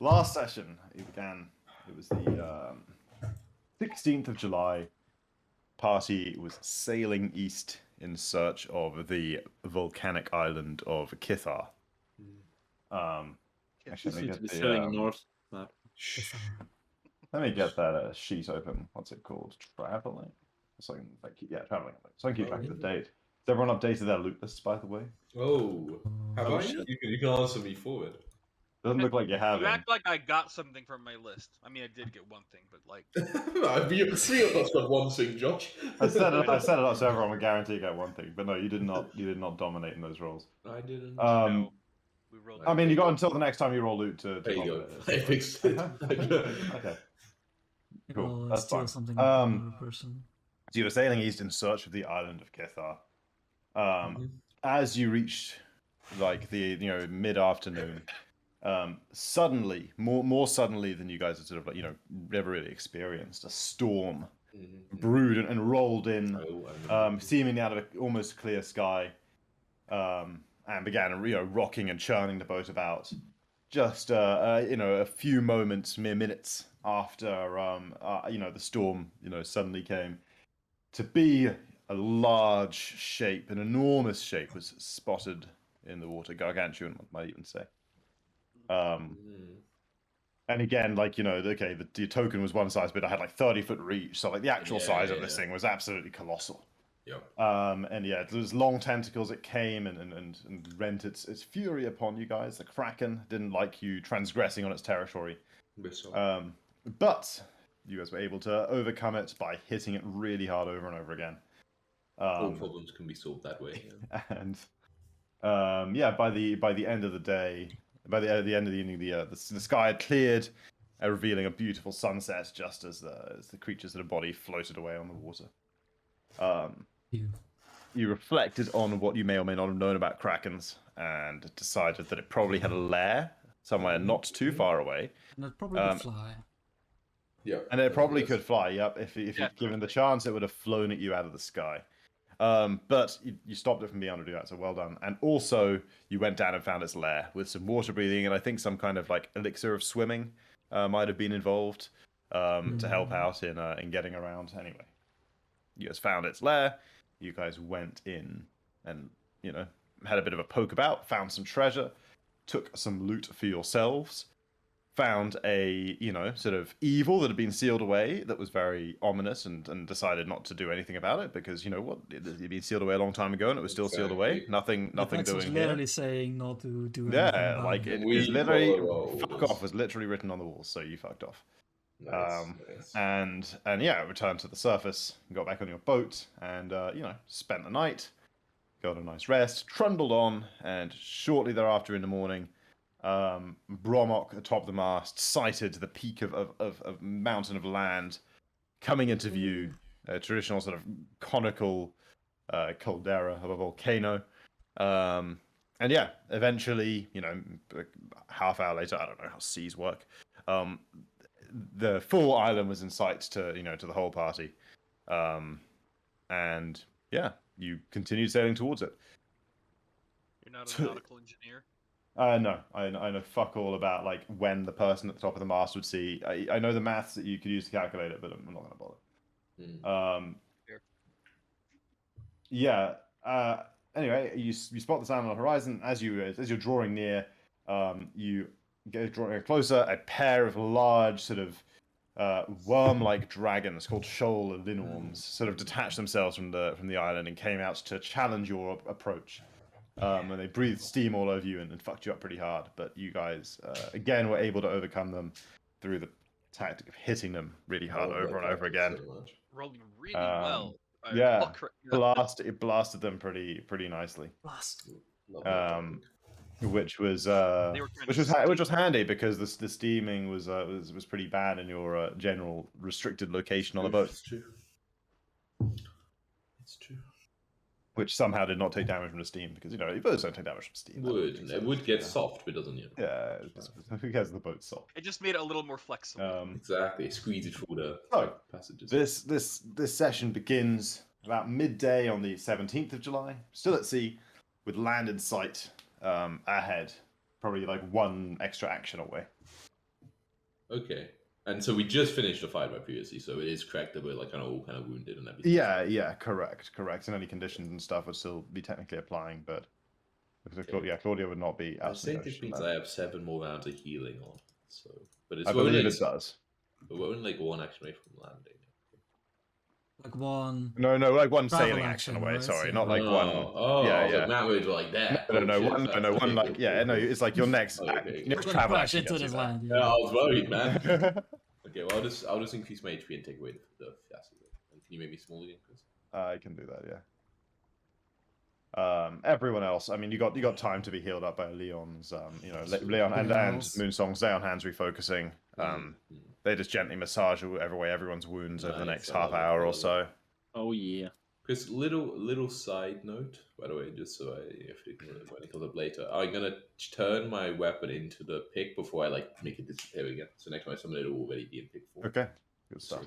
last session, it began. It was the 16th of July. Party was sailing east in search of the volcanic island of Kithar. Actually, let me Seem to get be the sailing north. Map. let me get that sheet open. What's it called? Traveling. So I can yeah, traveling. So I can keep track of the date. Has everyone updated their loot lists, by the way? Oh, have Oh, I? shit. You can answer me forward. Doesn't look like you have. You act like I got something from my list. I mean, I did get one thing, but like, Three of us got one thing, Josh. I set it up so everyone would guarantee you get one thing, but no, you did not. You did not dominate in those rolls. I didn't. no, we rolled. I mean, you got until the next time you roll loot to There you go. dominate I fixed it. Okay. Cool. That's steal fine. something from another person. So you were sailing east in search of the island of Kithar. As you reached like the mid-afternoon, suddenly, more suddenly than you guys had sort of never really experienced, a storm brewed and rolled in, seemingly out of an almost clear sky, and began rocking and churning the boat about. Just a few moments, mere minutes after the storm suddenly came. To be a large shape, an enormous shape, was spotted in the water. Gargantuan, one might even say. And again, the token was one size, but I had like 30-foot reach, so like the actual size of this thing was absolutely colossal. Yep. And yeah, there's long tentacles. It came and rent its fury upon you guys. The Kraken didn't like you transgressing on its territory. But you guys were able to overcome it by hitting it really hard over and over again. All problems can be solved that way. Yeah. And by the end of the day, by the end of the evening, the sky had cleared, revealing a beautiful sunset, just as the creatures of the body floated away on the water. You reflected on what you may or may not have known about Krakens and decided that it probably had a lair somewhere not too far away. And it probably could fly. Yeah. And it probably could fly, yep. If you'd given the chance, it would have flown at you out of the sky. But you stopped it from being able to do that, so well done. And also, you went down and found its lair with some water breathing, and I think some kind of like elixir of swimming might have been involved to help out in getting around. Anyway, you guys found its lair. You guys went in and had a bit of a poke about, found some treasure, took some loot for yourselves. Found a sort of evil that had been sealed away that was very ominous, and decided not to do anything about it because it had been sealed away a long time ago and it was still sealed away. Nothing doing was literally saying not to do anything. Yeah, like it was literally fuck off was literally written on the walls, so you fucked off. Nice. And yeah, returned to the surface, got back on your boat, and spent the night, got a nice rest, trundled on, and shortly thereafter in the morning. Bromok atop the mast sighted the peak of mountain of land coming into view, a traditional sort of conical caldera of a volcano. And yeah, eventually, half hour later, I don't know how seas work. The full island was in sight to the whole party. And yeah, you continued sailing towards it. You're not a nautical engineer. No, I know fuck all about like when the person at the top of the mast would see. I know the maths that you could use to calculate it, but I'm not going to bother. Yeah. Anyway, you spot the sound on the horizon as you're drawing near. You get drawing closer. A pair of large sort of worm-like dragons called shoal linnorms sort of detached themselves from the island and came out to challenge your approach. And they breathed steam all over you and fucked you up pretty hard. But you guys, again, were able to overcome them through the tactic of hitting them really hard over and over again. So Rolling really well. Yeah, blasted them pretty nicely. Blast. Which was handy because the steaming was pretty bad in your general restricted location on the boat. It's true. It's true. Which somehow did not take damage from the steam because boats don't take damage from steam. It would get soft, but doesn't yet. Yeah, who cares if the boat's soft? It just made it a little more flexible. Exactly, squeeze it through the passages. This session begins about midday on the 17th of July, still at sea, with land in sight ahead, probably like one extra action away. Okay. And so we just finished the fight right previously, so it is correct that we're like kind of all kind of wounded and everything. Yeah, correct. And any conditions and stuff would still be technically applying, but because Claudia would not be. I think it means I have 7 more rounds of healing on. So, but it's I believe it does. But we're only like 1 action away from landing. Like one. No, like one travel sailing action away. right? Sorry, Yeah. not like one. Oh, yeah. That would like that. No, one like it's like your next. Next travel action into this land. Yeah, I was worried, man. Okay, well I'll just increase my HP and take away the fiasco. Can you make me small again, Chris? I can do that, yeah. Everyone else, I mean, you got time to be healed up by Leon's, Leon and Moonsong's Day on hands refocusing. They just gently massage everyone's wounds over the next half hour or so. Oh yeah. Chris, little side note, by the way, just so if it comes up later, I'm gonna turn my weapon into the pick before I like make it disappear again. So next time I summon it, will already be in pick form. Okay, good stuff.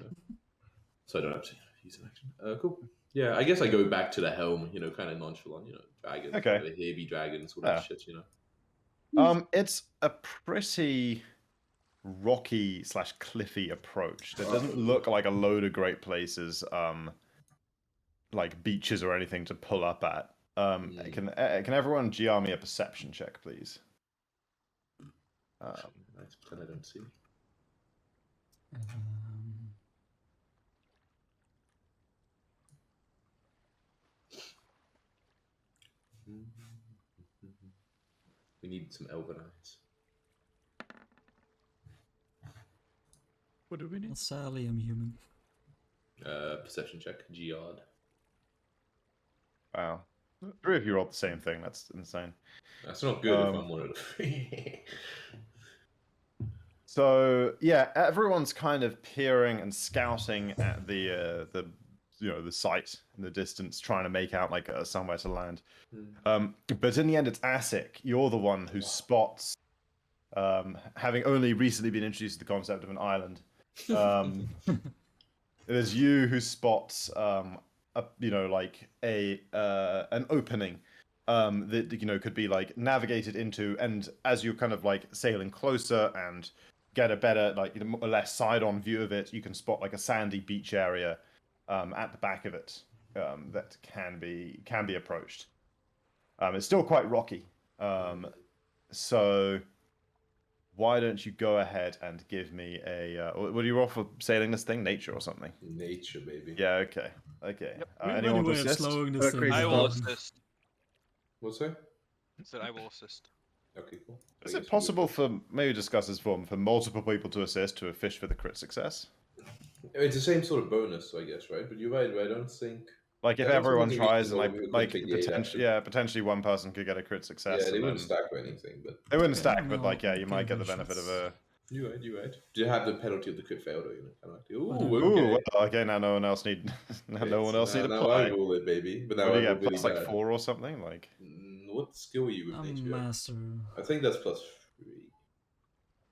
So I don't have to use an action. Cool. Yeah, I guess I go back to the helm, kind of nonchalant, dragons, heavy dragons, all that shit, It's a pretty rocky / cliffy approach. It doesn't look like a load of great places, like beaches or anything to pull up at. Can everyone GR me a perception check, please? Nice, pretend I don't see. We need some elven eyes. What do we need? Sadly, I'm human. Perception check, GR'd. Wow. 3 of you rolled the same thing. That's insane. That's not good if I'm one of the 3. So yeah, everyone's kind of peering and scouting at the site in the distance, trying to make out like somewhere to land. But in the end, it's Asic. You're the one who spots, having only recently been introduced to the concept of an island. It is you who spots an opening that could be like navigated into, and as you're kind of like sailing closer and get a better a less side-on view of it, you can spot like a sandy beach area at the back of it that can be approached. It's still quite rocky, so why don't you go ahead and give me a what do you roll for sailing this thing? Nature or something? Nature, baby. Yeah, okay. Yep. Anyone want to assist? I will assist. What's that? I said I will assist. Okay, cool. Is it possible maybe discuss this for multiple people to assist to a fish for the crit success? It's the same sort of bonus, I guess, right? But you're right. I don't think. Like if everyone tries and potentially one person could get a crit success. Yeah, they wouldn't stack or anything, but they wouldn't stack. But you might get the benefit of a. You're right. Do you have the penalty of the crit failed, or kind of okay. Now no one else need. No one else need to play. Now I roll it, baby. But now what do I you get? really Plus 4 or something like. What skill are you with nature? Master. I think that's +3.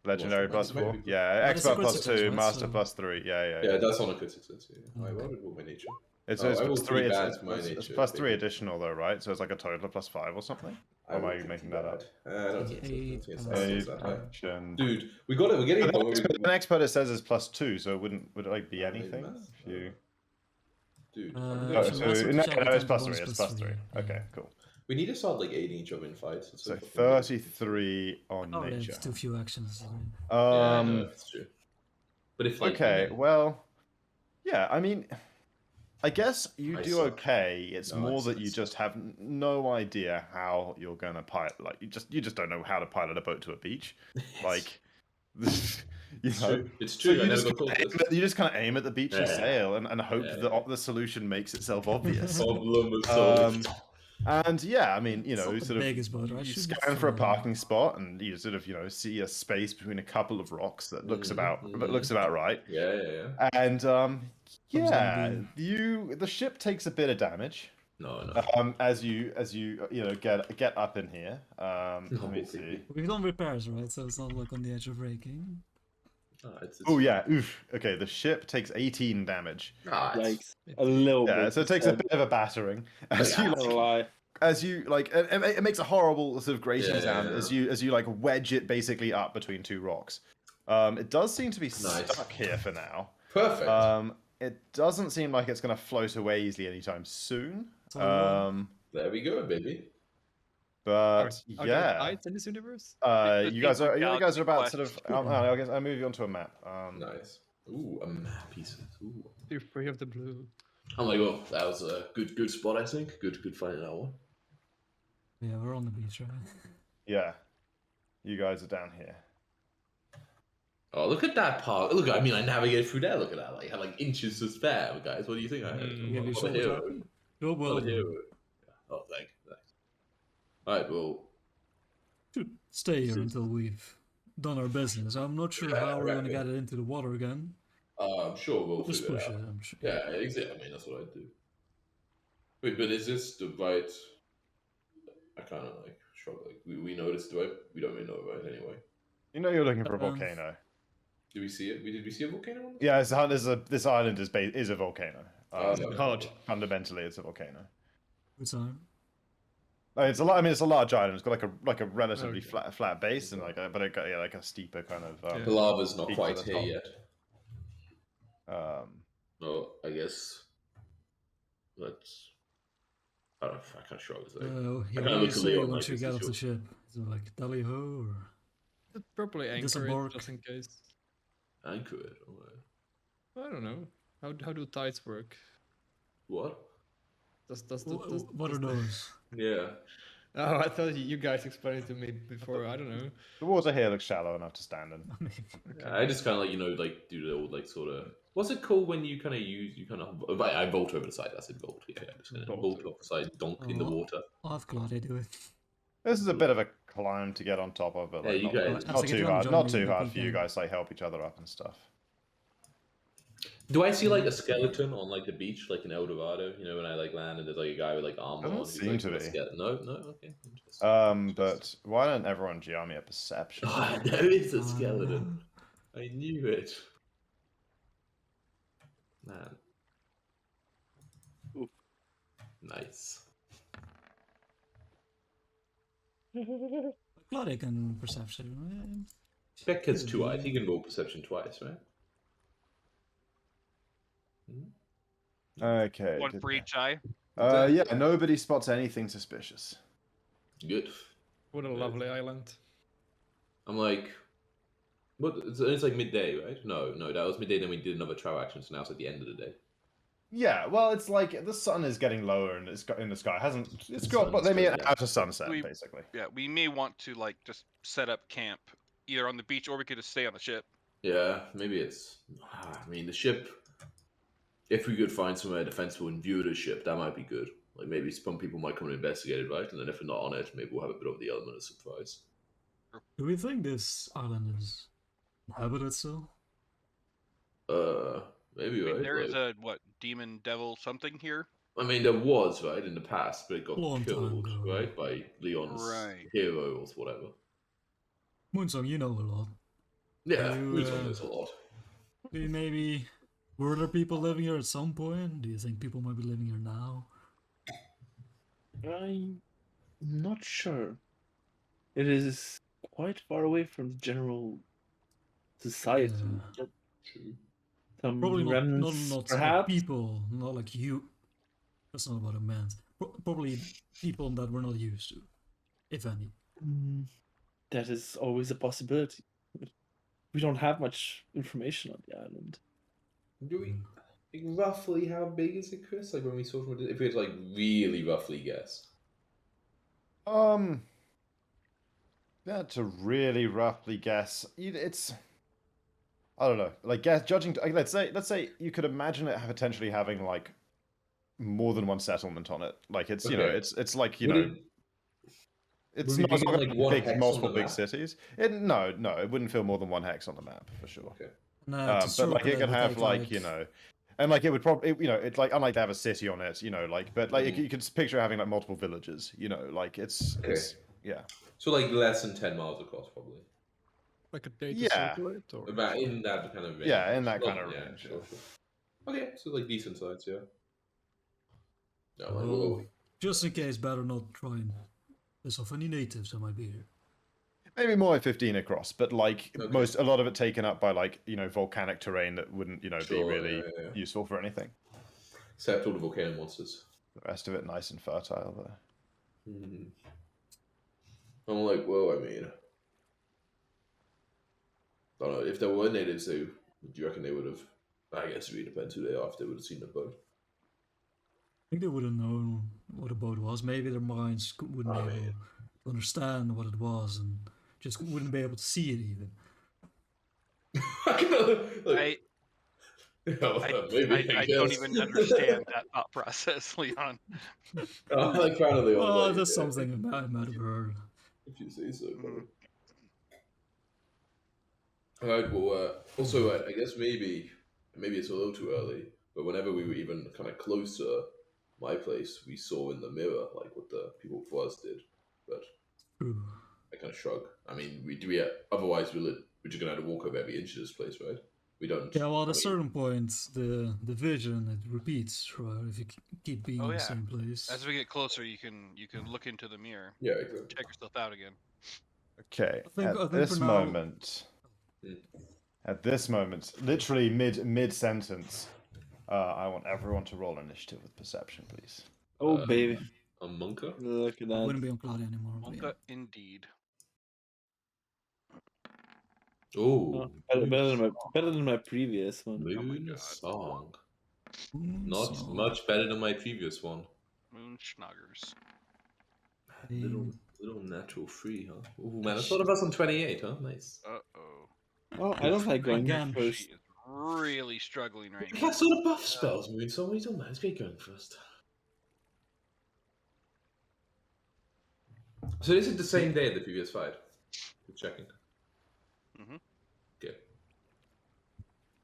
Legendary +4. Yeah, expert +2, master +3. Yeah, that's on a crit success. Yeah. I would roll my nature. It's +3. It's +3 additional though, right? So it's like a total of +5 or something. Or am I making that up? I don't think so. Dude, we're getting an expert. It says is +2, so would it be anything? Dude, it's +3. It's +3. Okay, cool. We need to start aiding each other in fights. So 33 on nature. There's too few actions. Yeah, no, that's true. But if well, yeah. I mean, I guess you do okay. It's more that you just have no idea how you're gonna pilot. Like you just don't know how to pilot a boat to a beach. Like, it's true. So you just kind of aim at the beach and sail, and hope that the solution makes itself obvious. Problem solved. And yeah, I mean, sort of boat, right? you scan for a parking spot, and you sort of see a space between a couple of rocks that looks about right. Yeah. And the ship takes a bit of damage. No. As you get up in here. Let me see. We've done repairs, right? So it's not like on the edge of breaking. Oof. Okay, the ship takes 18 damage. Yikes. A little bit. Yeah, so it takes a bit of a battering. It makes a horrible sort of grating sound as you wedge it basically up between 2 rocks. It does seem to be Nice. stuck here for now. Perfect. It doesn't seem like it's going to float away easily anytime soon. So, There we go, baby. But Are there yeah, tides in this universe? The you guys Secret are about Galaxy sort of. Quest. I guess I move you onto a map. Nice. Ooh, a map piece. Ooh. You're free of the blue. I'm like, well, that was a good spot, I think. Good finding that one. yeah, we're on the beach, right? Yeah, you guys are down here. Oh, look at that part. Look, I mean, I navigated through there. Look at that. Like, I had like inches to spare, guys. What do you think I had? Mm, Yeah, we What a should hero. have. Oh, well, What a hero. Yeah. Oh, thanks. Alright, well, should stay here See. until we've done our business. I'm not sure Yeah, how we're going to exactly. get it into the water again. I'm sure we'll Just figure push it it, out. I'm sure. Yeah, exactly. I mean, that's what I'd do. Wait, but is this the right... I kind of like shrug. Like, we noticed, right? We don't really know, right? Anyway. You know you're looking for a Um, volcano. Did we see it? Did we see a volcano on this? Yeah, this island is a volcano. Okay. Hard. Fundamentally, it's a volcano. Good time. It's a lot. I mean, it's a large island. It's got like a relatively Okay. flat base and but it got like a steeper kind of. Yeah. The lava's not Peak quite to the here top. yet. No, I guess... Let's... I can't shrug. It's like, Yeah, kinda what do you look at say Leon once like you this get is off the your- ship? Is it like tally ho or? Properly anchor Disembark. it just in case. anchor it. Alright. I don't know. How do tides work? What? What are those? Yeah. Oh, I thought you guys explained it to me before. I don't know. The water here looks shallow enough to stand in. I mean, Yeah, I just kind of like, like do the old like sort of what's it called when you kind of I vault over the side. That's it, vault. Yeah, just kind of Vault. vault off the side, donk in the Oh. water. I've glad they do it. This is a bit of a climb to get on top of, but Yeah, like, you not, guys- not If you too wanna hard. join Not me, too we hard can for you go. guys to like help each other up and stuff. Do I see like a skeleton on like the beach, like in El Dorado? You know, when I like land and there's like a guy with like armor Doesn't on. who's, seem like, to got a be. skeleton. No, okay. Interesting. But why don't everyone GR me a perception? Oh, there is a skeleton. I knew it. Man. Oof. Nice. Glad I can perception. Beck has 2 eyes. He can roll perception twice, right? Okay. One good. for each eye. Yeah, nobody spots anything suspicious. Good. What a lovely island. I'm like, what? It's like midday, right? No, that was midday. Then we did another travel action, so now it's at the end of the day. Yeah, well, it's like the sun is getting lower and it's got in the sky. It's The got, but they sun's mean going down. after sunset, We- basically. Yeah, we may want to like just set up camp either on the beach or we could just stay on the ship. Yeah, maybe it's. I mean, the ship. If we could find somewhere defensible and view the ship, that might be good. Like maybe some people might come and investigate it, right? And then if we're not on it, maybe we'll have a bit of the element of surprise. Do we think this island is inhabited still? Maybe I mean, right. there is like- a what demon devil something here. I mean, there was right in the past, but it got Long time killed ago. right by Leon's Right. hero or whatever. Moonsong, you know a lot. Yeah, You, we knows a lot. Do you maybe were there people living here at some point? Do you think people might be living here now? I'm not sure. It is quite far away from the general society. Yeah. True. Some Probably not remnants, like perhaps. people, not like you. That's not about a man. Probably people that we're not used to, if any. That is always a possibility. We don't have much information on the island. Do we like, roughly how big is it, Chris? Like when we saw from if we had to like really roughly guess. Yeah, to really roughly guess, it's. I don't know. Like, guess judging. Like, let's say you could imagine it potentially having like more than one settlement on it. Like it's you know Okay. it's like you Would know. it- It's would not, we it's be not given, gonna like, be one big, hex on multiple the big map? cities. No, it wouldn't feel more than one hex on the map for sure. Okay. No, But like it could have like you know, and like it would probably you know it's like unlike to have a city on it, you know, like but like you could picture having like multiple villages, you know, like it's yeah. So like less than 10 miles across, probably. Like a day to Yeah. circle it, or About in that kind of range. Yeah, in that Well, kind of yeah, range, Sure, yeah. sure. Okay, so like decent size, yeah. No, like, Oh, just in case, better not try and piss off any natives that might be here. maybe more like 15 across, but like Okay. a lot of it taken up by like volcanic terrain that wouldn't be Sure, really yeah. useful for anything. Except all the volcano monsters. The rest of it nice and fertile though. I'm like, well, I mean, I don't know if there were natives, do you reckon they would have? I guess it really depends who they are. If they would have seen the boat. I think they would have known what a boat was. Maybe their minds wouldn't be I able mean- to understand what it was, and just wouldn't be able to see it even. I don't even understand that thought process, Leon. I like kind of the old Well, lady, that's yeah, something I might have heard. if you say so. Alright, well, also, I guess maybe it's a little too early, but whenever we were even kind of closer, my place, we saw in the mirror, like, what the people before us did, but True. I kind of shrug. I mean, otherwise we're just gonna have to walk over every inch of this place, right? We don't. Yeah, well, at I a mean, certain point, the vision it repeats, right? If you keep being Oh, in the yeah. same place. As we get closer, you can look into the mirror, Yeah, exactly. check yourself out again. Okay. I think At for this now- moment, literally mid sentence, I want everyone to roll initiative with perception, please. Oh baby, A monka? look at I that. wouldn't be on cloud anymore. But yeah. Monka, indeed. Oh, Better than my previous one. Oh my Moon God. Song. Mm, Not so, much better than my previous one. Moon Schnoggers. Little natural free, huh? Ooh, man, that's one of us on 28, huh? Nice. Uh-oh. Oh, I don't like going Again, first. She is really struggling right now. That's all the buff spells, Moon Song. What are you talking about? It's great going first. So this is the same day as the previous fight. Just checking. Mhm. Okay.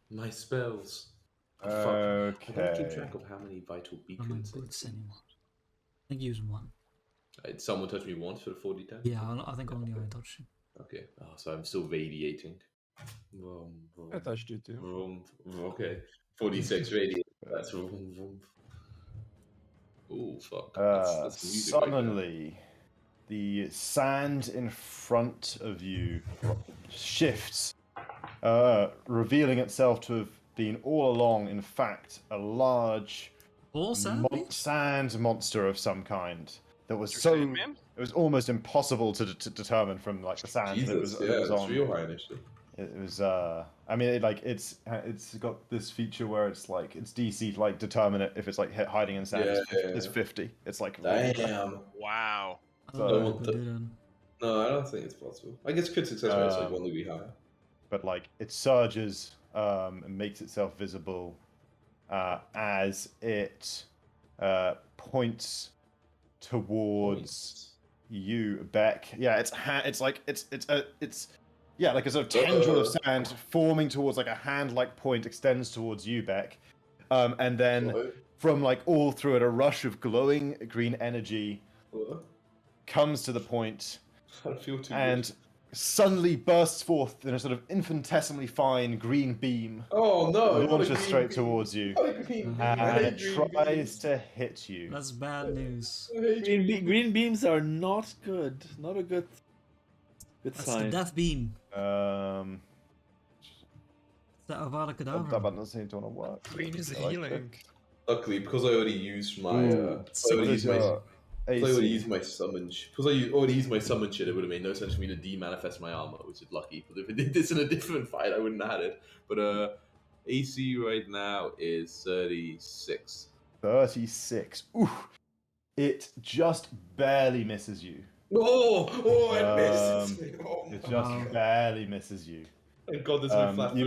My spells. Oh, fuck. I gotta keep Okay. track of how many vital I don't beacons. have boots anymore. I think using one. Did someone touch me once for the 40-10? Yeah, I think only I touched you. Okay. Oh, so I'm still radiating. I touched you too. Okay. 46 radiate. That's Oh, fuck. That's music right there. Suddenly, the sand in front of you shifts, revealing itself to have been all along, in fact, a large All sand? sand monster of some kind that was You're so saying, man? it was almost impossible to determine from like the sand that Jesus, it yeah, was it's on. real high initially. It was I mean it's got this feature where it's like it's DC to like determine it if it's like hiding in sand is Yeah. 50. It's like Damn. Wow. I So- don't know Don't if want I did. No, I don't think it's possible. I guess crit success rate is like 1 degree higher. but like it surges and makes itself visible as it points towards you, Beck. Yeah, it's like it's yeah, like a sort of tendril of sand forming towards like a hand-like point extends towards you, Beck, and then from like all through it, a rush of glowing green energy comes to the point I don't feel too and suddenly bursts forth in a sort of infinitesimally fine green beam, Oh no! launches straight towards you, and it tries to hit you. That's bad news. Green beams are not good. Not a good That's sign. the death beam. Um, It's the Avada that Kedavra. button doesn't seem to want to work. Green is I like healing. it. Luckily, because I already used my What is your Because I already AC? used my summon. Because I already used my summon shit, it would have made no sense for me to demanifest my armor, which is lucky. But if it did this in a different fight, I wouldn't have had it. But AC right now is 36. 36. Ooh, it just barely misses you. It misses me. Oh, It just barely misses you. thank God there's no flat. You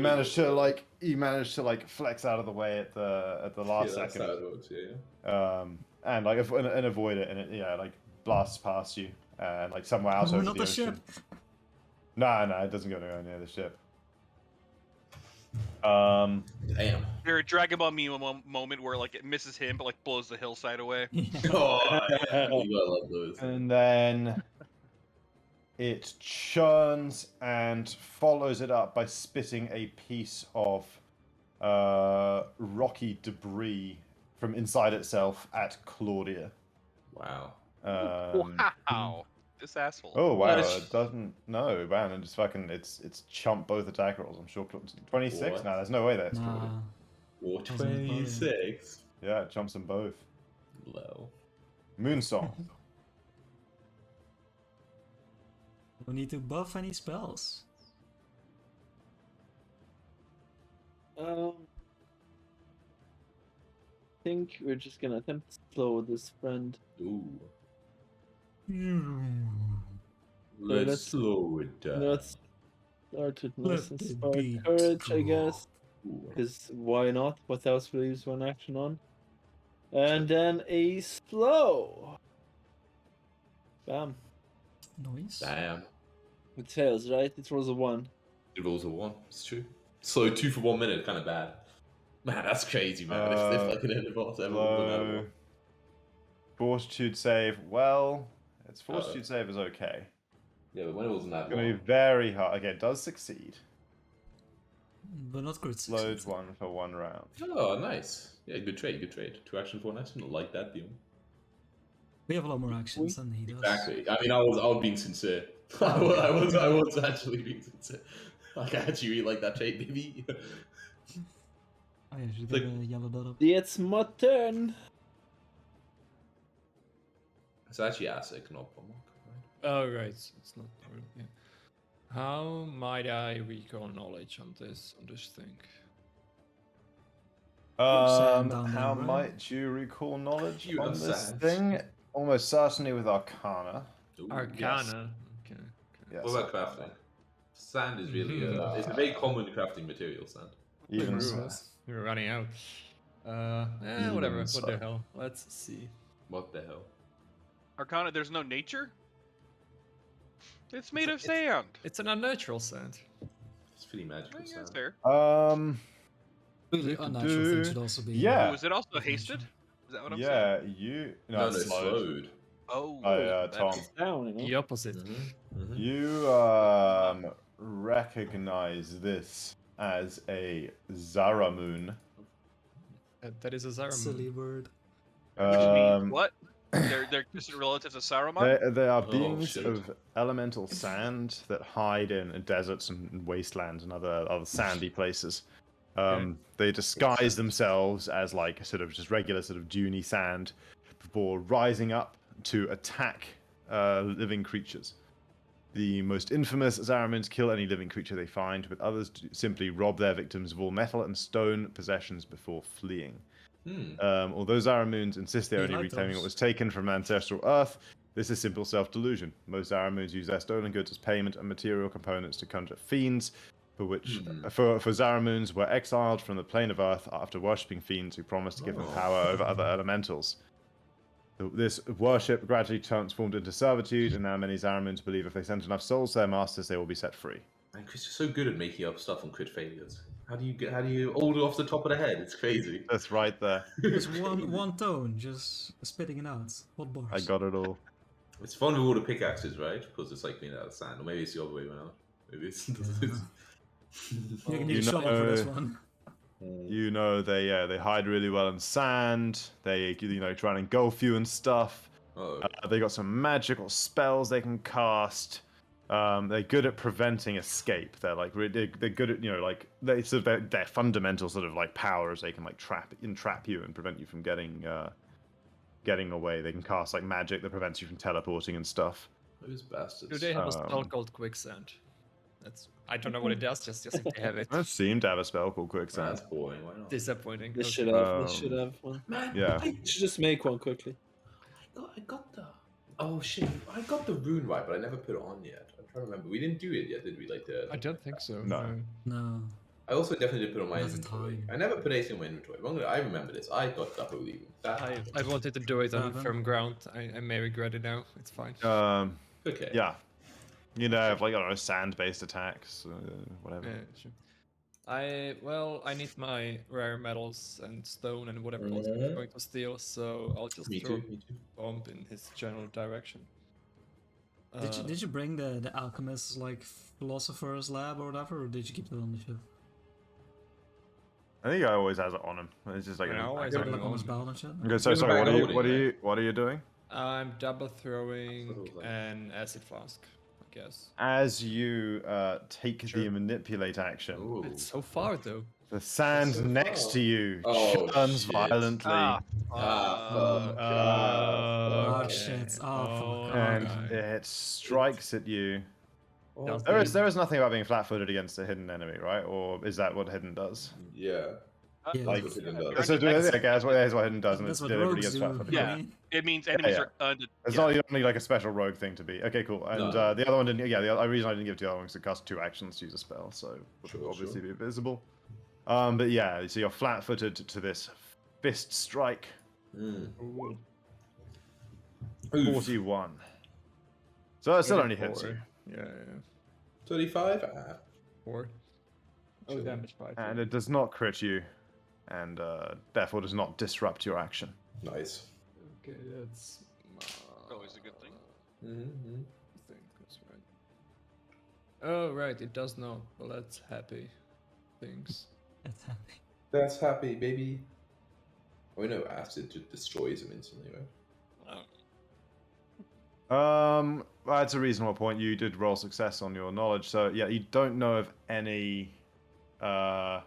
managed to like flex out of the way at the last That's second. how it works. Yeah. And like and avoid it, and it like blasts past you, and like somewhere else Oh, over not the the ocean. ship. No, it doesn't go anywhere near the ship. Damn. There a Dragon Ball meme moment where like it misses him, but like blows the hillside away. Oh, yeah. You gotta love those. And then it churns and follows it up by spitting a piece of rocky debris from inside itself at Claudia. Wow. Um, Wow. This asshole. Oh wow, Nice. it doesn't. No, man, and just fucking, it's chump both attack rolls. I'm sure. 26. What? No, there's no way that's called. Nah. Or Doesn't matter. 26. Yeah, it chumps them both. Low. Moonsong. No need to buff any spells. I think we're just gonna attempt to slow this friend. Ooh. let's- Let's slow it down. Let's start with nice Let and the inspired beat courage, I drop. guess. Ooh. Because why not? What else will I use one action on? And then a slow. Bam. Noise. Damn. It fails, right? It rolls a 1. It rolls a 1. It's true. Slow 2 for 1 minute, kind of bad. Man, that's crazy, man. If I can end the boss ever rolled another Low. one. Fortitude save. Well, its fortitude save is okay. Yeah, but when it wasn't that It's gonna long. be very hard. Okay, it does succeed. But not crit Load success. 1 for 1 round. Oh, nice. Yeah, good trade, good trade. 2 action for an action. I like that deal. We have a lot more actions than he does. Exactly. I mean, I was being sincere. I was actually being sincere. Like, I actually really like that trade, baby. Oh yeah, should Like- get a yellow dot up. It's my turn. It's actually Asik, not Pomok, right? Oh, right. It's not. Yeah. How might I recall knowledge on this thing? Sand down How there, right? might you recall knowledge You on have this sand. thing? Almost certainly with Arcana. Ooh, Arcana. Okay. Yes. What about crafting? Sand is really it's a very common crafting material, sand. Even We're- so. We're running out. Even Whatever. What so. the hell? Let's see. What the hell? Arcana, there's no nature? It's made of It's- sand. It's an unnatural sand. It's pretty magical Yeah, sand. that's fair. The unnatural thing should also be. Yeah. Oh, is it also hasted? Is that what I'm saying? Yeah, you. No, No, it's it's slowed. slowed. Oh, Tom. that's- Down, you know? The opposite. Mm-hmm. You recognize this as a Zaramoon. That is a Zara. Silly word. Which means Um, what? They're distant relatives of Saruman? they are Oh, beings shit. of elemental sand that hide in deserts and wastelands and other sandy places. They disguise themselves as like sort of just regular sort of duney sand before rising up to attack living creatures. The most infamous Zaramoons kill any living creature they find, but others simply rob their victims of all metal and stone possessions before fleeing. Although Zaramoons insist they're We only like reclaiming those. what was taken from ancestral Earth, this is simple self-delusion. Most Zaramoons use their stolen goods as payment and material components to conjure fiends, for Zaramoons were exiled from the plane of Earth after worshipping fiends who promised to give them power over other elementals. This worship gradually transformed into servitude, and now many Zaramoons believe if they send enough souls to their masters, they will be set free. Man, Chris, you're so good at making up stuff on crit failures. How do you order off the top of the head? It's crazy. That's right there. Just one tone, just spitting it out. What bars? I got it all. It's fun with all the pickaxes, right? Because it's like made out of sand. Or maybe it's the other way around. Maybe it's. You can You use shovel for this know- one. You know, they hide really well in sand. They try and engulf you and stuff. Oh, They got some magical spells they can cast. They're good at preventing escape. They're like they're good at they sort of their fundamental sort of like power is they can like entrap you and prevent you from getting away. They can cast like magic that prevents you from teleporting and stuff. those bastards. Do they have a spell Um, called quicksand? I don't know what it does. Just if they have it. I seem to have a spell called quicksand. That's boring. Why not? Disappointing. They Okay. should have. They should have one. Man, Yeah. I Should just make one quickly. got the. Oh shit! I got the rune right, but I never put it on yet. I'm trying to remember. We didn't do it yet, did we? Like the. I don't think so. No. No. I also definitely did put it on my Not the inventory. time. I never put anything in my inventory. I remember this. I got the holy rune. That I wanted to do it on Seven. firm ground. I may regret it now. It's fine. okay. Yeah. If like I don't know, sand-based attacks, whatever. Yeah, sure. I need my rare metals and stone and whatever else I'm going to steal, so I'll just Me throw too. Me too. a bomb in his general direction. Did you bring the alchemist's like philosopher's lab or whatever, or did you keep it on the ship? I think I always has it on him. It's just like Yeah, I always I have go- it Like on his balance sheet? Okay, so Give it sorry. back What are holding, you? What are you doing? I'm double throwing Sort of like- an acid flask, I guess. As you take Sure. the manipulate action, Ooh. It's so far though. the sand so next far. to you Oh, churns shit. violently. Ah, fuck. Oh, Okay. shit. Oh, fuck. And Okay. it strikes at you. Oh, There is nothing about being flat-footed against a hidden enemy, right? Or is that what hidden does? Yeah. Yeah, Like- That's what Hidden You're does. So undetected. yeah, that's what hidden does, and That's it's what everybody rogues gets do. flat-footed. Yeah. It means enemies yeah. are under. It's yeah. not only like a special rogue thing to be. Okay, cool. And No. the other one didn't. Yeah, the reason I didn't give it to the other one is it costs 2 actions to use a spell, so it would Sure, obviously sure. be visible. But yeah, so you're flat-footed to this fist strike. Mm. Ooh. Oof. 41. So it still only hits you, 34. Yeah. 35? Ah. 4. Oh, Sure. damage 5. and it does not crit you, and therefore does not disrupt your action. Nice. Okay, that's Always a good thing. Mm-hmm. I think that's right. Oh, right, it does not. Well, that's happy. Things. That's happy. That's happy, baby. Oh, no, acid just destroys him instantly, right? That's a reasonable point. You did roll success on your knowledge, so yeah, you don't know of any. No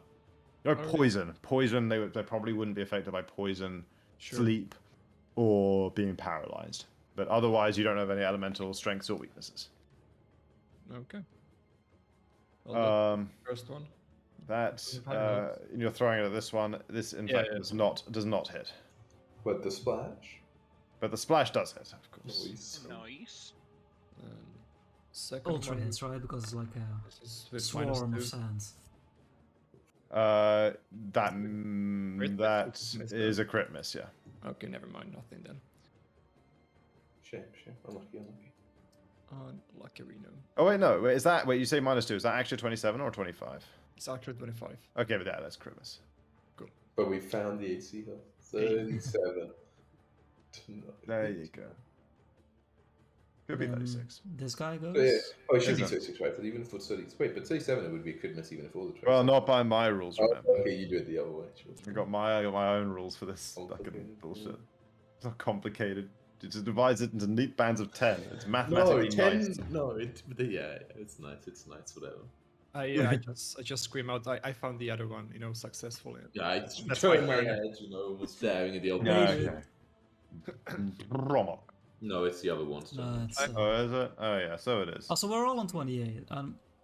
poison. Poison. They probably wouldn't be affected by poison, sleep, or being paralyzed. But otherwise, you don't have any elemental strengths or weaknesses. Okay. Well, Um, the first one. that Paralyzed. you're throwing it at this one. This in Yeah, fact yeah. does not hit, But the splash? but the splash does hit, of course. Noise. Nice. Second Ultra one. hits, right? Because it's like a This is with minus swarm 2. of sands. That Crit that miss, miss is though. a crit miss, yeah. Okay, never mind. Nothing then. Shame. Unlucky. Lucky Reno. Oh wait, no. Wait, is that wait? You say -2? Is that actually 27 or 25? It's actually 25. Okay, but yeah, that's crit miss. But we found the AC health. 37. There you go. Could be 36. This guy goes. So, yeah. Oh, it should be Is it? 36, right? But even if it's 30. Wait, but 37 it would be a crit miss even if all the 20. Well, not by my rules, Oh, remember. okay, you do it the other way. Sure. I got my own rules for this fucking Complicated, bullshit. yeah. It's not complicated. It just divides it into neat bands of 10. It's No, mathematically 10. nice. No, yeah, it's nice. It's nice, whatever. I just scream out. I found the other one, successfully. Yeah, I That's throwing fine. my head, was staring at the old Yeah, man. okay. Romok. No, it's the other one. so- No, it's, Oh, is it? Oh, yeah, so it is. oh, so we're all on 28.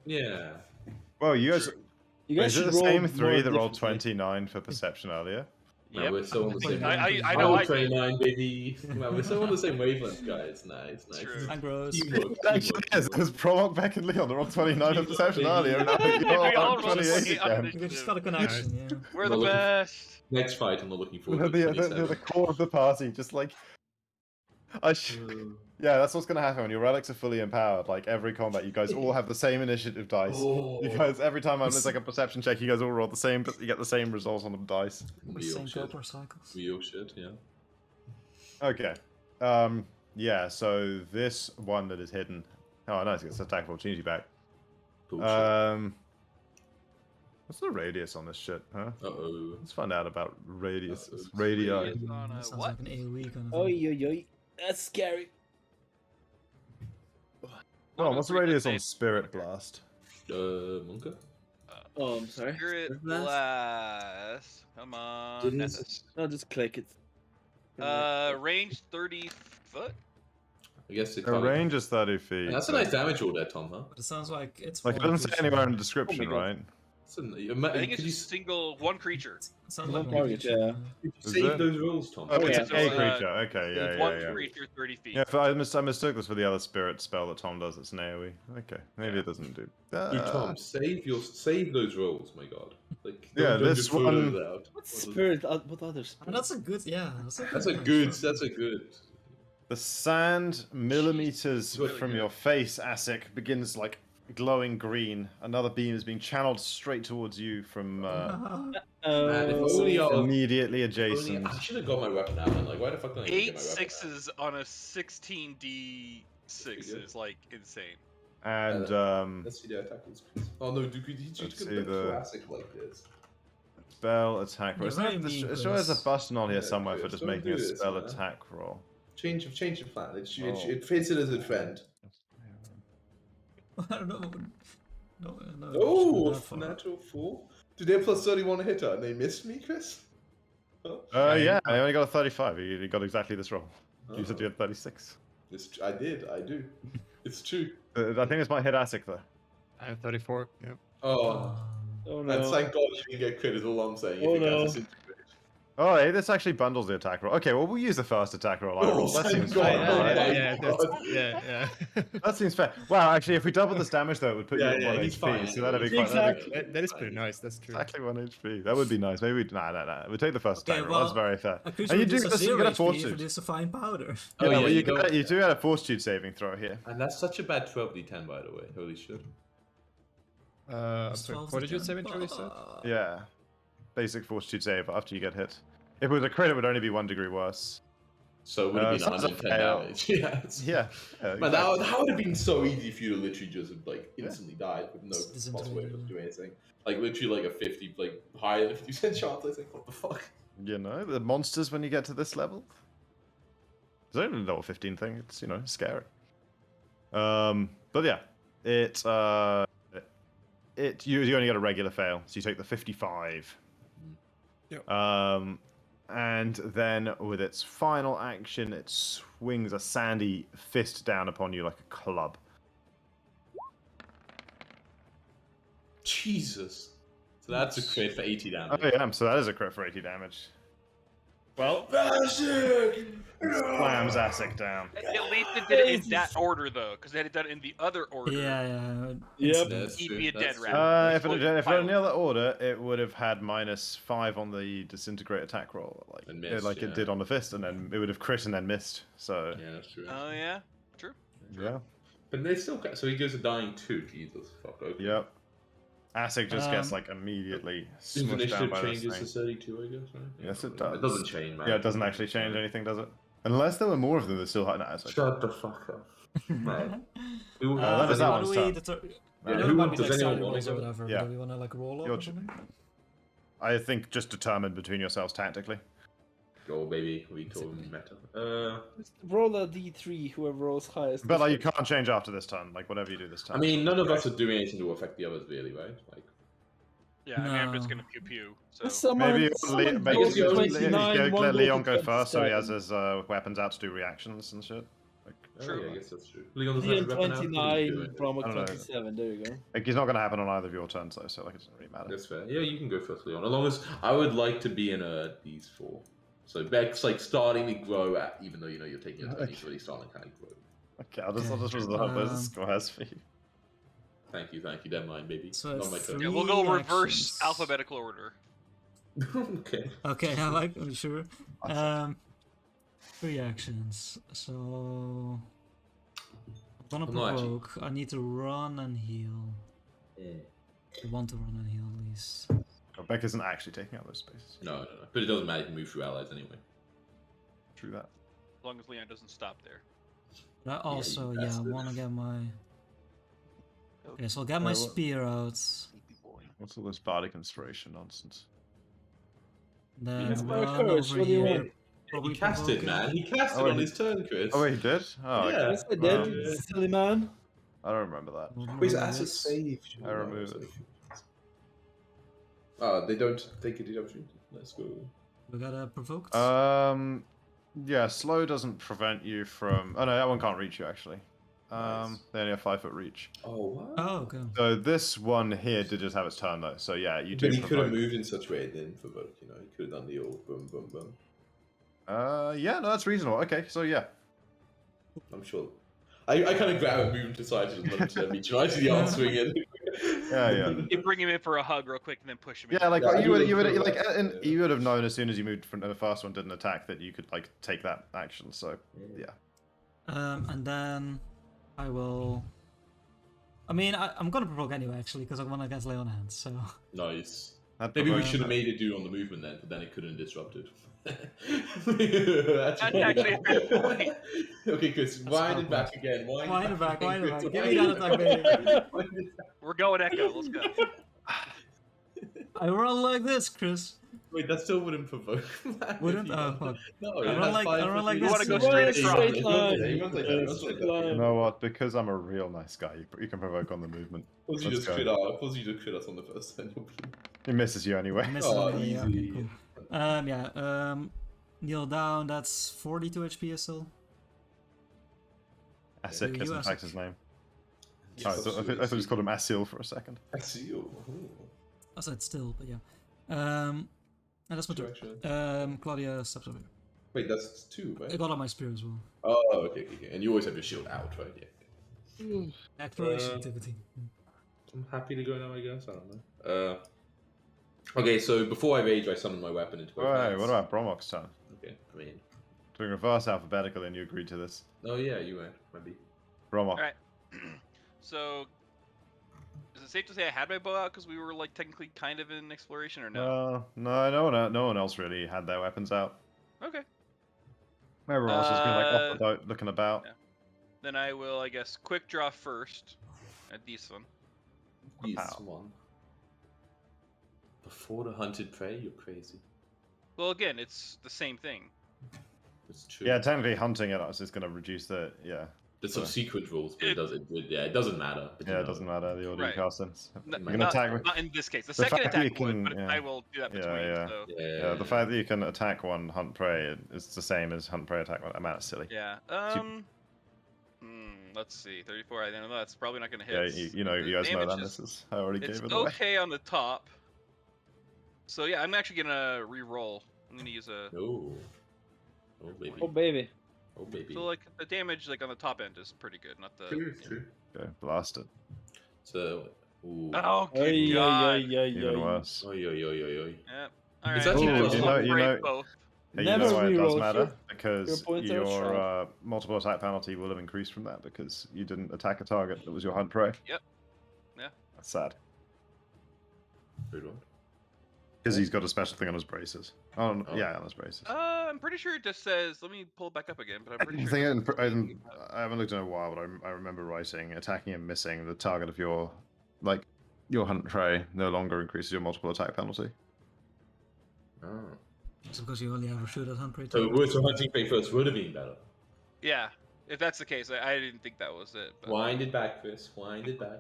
Yeah. Well, you guys. You Wait, guys is it should the roll same more 3 that rolled differently. 29 for perception earlier? No, Yep. we're so on the same. I know I did. 29, baby. Well, we're so on the same wavelength, guys. Nice. True. I'm gross. Teamwork, It actually is. It was Promok, Beck, and Leon. They're on 29 for perception earlier. And now We you're all on rolled 28 28 again. We just got a connection, yeah. We're the Well, look- best. Next fight, I'm not looking forward They're to the, they're 27. the core of the party, just like. Yeah, that's what's gonna happen when your relics are fully empowered. Like every combat, you guys all have the same initiative dice. Oh. You guys, every time it's like a perception check, you guys all roll the same, but you get the same results on the dice. We Real sync shit. up our cycles. Real shit, yeah. Okay. Yeah. So this one that is hidden. Oh, nice. It's attack of opportunity back. Bullshit. What's the radius on this shit? Huh? Uh-oh. Let's find out about radius. Uh-oh. Radii. Radius. On a Sounds what? like an AoE kind of Oi, thing. oi, oi. That's scary. Oh, what's the radius on Spirit Blast? Monka? Oh, I'm sorry. Spirit Blast? Blast. Come on. Didn't- Nethys. No, just click it. Range 30 foot. I guess it The range is 30 feet. That's a nice damage roll there, Tom, huh? But it sounds like it's Like, it one doesn't say creature. anywhere in the description, Oh my God. right? I think it's just one creature. It sounds One like target, creature, yeah. Is Save it? those rolls, Tom. Oh, Oh, it's yeah. a So, creature. Okay, yeah, One yeah, yeah. creature 30 feet. Yeah, I mistook this for the other spirit spell that Tom does. It's an AoE. Okay, maybe Yeah. it doesn't do. Hey, Tom, save those rolls, my god. Like, Yeah, don't this just throw those one- out. What spirit? What other spirit? And that's a good, yeah. That's a good. That's a good. The sand millimeters really from good. your face, Asik, begins like glowing green. Another beam is being channeled straight towards you from Man, if Oh, only I- immediately Only, adjacent. I should have got my weapon out. And like, why the fuck didn't I get 8 my weapon out? sixes on a 16d6 is like insane. And Let's see the attack rolls, please. Oh no, dude, he Let's just see could the- classic like this. spell attack roll. You're very It mean, sure has a Chris. button on here Yeah, somewhere for Chris, just don't making a do this, spell man. attack roll. Change of plan. Oh. It fits it as a friend. I don't know. No, no. Oh, that far. natural 4. Did they have plus 31 hitter and they missed me, Chris? Oh. Yeah, I only got a 35. You got exactly this roll. You said you had 36. I do. It's true. I think it's my hit ASIC though. I have 34. Yeah. Oh, Oh and no. thank God you didn't get crit is all I'm saying. Oh, if it no. counts as integrate. Oh, hey, this actually bundles the attack roll. Okay, well, we'll use the first attack roll I Oh, rolled. That thank seems God. fair. Oh, right? my yeah. That seems fair. Wow, actually, if we double this damage, though, it would put Yeah, you at 1 he's HP. fine. So that'd be Exactly. quite. That is pretty nice. That's true. Exactly 1 HP. That would be nice. Maybe we'd. Nah. We'll take the first Okay, attack roll. That's well, very fair. A creature And you reduces do this, you 0 get a HP fortitude. for this to find powder. Oh, Yeah, yeah, well, you you do add a fortitude saving throw here. And that's such a bad 12d10, by the way. Holy shit. I'm sorry, fortitude saving throw, you said? Yeah. Basic fortitude save after you get hit. If it was a crit, it would only be 1 degree worse. So it would have been so that's a 110 fail. damage. Yeah. Yeah. Man, that would have been so easy for you to literally just like instantly die with no It's possible way of disintegrated. doing anything. Like literally like a 50, like higher than 50% chance. I think. What the fuck? You know, the monsters when you get to this level. It's only a level 15 thing. It's, you know, scary. But yeah, you only get a regular fail, so you take the 55. Yep. And then with its final action, it swings a sandy fist down upon you like a club. Jesus. So that's a crit for 80 damage. Oh yeah, so that is a crit for 80 damage. Well, Slams ASIC down. At least it did it in that order, though, because they had it done in the other order. Yeah. Yep. That's He'd true, be a that's dead true. rat. If it had in the other order, it would have had -5 on the disintegrate attack roll, And missed, like it yeah. did on the fist, and then it would have crit and then missed. So Yeah, that's true. Oh, yeah? True. yeah, But they still so he goes to dying too. Jesus fuck. Okay. yep. ASIC just gets Um, like immediately His smushed down initiative by this changes thing. to 32, I guess, right? Yes, it It does. doesn't change, man. Yeah, it doesn't actually change anything, does it? Unless there were more of them that still had ASIC. Shut the fuck up. Man. Who, that is that how one's do we turn. I know who it might be does next anyone time wanna rolls or go? whatever, Yeah. but do we want to like roll up Your or something? I think just determine between yourselves tactically. Go, baby. We told him meta. Roll a d3, whoever rolls highest. But like, you can't change after this turn. Like whatever you do this turn. I mean, none of us are doing anything to affect the others, really, right? Like, Yeah, I mean, I'm just No. gonna pew-pew. Let's So. summon- maybe summon maybe goes to you- 29, one let goes Leon to go first, so he has 27. his weapons out to do reactions and shit. Like, True. yeah, I guess that's true. Leon doesn't Me have and a weapon out, what are you 29, doing? Brahma I don't know. 27. There you go. like, he's not going to happen on either of your turns though, so like it doesn't really matter. That's fair. Yeah, you can go first, Leon. As long as I would like to be in these 4. So Beck's like starting to grow at, even though you know you're taking your turn, he's really starting to kind of grow. Okay, I'll just resolve those squares for you. Thank you. Don't mind, baby. So Not my it's turn. Yeah, we'll go reverse actions. alphabetical order. Okay. Okay, I'm sure. 3 actions. So I'm gonna I'm not actually- provoke. I need to run and heal. Mm. I want to run and heal at least. Oh, Beck isn't actually taking out those spaces. No. But it doesn't matter. You can move through allies anyway. True that. As long as Leon doesn't stop there. But I also, I bastard. want to get my. Okay, so I'll get my what- spear out. What's all this bardic inspiration nonsense? Then That's my run curse, over what do you here. want? Probably He cast it, provoke man. He cast Oh, it on he- his turn, Chris. Oh wait, he did? Oh, Yeah. okay. Yes, I did, Well, you silly man. I don't remember that. We'll Wait, roll acid this. save. I remove it. They don't take a deduction. Let's go. We got a provoked. Yeah, slow doesn't prevent you from. Oh no, that one can't reach you actually. Nice. They only have 5-foot reach. Oh, what? Oh, okay. So this one here did just have its turn though. So yeah, you do. But he could have provoke. moved in such a way it didn't provoke, you know. He could have done the old boom, boom, boom. Yeah, no, that's reasonable. Okay, so yeah. I'm sure. I kind of grab and move him to the side to let him reach. I see the arm swinging. Yeah. You bring him in for a hug real quick and then push him. Yeah, like Yeah, I you would do like, that. and you would have known as soon as you moved from the first one didn't attack that you could like take that action. So yeah. And then I will. I mean, I'm gonna provoke anyway, actually, because I want to get Leon hands. So Nice. That Maybe we provokes- should have made it do on the movement then, but then it couldn't disrupt it. That's actually a fair point. Okay, Chris, That's wind a it good back again. Wind it back, wind it back. Chris, Give me that attack, We're going Echo. Let's go. I run like this, Chris. Wait, that still wouldn't provoke. Matt, Wouldn't? if he Oh, does fuck. it. No, I it don't has like- I 5 don't for like three. this. You wanna go Yeah, straight yeah, across. yeah, he won't take that, he won't take that, he won't Straight take that. line. You know what? Because I'm a real nice guy, you can provoke on the movement. Suppose you Let's just go. crit out. Suppose you just crit us on the first turn. You'll be... He misses you anyway. Miss Oh, anyway, yeah, okay, easy. cool. Yeah, kneel down, that's 42 HP still. Asik You is in Asik. fact his name. Yes, Oh, I thought you just called him Asil for a second. I see you. Ooh. I said still, but yeah. And that's my turn. Direction. Claudia steps over. Wait, that's 2, right? I got on my spear as well. Oh, okay. And you always have your shield out, right? Yeah. Exploration activity. I'm happy to go now, I guess. I don't know. Okay, so before I rage, I summon my weapon into both Alright, hands. what about Bromok's turn? Okay, I mean... Doing reverse alphabetical and you agreed to this. Oh, yeah, you went. Maybe. Bromok. Alright. So, is it safe to say I had my bow out because we were like technically kind of in exploration, or no? No one else really had their weapons out. Okay. Everyone else has been like off the boat looking about. Yeah. Then I will, I guess, quick draw first at this one. This Wow. one. Before the hunted prey, you're crazy. Well, again, it's the same thing. It's true. Yeah, technically hunting it is going to reduce the There's some sorry. secret rules, but it doesn't matter. But you yeah, it know. doesn't matter the order Right. you cast in. N- You're gonna not, attack me. not in this case. The The second fact that attack you would, can- but yeah. I will do that Yeah, between. yeah. So Yeah, the fact that you can attack one hunt prey is the same as hunt prey attack one. I mean, that's silly. yeah. Let's see. 34. I don't know. That's probably not going to Yeah, hit. you know, The you guys know damage that is- misses. I already It's gave it away. okay on the top. So yeah, I'm actually gonna re-roll. I'm gonna use a. Oh. Oh baby. Oh baby. Oh baby. So like the damage like on the top end is pretty good, not the. True, true. Okay, blast it. So. Ooh. Oh good Ay, god. ay, ay, Even ay. worse. Oi, oi, oi, oi, oi. Yep. All right. It's actually so plus we'll one. You break know- both. Hey, Never you know why it does reroll, matter? your Because points are your shot. multiple attack penalty will have increased from that because you didn't attack a target that was your hunt prey. Yep. Yeah. That's sad. Good one. Because he's got a special thing on his braces. Oh, Oh. yeah, on his braces. I'm pretty sure it just says. Let me pull it back up again, but I'm I pretty sure. think it just says- I haven't looked in a while, but I remember writing attacking and missing the target of your hunt prey no longer increases your multiple attack penalty. Oh. It's because you only ever shoot at hunt prey. So hunting prey first would have been better. Yeah. If that's the case, I didn't think that was it. But... Wind it back, Chris. Wind it back.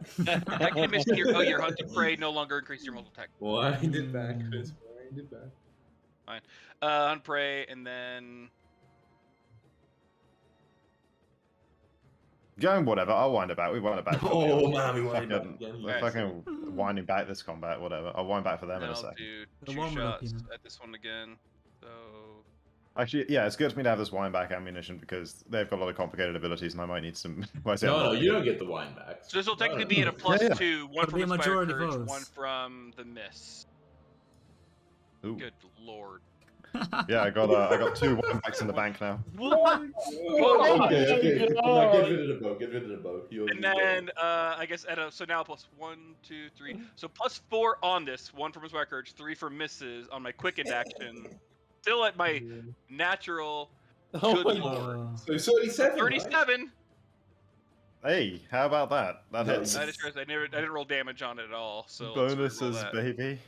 I can miss your hunting prey no longer increase your multiple attack. Wind it back, Chris. Wind it back. Hunt prey, and then Going whatever, I'll wind it back. We wind it back. for Oh them. man, we wind it back Fucking- again. We're fucking winding back this combat, whatever. I'll wind back for them then in a I'll second. do The 2 warm it up, shots you know. at this one again. So Actually, yeah, it's good for me to have this wind back ammunition because they've got a lot of complicated abilities, and I might need some. Well, I say No, I'm no, not- you don't get the wind back. this will No, technically no, be at no. a plus Yeah. 2, one It'll be from a Inspired majority Courage, votes. one from the Miss. Ooh. Good lord. Yeah, I got 2 wind backs in the bank now. What? Oh, okay. my Now get God. rid of the bow. Get rid of the bow. And then I guess so now plus 1, 2, 3. So plus 4 on this, 1 from Inspired Courage, 3 for misses on my quickened action. Still at my natural. Oh Good my lord. God. So 37. 37. Hey, how about that? That No, hits. I didn't roll damage on it at all. So let's re-roll Bonuses, that. baby.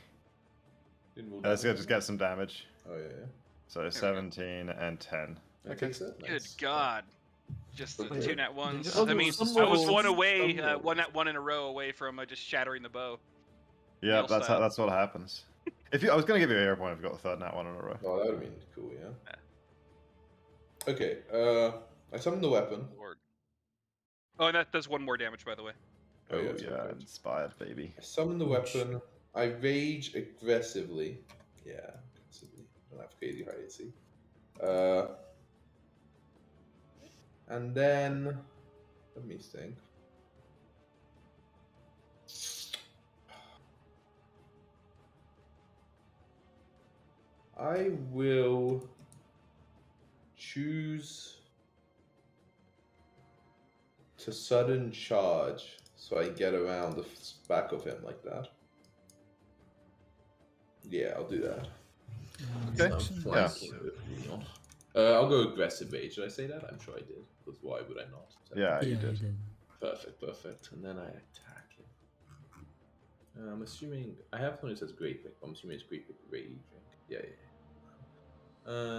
Let's just get some damage. Oh yeah. So 17 and 10. That takes it. Good Nice. God. Just the Okay. 2 nat ones. Those I are mean, some I was rolls. one away, Some rolls. one nat 1 in a row away from just shattering the bow. Yeah, Real that's style. that's what happens. I was gonna give you a hero point if you got the 3rd nat one in a row. Oh, that would have been cool, yeah. Okay. I summoned the weapon. Lord. Oh, and that does 1 more damage, by the way. Oh, it's yeah, perfect. inspired, baby. I summon the weapon. I rage aggressively. Yeah, aggressively. Don't have crazy high AC. And then let me think. I will choose to sudden charge so I get around the back of him like that. Yeah, I'll do that. Okay. Yeah. I'll go aggressive rage. Did I say that? I'm sure I did. Because why would I not? Yeah, Yeah, you you did. did. Perfect, perfect. And then I attack him. I'm assuming I have something that says Great Pick. I'm assuming it's Great Pick Raging. Yeah.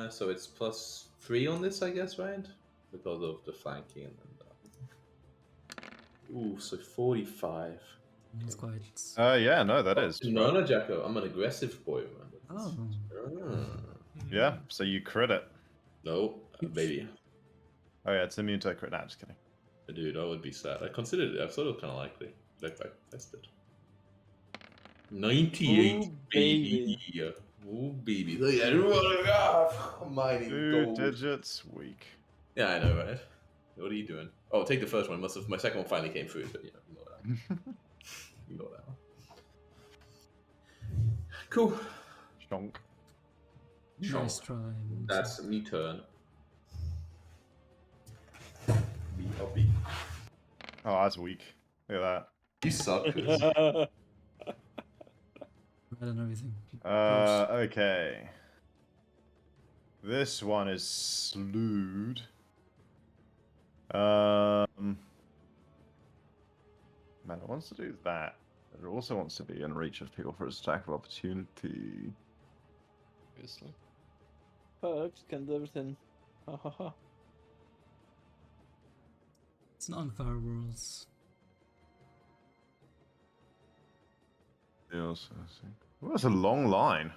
So it's +3 on this, I guess, right? Because of the flanking and ooh, so 45. It's quite. Yeah, no, that is. No, no, Jacko. I'm an aggressive boy, man. Oh. Yeah, so you crit it. No, baby. Oh yeah, it's immune to crit. Nah, just kidding. Dude, that would be sad. I considered it. I thought it was kind of likely. Like I tested. 98, Ooh, baby. Ooh, baby. Look at it. Mighty 2 gold. digits weak. Yeah, I know, right? What are you doing? Oh, take the first one. Must have. My second one finally came through, but ignore that. Ignore that one. Cool. Shonk. Nice try. That's me turn. Be happy. Oh, that's weak. Look at You suck. Chris. Red and everything. that. Okay. This one is slewed. Man, it wants to do that. It also wants to be in reach of people for its attack of opportunity. Obviously. Fuck, can do everything. Ha ha ha. It's not unfair rules. Yes, I see. Well, that's a long line.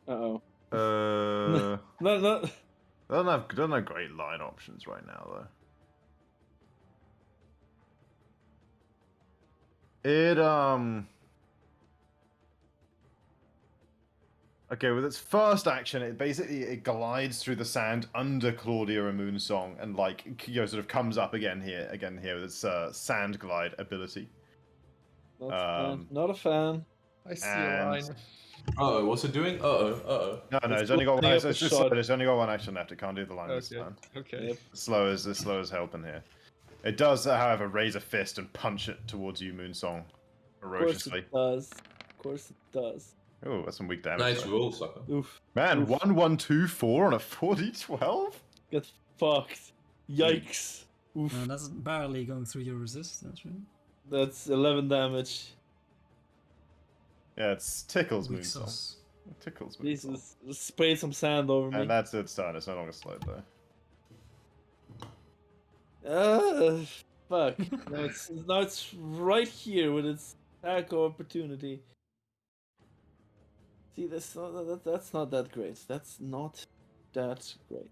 Uh-oh. Uh, No. don't have great line options right now though. It Okay, with its first action, it glides through the sand under Claudia and Moonsong, and like sort of comes up again here with its sand glide ability. Not a fan. I see And- a line. Uh-oh, what's it doing? Uh-oh. No, It's it's only got one. blocking It's, up it's, the just, shot. it's only got one action left. It can't do the line this Okay. time. Okay. Yep. It's slow as helping here. It does, however, raise a fist and punch it towards you, Moonsong, Of course ferociously. it does. Of course it does. Oh, that's some weak damage. Nice though. roll, sucker. Oof. Man, Oof. 1-1-2-4 on a 40-12? Get fucked. Yikes. Oof. No, that's barely going through your resistance, right? That's 11 damage. Yeah, it tickles Weak Moonsong. sauce. It tickles Moonsong. Jesus. Spray some sand over me. And that's its turn. It's no longer slowed though. Fuck. now it's right here with its attack of opportunity. See, that's not that great. That's not that great.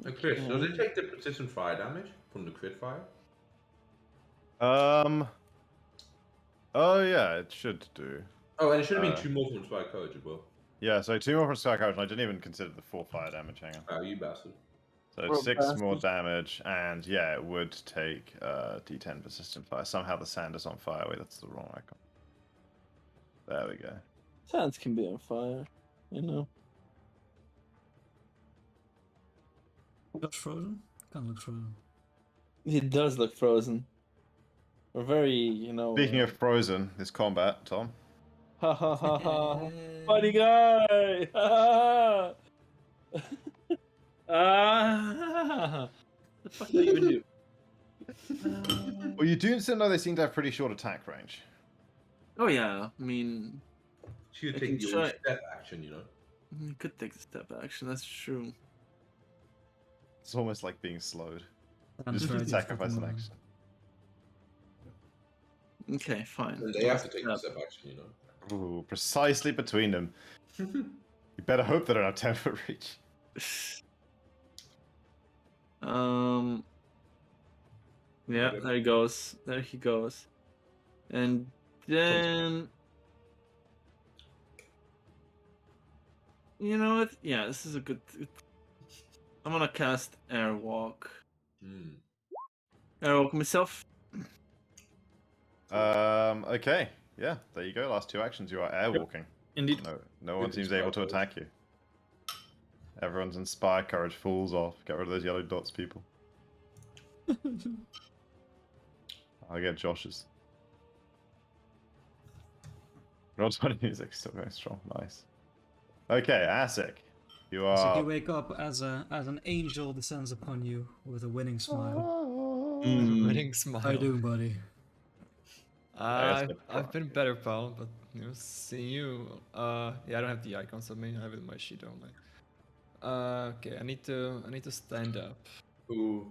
Hey, Chris, does it take the persistent fire damage from the crit fire? Oh yeah, it should do. Oh, and it should have been 2 more from Spire Courage as well. Yeah, so 2 more from Sky Courage, and I didn't even consider the 4 fire damage. Hang on. Oh, you bastard. So Poor 6 more bastard. damage, and yeah, it would take D10 persistent fire. Somehow the sand is on fire. Wait, that's the wrong icon. There we go. Sands can be on fire, you know. Looks frozen? Kind of looks frozen. It does look frozen. Or very, you know. Speaking of frozen, this combat, Tom. Ha ha ha ha. Funny guy! Ha ha! Ah! The fuck do you even do? Well, you do know they seem to have pretty short attack range. Oh yeah, I mean, Should I take can the try- old step action, you know? you could take the step action. That's true. It's almost like being slowed. And Just it's very sacrifice an difficult action. Okay, fine. And they have to take the step action, you know? Ooh, precisely between them. You better hope they don't have 10-foot reach. Yeah, there he goes. There he goes. And then, you know what? Yeah, this is a good. I'm gonna cast Airwalk. Hmm. Airwalk myself. Okay. Yeah, there you go. Last 2 actions. You are airwalking. Indeed. No one With seems Inspire able to Courage. attack you. Everyone's Inspire Courage falls off. Get rid of those yellow dots, people. I'll get Josh's. Rod's funny music still going strong. Nice. Okay, Asik. You So are. you wake up as an angel descends upon you with a winning smile. Winning smile. How you doing, buddy? I've been better, pal, but seeing you. Yeah, I don't have the icons of me. I have it in my sheet only. Okay, I need to stand up. Ooh.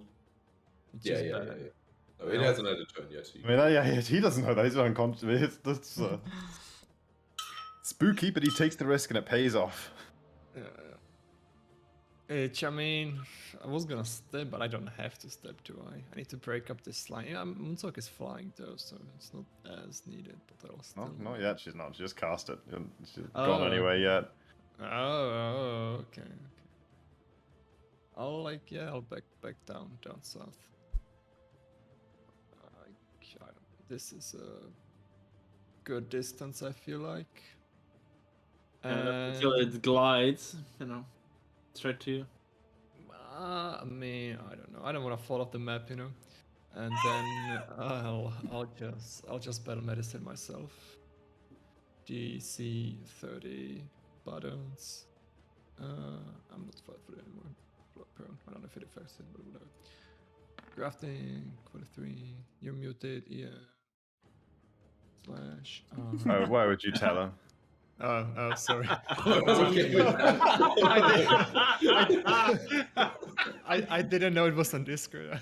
Which Yeah, is yeah, bad. yeah, yeah. Oh, it hasn't had a turn yet. So I mean, yeah, he doesn't know that. He's unconscious. That's spooky, but he takes the risk and it pays off. I mean, I was gonna step, but I don't have to step, do I? I need to break up this line. Yeah, Moonsock is flying though, so it's not as needed, but I'll still... No, not yet. She's not. She just cast it. She's Oh. gone anyway yet. Okay. I'll I'll back down south. This is a good distance, I feel like. Until it glides, try to. I mean, I don't know. I don't want to fall off the map, And then I'll just battle medicine myself. DC 30 buttons. I'm not 5 foot anymore. Prone. I don't know if it affects it, but whatever. Grafting 23. You're muted. Yeah. Slash. Oh, why would you tell him? Oh, sorry. I didn't know it was on Discord.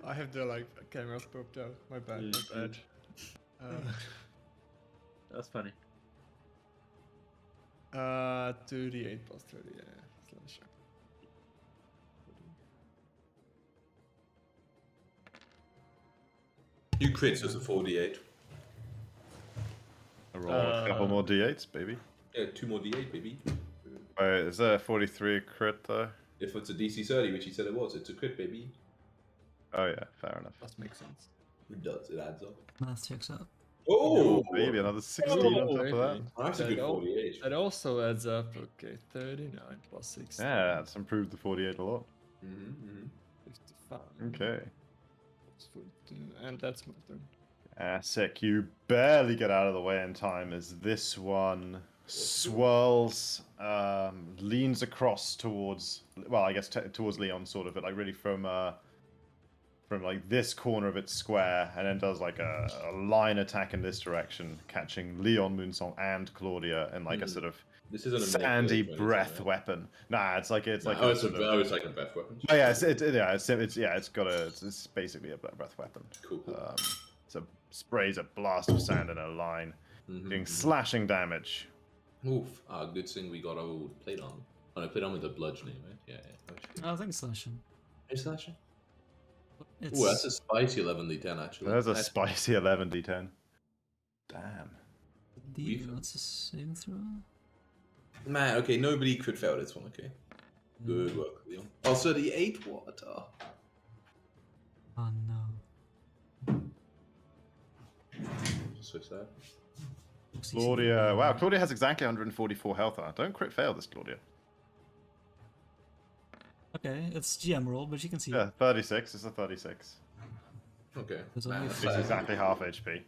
I have the cameras popped out. My bad. That's funny. 2d8 plus 30, yeah. Slash. You crits as a 4d8. I roll a couple more d8s, baby. Yeah, 2 more d8, baby. Wait, is there a 43 crit though? If it's a DC 30, which he said it was, it's a crit, baby. Oh yeah, fair enough. That makes sense. It does, it adds up. Math checks up. Oh, Baby, another 16 on top of that. That's a good 48. That also adds up. Okay, 39 plus 6. Yeah, that's improved the 48 a lot. 55. Okay. Plus 42, and that's my turn. Sick. You barely get out of the way in time as this one swirls, leans across towards, well, I guess towards Leon, sort of, but really from this corner of its square, and then does a line attack in this direction, catching Leon, Moonsong, and Claudia in a sort of This isn't a sandy melee breath right? weapon. Nah, it's like it's a breath weapon. Oh yeah, it's basically a breath weapon. Cool. So sprays a blast of sand in a line, doing slashing damage. Oof. Good thing we got our plate on. Oh, no, plate on with the bludgeoning, right? Yeah. I think slashing. Are you slashing? It's... Ooh, that's a spicy 11d10 actually. There's a spicy 11d10. Damn. What's a saving throw? Man, okay, nobody could fail this one, okay. Good work, Leon. Also, the 8 water. Oh no. So sad. Claudia, wow, Claudia has exactly 144 health on her. Don't crit fail this, Claudia. Okay, it's GM roll, but you can see. Yeah, 36. It's a 36. Okay. There's only It's exactly half HP.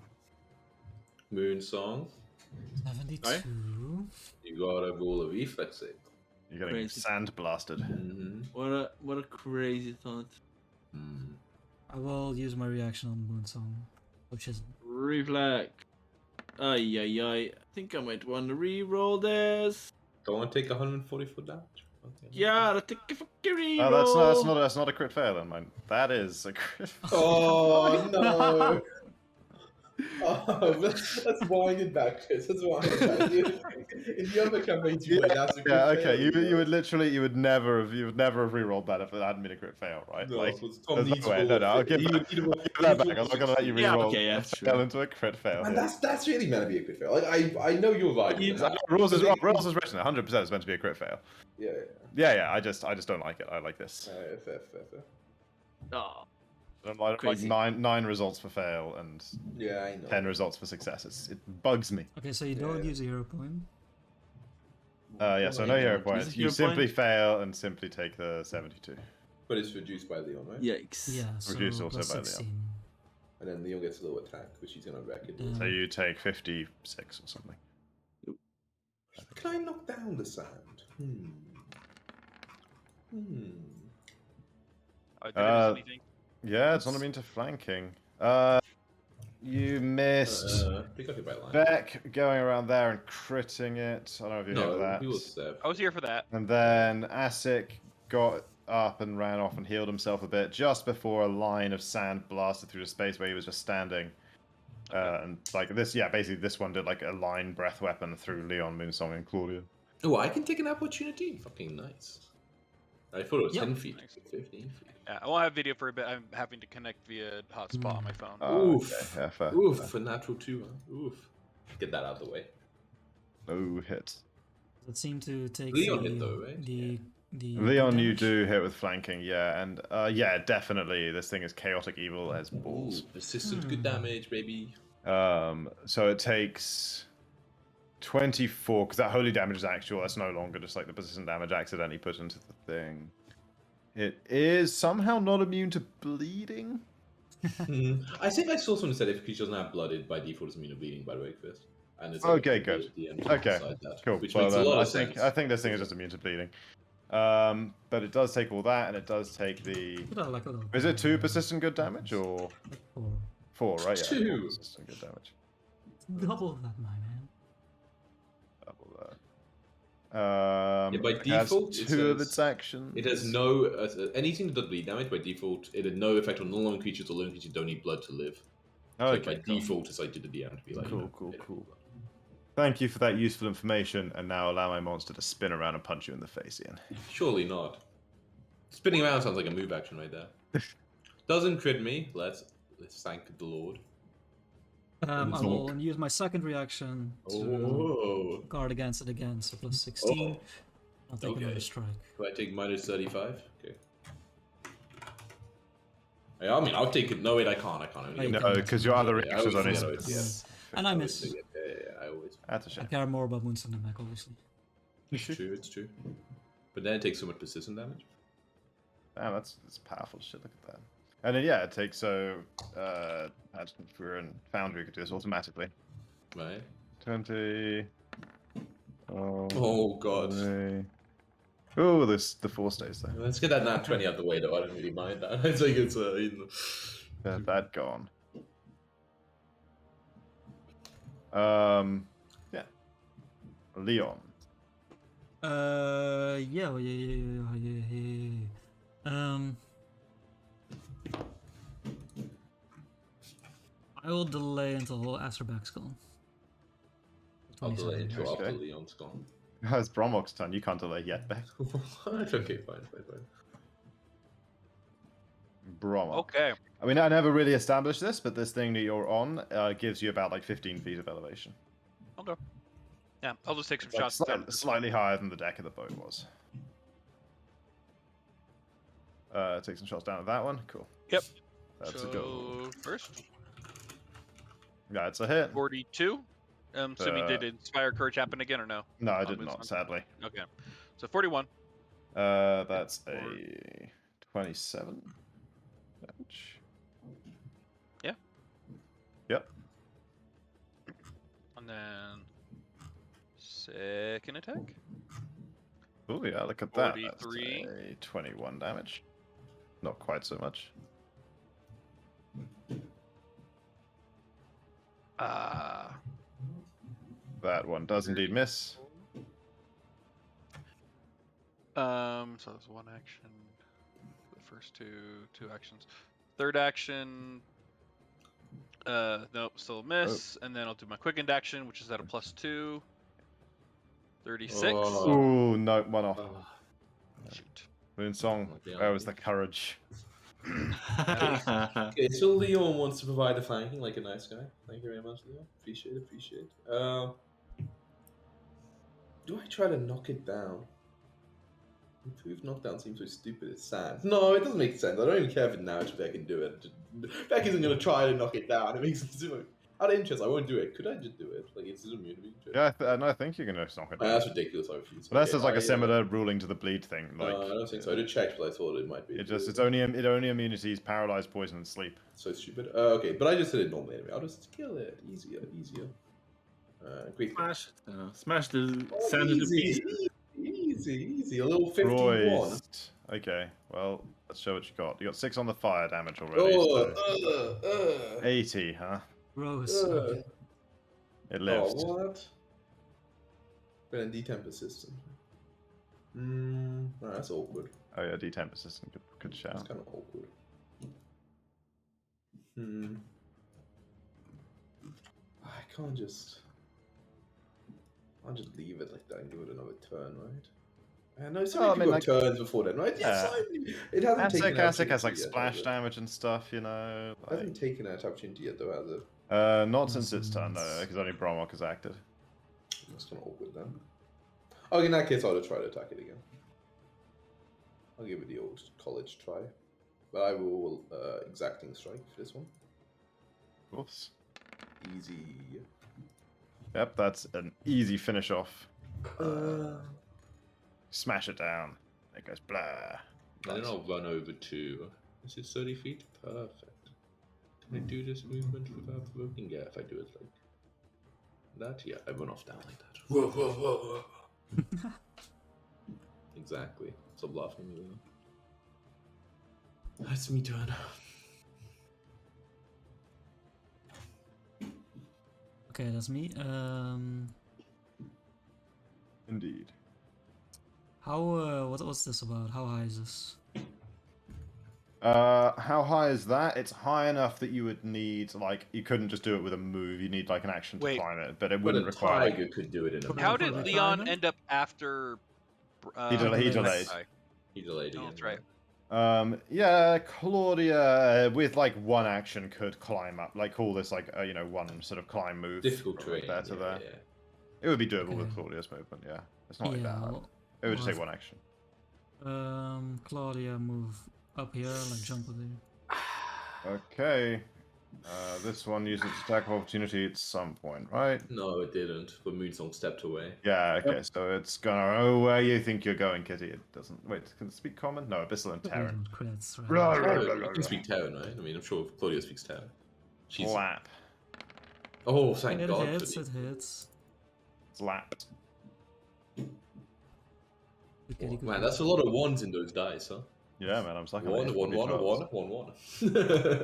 Moon Song. 72. Right? You gotta roll a reflex save. You're getting Crazy. sand blasted. What a crazy thought. I will use my reaction on Moonsong, which is Reflex. Ay. I think I might want to re-roll this. Don't want to take 144 damage. Okay. Yeah, I think if I can re-roll. Oh, that's not a crit fail then, man. That is a crit fail. Oh no! Oh, let's wind it back, Chris. Let's wind it back. In the other campaigns you played, that's a crit okay. fail. You would never have re-rolled that if it hadn't been a crit fail, right? No, like, because Tom there's needs no way. No, I'll give that back. I'm not gonna let you Yeah, re-roll. okay, yeah, a sure. fail into a crit fail. And here. that's really meant to be a crit fail. Like I know you're right. Rules is written. 100% is meant to be a crit fail. Yeah. I just don't like it. I like this. Fair. Oh, I don't like Crazy. nine results for fail and Yeah, I know. 10 results for success. It bugs me. okay. So you don't use a hero point. Yeah, so no hero Use points. a You hero simply point? fail and simply take the 72. But it's reduced by Leon, right? yikes. Yeah. So Reduced also plus by Leon. 16. And then Leon gets a low attack, which he's gonna wreck it. Yeah. So you take 56 or something. Can I knock down the sand? Did I miss anything? Yeah, it's not immune to flanking. You missed. They got hit by line. Beck going around there and critting it. I don't know if you heard No, that. he was there. I was here for that. And then Asic got up and ran off and healed himself a bit just before a line of sand blasted through the space where he was just standing. And like this, yeah, basically this one did like a line breath weapon through Leon, Moonsong, and Claudia. Oh, I can take an opportunity? Fucking nice. I thought it was Yep. 10 feet. Nice. 15 feet. Yeah, I won't have video for a bit. I'm having to connect via hotspot on my phone. Oof. Okay, yeah, fair. Oof, for natural 2, huh? Oof. Get that out of the way. No hit. That seemed to take Leon hit though, right? the Leon, you damage. do hit with flanking, yeah, and yeah, definitely this thing is chaotic evil as balls. Ooh, persistent good damage, baby. So it takes 24 because that holy damage is actual. That's no longer just like the persistent damage accidentally put into the thing. It is somehow not immune to bleeding. I think I saw someone said if creature doesn't have blooded by default is immune to bleeding, by the way, Chris. And it's Okay, like good. the end Okay, beside that, cool. Which Well, makes a then, lot I of think sense. I think this thing is just immune to bleeding. But it does take all that, and it does take the. Is it 2 persistent good damage or 4? Right? Yeah, 2. 4 persistent good damage. Double that, my man. Double that. Yeah, by it has default, it 2 of says its actions. It has no anything that does bleed damage by default. It had no effect on non-living creatures or living creatures don't need blood to live. So Okay, by cool. default, it's like to the DM to be like, Cool, you know, cool, hit it cool. with blood. Thank you for that useful information, and now allow my monster to spin around and punch you in the face, Ian. Surely not. Spinning around sounds like a move action right there. Doesn't crit me. Let's thank the Lord. I will use my second reaction to Oh. guard against it again, so plus 16. Oh. I'll take Okay. another strike. Do I take minus 35? Okay. I mean, I'll take it. No, wait, I can't. I can't. You No, can- because your other Yeah, I reactions always only. forget how it's- And I always miss. forget. Yeah, I always. That's a I shame. care more about Moonstone than Mac, obviously. It's true. It's true. But then it takes so much persistent damage. Damn, that's powerful shit. Look at that. And then yeah, it takes Adjutant Fury and Foundry could do this automatically. Right. 20. Oh god. Oh, the 4 stays there. Let's get that nat 20 out the way, though. I don't really mind that. It's like it's That gone. Yeah. Leon. Yeah. I will delay until Astrobac's gone. I'll 20 delay seconds. until after Okay. Leon's gone. It's Bromok's turn. You can't delay yet, Beck. Okay, fine. Bromok. Okay. I mean, I never really established this, but this thing that you're on gives you about like 15 feet of elevation. Okay. Yeah, I'll just take some Like, shots. slightly higher than the deck of the boat was. Take some shots down at that one. Cool. Yep. That's a go. First, Yeah, it's a hit. 42. Assuming did Inspire Courage happen again or no? No, I On did Moonstone? not, sadly. Okay. So 41. That's a 27 damage. Yeah. Yep. And then second attack. Oh yeah, look at that. 43. That's a 21 damage. Not quite so much. That one does indeed miss. So that's one action. The first two actions. Third action. Nope, still a miss. And then I'll do my quickened action, which is at a +2. 36. Oh. Ooh, no, one off. Shoot. Moonsong, Yeah. where was the courage? Okay, so Leon wants to provide the flanking like a nice guy. Thank you very much, Leon. Appreciate it. Do I try to knock it down? Improved knockdown seems so stupid, it's sad. No, it doesn't make sense. I don't even care if it narratively I can do it. Beck isn't going to try to knock it down. It makes sense. Out of interest, I won't do it. Could I just do it? Like, it's just immune to me. Yeah, and I think you're gonna knock it down. That's ridiculous. I refuse. Unless there's like I, a similar ruling to the bleed thing. Like, I don't think so. I did check, but I thought it might be. it only immunities paralyzed, poison, and sleep. So stupid. Okay, but I just did it normally anyway. I'll just kill it. Easier. Great. Smash it. Smash the sand into pieces. Easy. A little 51. Royst. Okay, well, let's show what you got. You got 6 on the fire damage already. So 80, huh? Rose. Okay. It Oh, lived. what? Got a D10 persistent. That's awkward. Oh yeah, D10 persistent. Good That's shout. kind of awkward. I can't just leave it like that and give it another turn, right? I know some people have turns before then, right? Yeah. It hasn't taken Acid has like opportunity yet, splash has it? damage and stuff, you know. It hasn't taken that opportunity yet, though, has it? Not since its turn, though, because only Bromwalk has acted. That's kind of awkward then. Oh, in that case, I'll try to attack it again. I'll give it the old college try. But I will exacting strike for this one. Of course. Easy. Yep, that's an easy finish off. Smash it down. It goes blah. And then I'll run over to... Is it 30 feet? Perfect. Can I do this movement without provoking? Yeah, if I do it like that, yeah, I run off down like that. Whoa. Exactly. Stop laughing at me. That's me turn. Okay, that's me. Indeed. How? What was this about? How high is this? How high is that? It's high enough that you would need, like, you couldn't just do it with a move. You need, like, an action to Wait. climb it, but it But wouldn't a require... tiger could do it in a How For did the Leon tiger? end up after? He delayed. He delayed Oh, again. that's right. Yeah, Claudia, with, like, one action could climb up. Like, call this, like, you know, one sort of climb move. Difficult from terrain. there to there. Yeah. It would be doable with Okay. Claudia's movement, yeah. It's not like Yeah, that hard. I'll- It would just I'll take one action. Claudia, move up here, like jump up there. Okay. This one uses attack of opportunity at some point, right? No, it didn't. But Moonsong stepped away. Yeah, okay, so it's gonna... Oh, where you think you're going, Kitty. It doesn't... Wait, can it speak common? No, Abyssal and Terran. Crits, right? Blah, blah, Oh, blah, you blah, can speak Terran, right? I mean, I'm sure Claudia speaks Terran. She's... Slap. Oh, thank It God. hits, for it hits. Slap. Man, that's a lot of ones in those dice, huh? Yeah, man, I'm stuck on One. it.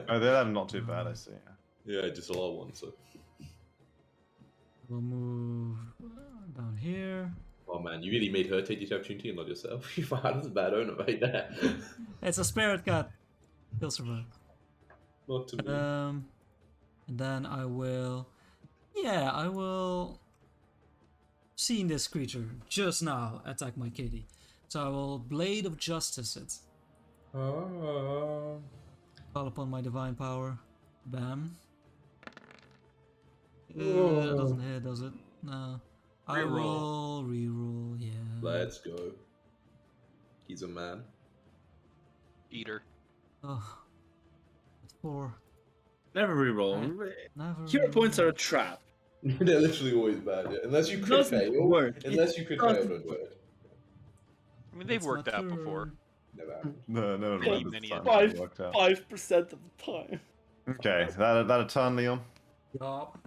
Oh, they're not too bad, I see. yeah, just a lot of ones. So. We'll move down here. Oh man, you really made her take the opportunity and not yourself. That's a bad owner right there. It's a spirit cut. He'll survive. Not to me. And then I will... Yeah, I will... Seeing this creature just now attack my kitty. So I will Blade of Justice it. Call upon my divine power. Bam. That doesn't hit, does it? No. I Reroll. will reroll, yeah. Let's go. He's a man. Eater. Oh. 4. Never reroll. Never Hero points reroll. are a trap. They're literally always bad, yeah. Unless you crit Doesn't fail. work. Unless you crit fail, don't do it. I mean, they've It's worked my out before. turn. Never happened. No, Many, no, many time Five, it worked out. 5% of the time. Okay, that a turn, Leon? Yup.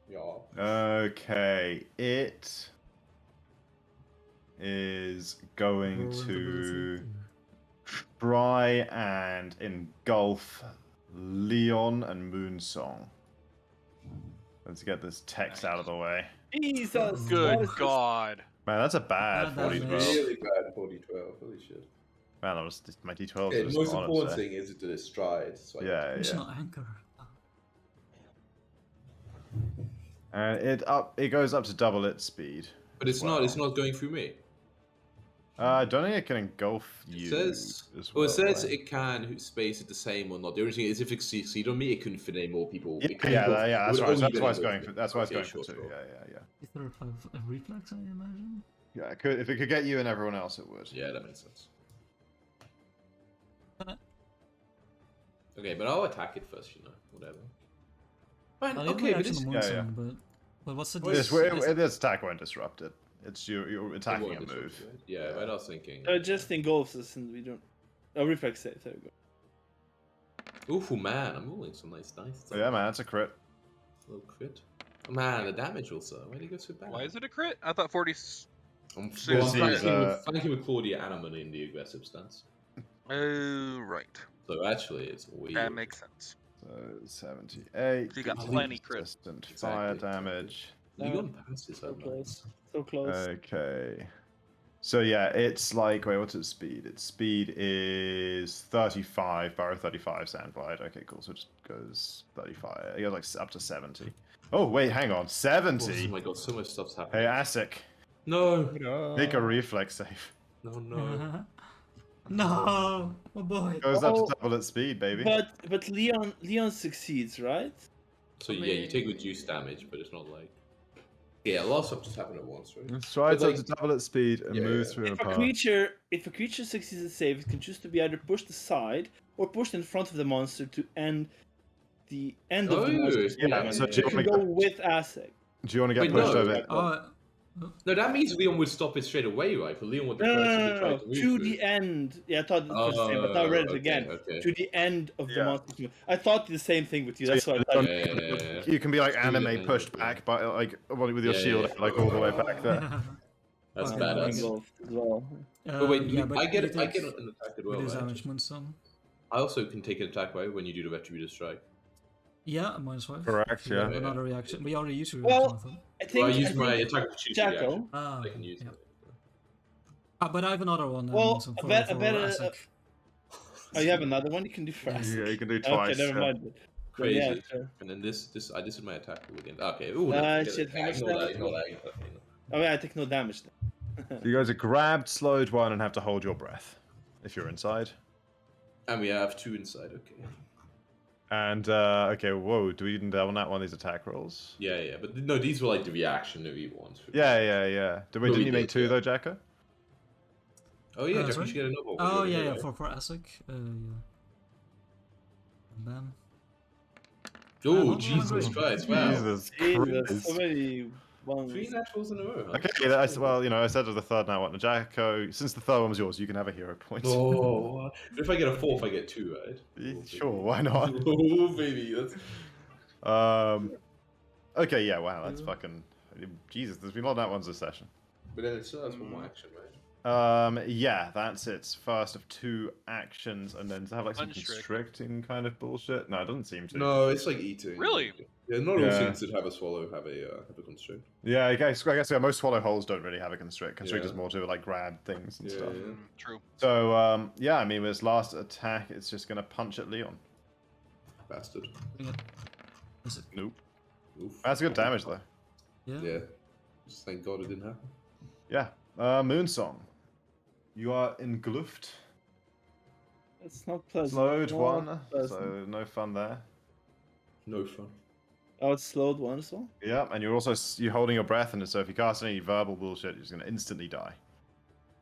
Yeah. Okay, it is going Roll to invisibility. try and engulf Leon and Moonsong. Let's get this text out of the way. Jesus. Good what is this? God. Man, that's a bad Bad 40 damage. 12. Really bad 40-12. Holy shit. Man, my D12 Okay, the was most on important today. thing is to the stride. So Yeah, yeah. Missional anchor. And it goes up to double its speed. But it's Wow. not going through me. I don't think it can engulf It you. says, as well, it well, says right? it can space it the same or not. The only thing is if it succeed on me, it couldn't fit any more people. Yeah, It couldn't yeah, go- yeah, it that's would right. only That's be why it's able going to- for. That's why it's Okay, going for sure, 2. sure. Yeah. Is there a reflex, I imagine? Yeah, it could, if it could get you and everyone else, it would. Yeah, that makes sense. Okay, but I'll attack it first, you know, whatever. Fine, I'll give okay, my but action this... on Yeah, Moonsong, but what's the This, dis- this attack won't disrupt it. It's you're attacking a It won't move. disrupt, right? Yeah, but I was thinking... Just engulfs us and we don't. Oh, reflex save. There we go. Ooh, man, I'm rolling some nice dice. So yeah, man, it's a crit. Little crit. Man, the damage also. Why did he go so bad? Why is it a crit? I thought 40. I'm Suicide. flanking with Claudia Animal in the aggressive stance. Oh, right. So actually, it's weird. That makes sense. So 78. So you got decent plenty crit. Consistent Exactly, fire exactly. damage. Leon passes So her close. So close. Okay. So yeah, it's like, wait, what's its speed? Its speed is 35, Barrow 35, Sandglide. Okay, cool. So it just goes 35. It goes like up to 70. Oh, wait, hang on. 70? Oh my god, so much stuff's happening. Hey, Asik, No! make a reflex save. No, no. No, oh boy. Goes up Oh, to double its speed, baby. But Leon succeeds, right? So yeah, you take reduced damage, but it's not like... Yeah, a lot of stuff just happened at once, right? Strides But, up to double its speed and yeah, moves yeah. through a If a path. creature succeeds a save, it can choose to be either pushed aside or pushed in front of the monster to end the end of the Oh, monster's yeah, movement. so do you You can wanna go get- with Asik. Do you want to get Wait, pushed no. over? Oh, No, that means Leon would stop it straight away, right? For Leon would the No, first no, to no, try no. to move To through. the end. Yeah, I thought it was the same, but now I read it okay, again. okay. To the end of the Yeah. monster's movement. I thought the same thing with you. So That's why I yeah, thought. Yeah. You can be like Just do anime it, pushed yeah. back, but like with your Yeah, shield yeah. like all the way back there. That's Okay. badass. Involved as well. But wait, yeah, I get you an take attack as well, reduce right? damage Moonstone. I also can take an attack, right, when you do the Retributive Strike. Yeah, -5. Correct, You yeah. have Yeah. another reaction. We already used your Well, reaction, I thought. I think. Well, I use I my think attack of choose Jacko. reaction. Ah, I can use yeah. it. But I have another one. Well, Moonstone, I for, bet- I for bet, Asik. Oh, you have another one you can do for Asik. Yeah, you can do Okay, twice. never yeah. mind. But Crazy. yeah, sure. And then this is my attack roll again. Okay. Ooh, no, forget Shit, it. how much Ignore that. damage? Ignore that. Ignore that. Oh yeah, I take no damage then. So you guys are grabbed, slowed one, and have to hold your breath if you're inside. And we have 2 inside. Okay. And okay, whoa, do we even double that one of these attack rolls? Yeah, yeah. But no, these were like the reactionary ones. Yeah. Didn't No, we you make did, 2 yeah. though, Jacko? Oh yeah, Jack, sorry? you should get another one. Oh Yeah, yeah, for Asik. Yeah. Bam. Oh, not Jesus great. Christ! Wow. Jesus Jesus, Christ. so many ones. 3 naturals in a row. Huh? Okay, well, you know, I said of the third now. What, Jacko? Since the third one was yours, you can have a hero point. Oh, if I get a 4th, I get 2, right? Oh, Sure, baby. why not? Oh baby, that's Okay, yeah, wow, that's fucking. Jesus, there's been a lot of that ones this session. But then it still has one more action, right? Yeah, that's its first of 2 actions, and then to have like some Constrict. constricting kind of bullshit. No, it doesn't seem to. No, it's like eating. Really? Yeah, not all Yeah. things that have a swallow have a constrict. Yeah, I guess yeah, most swallow holes don't really have a constrict. Constrict is Yeah. more to like grab things and Yeah, stuff. yeah. True. So yeah, I mean, with its last attack, it's just gonna punch at Leon. Bastard. Is it? Nope. Oof. That's good damage though. Yeah. Yeah. Just thank God it didn't happen. Yeah. Moonsong. You are engulfed. It's not pleasant. Slowed Not one, pleasant. so no fun there. No fun. Oh, it's slowed one as well. Yeah, and you're also you're holding your breath, and so if you cast any verbal bullshit, you're just gonna instantly die.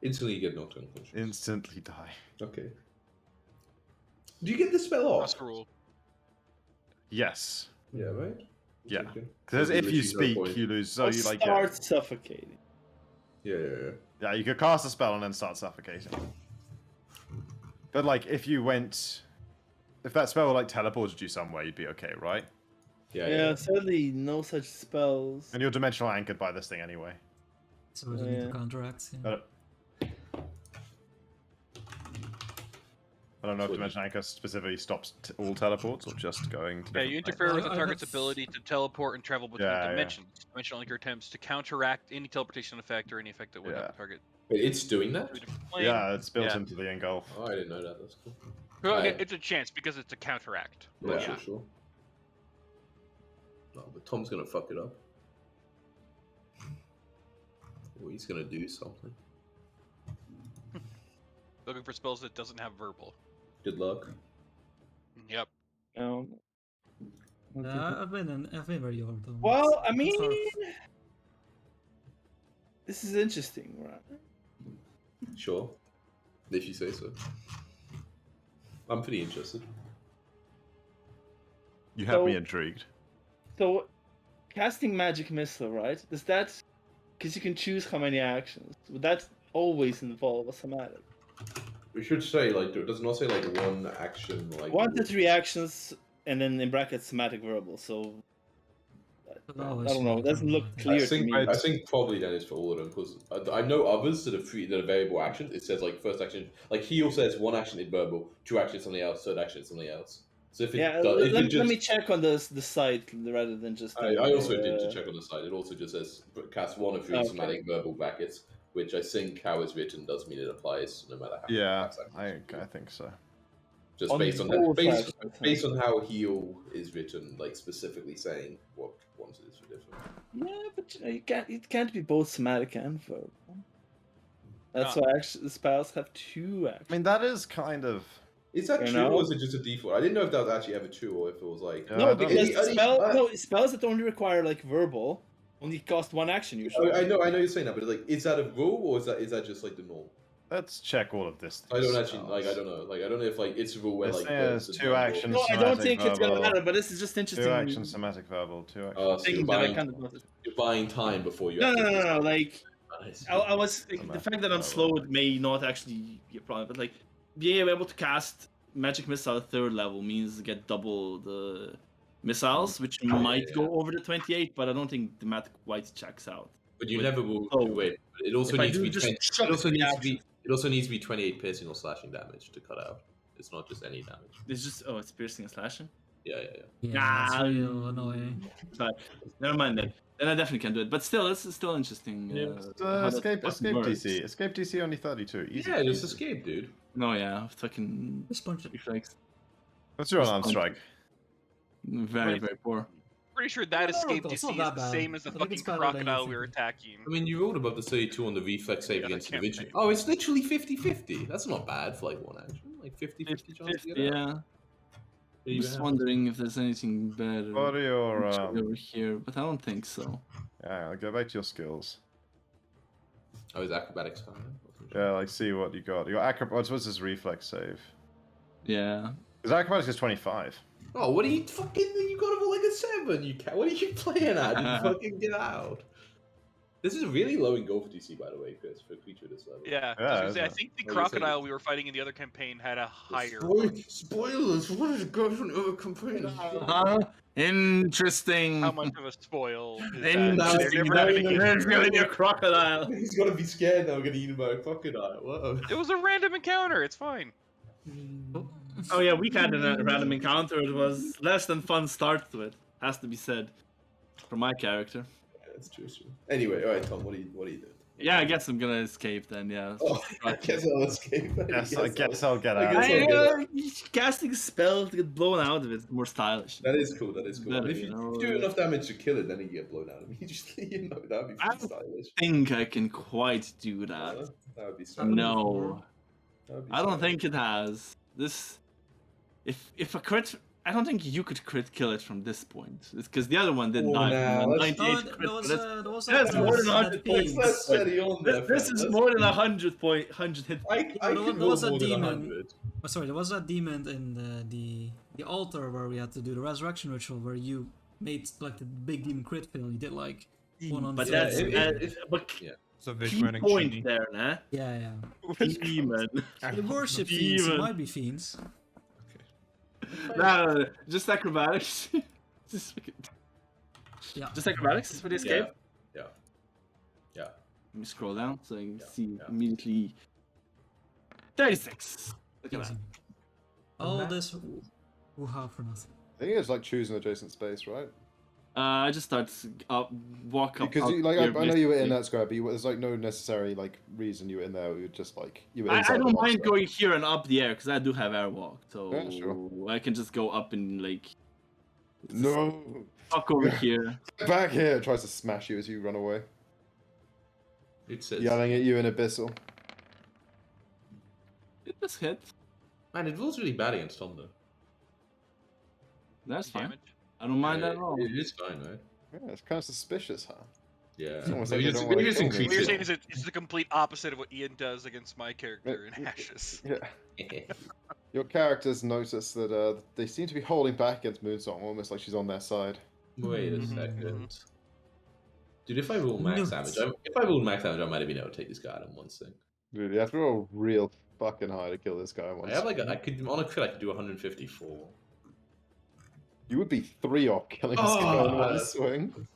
Instantly you get knocked unconscious. Instantly die. Okay. Do you get the spell off? That's the rule. Yes. Yeah, right? Yeah. Okay. Because So if you literally no speak, point. you lose. So Or you like start suffocating. Yeah, yeah, yeah. yeah, you could cast a spell and then start suffocating. But like, if you went, if that spell like teleported you somewhere, you'd be okay, right? Yeah, Yeah, yeah. sadly, no such spells. And you're dimensional anchored by this thing anyway. So we don't need Yeah. to counteract. Yeah. But I don't know if Sweet. dimensional anchor specifically stops all teleports or just going to Yeah, different you places. interfere with the I target's have- ability to teleport and travel between Yeah, yeah. dimensions. Dimensional anchor attempts to counteract any teleportation effect or any effect that would Yeah. have the target Wait, it's doing that? to a different plane. Yeah, it's built Yeah. into the engulf. Oh, I didn't know that. That's cool. Well, Right. it's a chance because it's a counteract. Yeah, Yeah. sure, sure. No, but Tom's gonna fuck it up. Oh, he's gonna do something. Looking for spells that doesn't have verbal. Good luck. Yep. I've been very hard though. Well, I It's mean, hard. this is interesting, right? Sure. If you say so. I'm pretty interested. You have me So- intrigued. So, casting magic missile, right? Does that, because you can choose how many actions, would that always involve a somatic? We should say, like, does it not say, like, one action, like... 1 to 3 actions, and then in brackets somatic verbal. So, No, I don't know. It doesn't look clear to me. I think probably then it's for all of them because I know others that are variable actions. It says like first action, like heal says one action is verbal, two actions something else, third action is something else. So if it Yeah, does, if it let just, me check on the site rather than just. I also did to check on the site. It also just says cast one of three Okay. somatic verbal brackets, which I think how it's written does mean it applies no matter how. Yeah, fast action I think so. Just On based on both that, actions, based on how heal is written, like specifically saying what ones it is for different. Yeah, but it can't be both somatic and verbal. That's No. why actually the spells have two actions. I mean, that is kind of. Is that You true, know? or is it just a default? I didn't know if that was actually ever true, or if it was like. Yeah, I No, don't because know. spells that only require like verbal only cost one action usually. I know you're saying that, but like, is that a rule, or is that just like the norm? Let's check all of this. I don't actually like. I don't know. Like, I don't know if like it's a rule where This like says the two normal- actions. No, I don't somatic, think it's gonna verbal. matter. But this is just interesting. Two actions, somatic, verbal. Two actions. So Thing you're that I buying, kind of noticed. you're buying time before you. No, actually- Like Nice. I was the fact that I'm slow may not actually be a problem, but like being able to cast magic missile at third level means get double the missiles, which might go over the 28, but I don't think the math quite checks out. But you with- never will. Oh. Wait, it also If I needs to do be. just 20, chuck it also the needs to action. be. It also needs to be 28 piercing or slashing damage to cut out. It's not just any damage. It's just it's piercing and slashing. Yeah. Yeah, Nah. that's real annoying. But never mind then. Then I definitely can do it. But still, this is still interesting. how that Escape works. DC. Escape DC only 32. Easy. Yeah, just escape, dude. No, yeah, fucking Just punch it. reflex. What's your unarmed strike? Very, Wait. very poor. Pretty sure that No, escape it's not DC that is the bad. same as the I think fucking it's better than crocodile you we were think. attacking. I mean, you rolled above the 32 on the reflex save Yeah, against the campaign. Vinci. Oh, it's literally 50-50. That's not bad for like one action. Like 50-50 chance to get out. Yeah. I'm Even just have- wondering if there's anything better What are your over here, but I don't think so. Yeah, I'll go back to your skills. Oh, is acrobatics fine? Yeah, like see what you got. Your acrobatics. What's his reflex save? Yeah. His acrobatics is 25. Oh, what are you fucking? You got him like a 7. You can What are you playing at? You fucking get out. This is really low in goal for DC, by the way, Chris, for a creature this level. Yeah, Yeah, I was gonna say, I isn't it? think the What do you think? crocodile we were fighting in the other campaign had a higher. Spoilers! What is going from the other campaign? Uh-huh. Interesting. How much of a spoil is that? Interesting. They're never gonna get- There's gonna be a crocodile. He's gonna be scared now. We're gonna eat him by a crocodile. Whoa. It was a random encounter. It's fine. Oh yeah, we had a random encounter. It was less than fun start to it. Has to be said, for my character. Yeah, that's true. Anyway, all right, Tom. What are you doing? Yeah, I guess I'm gonna escape then. Yeah. Oh, I guess I'll escape. I guess I'll get I out. guess I'll get Casting a spell to get blown out of it is more stylish. That is cool. That is cool. Better, And if you you know, do enough damage to kill it, then you get blown out immediately. That'd be I pretty stylish. think I can quite do that. That would be stylish. No, That would be I don't stylish. think it has. This, if a crit, I don't think you could crit kill it from this point. It's because the other one did Oh, die. nah, from a let's- 98 No, crit, there was but there was that's there more was than 100 that points. beam. Let's steady on there, this fam. is Let's- more than 100 hit. I there can was roll a more than demon. 100. Oh, sorry, there was that demon in the altar where we had to do the resurrection ritual where you made like the big demon crit fail. You did like one on But the that's it- but So key Vic running point Chini. there, nah. yeah. Demon. They worship fiends. It Demon. might be fiends. No, just acrobatics. just, Yeah. just acrobatics for the escape. Yeah. Let me scroll down so I can Yeah, see yeah. immediately. 36. Look at that. Easy. All this hoo-ha for nothing. I think it's like choosing adjacent space, right? I just start walk up. Because out you, like here, I know you were in basically. that square, but there's like no necessary like reason you were in there. You were just like you were I inside. the don't box, mind right? going here and up the air because I do have airwalk, so Yeah, sure. I can just go up and like No, fuck over here. back here! Tries to smash you as you run away, It says. yelling at you in abyssal. It just hit. Man, it rolls really bad against Tom, though. That's fine. Damage. I don't mind Yeah, that at all. It is fine, right? Yeah, it's kind of suspicious, huh? Yeah. It's almost Maybe like they it's- don't wanna maybe it's kill me. increasing. What you're saying is it's the complete opposite of what Ian does against my character in Ashes. Yeah. Your characters notice that they seem to be holding back against Moonsong, almost like she's on their side. Wait a Mhm. second. Dude, if I roll max damage, if I roll max damage, I might have been able to take this guy out in one thing. Dude, you have to roll real fucking high to kill this guy I once. have like I could on a crit I could do 154. You would be 3 off killing this guy in one that's- swing.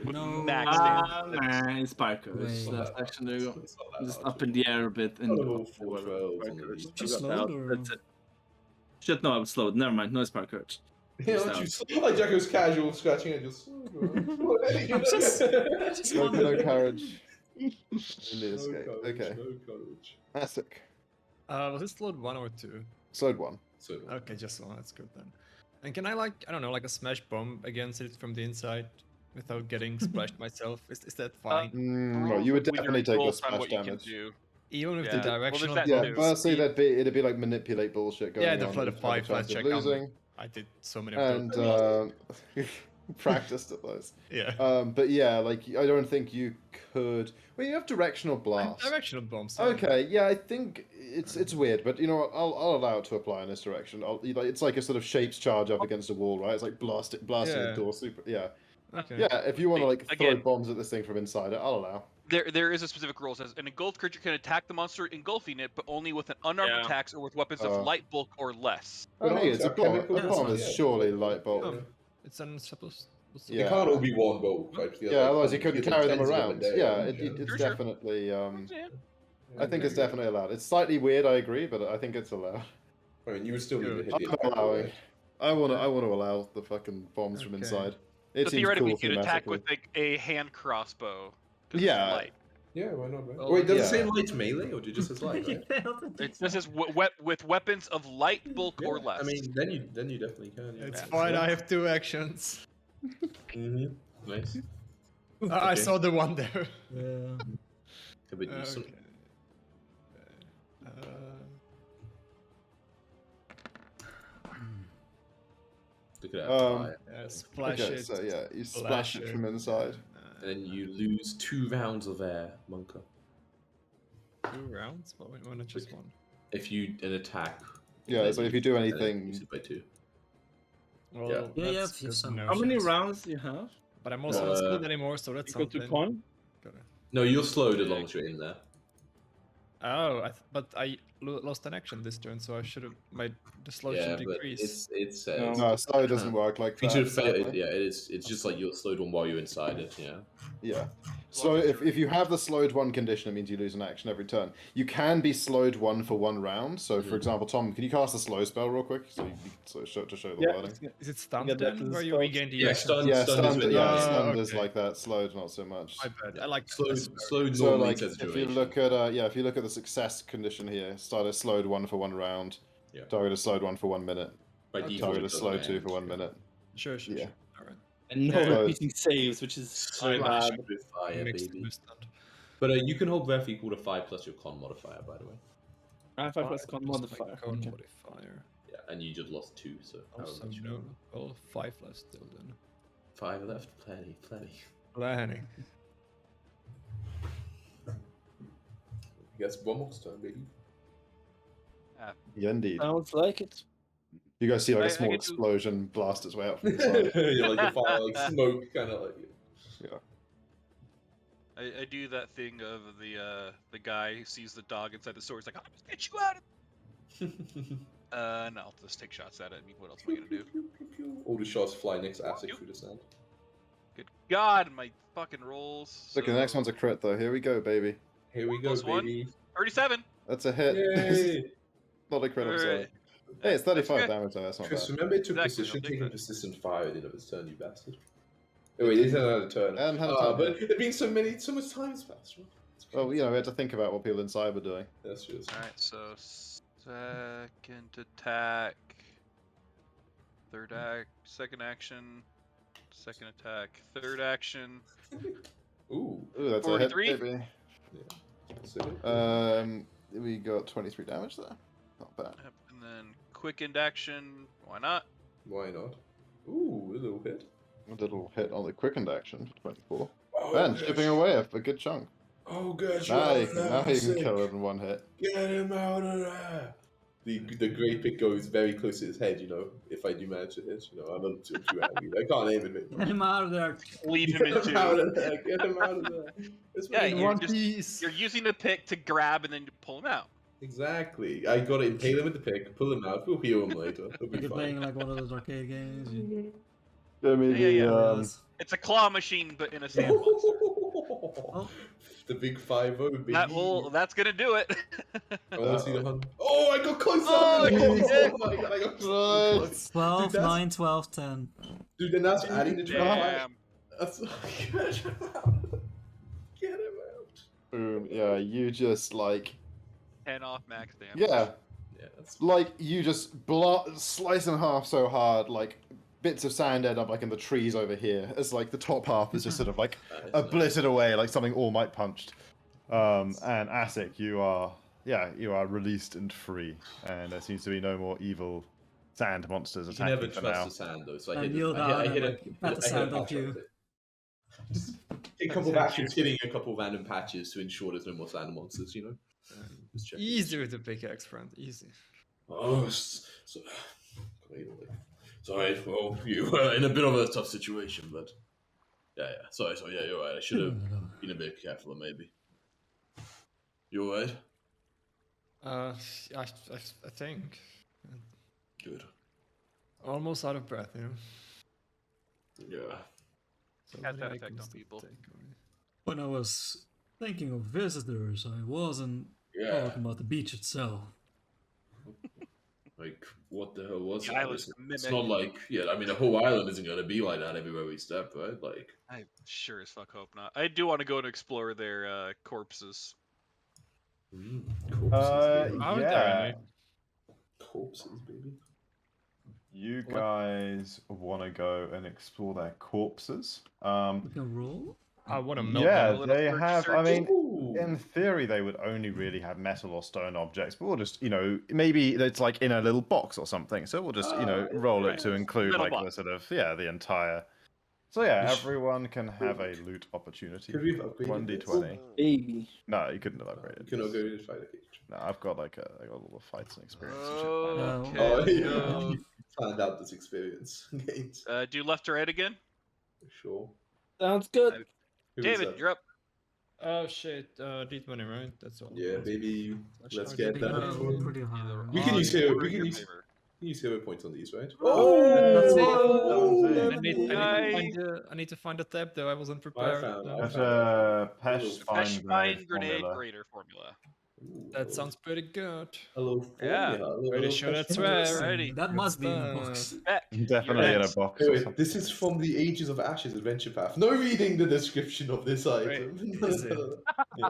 No. Max damage. Nah, Inspire Courage. Wait. That's actually It's not that just hard up to in the air a bit. And Not all 412s on the Courage. beach. Just You got slowed, that. or- That's it. Shit, no, I was slowed. Never mind. No Inspire Courage. Yeah, aren't you slow? Like Jacko's casual scratching at your I'm just No, wondering. no courage. Only No escape. courage, Okay. no courage. Classic. Was it slowed 1 or 2? Slowed 1. So, Okay, just 1. That's good then. And can I I don't know, like a smash bomb against it from the inside without getting splashed myself? Is that fine? No, you would With your definitely take the rules on splash what you can damage. do. Even with Yeah. the Well, there's directional that Yeah, too. firstly, it'd be like manipulate bullshit going Yeah, on. the flood of you'd have a 5 flash chance of check. losing. I did so many of And those. practiced at those. Yeah. But yeah, like I don't think you could. Well, you have directional blast. Directional bombs. yeah. Okay, yeah, I think it's weird, but you know what? I'll allow it to apply in this direction. It's like a sort of shapes charge up against a wall, right? It's like blasting Yeah. the door. Super. Yeah, Okay. yeah. If you want to like throw Again- bombs at this thing from inside it, I'll allow. There is a specific rule that says an engulfed creature can attack the monster engulfing it, but only with an unarmed Yeah. attacks or with weapons of light bulk or less. Oh, hey, it's a bomb. chemical A bomb is yeah. surely light bolt. Oh, it's unsupposed. Yeah. It can't all be one bolt. Right? Yeah, otherwise you couldn't carry them around. Yeah, it's it's Sure. definitely. Yeah. I think it's definitely allowed. It's slightly weird, I agree, but I think it's allowed. I mean, you would still need to hit the I'm attack roll, allowing. right? I want to allow the fucking bombs from Okay. inside. It So seems theoretically, cool you could attack thematically. with like a hand crossbow. 'cause it's Yeah. light. Yeah, why not? Right? Oh, Wait, does yeah. it say light melee or did it just says light? Right? This is with weapons of light bulk or Yeah, less. I mean, then you definitely can. Yeah. It's fine. I have 2 actions. Mm-hmm. Nice. I Okay. saw the one there. Yeah. Could be decent. Okay. Look at that. fire. Splash Okay, it. so yeah, you splash it from inside. And then you lose 2 rounds of air, Monka. 2 rounds? Why not just 1? If you an attack. Yeah, then so if you do then anything- use it by 2. Well, Yeah. Yeah, that's yeah, good some- to know. How many rounds do you have? But I'm also not Uh, skilled anymore, so that's Equal to something. coin? No, you're slowed as long as you're in there. Oh, but I lost an action this turn, so I should have the slow Yeah, should but decrease. it's No. No, slow doesn't work like You that. should have failed. sadly. Yeah, it is. It's just like you're slowed one while you're inside it. Yeah. Yeah. So if you have the slowed 1 condition, it means you lose an action every turn. You can be slowed 1 for 1 round. So, for example, Tom, can you cast a slow spell real quick so you to show the wording? Is it stunned get that then, as where you spells. regain the Yeah, action? stunned. Yeah, Stunned is stunned, when- yeah, Oh, stunned is okay. like that. Slowed, not so much. My bad. I like Slowed. that's- Slowed So normally like, says if you duration. look at if you look at the success condition here, start a slowed 1 for 1 round. Yeah. Target is slowed 1 for 1 minute. By Okay. default, Target it is doesn't slowed 2 end. for 1 minute. Sure. Yeah. Alright. And no Yeah. repeating saves, which is So bad. with fire, Mixed baby. with stunned. But you can hold breath equal to 5 plus your con modifier, by the way. I have 5 plus con Plus my modifier. con Okay. modifier. Yeah, and you just lost 2, so however Also, much you no. know. Well, 5 left still then. 5 left, plenty. Planning. I guess one more turn, baby. Yeah, indeed. Sounds like it. You guys see like I a small get to- explosion blast its way out from the side. yeah, like the fire, like smoke, kind of like. I do that thing of the guy who sees the dog inside the store. He's like, "I'll just get you out of." No, I'll just take shots at it. I mean, what else am I gonna do? All the shots fly next to Asic through the sand. Good God, my fucking rolls. Look, the next So, one's a crit though. Here we go, baby. Here we go, Plus one. baby. 37. That's a hit. Yay! Not a crit, I'm sorry. Alright. Hey, it's 35 okay. damage though, that's not Chris, bad. remember it took Exactly, precision I'll take taking that. persistent fire at the end of his turn, you bastard. Oh wait, he's had another turn. And had a turn, But there's been so much time has passed. Right? Well, you know, we had to think about what people inside were doing. That's true. All right, so second attack, second action, second attack, third action. Ooh. Ooh, that's 43? a hit, baby. That's it. We got 23 damage there. Not bad. Yep, and then quickened action. Why not? Why not? Ooh, a little hit. A little hit on the quickened action for 24. Oh, And gosh. chipping away a good chunk. Oh gosh, Now you can kill it in 1 hit. Get him out of there! The great pick goes very close to his head, you know, if I do manage to hit, you know, I'm not too angry. I can't aim at him. Get him out of there. Lead him Get him out into. of there! Get him out of there! It's Yeah, fine. you're You're using the pick to grab and then you pull him out. Exactly. I gotta impale him with the pick, pull him out, we'll heal him later. It'll be You're fine. playing like one of those arcade games. Give me Yeah, the Yes. It's a claw machine, but in a sand monster. The big 5-0, baby. That's gonna do it. I want to see the hunt. Oh, I got close. Oh, Oh my god, I got so close. 12, Dude, that's- 9, 12, 10. Dude, then that's adding the 25. Damn. That's get him out. Get him out. boom. Yeah, you just like 10 off max damage. yeah, Yeah, that's like you just slice in half so hard, like bits of sand end up like in the trees over here. As like the top half is just sort of like blittered away, like something All Might punched. And Asik, you are released and free, and there seems to be no more evil sand monsters you can attacking never for trust now. the sand though. So I I hit kneel it. down I and, hit like, it. pat the sand off you. A couple of actions hitting a couple of random patches to ensure there's no more sand monsters, you know? Just checking. Easy with the pickaxe, friend. Easy. Oh, sorry. Well, you were in a bit of a tough situation, but yeah. Sorry. Yeah, you're right. I should have been a bit careful, maybe. You alright? I think. Good. Almost out of breath, you know? Yeah. So Has many that effect items on to people. take away. When I was thinking of visitors, I wasn't Yeah. talking about the beach itself. Like, what the hell was The that? island's a It's mimic. not like, the whole island isn't going to be like that everywhere we step, right? Like, I sure as fuck hope not. I do want to go and explore their corpses. corpses, baby. Aren't there Yeah. any? Corpses, baby. You guys want to go and explore their corpses? We can roll? I want to melt Yeah, them. little they search, have. I search. mean, Ooh. in theory, they would only really have metal or stone objects, but we'll just, maybe it's like in a little box or something. So we'll just, roll it to include Metal like box. the sort of, the entire. So yeah, Yes. everyone can have a loot opportunity. Could we have upgraded this? 1d20. Baby. No, you couldn't have upgraded. You can this. upgrade it fight again. No, I got all the fights and experience. And shit. Okay. Oh, yeah. so, You planned out this experience. Games. do left or right again? Sure. Sounds good. Who is David, that? you're up. Oh shit, deep money, right? That's all. Yeah, baby. Let's Let's get try that. to We're pretty high. Either We can on use hero- or we in can your use- favor. You use hero points on these, right? That's it. I need to find a tab though. I wasn't I prepared. found. No. There's found a Pesh Pesh Fine Fine Grenade formula. Grader formula. Ooh, That sounds pretty good. Hello. Yeah. Pretty sure that's rare. rare. Alrighty. That must be in a Uh, box. Beck, Definitely you're in a next. box. or Wait, something. this is from the Ages of Ashes adventure path. No reading the description of this item. is it? Yeah.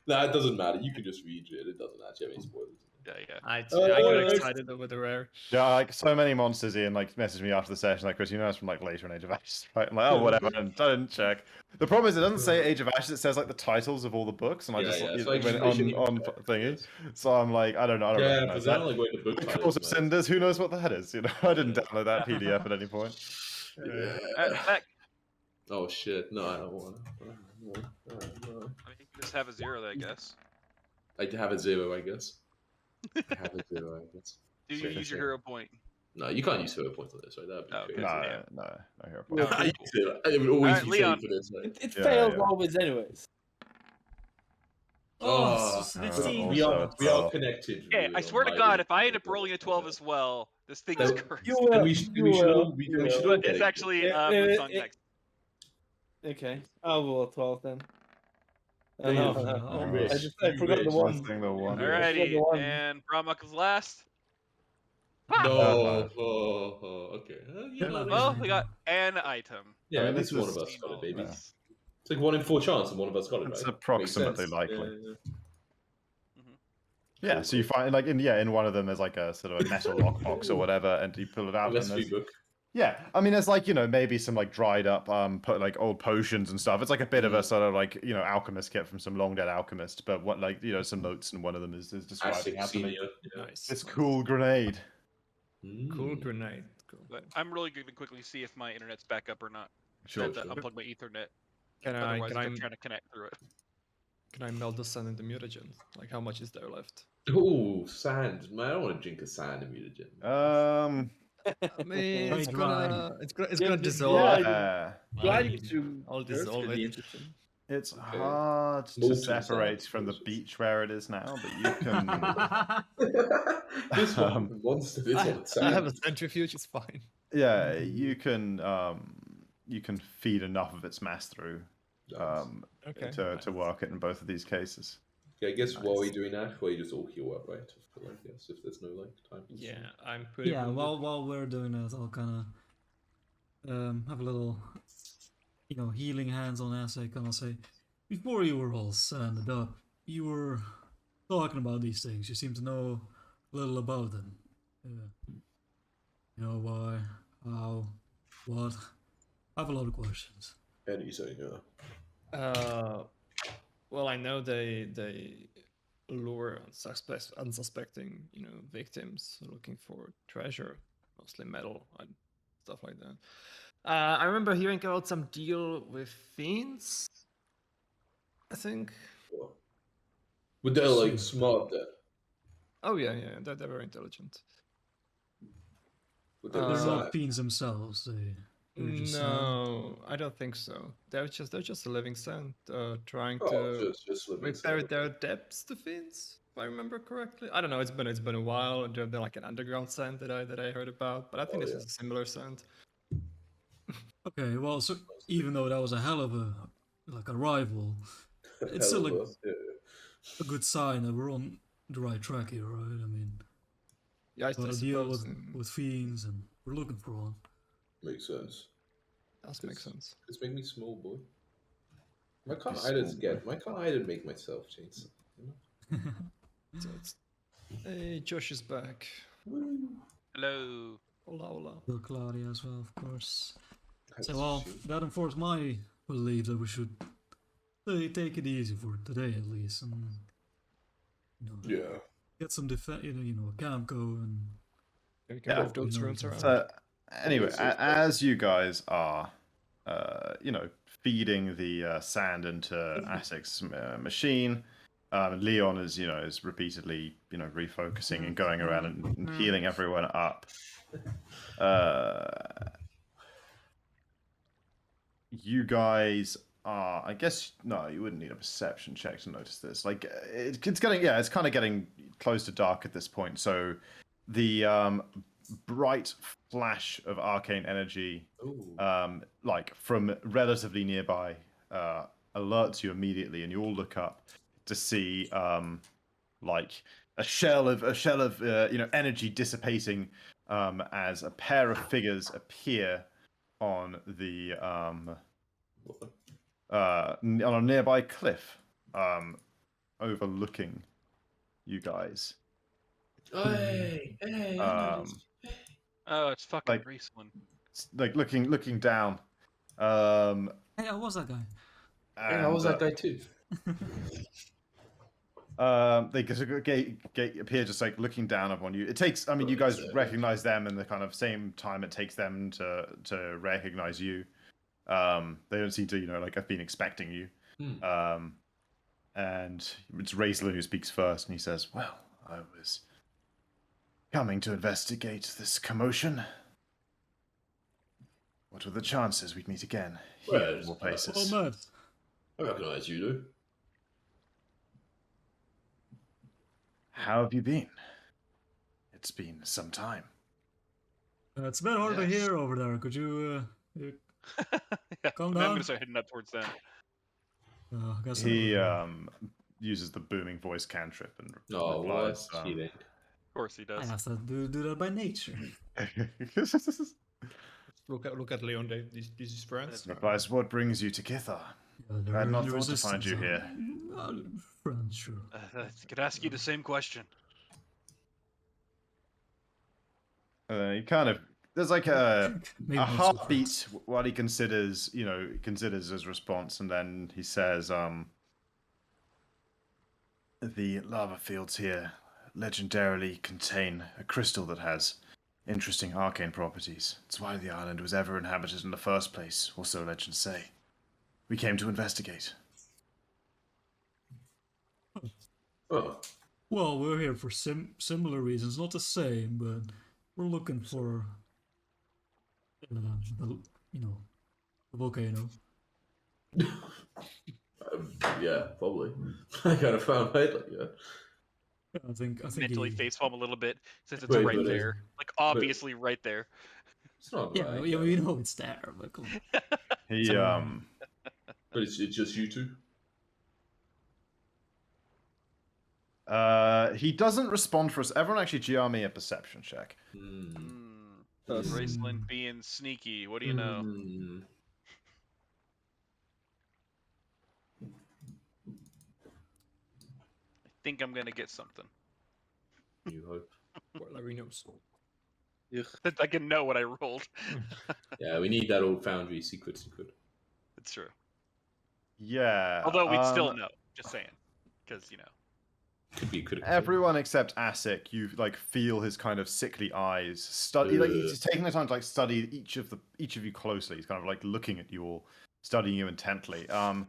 Nah, it doesn't matter. You can just read it. It doesn't actually have any spoilers. Yeah. I Oh, got nice. excited over the rare. Yeah, like so many monsters, Ian, like messaged me after the session, like, Chris, it's from like later in Age of Ashes, right? I'm like, oh, whatever, and I didn't check. The problem is it doesn't say Age of Ashes, it says like the titles of all the books, and I just Yeah, you so know, actually when they shouldn't on even check. thingy. So I'm like, I don't know, I don't Yeah, recognize because they're that. not like going to book The titles, Course of man. Cinders, who knows what that is? I didn't download that PDF at any point. Yeah. Beck, Oh shit! No, I don't want to. I mean, you can just have a 0, I guess. I have a 0, I guess. I have a 0, I guess. Do you Sure, use your sure. hero point? No, you can't use hero points on this, right? That'd be Oh, okay. crazy. No, Yeah. no hero No, point. I use it. I would always Alright, be Leon. saved for this, right? It Yeah, fails yeah. always, anyways. Oh, So 15. We are Also, connected. Okay, I swear to God, if I end up rolling a 12 as well, this thing is So- cursed. You will. And we should you all will. we you should will. all But get it's it. actually Yeah, Moon's on it- next. Okay, I'll roll a 12 then. Yeah, No, you no. wish, I you forgot the wish. one. Listing the one. Alrighty, the one. and Brahmak is last. No, okay. Yeah, Well, we got an item. Yeah, I mean, at least this one is- of us got it, baby. Yeah. It's like 1 in 4 chance, and one of us got it, It's right? approximately Makes sense. likely. Yeah. Yeah, so you find like in one of them there's like a sort of a metal lockbox or whatever, and you pull it out. Unless and we there's, book. yeah, I mean there's like maybe some like dried up like old potions and stuff. It's like a bit of a sort of like alchemist kit from some long dead alchemist, but what like some notes, and one of them is describing how to make Senior. Yeah. Nice. this cool grenade. Cool grenade. Cool. But I'm really going to quickly see if my internet's back up or not. Sure. I have to unplug my Ethernet. Can I Otherwise, can I'm I trying to connect through it. can I melt the sand in the mutagen? Like how much is there left? Oh, sand. Man, I don't want to drink a sand in mutagen. I mean, Very dry. it's gonna Yeah, dissolve. Yeah, Glad you I'll That's dissolve really it. interesting. it's Okay. hard to Molten separate sand. from the beach where it is now, but you can. This one, monster. This one, I have a centrifuge. It's fine. yeah, you can feed enough of its mass through Okay. to work it in both of these cases. Okay, I guess while Nice. we're doing that, well, you just all heal up, right? I guess if there's no like time. Yeah, I'm pretty. Yeah, wounded. while we're doing that, I'll kind of have a little, healing hands on Essay. Kind of say, before you were all sanded up, you were talking about these things. You seem to know a little about them. Why, how, what? I have a lot of questions. Anything, Well, I know they lure unsuspecting, victims looking for treasure, mostly metal and stuff like that. I remember hearing about some deal with fiends. I think. But they're like smart then. Oh yeah, they're very intelligent. But They're they're not bizarre. fiends themselves. They're just No, I don't think so. They're just a living sand, trying Oh, to just living repair inside. their depths to fiends. If I remember correctly, I don't know. It's been a while. They're like an underground sand that I heard about, but I think Oh, this yeah. is a similar sand. Okay, well, so even though that was a hell of a rival, it's still Hell of a- yeah. a good sign that we're on the right track here, right? I mean, Yeah, I got to deal suppose, with fiends, and we're looking for one. Makes sense. does make sense. Just make me small, boy. Why can't Be I just small, get? Why can't I just make myself change? So it's, hey, Josh is back. Hello. Hola, hola. Bill Claudia as well, of course. That's So, well, shit. that enforced my belief that we should take it easy for today at least, and Yeah. get some defense, a camp going. We can Yeah, move those runes around. So anyway, Obviously, it's as you guys are, feeding the sand into Asek's machine, Leon is repeatedly, refocusing and going around and healing everyone up. You guys are, I guess, no, you wouldn't need a perception check to notice this. Like, it's kind of getting close to dark at this point. So the bright flash of arcane energy, Ooh. like from relatively nearby, alerts you immediately, and you all look up to see like a shell of energy dissipating as a pair of figures appear on the on a nearby cliff, overlooking you guys. Hey, I know this. Oh, it's fucking Like- Raceland. Like looking down. Hey, I was that guy. Yeah, I was that guy too. They appear just like looking down upon you. It takes, I mean, you guys recognize them in the kind of same time it takes them to recognize you. They don't seem to, like have been expecting you. And it's Raisler who speaks first, and he says, "Well, I was coming to investigate this commotion. What were the chances we'd meet again here Well, in more places?" Oh, man. I recognize you, though. How have you been? It's been some time. It's a bit hard to Yes. hear over there. Could you Yeah, Calm I'm down. gonna start heading up towards them. I guess He uses the booming voice cantrip and Oh, replies. what? Cheating. Of course he I does. have to do that by nature. Look at Leon. These his friends. Replies, "What brings you to Kithar? I had not thought to find you here." Friends, sure. I could ask you the same question. He kind of there's like a Maybe not so heartbeat while he considers his response, and then he says, "The lava fields here legendarily contain a crystal that has interesting arcane properties. It's why the island was ever inhabited in the first place, or so legends say. We came to investigate." Oh, Well, we're here for similar reasons, not the same, but we're looking for, the volcano. yeah, probably. I kind of found right, like, yeah. I think Mentally he- facepalm a little bit since it's Wait, right but there, like obviously right there. It's not Yeah, like, yeah, we know it's there, but come on. He but it's just you two. he doesn't respond for us. Everyone actually GR me a perception check. Raceland being sneaky. What do you know? I think I'm gonna get something. You hope. Well, Larry knows. That I can know what I rolled. Yeah, we need that old foundry secret. It's true. Yeah. Although we'd still know. Just saying, because you know. Could be critical. Everyone except Asik, you like feel his kind of sickly eyes. Study, like he's taking the time to like study each of you closely. He's kind of like looking at you all, studying you intently. And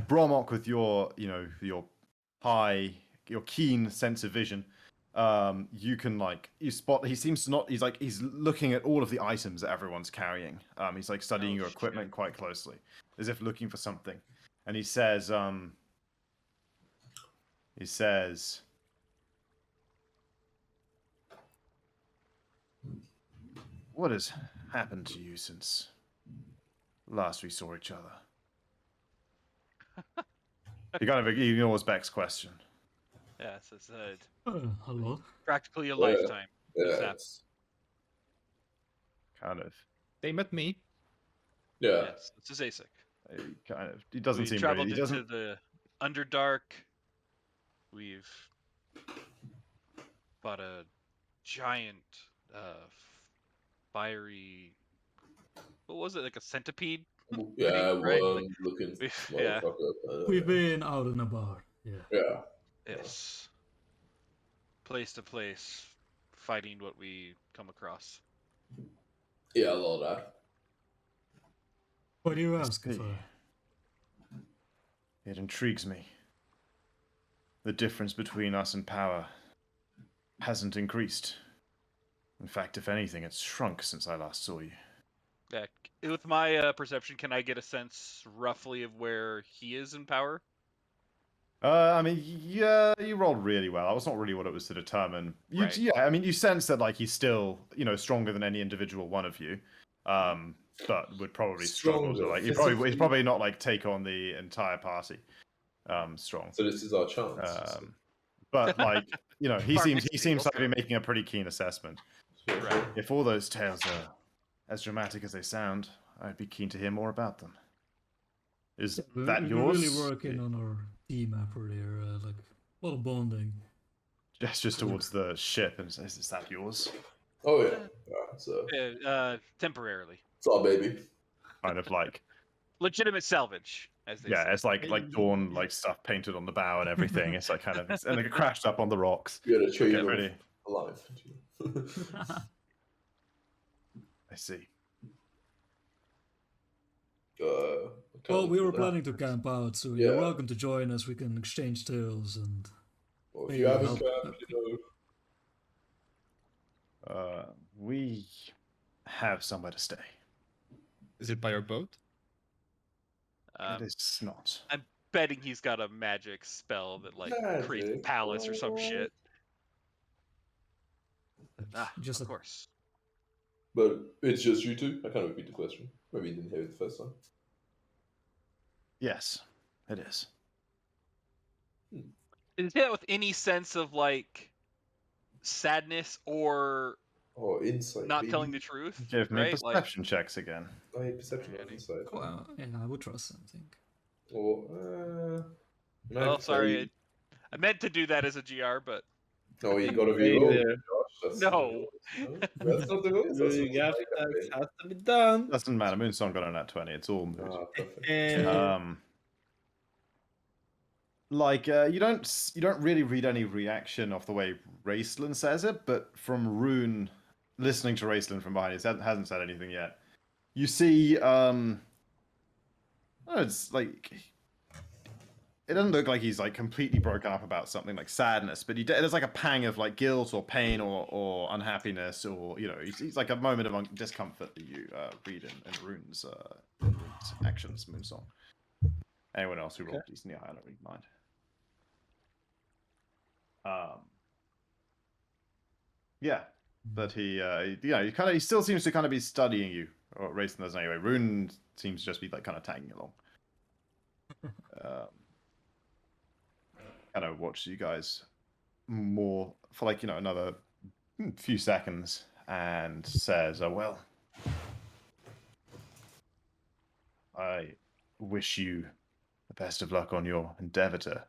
Bromok, with your your keen sense of vision, you can like you spot. He seems to not. He's looking at all of the items that everyone's carrying. He's like studying your equipment quite closely, as if looking for something. And he says, "What has happened to you since last we saw each other?" He kind of ignores Beck's question. Yeah, so it's Hello. practically a lifetime. Yeah. Kind of. They met me. Yeah. Yes, this is ASIC. He doesn't We seem traveled really. He into doesn't. the Underdark. We've fought a giant, fiery. What was it? Like a centipede? Yeah, right? worm Like, looking yeah. motherfucker. We've been out and about. Yeah. Yeah. Yes. Place to place, fighting what we come across. Yeah, a lot of that. What do you ask see. for? It intrigues me. The difference between us and power hasn't increased. In fact, if anything, it's shrunk since I last saw you. Yeah, with my perception, can I get a sense roughly of where he is in power? I mean, yeah, you rolled really well. That was not really what it was to determine. Right. Yeah, I mean, you sense that like he's still, stronger than any individual one of you, but would probably struggle to Stronger, like. He's physically. probably not like take on the entire party. Strong. So this is our chance. But like, he Farming seems to skills. be making a pretty keen assessment. Right. If all those tales are as dramatic as they sound, I'd be keen to hear more about them. Is that We're yours? really working on our team effort here, like a lot of bonding. Gestures towards the ship and says, "Is that yours?" Oh yeah. So Temporarily. it's our baby. Kind of like, Legitimate salvage, as they say. it's like Dawn like stuff painted on the bow and everything. It's like kind of and like it crashed up on the rocks. We gotta show Get you ready. alive. I see. Well, we were planning to camp out, so Yeah. you're welcome to join us. We can exchange tales and. Well, if maybe you haven't help- camped, We have somewhere to stay. Is it by your boat? It is not. I'm betting he's got a magic spell that like creates a Magic? palace or some shit. Just of a- course. But it's just you two? I can't repeat the question. Maybe you didn't hear it the first time. Yes, it is. Is that with any sense of like sadness or Or insight. not baby. telling the truth? Give me right? Like, perception checks again. Oh, yeah, perception or insight. Well, yeah, I would trust something. Or, oh, sorry. I meant to do that as a GR, but No, you gotta Hey reroll. there. Josh. That's No. That's not the rules. That's Doing not after the tax campaign. has to be done. Doesn't matter. Moonsong got a nat 20. It's all moot. Ah, perfect. And You don't really read any reaction off the way Raceland says it, but from Rune listening to Raceland from behind, he hasn't said anything yet. You see, it's like it doesn't look like he's like completely broken up about something like sadness, but there's like a pang of like guilt or pain or unhappiness, or he's like a moment of discomfort that you read in Rune's actions, Moonsong. Anyone else who rolled decently high, I don't really mind. Yeah. But he still seems to kind of be studying you, or Rayson doesn't anyway. Rune seems to just be like kind of tagging along. Kind of watch you guys more for like another few seconds, and says, "Oh well, I wish you the best of luck on your endeavor to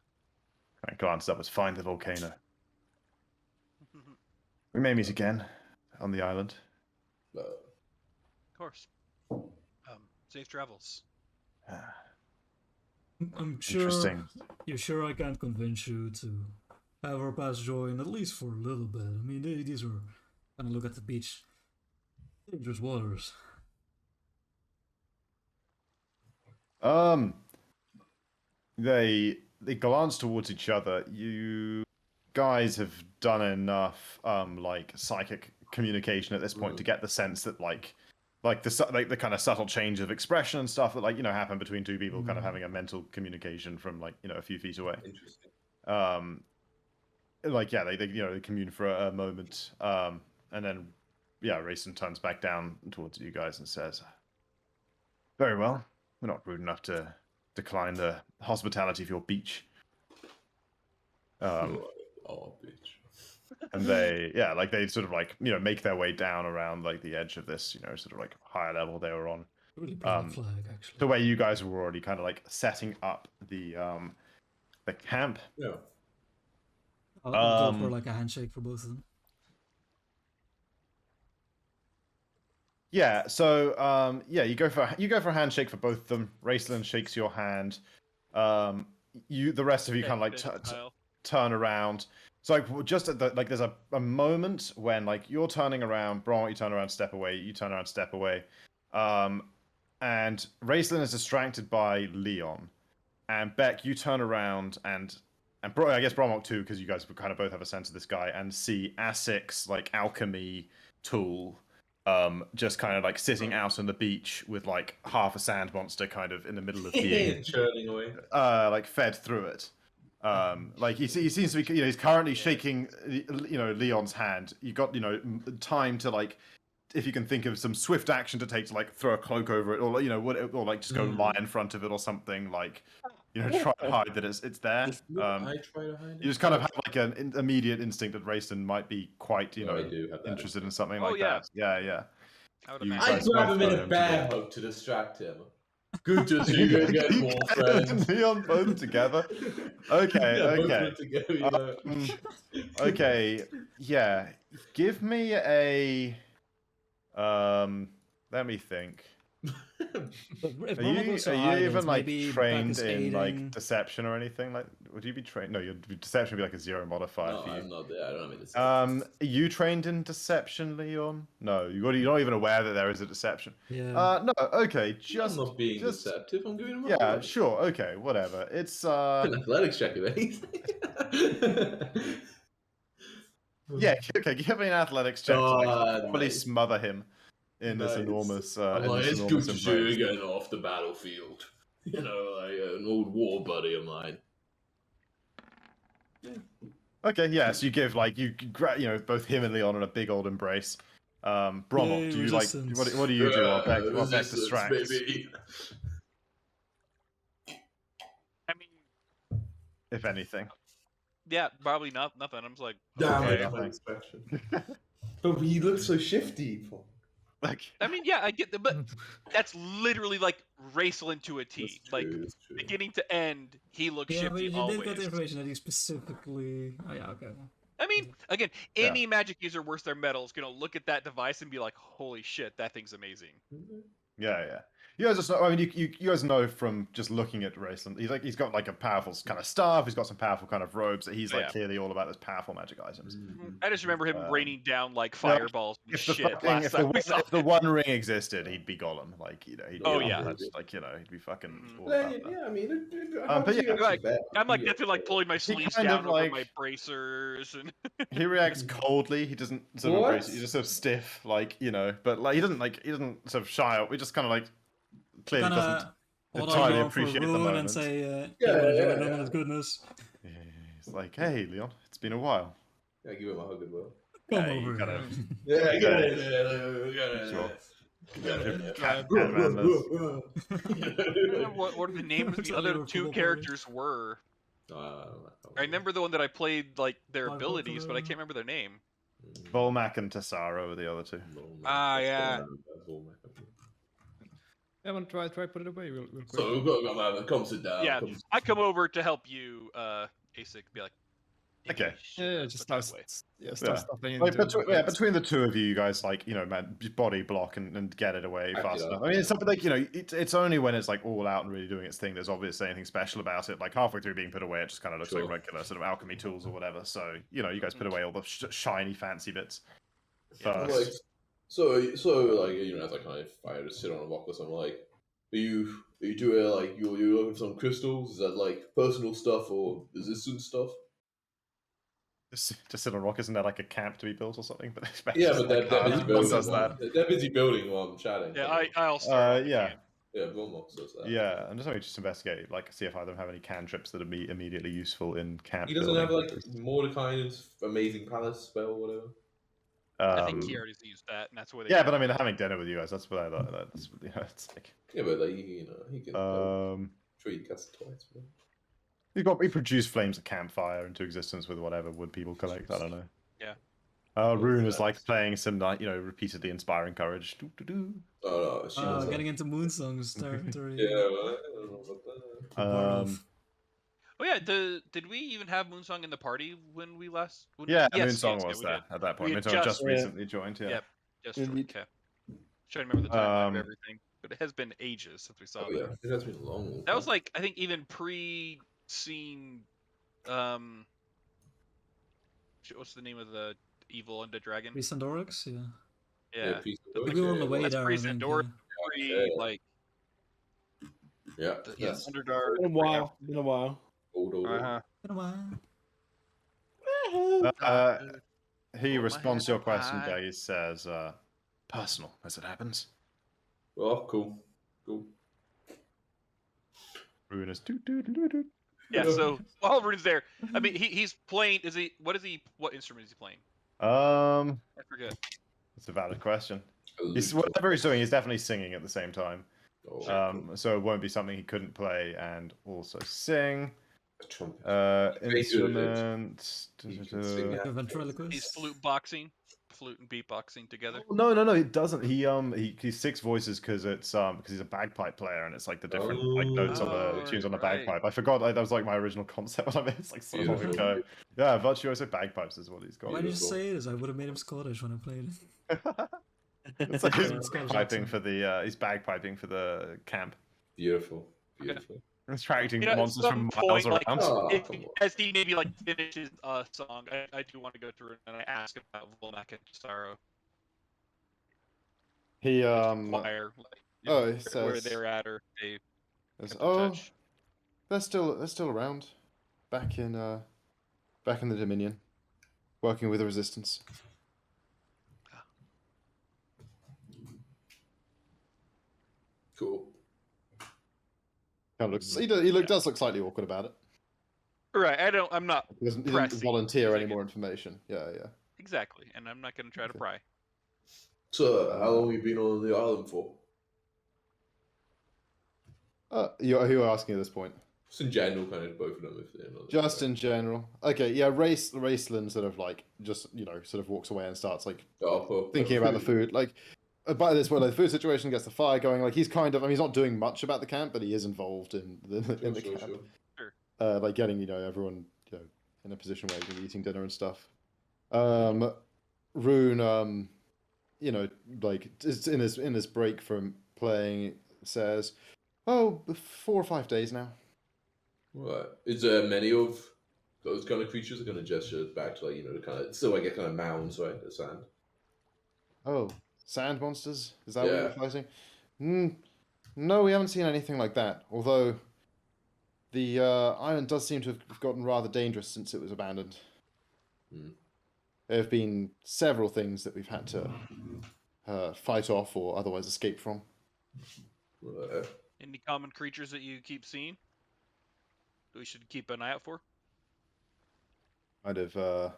glance up and find the volcano. We may meet again on the island." But Of course. Safe travels. I'm sure. Interesting. You're sure I can't convince you to have our pass join at least for a little bit. I mean, these are kind of look at the beach, dangerous waters. They glance towards each other. You guys have done enough like psychic communication at this point to get the sense that like the kind of subtle change of expression and stuff that happen between two people kind of having a mental communication from a few feet away. interesting. They commune for a moment, and then Rayson turns back down towards you guys and says, "Very well, we're not rude enough to decline the hospitality of your beach." Oh, bitch. And they sort of make their way down around like the edge of this sort of like higher level they were on, Really proud flag, actually. the way you guys were already kind of like setting up the camp. Yeah. I'll go for like a handshake for both of them. Yeah, so you go for a handshake for both of them. Raceland shakes your hand. The rest of you kind of like turn around. So like just at there's a moment when like you're turning around, Bron, you turn around, step away, you turn around, step away, and Raceland is distracted by Leon, and Beck, you turn around and I guess Bromok too, because you guys kind of both have a sense of this guy, and see Asik's like alchemy tool just kind of like sitting out on the beach with like half a sand monster kind of in the middle of being churning away. like fed through it. Like he seems to be, he's currently shaking, Leon's hand. You got, time to like, if you can think of some swift action to take to like throw a cloak over it, or or like just go lie in front of it or something, like, try to hide that it's there. I try to hide it. You just kind of have like an immediate instinct that Rayson might be quite, I do have that. interested in something like yeah. that. Yeah. I would You imagine. I guys grab both him in follow a him bear together. hug to distract him. Good to see you again, more friends. Leon both together. Okay, Yeah, both okay. went together, Okay, yeah. Give me a let me think. If Are Bromok you goes to are you islands, even like maybe Beck trained is in like aiding. deception or anything? Like, would you be trained? No, your deception would be like a 0 modifier No, for you. I'm not there. I don't have any. Are you trained in deception, Leon? No, you're not even aware that there is a deception. Yeah. No, okay, I'm just not being just deceptive. I'm giving him a yeah, hug. sure, okay, whatever. It's An athletics check if anything. yeah, okay, give me an athletics check to like probably nice. smother him in this Nice. enormous I'm in like, this it's enormous good to see you embrace. again off the battlefield. Like an old war buddy of mine. Okay, yeah, so you give like both him and Leon in a big old embrace. Bromok, Yay, do you resistance. like what do you do while Beck Resistance, distracts? baby. I mean, If anything. yeah, probably nothing. I'm just like, Damn Okay, it, I my think. expression. But he looks so shifty. Like I mean, yeah, I get that, but that's literally like Raceland to a T. That's Like true, that's true. beginning to end, he looks Yeah, but shifty you always. did get the information that he specifically. Oh yeah, okay. I mean, again, any magic user worth their metal is gonna look at that device and be like, "Holy shit, that thing's amazing." yeah. You guys just know, I mean, you guys know from just looking at Raceland, he's got like a powerful kind of staff, he's got some powerful kind of robes, that he's like clearly all about those powerful magic items. I just remember him raining down like yeah, fireballs and If the, shit fucking, last if, time we the, saw if the one ring existed, he'd be Gollum. Like, he'd Oh, be yeah. like, he'd be fucking all Yeah, about that. yeah, I mean, but yeah, I'm like definitely like pulling my sleeves kind down of, over like- my bracers and He reacts coldly. He doesn't sort of What? embrace it. He's just sort of stiff, like, but like he doesn't sort of shy up. He just kind of like clearly Kinda doesn't hold entirely on your arm for a appreciate the rune moment. and say, Yeah, "You wanna join yeah. his goodness." Yeah, he's like, hey, Leon, it's been a while. Yeah, give him a hug as well. Come Yeah, you over gotta- here. Yeah, get it. Sure. Yeah. Catman, there's- I don't remember what the names of the Tell other your two football characters were. I remember the one that I played like their Five abilities, but I Buffalo. can't remember their name. Volmac and Tassaro were the other two. Ah, yeah. Yeah, man, try put it away real quick. So we've got man, come sit down. Yeah, come- I come over to help you, ASIC. Be like, "Maybe Okay. you should Yeah, put just that start, away." start Yeah. stuffing Like, into between the two of you guys, like, you know, man, just body block and get it away Back fast it enough. up, I mean, it's yeah. something like, you know, it's only when it's like all out and really doing its thing there's obviously anything special about it. Like halfway through being put away, it just kind of looks Sure. like regular sort of alchemy tools or whatever. So, you know, you guys put away all the shiny, fancy bits I'm first. like, so like you know, as I kind of if I just sit on a rock or something, like, are you doing like you're looking for some crystals? Is that like personal stuff or resistance stuff? Just sit on rock, isn't there like a camp to be built or something? But Yeah, but they're busy what building. does While, that? they're busy building while I'm chatting. Yeah, so- I'll start. Yeah. yeah, Vilmox does that. Yeah, I'm just investigate, like, see if I don't have any cantrips that are immediately useful in camp. He doesn't building. have like Mordecai's amazing palace spell or whatever. I think Um, he already used that, and that's where they. yeah, but I mean, having dinner with you guys, that's what I thought. That's, you know, it's like, Yeah, but like you know he can. Sure, you cast it twice. But... he produced flames of campfire into existence with whatever wood people collect. I don't know. Yeah. Rune is like playing some, you know, repeatedly inspiring courage. Doo, doo, doo. Oh no, she was Getting into Moonsong's territory. Yeah, well, I don't know about that. Oh yeah, did we even have Moonsong in the party when we last? Yeah, yes, Moonsong yes, was we there did. at that point. We had Moonsong just just- recently joined. Yeah. Yep. Just Indeed. okay. Trying to remember the timeline of Um, everything, but it has been ages since we saw Oh that. yeah, it has been long. That was like I think even pre-seeing, what's the name of the evil undead dragon? Resandorix, yeah. Yeah, Piece I of think we were on the work, way that's there. I pretty think, Sandor- yeah. pre like Yeah, yes, yes. Underdark. Been a while. Been a while. Old. Uh-huh. Been a while. He Oh, my responds to your head question, high. Doug. He says, personal as it happens. Oh, cool. Rune is doo, doo, doo, doo, doo. Yeah, so while Rune's there, I mean, he's playing. What instrument is he playing? I forget. It's a valid question. Lute. Whatever he's doing, he's definitely singing at the same time. Oh, So it won't be something he couldn't play and also sing. a trumpet. Very good at it. Instruments. He can sing Like that. a ventriloquist. He's flute and beatboxing together. No, he doesn't. He's six voices because he's a bagpipe player and it's like the different like notes on the Oh, tunes on the right. bagpipe. I forgot that was like my original concept. I mean, it's like so long Beautiful. ago. Yeah, virtuoso bagpipes is what he's got. Why did you Beautiful. say this? I would have made him Scottish when I played it. It's like he's Yeah, Scottish bagpiping accent. for the he's bagpiping for the camp. Beautiful. He's attracting You know, at monsters from some miles point, like, around. Oh, If, come on. as he maybe like finishes a song, I do want to go through and I ask about Volmac and Sorrow He choir, like, you Oh, know, he where says- they're at, or they There's- kept in oh, touch. they're still around, back in the Dominion, working with the Resistance. Cool. Kind of looks. He does look slightly awkward about it. Right, I'm not He doesn't Pressing, volunteer because I any get- more information. Yeah. exactly, and I'm not going to try to pry. So, how long have you been on the island for? Who are you asking at this point? Just in general, kind of both of them. If they're not Just in general. Okay, yeah. Raceland sort of like just sort of walks away and starts like thinking about the food. Like by this point, like, the food situation gets the fire going. Like he's kind of, I mean, he's not doing much about the camp, but he is involved in the camp. Like getting everyone in a position where he can be eating dinner and stuff. Rune, like is in his break from playing, says, "Oh, 4 or 5 days now." Right. Is there many of those kind of creatures are going to gesture back to the kind of still kind of mounds, right? The sand. Oh, sand monsters? Is that Yeah. what you're fighting? No, we haven't seen anything like that. Although the island does seem to have gotten rather dangerous since it was abandoned. There have been several things that we've had to fight off or otherwise escape from. Right. Any common creatures that you keep seeing that we should keep an eye out for? Kind of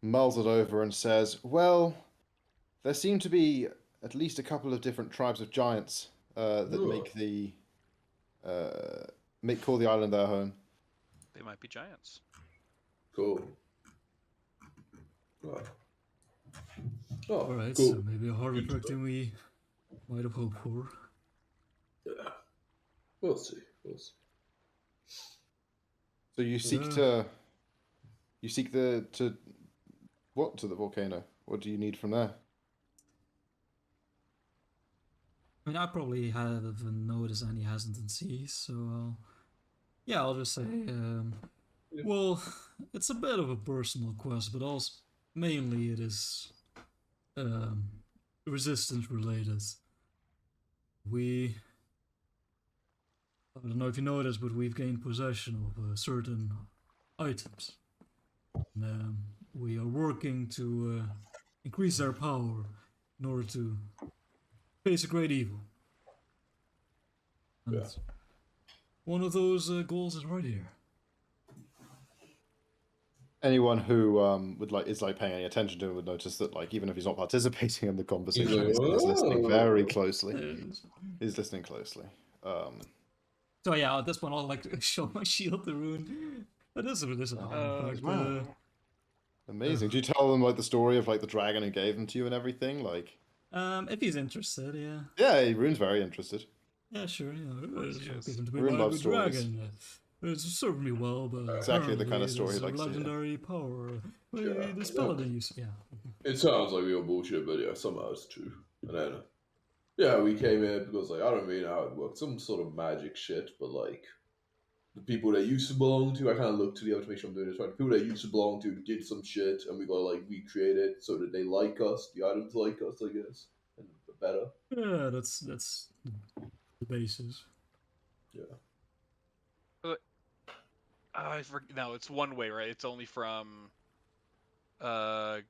mulls it over and says, "Well, there seem to be at least a couple of different tribes of giants that Ooh. make call the island their home." They might be giants. Cool. Right. Oh, Alright, cool. so maybe a harder track than we might have hoped for. Yeah. We'll see. We'll see. So you seek Yeah. to the volcano? What do you need from there? I mean, I probably haven't noticed any hesitancies, so I'll just say, Yeah. well, it's a bit of a personal quest, but also mainly it is resistance related. I don't know if you noticed, but we've gained possession of certain items. And, we are working to increase their power in order to face a great evil. And Yeah. one of those goals is right here. Anyone who is paying any attention to him would notice that even if he's not participating in the conversation, like, he's listening "Whoa." very closely. And He's listening closely. so yeah, at this point I'll show my shield to Rune. But this is wow. Amazing. Do you tell them the story of the dragon who gave them to you and everything? if he's interested, yeah. Yeah, Rune's very interested. Yeah, sure, it's yes. given to me Rune by a loves good stories. dragon. It's served me well, but Exactly the kind apparently of story it he is a likes to hear. legendary power. Yeah. This paladin use, yeah. It sounds like real bullshit, but yeah, somehow it's true. And then, yeah, we came here because I don't really know how it works. Some sort of magic shit, but the people that used to belong to, I kind of look to the other to make sure I'm doing this right. The people that used to belong to did some shit, and we got recreate it so that they like us, the items like us, I guess, and better. Yeah, that's the basis. Yeah. I forget. No, it's one way, right? It's only from Greybird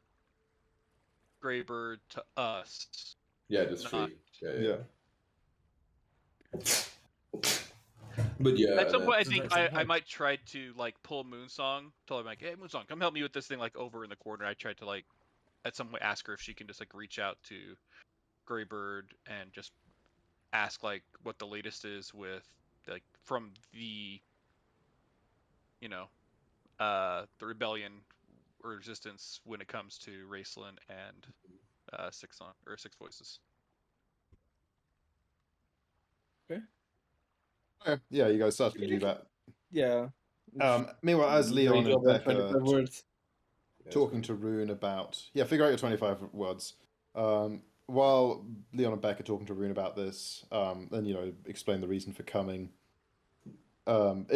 to us. Yeah, just Not- free. Yeah. But yeah. At some and point, I So think that's I might try to pull Moonsong. Tell her hey Moonsong, come help me with this thing over in the corner. I tried to at some point ask her if she can just reach out to Greybird and just ask what the latest is with from the the rebellion or resistance when it comes to Raceland and Six Voices. Okay. Yeah, you guys started to do that. Yeah. Meanwhile, as Leon and Becca 25 words. talking to Rune about figure out your 25 words. While Leon and Becca talking to Rune about this, and explain the reason for coming. And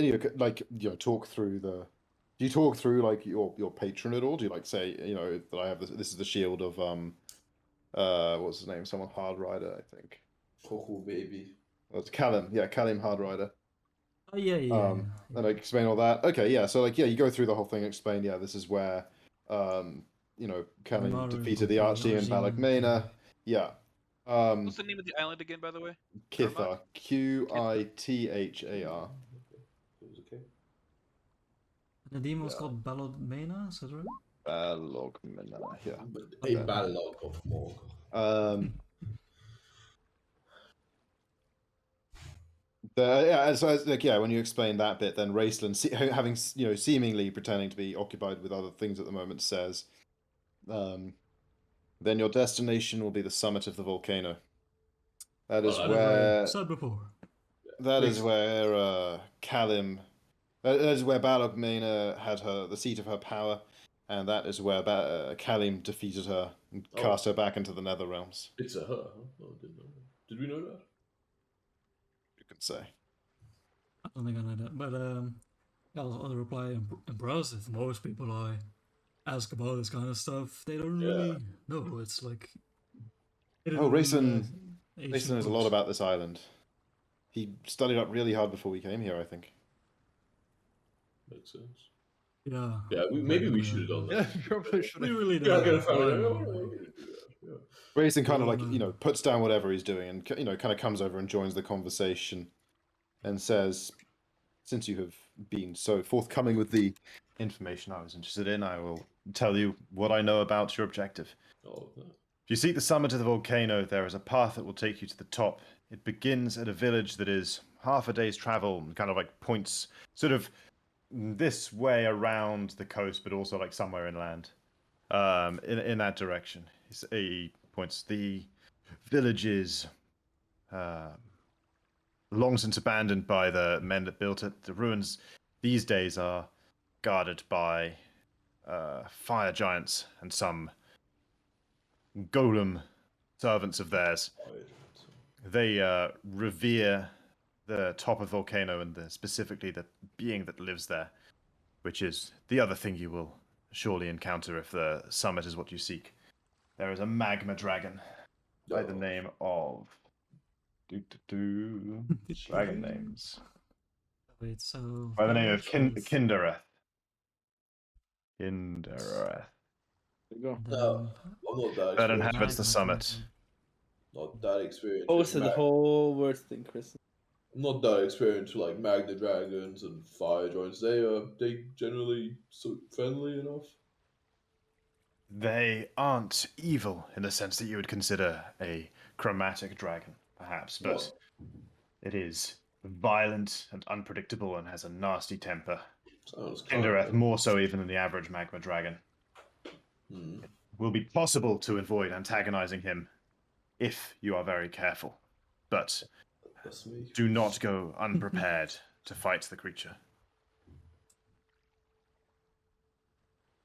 talk through do you talk through your patron at all? Do you say that I have this is the shield of what's his name? Someone Hardrider, I think. Cool baby. That's Callum. Yeah, Callum Hardrider. Oh yeah. And I explain all that. Okay, yeah. So you go through the whole thing, and explain. Yeah, this is where Callum defeated the Archdemon Balagmena. Yeah. What's the name of the island again, by the way? Kithar. Qithar. Okay. The demon was called Balagmena, is that right? Balagmena. Yeah. A ballad of Morg. When you explain that bit, then Raceland, having seemingly pretending to be occupied with other things at the moment, says, then your destination will be the summit of the volcano. That is where Said before. that is where Callum, that is where Balagmena had the seat of her power, and that is where Callum defeated her and cast her back into the Nether Realms. It's a her. Huh? Oh, didn't know that. Did we know that? You could say. I don't think I know that, but I'll reply impressive. Most people I ask about this kind of stuff, they don't really know. It's Rayson knows a lot about this island. He studied up really hard before we came here, I think. Makes sense. Yeah. Yeah, maybe we should have done that. Yeah, probably should We have. really Yeah, don't. Rayson kind of puts down whatever he's doing and kind of comes over and joins the conversation and says, since you have been so forthcoming with the information I was interested in. I will tell you what I know about your objective. Oh, no. If you seek the summit of the volcano, there is a path that will take you to the top. It begins at a village that is half a day's travel and kind of like points sort of this way around the coast, but also like somewhere inland. In that direction. He points. The village is long since abandoned by the men that built it. The ruins these days are guarded by fire giants and some golem servants of theirs. They revere the top of volcano and specifically the being that lives there, which is the other thing you will surely encounter if the summit is what you seek. There is a Magma Dragon by the name of... Dragon names. Wait, so... By the name of Kindereth. Kindereth. There you go. No, I'm not that That experienced. inhabits the summit. Not that experienced. Oh, with so the mag- whole word thing, Chris. I'm not that experienced with like Magna Dragons and Fire Giants. They generally so friendly enough. They aren't evil in the sense that you would consider a chromatic dragon, perhaps, but it is violent and unpredictable and has a nasty temper. Sounds kind Kindereth more so even than the average Magma Dragon. Hmm. It will be possible to avoid antagonizing him if you are very careful, but That's me. do not go unprepared to fight the creature.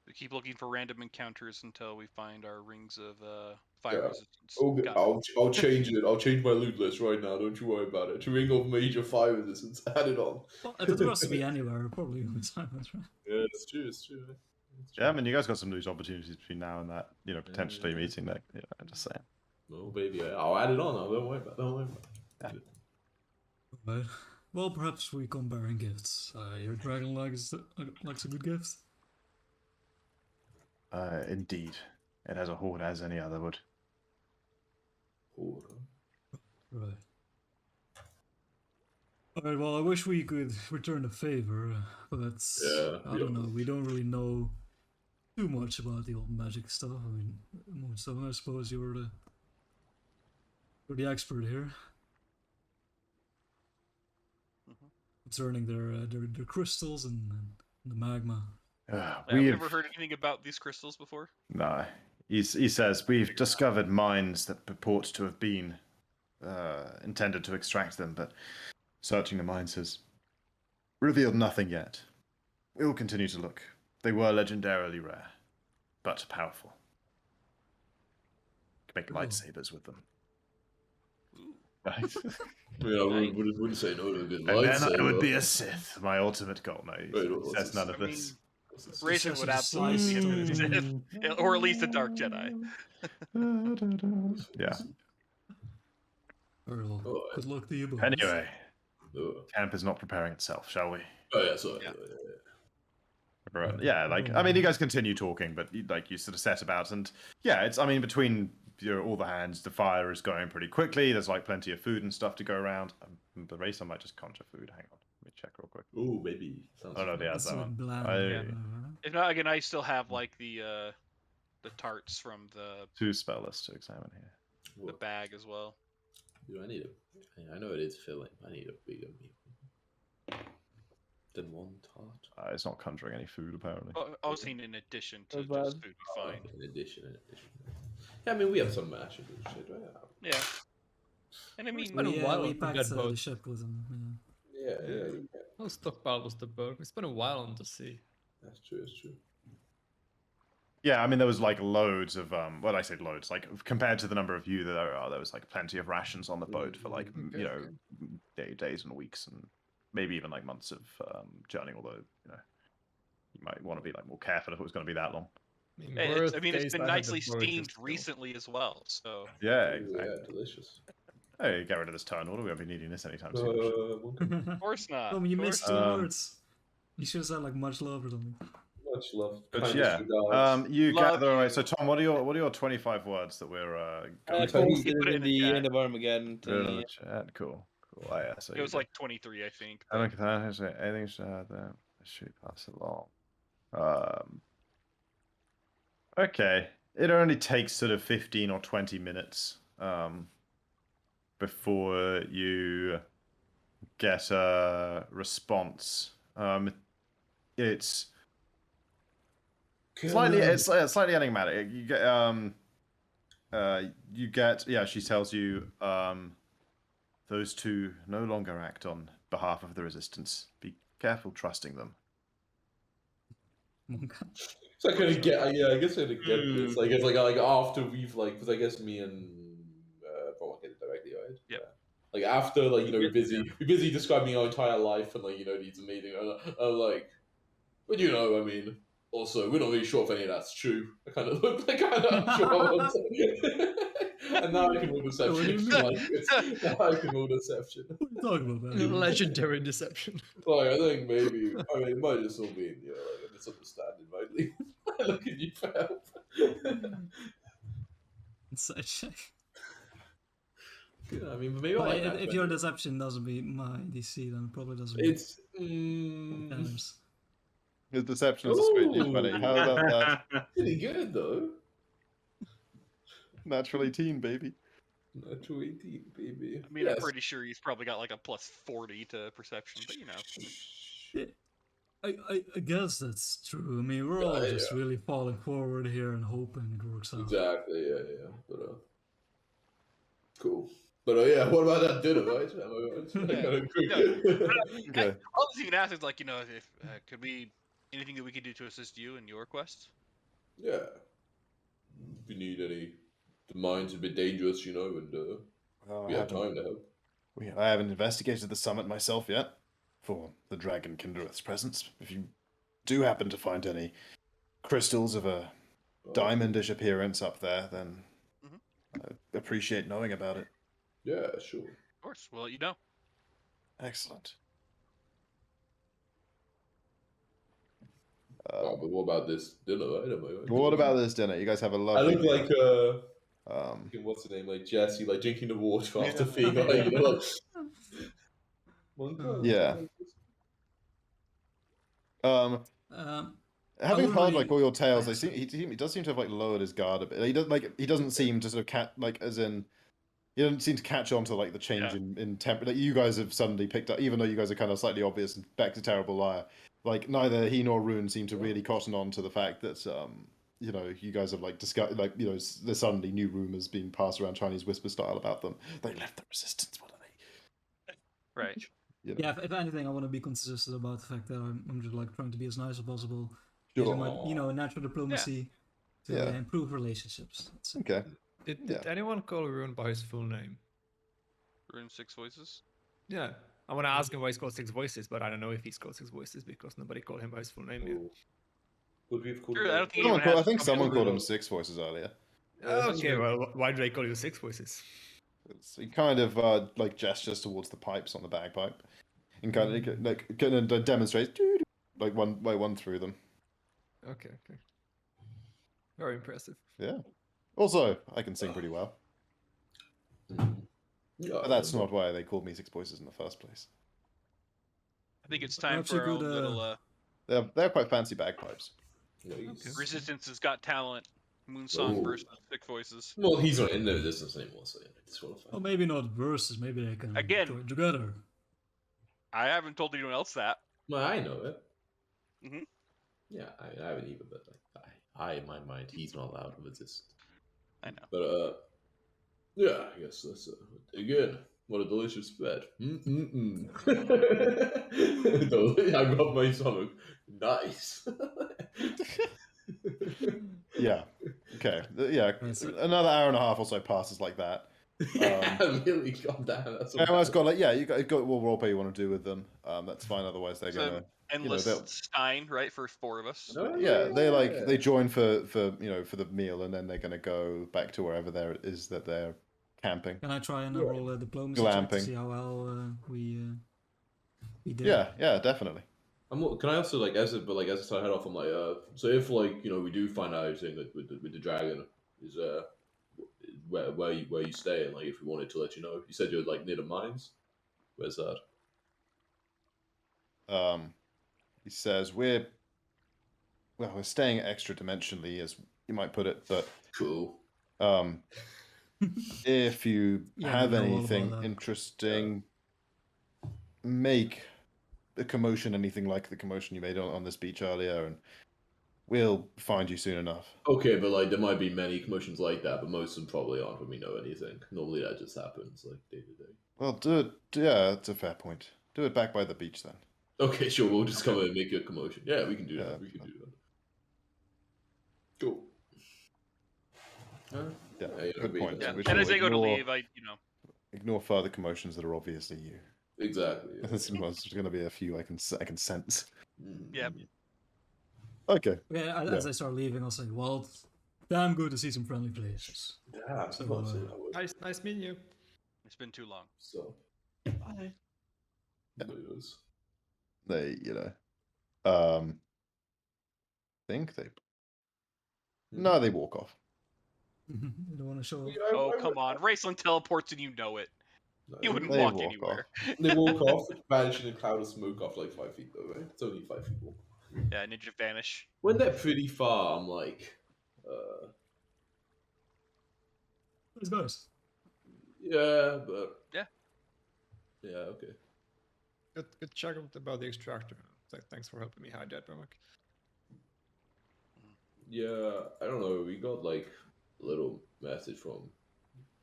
We keep looking for random encounters until we find our rings of fire Yeah. resistance. Okay, Got it. I'll change it. I'll change my loot list right now. Don't you worry about it. Ring of major fire resistance. Add it on. Well, it doesn't have to be anywhere, probably on the silence, right? Yeah, it's true. It's true. It's true. Yeah, I mean, you guys got some loose opportunities between now and that, potentially meeting that. I'm just saying. No, baby. I'll add it on. Don't worry about it. Don't worry about it. Right. Well, perhaps we come bearing gifts. Your dragon likes a good gift. Indeed. It has a horde as any other would. Hold on. Right. Alright, well, I wish we could return the favor, but Yeah, I don't know, we don't really know too much about the old magic stuff. I mean, Moonstone, I suppose you're the expert here. Concerning their crystals and the magma. I've We've never heard anything about these crystals before. no. He says we've discovered mines that purport to have been intended to extract them, but searching the mines has revealed nothing yet. We will continue to look. They were legendarily rare, but powerful. Can make lightsabers with them. Right? Yeah, I wouldn't say no to a good And then I would lightsaber. be a Sith. My ultimate goal. No, he Wait, what's says this? none of I this. Raisin Just would a absolutely slice. be a Sith, or at least a Dark Jedi. Yeah. Very well. Alright. Good luck to you both. Anyway, Oh, camp is not preparing itself, shall we? yeah, sorry. Yeah. Right. Yeah, I mean, you guys continue talking, but you sort of set about, and yeah, I mean, between all the hands, the fire is going pretty quickly. There's plenty of food and stuff to go around. But Rayson might just conjure food. Hang on, let me check real quick. Oh, baby. Sounds Oh no, fun. yeah, That's that so one. bland. I- If not, again, I still have the tarts from the Two spell lists to examine here. What? bag as well. Dude, I know it is filling. I need a bigger meal. Then one tart. It's not conjuring any food apparently. Oh, I was saying in addition to Not just bad. food we find. In addition. Yeah, I mean, we have some mash and shit, right? Yeah. And I mean, It's been a while we since we packed got the both. ship with them. Yeah, How stockpile was the boat? It's been a while on the sea. that's true. That's true. Yeah, I mean, there was loads of well, I say loads, compared to the number of you that there are, there was plenty of rations on the boat for days and weeks and maybe even months of journeying. Although you might want to be more careful if it was going to be that long. it's been days been I had nicely the boat steamed just recently as well. So Yeah, Ooh, exactly. yeah, delicious. Hey, get rid of this turn order. We won't be needing this anytime soon. Okay. of course not. Oh, you of missed course two not. words. You should have said much love or something. Much love. But Kindest yeah, regards. you Love gather away. you. So Tom, what are your 25 words that we're I going Tony, posted put it it in in the the chat. end of Armageddon. put in thingy. the chat? Cool. Oh, yeah. So It was 23, I think. I don't think anything should that shoot pass along. Okay. It only takes sort of 15 or 20 minutes before you get a response. It's slightly enigmatic. You get yeah, she tells you those two no longer act on behalf of the resistance. Be careful trusting them. So I kind of get, yeah, I guess I kind of get this. I guess like after we've because I guess me and Paul won't get it directly, right? Yep. Like after we're busy describing our entire life and these amazing. I'm like, but I mean, also we're not really sure if any of that's true. I kind of look like I'm sure what I'm saying. And now I can roll deception. Now I can roll deception. What are you talking about, man? Legendary deception. I think maybe. I mean, it might just all be a misunderstanding. Might look at you for help. Inside check. Yeah, I mean, but maybe But I like if your deception doesn't beat my DC, then it probably doesn't beat It's. theirs. His deception is a straight D20. How about that? Pretty good, though. Natural 18, baby. Natural 18, baby. I mean, I'm pretty sure he's probably got like a plus 40 to perception, but I guess that's true. I mean, we're all just really falling forward here and hoping it works out. Exactly, yeah. But, cool. But yeah, what about that dinner, right? Okay. All you can ask is if could we anything that we could do to assist you in your quest? Yeah. If you need any, the mine's a bit dangerous, and we have time to help. I haven't investigated the summit myself yet for the Dragon Kindred's presence. If you do happen to find any crystals of a diamondish appearance up there, then I'd appreciate knowing about it. Yeah, sure. Of course, we'll let you know. Excellent. But what about this dinner, right? What about this dinner? You guys have a I lovely. look like what's the name? Like Jesse, drinking the water after feeding. Yeah. Having heard all your tales, he does seem to have lowered his guard a bit. He doesn't seem to sort of as in. He doesn't seem to catch on to the change in temper. You guys have suddenly picked up, even though you guys are kind of slightly obvious and Beck's a terrible liar. Neither he nor Rune seem to really cotton on to the fact that you guys have discussed there's suddenly new rumors being passed around Chinese whisper style about them. They left the resistance. What are they? Right. Yeah. If anything, I want to be consistent about the fact that I'm just trying to be as nice as possible. Sure. Using my natural diplomacy to improve relationships. Okay. Did anyone call Rune by his full name? Rune Six Voices? Yeah. I want to ask him why he's called Six Voices, but I don't know if he's called Six Voices because nobody called him by his full name yet. Would we have called Sure, I don't think I think someone called him Six Voices earlier. Okay, well, why do they call you Six Voices? He kind of gestures towards the pipes on the bagpipe and kind of demonstrates one through them. Okay. Very impressive. Yeah. Also, I can sing pretty well. But that's not why they called me Six Voices in the first place. I think it's time for our little They're quite fancy bagpipes. Resistance has got talent. Moonsong versus Six Voices. Well, he's not in the resistance anymore, so disqualified. Well, maybe not versus. Maybe they can join together. I haven't told anyone else that. Well, I know it. Mhm. Yeah, I haven't either, but I in my mind, he's not allowed to resist. I know. But yeah, I guess that's again. What a delicious spread. I got my stomach. Nice. Yeah. Okay. Yeah. Another hour and a half or so passes like that. Really, calm down. Everyone's got you got what roleplay you want to do with them. That's fine. Otherwise, they're gonna endless Stein, right? For 4 of us. They join for the meal, and then they're gonna go back to wherever there is that they're camping. Can I try and roll a diplomacy check to see how well we did? Yeah, definitely. Can I also as I start head off, I'm so if we do find out everything with the dragon is where you stay, and if we wanted to let you know, you said you're near the mines. Where's that? He says we're well, we're staying extra dimensionally, as you might put it, but Cool. um, if you Yeah, have we know all about anything that. interesting, make a commotion anything like the commotion you made on this beach earlier, and we'll find you soon enough. Okay, but like there might be many commotions like that, but most of them probably aren't when we know anything. Normally that just happens like day to day. Well, do it. Yeah, that's a fair point. Do it back by the beach then. Okay, sure. We'll just come in and make a commotion. Yeah, we can do Yeah. that. We can do that. Cool. Yeah, you know, good point. Yeah. We And as should I go to ignore- leave, I Ignore further commotions that are obviously you. Exactly. Yeah. There's going to be a few I can sense. Yeah. Okay. Okay, as I start leaving, I'll say, well, it's damn good to see some friendly faces. Yeah, So, not saying I would. Nice meeting you. it's been too long. So, Bye. Laters. They, think they. No, they walk off. You don't want to show up. Oh, come on. Raceland teleports and you know it. No, You wouldn't They walk walk anywhere. They walk off, vanish in a cloud of smoke off like 5 feet though, right? It's only 5 feet walk. Yeah, ninja vanish. When they're pretty far, I'm like, It's nice. yeah, but Yeah. yeah, okay. Good check about the extractor. Thanks for helping me hide that, Romak. Yeah, I don't know. We got like a little message from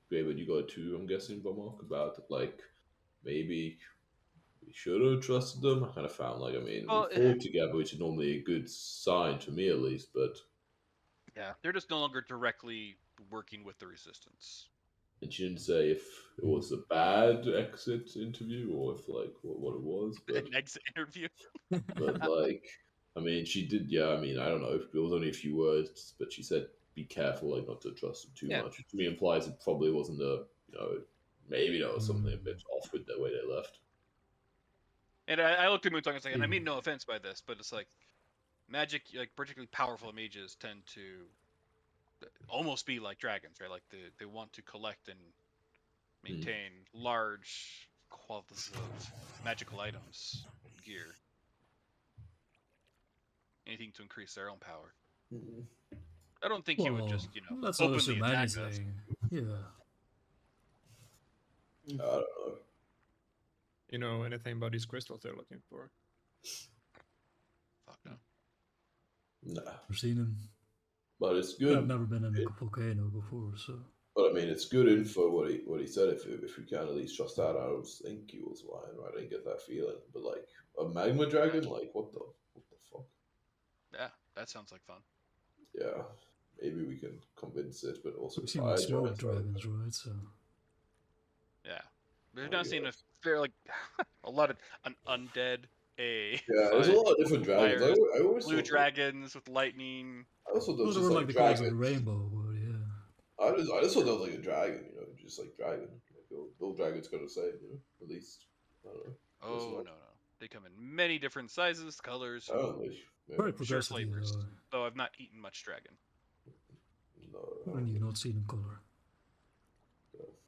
Graven. You got too, I'm guessing, Bamak, about like maybe we should have trusted them. I kind of found like, I mean, Well, we fought together, which is normally a good sign to me at least, but. Yeah, they're just no longer directly working with the resistance. And she didn't say if it was a bad exit interview or if like what it was, but An exit interview. but like I mean she did I mean I don't know, it was only a few words, but she said be careful like not to trust them too Yeah. much, which to me implies it probably wasn't maybe there was something a bit off with the way they left. And I looked at Moonsong and was like, and I mean no offense by this, but it's like magic, like particularly powerful mages tend to almost be like dragons, right? Like they want to collect and maintain large quantities of magical items, gear, anything to increase their own power. I don't think he would just, that's not openly assume attack us. anything. Yeah. I don't know. You know anything about these crystals they're looking for? Fuck no. Nah, I've seen him. but it's I've good. never been in a volcano before, so. But I mean, it's good info what he said. If we can at least trust that, I don't think he was lying. Right? I didn't get that feeling. But like a magma dragon, like what the fuck? Yeah, that sounds like fun. Yeah, maybe we can convince it, but also We've seen fire like smoke giants, right? dragons, right? So. Yeah, we've Oh, not seen yeah. they're like a lot of an undead, a Yeah, there's a lot of different dragons. fire, I always blue thought, dragons with lightning. I also thought Those just were like like the colors of the dragons. rainbow, but yeah. I just thought that was like a dragon, just like dragon. Like Bill Dragon's gonna say, at least. I don't know. Oh not. no, they come in many different sizes, colors, I don't know. Yeah. Very sure progressive, flavors. Though I've not eaten much dragon. No, when you've not seen them color.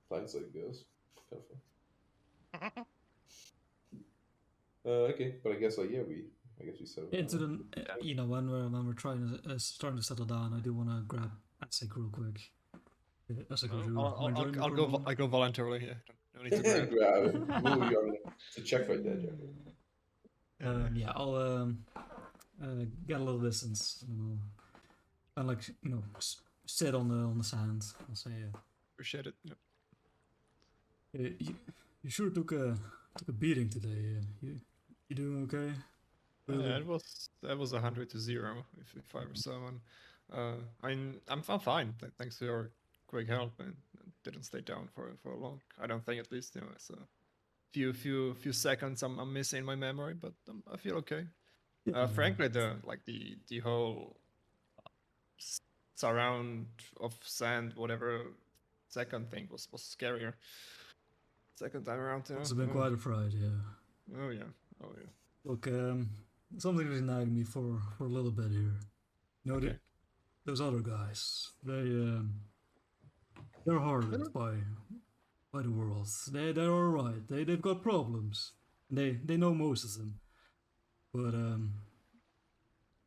thanks, I guess. Kind of fun. Okay, but I guess we said it. Into the, when we're trying to starting to settle down, I do want to grab Asik real quick. Asik, would you mind joining me for a moment? I'll go voluntarily. Yeah, no need to Grab grab. it. It's a check right there, Jack. Yeah, I'll get a little distance and I'll kind of like sit on the sand. I'll say, Appreciate it. Yeah. you sure took a beating today. You doing okay? Yeah, that was 100 to 0. If I were someone, I'm fine. Thanks to your quick help and didn't stay down for long. I don't think at least it's a few seconds I'm missing my memory, but I feel okay. Frankly, the whole surround of sand, whatever second thing was scarier. Second time around, It's been quite a fright, yeah. Oh yeah. Look, something was nagging me for a little bit here. Okay. Those other guys, they're hardened by the world. They're alright. They've got problems. They know most of them, but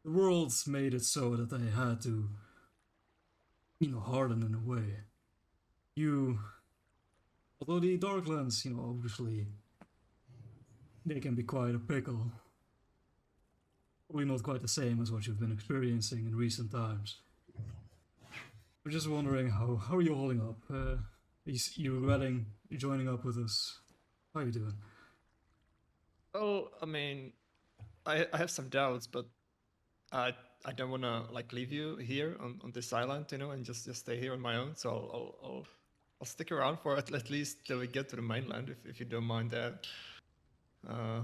the world's made it so that they had to, harden in a way. Although the Darklands, obviously, they can be quite a pickle. Probably not quite the same as what you've been experiencing in recent times. We're just wondering, how are you holding up? You regretting joining up with us? How are you doing? Well, I mean, I have some doubts, but I don't want to like leave you here on this island, and just stay here on my own. So I'll stick around for at least till we get to the mainland, if you don't mind that.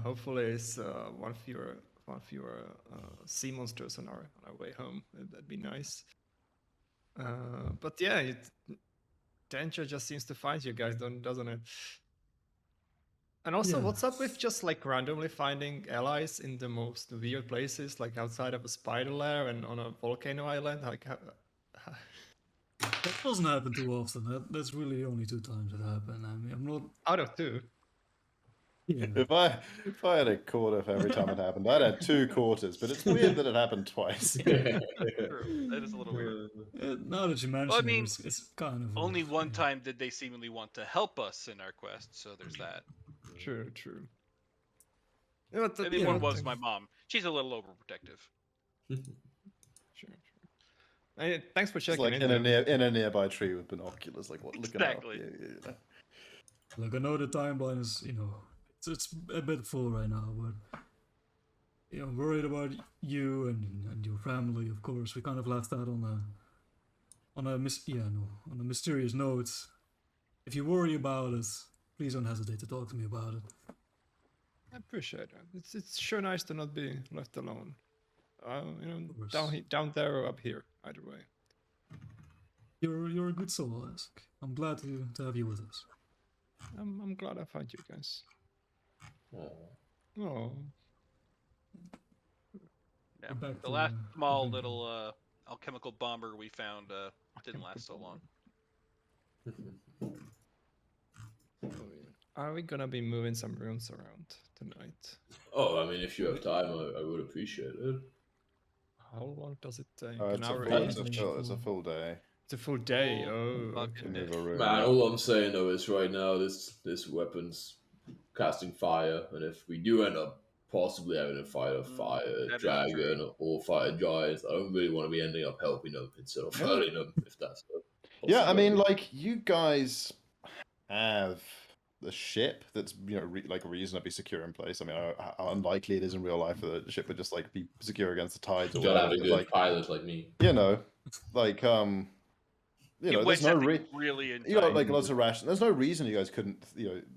Hopefully, it's one fewer sea monsters on our way home. That'd be nice. But yeah, danger just seems to find you guys, doesn't it? And also, Yeah. what's up with just like randomly finding allies in the most weird places, like outside of a spider lair and on a volcano island? Like, That doesn't happen too often. That's really only 2 times it happened. I mean, I'm not. out of 2. Yeah. If I had a quarter for every time it happened, I'd had 2 quarters. But it's weird that it happened twice. True. That is a little weird. Now that you mention Well, I mean, it, it's kind of Only one yeah. time did they seemingly want to help us in our quest, so there's that. True. Yeah, but And the yeah, one I was think- my mom. She's a little overprotective. Sure. Hey, thanks for It's checking like in. in a nearby tree with binoculars. Like what? Looking Exactly. out. Yeah. Look, I know the timeline is, it's a bit full right now, but worried about you and your family. Of course, we kind of left that on a mysterious note. If you worry about it, please don't hesitate to talk to me about it. I appreciate it. It's sure nice to not be left alone. course. Down there or up here, either way. You're a good soul, Ask. I'm glad to have you with us. I'm glad I found you guys. Aw. Oh, Yeah. back The to, last the small drinking. little alchemical bomber we found didn't last so long. oh yeah. Are we gonna be moving some runes around tonight? Oh, I mean, if you have time, I would appreciate it. How long does it take? It's An hour? it's a full day It's a full day. Full Oh, fucking to okay. move a room. Man, all I'm saying though is right now this weapon's casting fire, and if we do end up possibly having to fight a fire that'd be dragon or fight a giant, I don't really want to be ending up helping them instead of Yeah. hurting them. If that's the Yeah, I mean, possibility. like you guys have the ship that's like reasonably secure in place. I mean, how unlikely it is in real life for the ship to just like be secure against the tides or you gotta have whatever. a but, good like pilot like me. like You there's wedged no that thing really in like tight. lots of ration. There's no reason you guys couldn't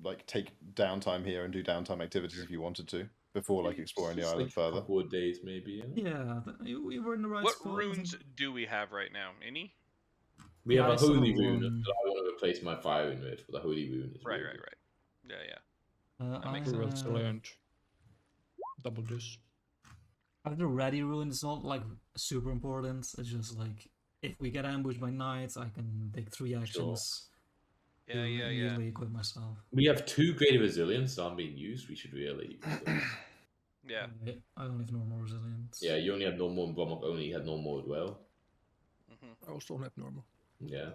like take downtime here and do downtime activities if you wanted to before like exploring the Just, island like, further. A couple of days maybe. Yeah. Yeah, you were in the right What spot. I runes think. do we have right now? Any? We have Yeah, a I saw holy rune one. that I want to replace my fire rune with, but the holy rune is Right. really good. Yeah. That I makes We're sense. excellent. Double this. I have the ready rune. It's not like super important. It's just like if we get ambushed by knights, I can take 3 actions. Yeah. to Yeah. immediately equip myself. We have 2 great resilience that aren't being used. We should really use them. Yeah. I only have normal resilience. Yeah, you only have normal and Bromok only had normal as well. Hmm. I also have normal. Yeah.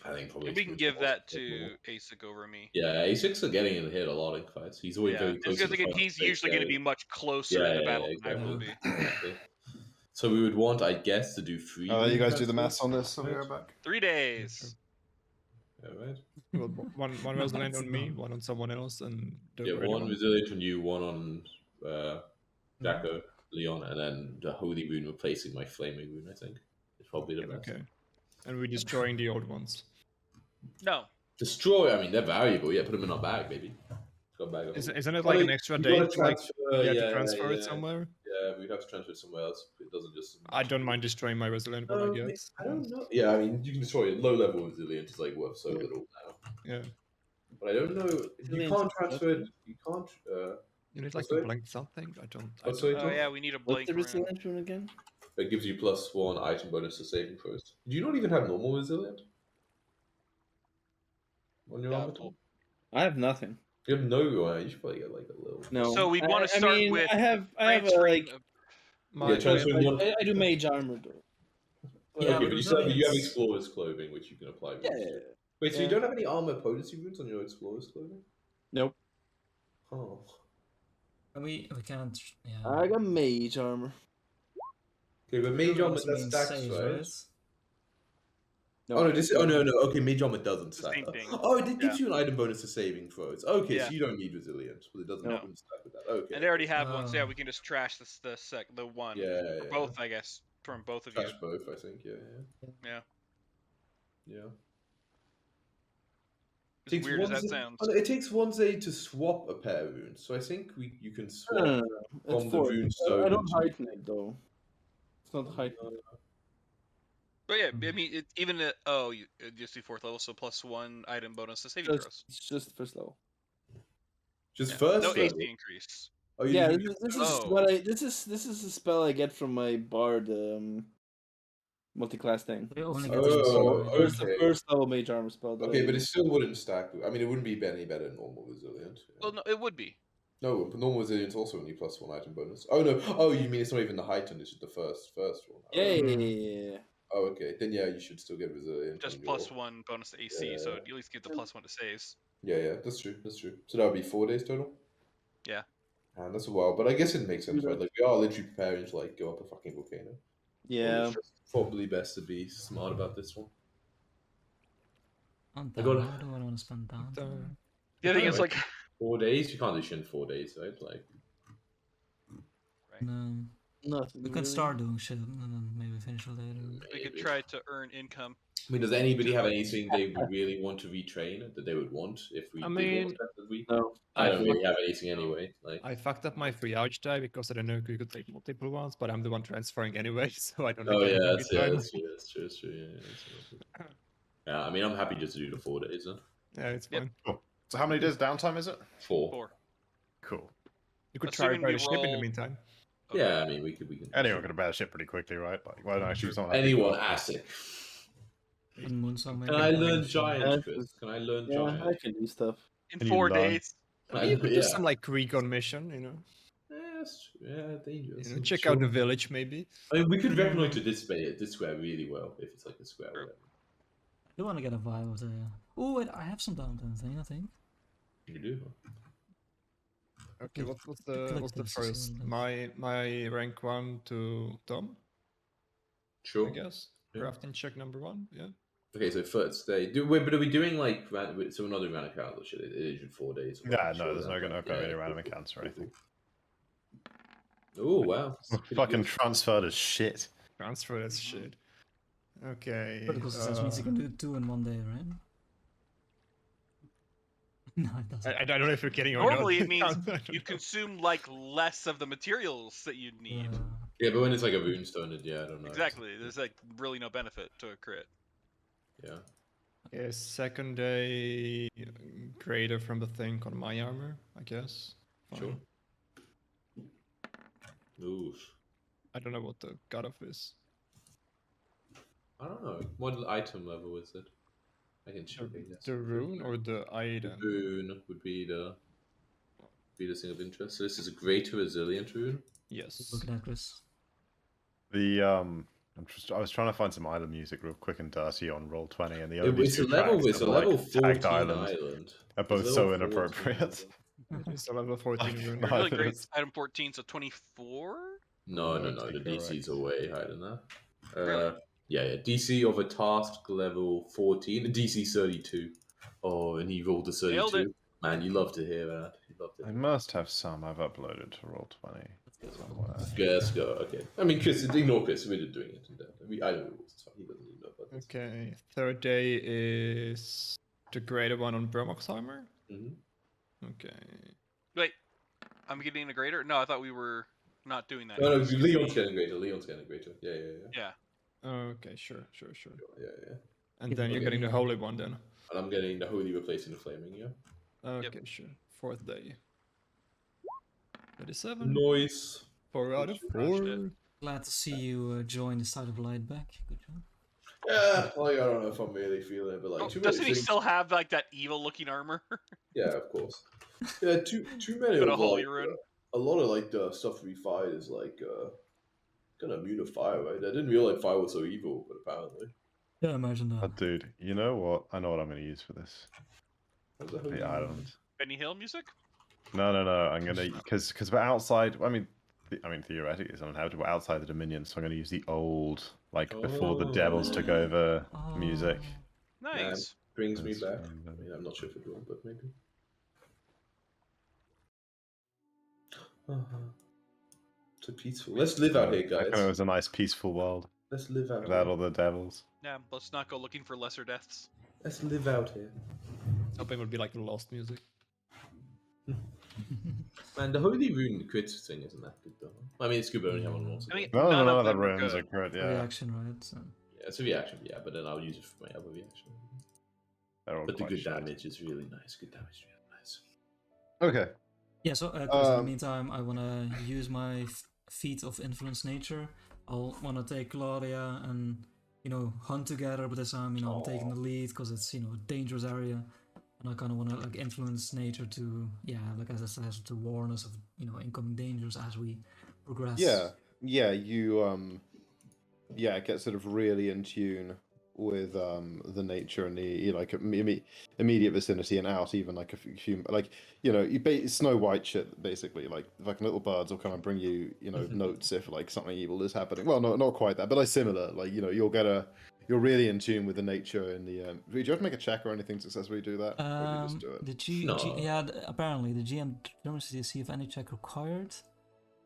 I think probably. We can it's give more that normal. to Asic over me. Yeah, A6 are getting in hit a lot in fights. He's always Yeah. very I was close. gonna to the think front he's space usually going to area. be much closer in the battle than I will be. Exactly. So we would want, I guess, to do 3. You guys do the transfers. maths on this. I'll be right back. 3 days. Yeah, right. Well, one resilient on me, one on someone else, and the Yeah, ready one resilient on you, one on Jacko, Leon, and then the holy rune replacing my flaming rune. I think is probably the best. Okay. And we're destroying the old ones. No. Destroy. I mean, they're valuable. Yeah, put them in our bag, baby. Got a bag of them. Isn't it like an extra You day gotta to like transfer, to transfer it yeah. somewhere? Yeah, we'd have to transfer it somewhere else. It doesn't just. I don't mind destroying my resilient one, I guess. I don't know. Yeah, I mean, you can destroy it. Low level resilient is like worth so little now. Yeah. But I don't know. You Resilience can't is transfer it. You can't. You need like What's to that? blank something? I don't. What's I that? don't Oh yeah, we need a What's blank the rune. resilient rune again? It gives you +1 item bonus to saving throws. Do you not even have normal resilient? On your Yeah, armor? well, tool? I have nothing. You have no. You should probably get like a little. No. So we'd wanna I start mean, with I have a, transferring like Yeah, transferring one. I do mage armor though. Okay, Yeah, but but you have resilience- explorer's clothing, which you can apply runes Yeah. to. Wait, so you Yeah. don't have any armor potency runes on your explorer's clothing? Nope. Oh. We can't. Yeah. I got mage armor. Okay, but mage armor Also that means stacks, saves, right? No. Oh no, this. Oh no, no. Okay, mage armor doesn't It's the stack. same thing. Oh, it gives you an item bonus to saving throws. Okay, Yeah. so you don't need resilience, but it doesn't No. stack with that. Okay. And they already have one, so yeah, Oh. we can just trash the one. Yeah, Or yeah. both, I guess, from both of Trash you. both, I think. Yeah. Yeah. Yeah. As weird as that sounds. Oh, no, it takes 1 day to swap a pair of runes, so I think you can swap. No. It's From the 4. rune I stone don't into- heighten it though. It's not heightened. But yeah, I mean, even you just do 4th level, so +1 item bonus to saving throws. It's just first level. Just Yeah. first No level. AC increase. Oh, you Yeah, do- this is Oh. what I this is a spell I get from my bard multi-class thing. We only Oh, get this First, okay. first level mage armor spell. that Okay, I but it use. still wouldn't stack. I mean, it wouldn't be any better than normal resilient. Yeah. Well, no, it would be. No, but normal resilience also only +1 item bonus. Oh no! Oh, you mean it's not even the heightened? It's just the first one. Yeah. Oh, okay. Then yeah, you should still get resilient. Just on your- +1 bonus to AC, so at least get the +1 to saves. Yeah, that's true. That's true. So that would be 4 days total. Yeah. And that's a while, but I guess it makes sense, right? Like we are literally preparing to like go up a fucking volcano. Yeah. It's just probably best to be smart about this one. On I down, got- why do I want to spend down? The other thing is Right. like 4 days? You can't do shit in 4 days, right? Like Nothing. We can start doing shit and then maybe finish it later. we could maybe. try to earn income. I mean, does anybody have anything they would really want to retrain that they would want if we I did mean- want that week? No. I don't really have anything anyway. Like I fucked up my free arch die because I don't know if you could take multiple ones, but I'm the one transferring anyway, so I don't. oh get yeah, any that's free time. that's true. Yeah, yeah, I mean, I'm happy just to do the 4 days. Then. Yeah, it's Yep. fine. Cool. So how many days downtime is it? 4. 4. Cool. You could Assuming try we to ship in the roll- meantime. Okay. Yeah, I mean, we can. Anyone could have bad shit pretty quickly, right? Like, why don't I choose someone? Anyone, ASIC. And Moonsong maybe. Can I learn Yeah, giant, Chris? Can I learn Yeah, I giant? can do stuff. In Can you 4 learn? days. Maybe you could yeah. do some like recon mission, you know. Yeah, that's true. Yeah, dangerous. Check Sure. out the village maybe. I mean, we could reconnoiter this square really well if it's like a square. True. Whatever. I do want to get a vibe of the. Oh wait, I have some downtime thing. I think. You do. Okay, what's click the this first? and then- My rank 1 to Tom, Sure. I guess. Yeah. Crafting check number 1, yeah. Okay, so first day. But are we doing like so we're not doing random calendar shit? It is in 4 days. I'm Yeah, not no, sure there's about no gonna that. be any Yeah, random cool, accounts or cool, anything. cool. Oh wow. That's pretty Fucking good. transferred as shit. Transfer that shit. Okay. Critical success means you can do 2 in 1 day, right? No, it doesn't. I don't know if you're kidding or not. Normally it means I don't you know. consume like less of the materials that you'd need. Yeah, but when it's like a runestone, yeah, I don't know. Exactly. There's like really no benefit to a crit. Yeah. Okay, second day greater from the thing on my armor, I guess. Fine. Sure. Oof. I don't know what the cutoff is. I don't know. What item level is it? I can check. I guess. The rune or the item? Boon would be the thing of interest. So this is a greater resilient rune. Yes. Look at that, Chris. The I was trying to find some island music real quick and dirty on Roll20, and the only It's a two level. tracks It's a that were, level like, 14 tagged island island. are It's both a so level 14 inappropriate. It's a level 14 rune. No. Really it great. is. Item 14, so 24. No. That's The incorrect. DC's are way higher than that. Really? Yeah. DC of a task level 14. DC 32. Oh, and he rolled a Nailed 32. Man, you love to hear that. You love to I hear. must have some I've uploaded to Roll20 somewhere. Yeah, let's go. Okay. I mean, Chris, ignore Chris. We're just doing it. I don't know rules. So he doesn't need to know about this. Okay, third day is the greater one on Bromox armor. Mhm. Okay. Wait, I'm getting a greater? No, I thought we were not doing that. No, Leon's getting greater. Yeah. Yeah. Okay, sure. Yeah. And then you're Okay. getting the holy one then. And I'm getting the holy replacing the flaming, yeah. Okay, sure. Fourth day. 37. Noise. 4 out of Crushed 4. it. Glad to see you join the side of light back. Good job. Yeah, like, I don't know if I'm really feeling it, but like Oh, too doesn't many he things. still have like that evil looking armor? Yeah, of course. Yeah, too many But a of holy like, rune. a lot of like the stuff we fight is like Kind of immune to fire, right? I didn't realize fire was so evil, but apparently. Yeah, imagine Oh, that. dude, you know what? I know what I'm going to use for this. What the hell do The you island. mean? Benny Hill music? No. I'm going to because we're outside. I mean, theoretically, it's uninhabitable outside the Dominion, so I'm going to use the old, like before the devils took over music. Nice. Brings me That's back. fine, I mean, I'm not sure if it will, but maybe. So peaceful. Let's live out here, I guys. thought it was a nice, peaceful world Let's live out without here. all the devils. Yeah, let's not go looking for lesser deaths. Let's live out here. Hoping it would be like the Lost music. Man, the Holy Rune crit thing isn't that good though. I mean, it's good, but only have one more. I mean, No, none of the them are runes are good. good. Yeah, Reaction, right? So. Yeah, it's a reaction, yeah, but then I'll use it for my other reaction. they're all But the quite good shit. damage is really nice. Good damage is really nice. Okay. Yeah, so Chris, in the meantime, I want to use my feat of influence nature. I'll want to take Claudia and, hunt together, but this time, I'm taking the lead because it's, a dangerous area. And I kind of want to, like, influence nature to, like as I said, to warn us of, incoming dangers as we progress. Yeah, you get sort of really in tune with the nature and the immediate vicinity and out even like a few Snow White shit basically, like little birds will come and bring you notes if like something evil is happening. Well, not quite that, but like similar, like you're really in tune with the nature in the do you have to make a check or anything to successfully do that, or do you just do it? Apparently the GM determines to see if any check required.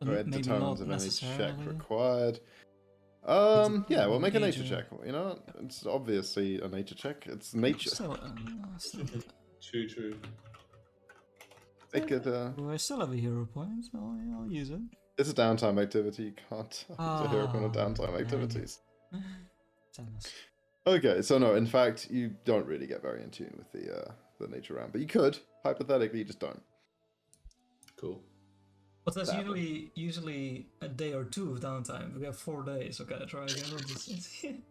Or it Maybe determines not if any check necessarily. required. Yeah, we'll make a nature check. It's obviously a nature check. It's nature. Still, True. Make it, I still have a hero point. I'll use it. it's a downtime activity. You can't use a hero point on downtime activities. Sadness. Okay, so no, in fact, you don't really get very in tune with the nature round, but you could. Hypothetically, you just don't. Cool. But that's Sadly. usually a day or two of downtime. We have 4 days. Okay, try again.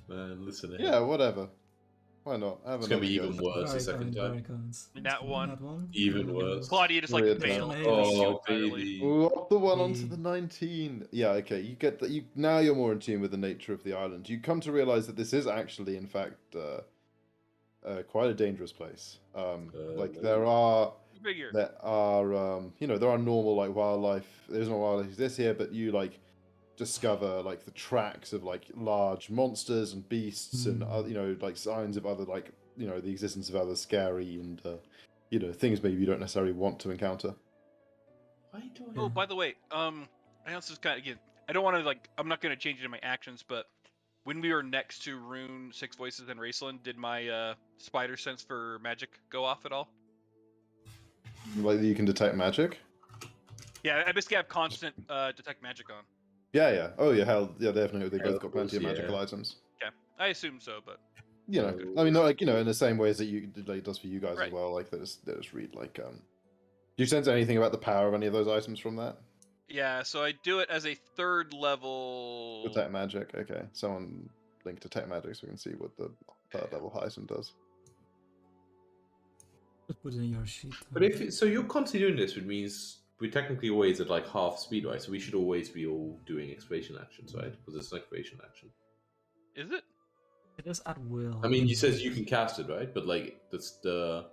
Man, listen to Yeah, whatever. Why not? Have It's gonna be another even go. worse the second time. That one. Even worse. Claudia just like Weird failed. time. Oh, entirely. baby. Up the one onto the 19. Yeah, okay. You get that. Now you're more in tune with the nature of the island. You come to realize that this is actually, in fact, quite a dangerous place. There are Figure. there are normal like wildlife. There's no wildlife exists here, but you like discover like the tracks of like large monsters and beasts and like signs of other like the existence of other scary and things maybe you don't necessarily want to encounter. Why do Oh, by the way, I know this is kind of again. I don't want to I'm not going to change it in my actions, but when we were next to Rune, Six Voices, and Raceland, did my spider sense for magic go off at all? Like you can detect magic. Yeah, I basically have constant detect magic on. Yeah. Oh yeah, hell yeah, definitely. They both got plenty of Yeah. magical items. Okay, I assume so, but I mean, not like in the same ways that it does for you guys Right. as well. Like they just read like. Do you sense anything about the power of any of those items from that? yeah. So I do it as a 3rd level. Detect magic. Okay, someone link detect magic so we can see what the third level item does. Just put it in your sheet. But so you're constantly doing this, which means we're technically always at like half speed, right? So we should always be all doing exploration actions, right? Because it's an exploration action. Is it? It is at will. I mean, you says you can cast it, right? But like that's the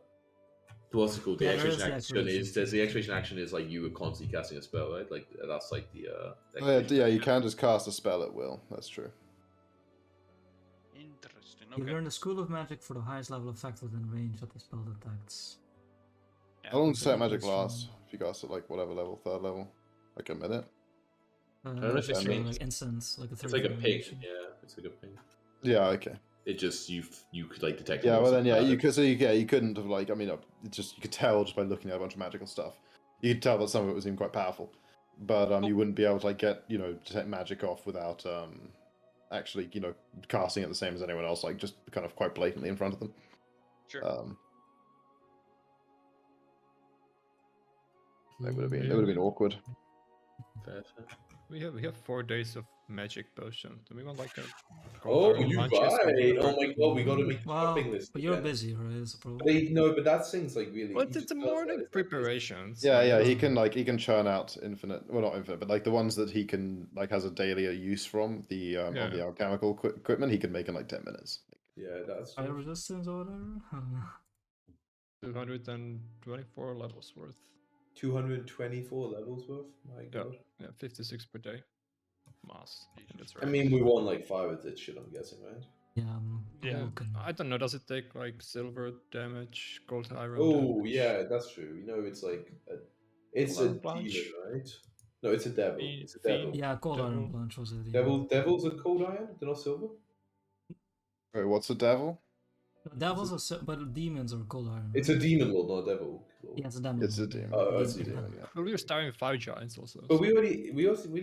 what's it called? The Yeah, there is exploration the action exploration. is there's the exploration action is like you were constantly casting a spell, right? Like that's like the Oh, exploration yeah, you action. can just cast a spell at will. That's true. Interesting. You Okay. learn the School of Magic for the highest level effect within range that the spell detects. How long does detect Okay, magic so- last? If you cast it like whatever level, 3rd level, like a minute. don't know if it's like like- instance, like a It's like a 30 ping. animation. Yeah, it's like a ping. Yeah. Okay. It just you could like detect. Yeah. it Well then, yeah, also. you could. So you couldn't have like. I mean, it just you could tell just by looking at a bunch of magical stuff. You could tell that some of it was even quite powerful, but you wouldn't be able to like get detect magic off without actually casting it the same as anyone else, like just kind of quite blatantly in front of them. Sure. It would have been awkward. Fair. We have 4 days of magic potion. Do we want like a Oh, iron you lunch or right. something, Oh or- my god, we gotta make a Wow, shopping list. but you're again. busy, right? That's a But problem. no, but that thing's like really. Well, he it's just a does morning that, it's like- preparations. Yeah, like, yeah, he it's- can he can churn out infinite, well not infinite, but like the ones that he can has a daily use from the on the Yeah. alchemical equipment he can make in like 10 minutes. Yeah, that's. Fire resistance or whatever. 224 levels worth. 224 levels worth. My god. Yeah, 56 per day. Mass. That's I right. mean, we won like 5 of that shit. I'm guessing, right? Yeah, Yeah, looking. I don't know. Does it take like silver damage, gold iron? Oh damage? yeah, that's true. You know, it's like it's a Iron Blanche? demon, right? No, it's a devil. Fiend- It's a devil. fiend. Yeah, cold Devil. iron blanche was it? Yeah. Devils are cold iron. They're not silver. Wait, what's a devil? Devils are but demons are cold iron. It's a demon lord, not a devil. Lord. Yeah, it's a demon. It's a lord, demon. yeah. Oh, It's a okay. demon, yeah. Well, we were starting with 5 giants also. But so- we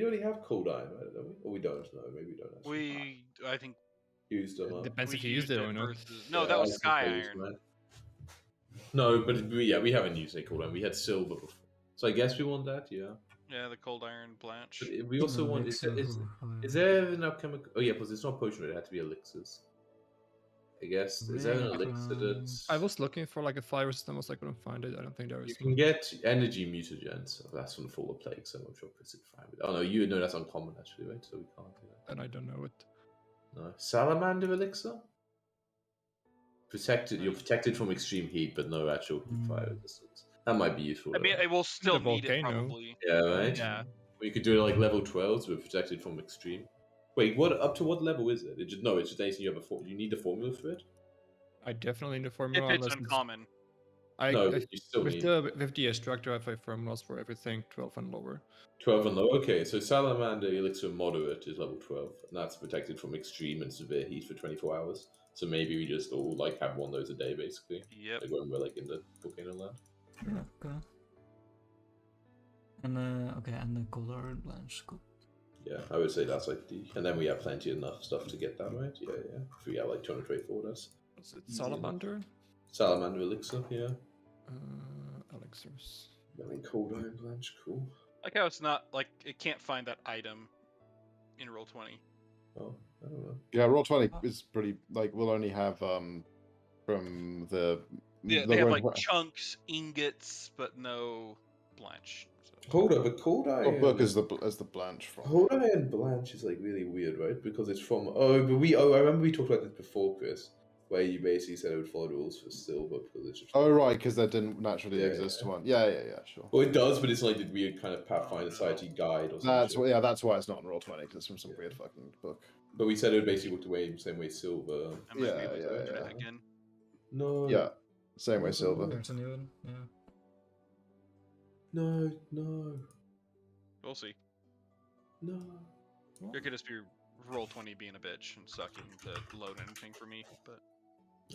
already have cold iron, right? Don't we? Or we don't? No, maybe we don't. Actually. I think Used them up. Depends we if you used it or not. versus- No, Yeah, that I was think sky I used iron. mine. No, but we haven't used any cold iron. We had silver before, so I guess we want that. Yeah. Yeah, the cold iron blanche. But we also Demon want. elixir or Is there an alchemical? Oh yeah, because it's not potion. It had to be elixirs. I guess. Is there an elixir that I was looking for like a fire system, I couldn't find it. I don't think there you is. can get energy mutagens? Oh, that's from Fall of Plague, so I'm sure Chris is fine with. Oh no, you know that's uncommon actually, right? So we can't do that. And I don't know it. No. Salamander Elixir? Protected. You're protected from extreme heat, but no actual fire resistance. That might be useful. I mean, though. I will still need it volcano. probably. Yeah, right. Yeah. We could do it like level 12, so we're protected from extreme. Wait, what? Up to what level is it? It's just anything you have you need the formula for it. I definitely need a If formula. it's unless uncommon. No, but you still with need the extractor, I have formulas for everything 12 and lower. 12 and low. Okay, so Salamander Elixir Moderate is level 12, and that's protected from extreme and severe heat for 24 hours. So maybe we just all like have one of those a day, basically. Yep. Like when we're like in the volcano land. Yeah, okay. And okay, and the cold iron blanche. Cool. Yeah, I would say that's like the, and then we have plenty enough stuff to get that right. Yeah, yeah. If we have like 224, that's Is it Salamander? Salamander Elixir. Yeah, Elixirs. I mean Cold Iron Blanche, cool. Like how it's not like it can't find that item in roll 20. Oh, I don't know. Yeah, roll 20 is pretty like we'll only have from the Yeah, the they have road- like chunks, ingots, but no blanche. So. Hold up, but Cold what Iron. book is the Blanche from? Cold Iron Blanche is like really weird, right? Because it's from I remember we talked about this before, Chris, where you basically said it would follow the rules for silver because it's just. Oh right, because there didn't naturally Yeah, exist yeah. one. Yeah, sure. Well, it does, but it's like the weird kind of Pathfinder Society guide or something. That's why it's not in roll 20 because it's from some weird fucking book. But we said it would basically work the way same way silver. I might Yeah, be able to yeah, do yeah. it again. No. Yeah, same way silver. There's a new one. Yeah. No. No. We'll see. No. It could just be roll 20 being a bitch and sucking to load anything for me. But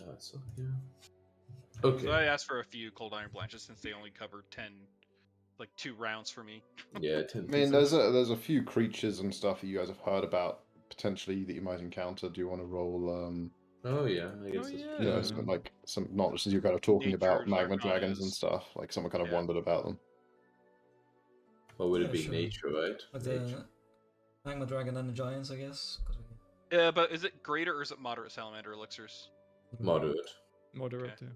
No, it's yeah. Okay. so I asked for a few cold iron blanches since they only covered 10, like 2 rounds for me. Yeah, 10%. I mean, there's a few creatures and stuff that you guys have heard about potentially that you might encounter. Do you want to roll? Oh yeah, I guess. Oh, that's yeah. You know, true. like some not since you're kind of talking about Nature's magma dragons and arcanas. stuff. Like someone kind of Yeah. wondered about them. What would it Yeah, be? sure. Nature, right? With Nature. the Magma Dragon and the Giants, I guess. 'cause Yeah, but is it greater or is it moderate salamander elixirs? Moderate. Moderate. Yeah.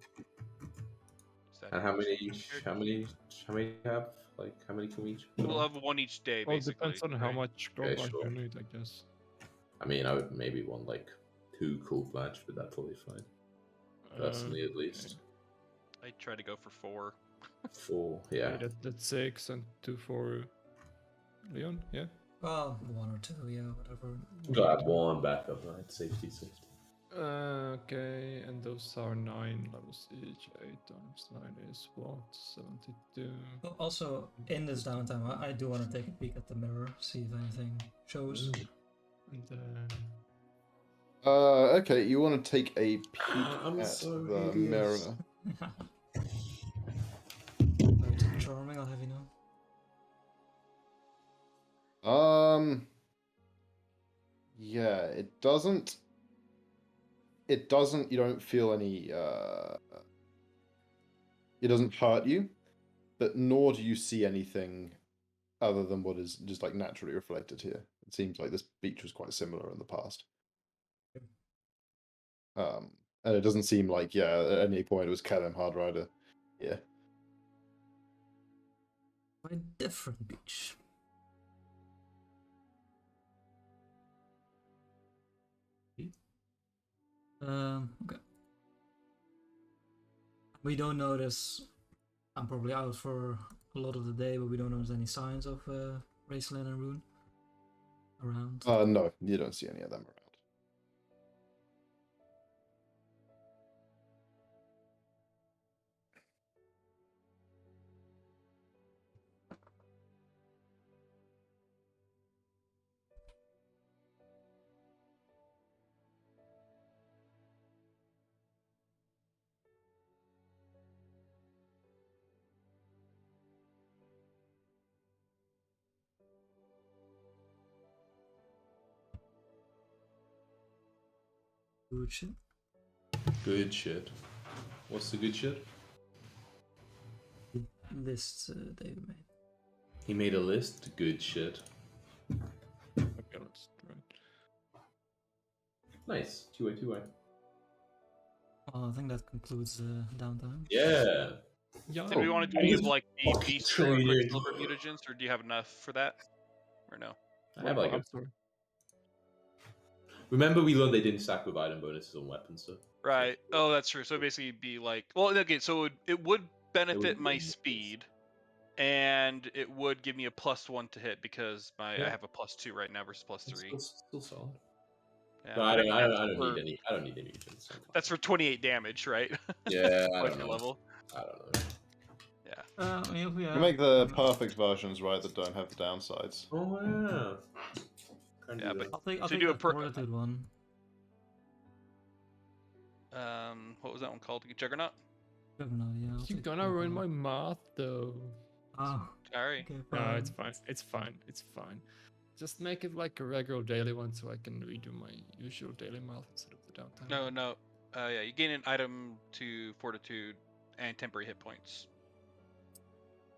Is that And how many standard? each? How many have? Like how many can we each? We'll have one each day, Well, it basically. depends on how right? much gold Okay, iron sure. you need, I guess. I mean, I would maybe want like 2 cool blanch, but that's probably fine. Personally, at least I try to go for 4. 4. Yeah, Yeah. that's 6 and 2 for Leon. Yeah. Well, 1 or 2, yeah, whatever. Gotta have one backup, right? Safety. Okay, and those are 9 levels each. 8 times 9 is what? 72. Well, also, in this downtime, I do want to take a peek at the mirror, see if anything shows. And then. Okay, you want to take a peek I'm at so the hideous. mirror. Very charming, I'll have you know. Yeah, it doesn't. It doesn't. You don't feel any. It doesn't hurt you, but nor do you see anything other than what is just like naturally reflected here. It seems like this beach was quite similar in the past. And it doesn't seem like, at any point it was Kellam Hardrider. Yeah. A different beach. Okay. We don't notice. I'm probably out for a lot of the day, but we don't notice any signs of Raceland and Rune around. No, you don't see any of them around. Good shit. Good shit. What's the good shit? Lists David made. He made a list. Good shit. Okay, let's try it. Nice. 2-way, 2-way. Well, I think that concludes downtime. Yeah. Yeah. Did we want to do any of like the beast or training. quicksilver mutagens, or do you have enough for that, or no? I have like I'm a... sorry. Remember we learned they didn't stack with item bonuses on weapons, so... Right. Oh, that's true. So basically, it'd be like, well, okay. So it would benefit would my be- speed, and it would give me a +1 to hit because I Yeah. have a +2 right now versus +3. Still solid. Yeah, But I but don't, mean, I don't that's need any. I don't need any defense. That's for 28 damage, right? Yeah, I Like don't your know. level. I don't know. Yeah. I mean, if we You have, can make the perfect versions, right, that don't have the downsides. Oh yeah. Can't Yeah, do but- that. I'll to take do a the per- fortitude one. What was that one called? Juggernaut. Juggernaut, yeah. I'll You're take gonna the ruin one. my math though. Oh, Sorry. okay, No, fine. it's fine. It's fine. It's fine. Just make it like a regular daily one so I can redo my usual daily math instead of the downtime. No. Yeah, you gain an item to fortitude and temporary hit points.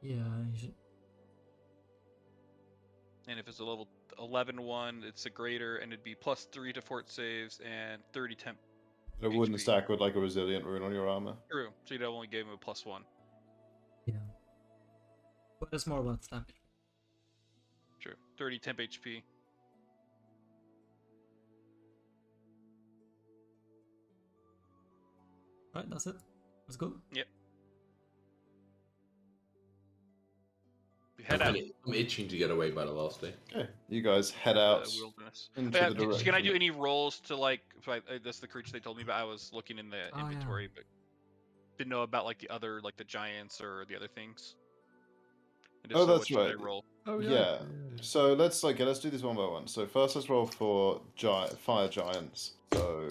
Yeah, you should. And if it's a level 11 one, it's a greater, and it'd be +3 to fort saves and 30 temp. It wouldn't HP. stack with like a resilient rune on your armor. True. So you'd only give him a +1. Yeah. But it's more about damage. True. 30 temp HP. Right, that's it. Let's go. We head out. I'm itching to get away by the last day. Okay, you guys head The out wilderness. into Yeah, the direction. can I do any rolls to like? That's the creature they told me about. I was looking in the Oh, yeah. inventory, but didn't know about like the other, like the giants or the other things. And if Oh, so, that's what should I right. roll? Oh Yeah. So let's do this one by one. So first, let's roll for fire giants. So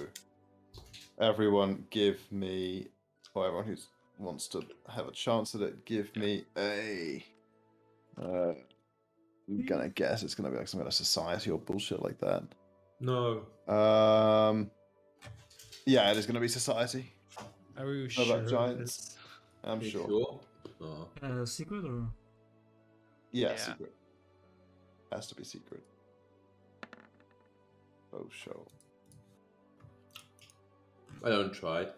everyone, give me, or everyone who wants to have a chance at it, give me a. I'm gonna guess it's gonna be like some kind of society or bullshit like that. No. Yeah, it is gonna be society. Are you How sure? about giants? I'm You sure. Oh. Secret or? Yeah, Yeah. secret. Has to be secret. Oh, show. I don't try. I'm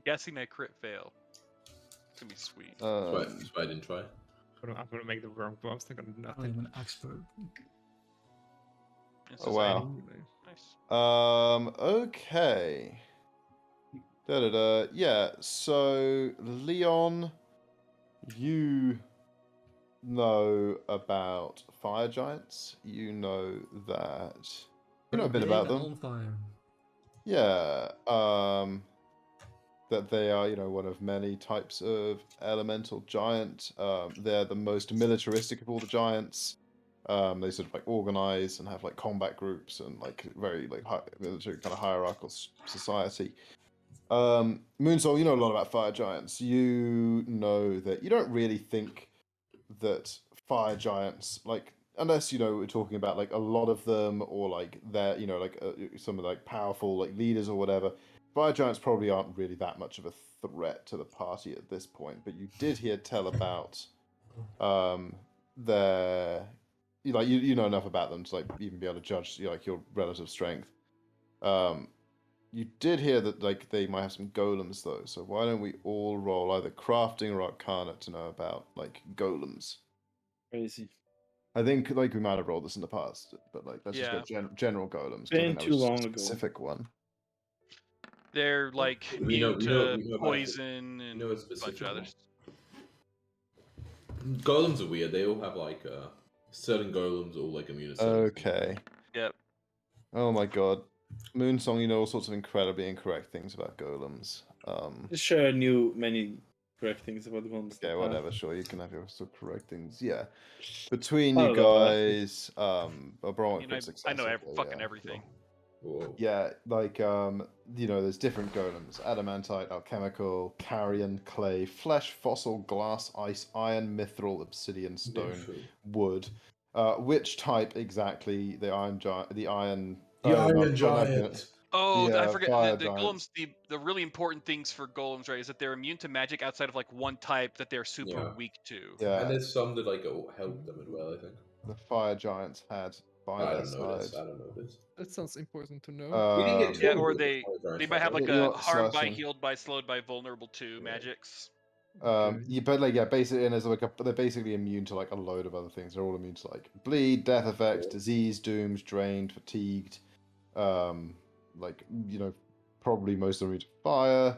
guessing I crit fail. It's gonna be sweet. That's why I didn't try. I'm gonna make the wrong boss. They're gonna do I'm not nothing. even an expert. In Oh, wow. society. Nice. Okay. Yeah, so Leon, you know about fire giants. You know that. You know a bit Big about and them. On fire. Yeah. That they are, one of many types of elemental giant. They're the most militaristic of all the giants. They sort of like organize and have like combat groups and like very like military kind of hierarchical society. Moonsoul, you know a lot about fire giants. You know that you don't really think that fire giants, like, unless we're talking about like a lot of them or like they're like some of like powerful like leaders or whatever. Fire giants probably aren't really that much of a threat to the party at this point. But you did hear tell about their you know enough about them to like even be able to judge like your relative strength. You did hear that like they might have some golems though, so why don't we all roll either crafting or arcana to know about like golems? Crazy. I think like we might have rolled this in the past, but like let's Yeah. just go general golems. 'Cause I Been think that too was long a ago. specific one. They're like We know- immune we know- to we know about it. poison We and know a a bunch specific of one. others. Golems are weird. They all have like certain golems all like immune to certain things. Okay. Yep. Oh my god. Moonsong, you know all sorts of incredibly incorrect things about golems. Just sure I knew many correct things about the ones. Okay, that whatever. passed. Sure, you can have your sort of correct things. Yeah, between I you don't know, guys, Obama You know, crit success. I know okay, fucking yeah, everything. Whoa. Yeah, like there's different golems: adamantite, alchemical, carrion, clay, flesh, fossil, glass, ice, iron, mithril, obsidian, stone, wood. Which type exactly? The iron giant, the iron. Oh, I forget fire the giants. golems. The really important things for golems, right, is that they're immune to magic outside of like one type that they're super Yeah. weak to. Yeah, And there's some that like help them as well. I think. the fire giants had by I their don't know this. side. I don't know this. That sounds important to know. We didn't get Yeah, told or what the they fire giants might have had. like You a want harmed by, slicing. healed by, slowed by, vulnerable to Yeah. magics. But like basically, and there's like they're basically immune to like a load of other things. They're all immune to like bleed, death effects, Yeah. disease, dooms, drained, fatigued. Like probably most of them immune to fire.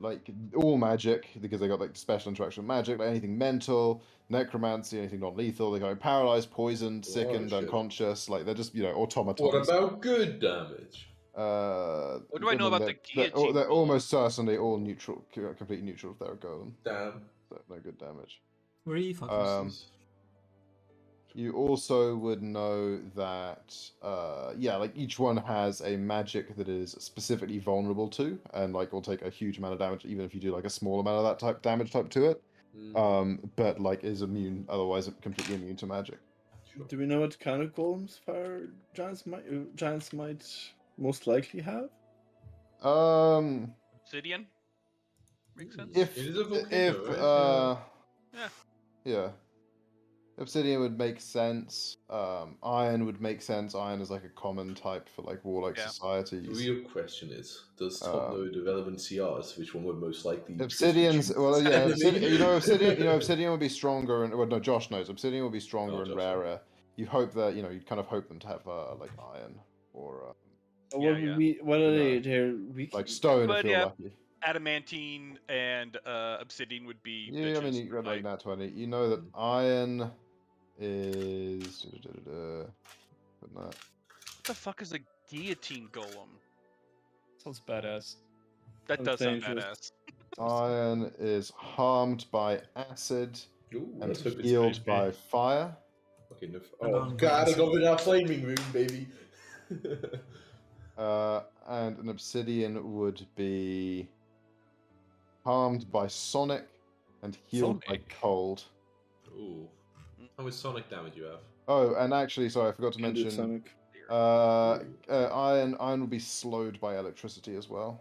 Like all magic because they got like special interaction with magic, like anything mental, necromancy, anything non-lethal. They go paralyzed, poisoned, sickened, shit. unconscious. Like they're just automatons. What about good damage? What do I know about the they're guillotine golem? almost certainly all neutral, completely neutral if they're a golem. Damn. So no good damage. Where are you fuckers? You also would know that, like each one has a magic that is specifically vulnerable to, and like will take a huge amount of damage, even if you do like a small amount of that type damage type to it. But like is immune, otherwise completely immune to magic. Sure. Do we know what kind of golems fire giants might most likely have? Obsidian? Makes sense. If It is a volcano, right? yeah. Obsidian would make sense. Iron would make sense. Iron is like a common type for like warlike Yeah. The societies. real question is, does Tom know the relevant CRs? Which one would most likely? Obsidian's constitute well, yeah. enemy? Obsidian would be stronger, and well, no, Josh knows. Obsidian would be stronger Oh, and Josh, rarer. You hope that you kind of hope them to have like iron or What Yeah, would yeah. be? What are No. they're weak? like stone But if you're yeah, lucky. adamantine and obsidian would be. Yeah, I mean bitches you to got like fight. nat 20. You know that iron is. Put that. What the fuck is a guillotine golem? Sounds badass. That Sounds does sound dangerous. badass. Iron is harmed by acid Ooh, and let's hope it's healed creepy. by fire. Okay, no. I'm Oh on god, I acid. got with our flaming rune, baby. And an obsidian would be harmed by sonic and healed by Sonic? cold. Ooh. How much sonic damage you have? Oh, and actually, sorry, I forgot to Can do mention. Sonic. Iron would be slowed by electricity as well,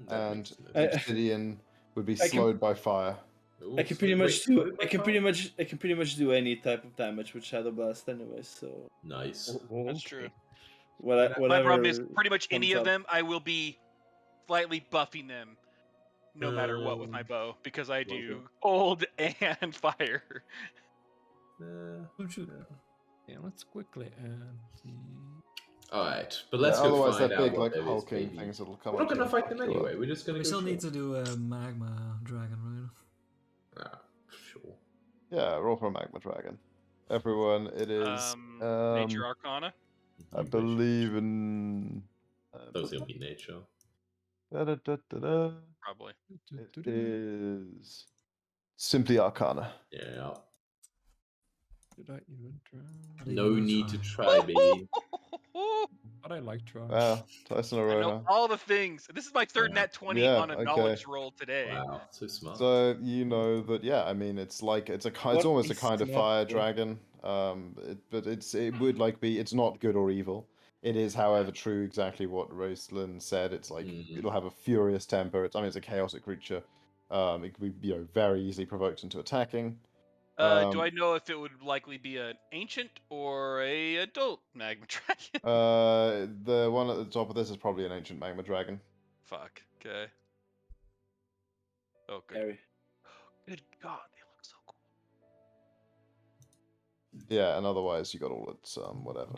That and makes sense. obsidian would be I can- slowed by fire. Ooh, I can pretty wait, much wait, do. what I about can fire? pretty much do any type of damage with Shadow Blast, anyway. So Nice. That's true. whatever. My problem is pretty much any comes of up. them, I will be slightly buffing them, no matter what, with my bow because I do cold and fire. Don't you? Yeah, let's quickly see. Alright, but let's go otherwise, find they're out big, what like there is, hulking baby. things that'll come. We're not up to gonna you fight and them fuck you up. anyway. We're just gonna We go. still need show. to do a magma dragon, right? Ah, sure. Yeah, roll for a magma dragon. Everyone, it is. Nature Arcana. I believe in. That was gonna be nature. Da-da-da-da-da. Probably. It is simply Arcana. Yeah. Did I even try? Not even No gonna need to try. try, baby. But I like try. Wow, Tyson I know Arona. all the things. This is my third Yeah. nat 20 Yeah, on a okay. knowledge roll today. Wow, so smart. So you know that, yeah. I mean, it's like it's What almost a is kind of not fire good? dragon. But it would like be. It's not good or evil. It is, however, true exactly what Rosalyn said. It's like Mhm. it'll have a furious temper. It's a chaotic creature. It could be very easily provoked into attacking. Do I know if it would likely be an ancient or a adult magma dragon? The one at the top of this is probably an ancient magma dragon. Fuck. Okay. Oh, good. Harry. Good God, they look so cool. Yeah, and otherwise you got all its whatever.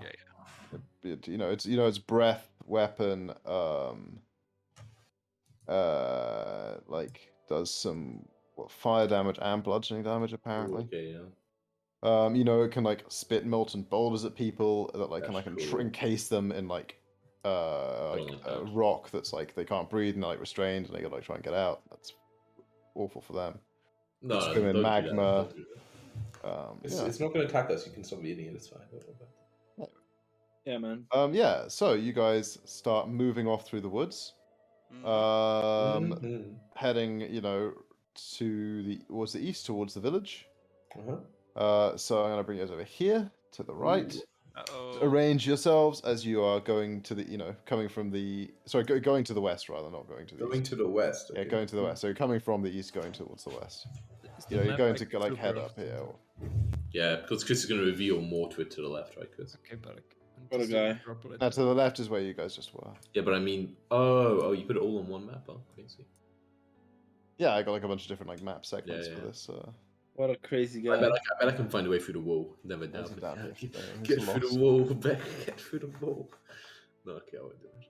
Yeah, It's breath, weapon, like does some fire damage and bludgeoning damage apparently. Okay, yeah. It can like spit molten boulders at people that like That's can cool. encase them in like like a that. rock that's like they can't breathe and they're like restrained and they gotta like try and get out. That's awful for them. No, Swim don't in do that, magma. don't do that. Yeah. It's not going to attack us. You can stop eating it. It's fine. Don't worry about it. Yeah, man. Yeah, so you guys start moving off through the woods. Mhm. Heading, towards the east, towards the village. Uh-huh. So I'm gonna bring you guys over here to the right. Uh-oh. Arrange yourselves as you are going to the, coming from the, sorry, going to the west rather, not going to the Going east. to the west. Yeah, Okay. going to the west. So you're coming from the east, going towards the west. Is the You're map, going to like, go like super head off up the here. top? Yeah, because Chris is going to reveal more to it to the left, right, Chris? Okay, but like, What a just guy. drop it. Now to the left is where you guys just were. Yeah, but I mean, oh, you put it all on one map? Oh, crazy. Yeah, I got like a bunch of different like map segments Yeah, for yeah. this. What a crazy guy. I bet I can find a way through the wall. Never doubt There's it. it down here. Get It's through the lost. wall, Beck. Get through the wall. No, okay, I won't do it.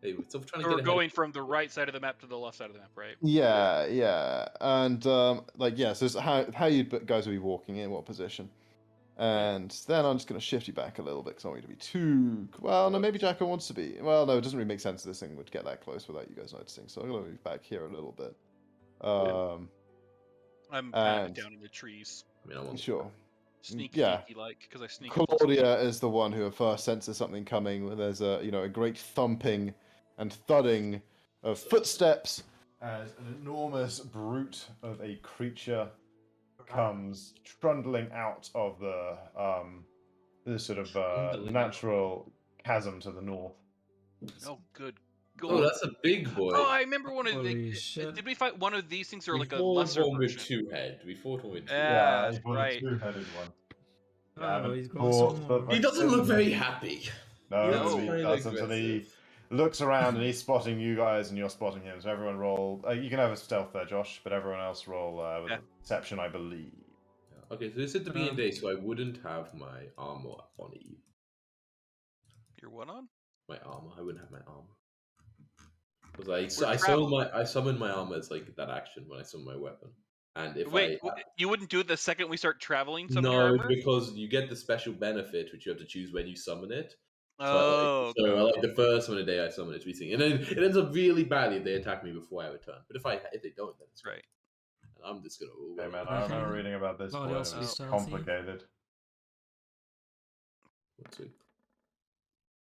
Hey, stop trying to So we're get ahead. going from the right side of the map to the left side of the map, right? Yeah, and so it's how you guys will be walking in what position, and then I'm just gonna shift you back a little bit because I don't want you to be too. Well, no, maybe Jacko wants to be. Well, no, it doesn't really make sense. This thing would get that close without you guys noticing, so I'm gonna move back here a little bit. I'm kind And- of down in the trees. I mean, I want Sure. Sneaky Yeah. like, because I sneak up on some Claudia is the one who first senses something coming. There's a great thumping and thudding of footsteps as an enormous brute of a creature comes trundling out of the sort of Trundling. natural chasm to the north. Oh, good Oh, God. that's a big boy. Oh, I remember one of Holy the. shit. Did we fight one of these things or We like a fought lesser one with version? 2 head. We fought one with 2 Yeah, head. that's right. two-headed one. Oh, he's got fought, some but, more. like, He doesn't look very happy. No, No. he Very doesn't. And he aggressive. looks around and he's spotting you guys and you're spotting him. So everyone roll. You can have a stealth there, Josh, but everyone else roll with Yeah. perception, I believe. Okay, so this is the beginning day, so I wouldn't have my armor on Eve. You're one on? My armor. I wouldn't have my armor. Because I summon my armor as like that action when I summon my weapon. And if Wait, you wouldn't do it the second we start traveling some of your no, armor? because you get the special benefit which you have to choose when you summon it. So Oh, I like the first summon a day I summon it to be and then it ends up really badly if they attack me before I return. But if they don't, then it's right. And I'm just gonna. Hey man, I remember reading about this. Nobody Boy, else it be was stealthy. complicated. What's it?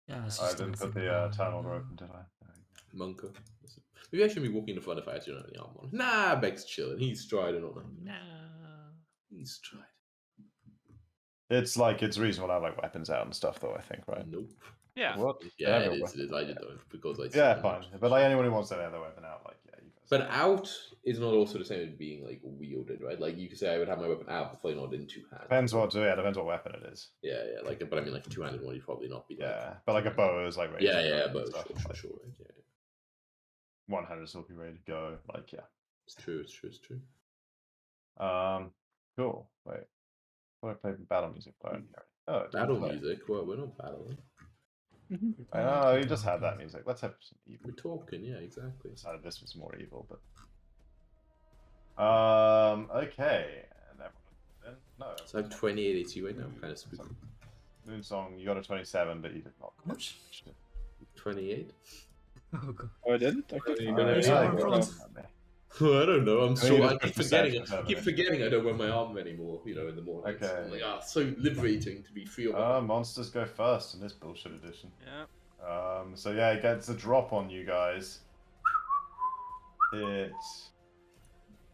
Yeah, it's I just didn't put stealthy. the tunnel open, did I? Monka. Maybe I should be walking in the front if I actually don't have any armor on. Nah, Beck's chilling. He's striding on it. Nah. He's striding. It's reasonable to have like weapons out and stuff, though. I think, right? Nope. Yeah. What? Yeah, They have it a is. It is. I just don't because I. Yeah, summon fine. it. But like anyone who wants to have their weapon out, like yeah, you guys. But out is not also the same as being like wielded, right? Like you could say I would have my weapon out, but probably not in 2 hands. Depends what weapon it is. Yeah, like, but I mean, like a 2-handed one, you'd probably not be. Yeah, but like a bow is like ready Yeah, to go yeah, and but stuff. sure, right, yeah. One-handed still be ready to go. Like yeah. It's true. It's true. It's true. Cool. Wait. I played battle music. But I don't hear it. Oh, it didn't Battle play. music. Well, we're not battling. I know you just had that music. Let's have some evil. We're talking. Yeah, exactly. Decided this was more evil, but okay. And everyone no. So I'm 2880 right now. Kind of spooky. Moon Song, you got a 27, but you did not. How much? 28. Oh god. Oh, I didn't? Okay. You Oh, don't Who's have in any front? I don't know. I'm I so mean, I it's keep just forgetting. perception, I keep forgetting I don't wear my armor anymore. You know, in the morning. Okay. I'm like, so liberating to be free of. My Monsters go first in this bullshit edition. Yeah. So yeah, it gets a drop on you guys. It's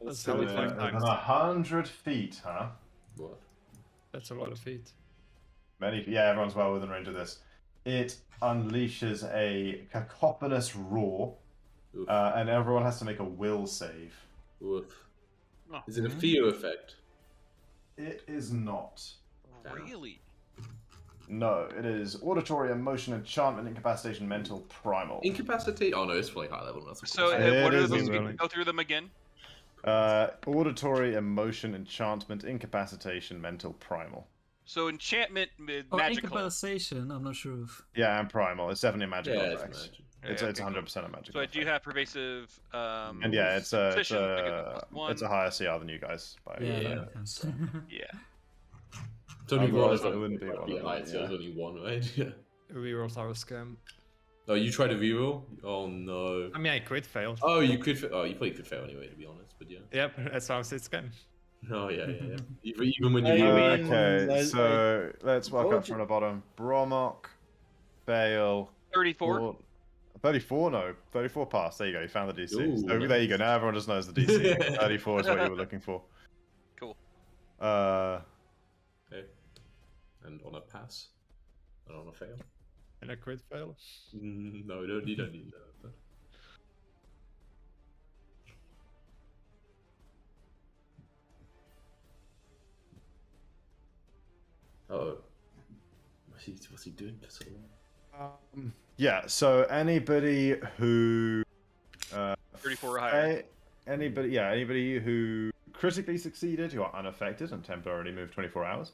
That's how we find times. 100 feet, huh? What? That's a lot of feet. Yeah, everyone's well within range of this. It unleashes a cacophonous roar, Oof. and everyone has to make a will save. Oof. Oh. Is it a fear effect? It is not. Damn. Really? No, it is auditory, emotion, enchantment, incapacitation, mental, primal. Incapacitate? Oh no, it's probably high level. That's So It what are is those? really- Go through them again. Auditory, emotion, enchantment, incapacitation, mental, primal. So enchantment, Oh, magical. incapacitation. I'm not sure if. Yeah, and primal. It's definitely a yeah, magical it's effect. magic. It's Yeah, it's okay, 100% a magical. So I do effect. have pervasive. And yeah, it's a position, I get the +1. it's a higher CR than you guys. By Yeah, Yeah. that makes sense. Yeah. It's only one. Otherwise Of it wouldn't be one of them, high, so yeah. it's only one, right? Yeah. Reroll tower scam. Oh, you tried to reroll? Oh no. I mean, I crit failed. Oh, you could. Oh, you probably could fail anyway, to be honest. But yeah. Yep, that's why I said scam. Oh yeah. Even when you I reroll. mean, Okay, I- so let's work what up would from the bottom. Bromok, fail. 34. Or- 34, no. 34 pass. There you go. You found the DC. Ooh, So there you go. Now everyone just knows the DC. 34 is what you were looking for. Cool. Okay. And on a pass. And on a fail. And a crit fail. No, you don't need that. But... Oh. What's he doing for so long? Yeah, so anybody who 34 or higher. anybody who critically succeeded, you are unaffected and temporarily moved 24 hours.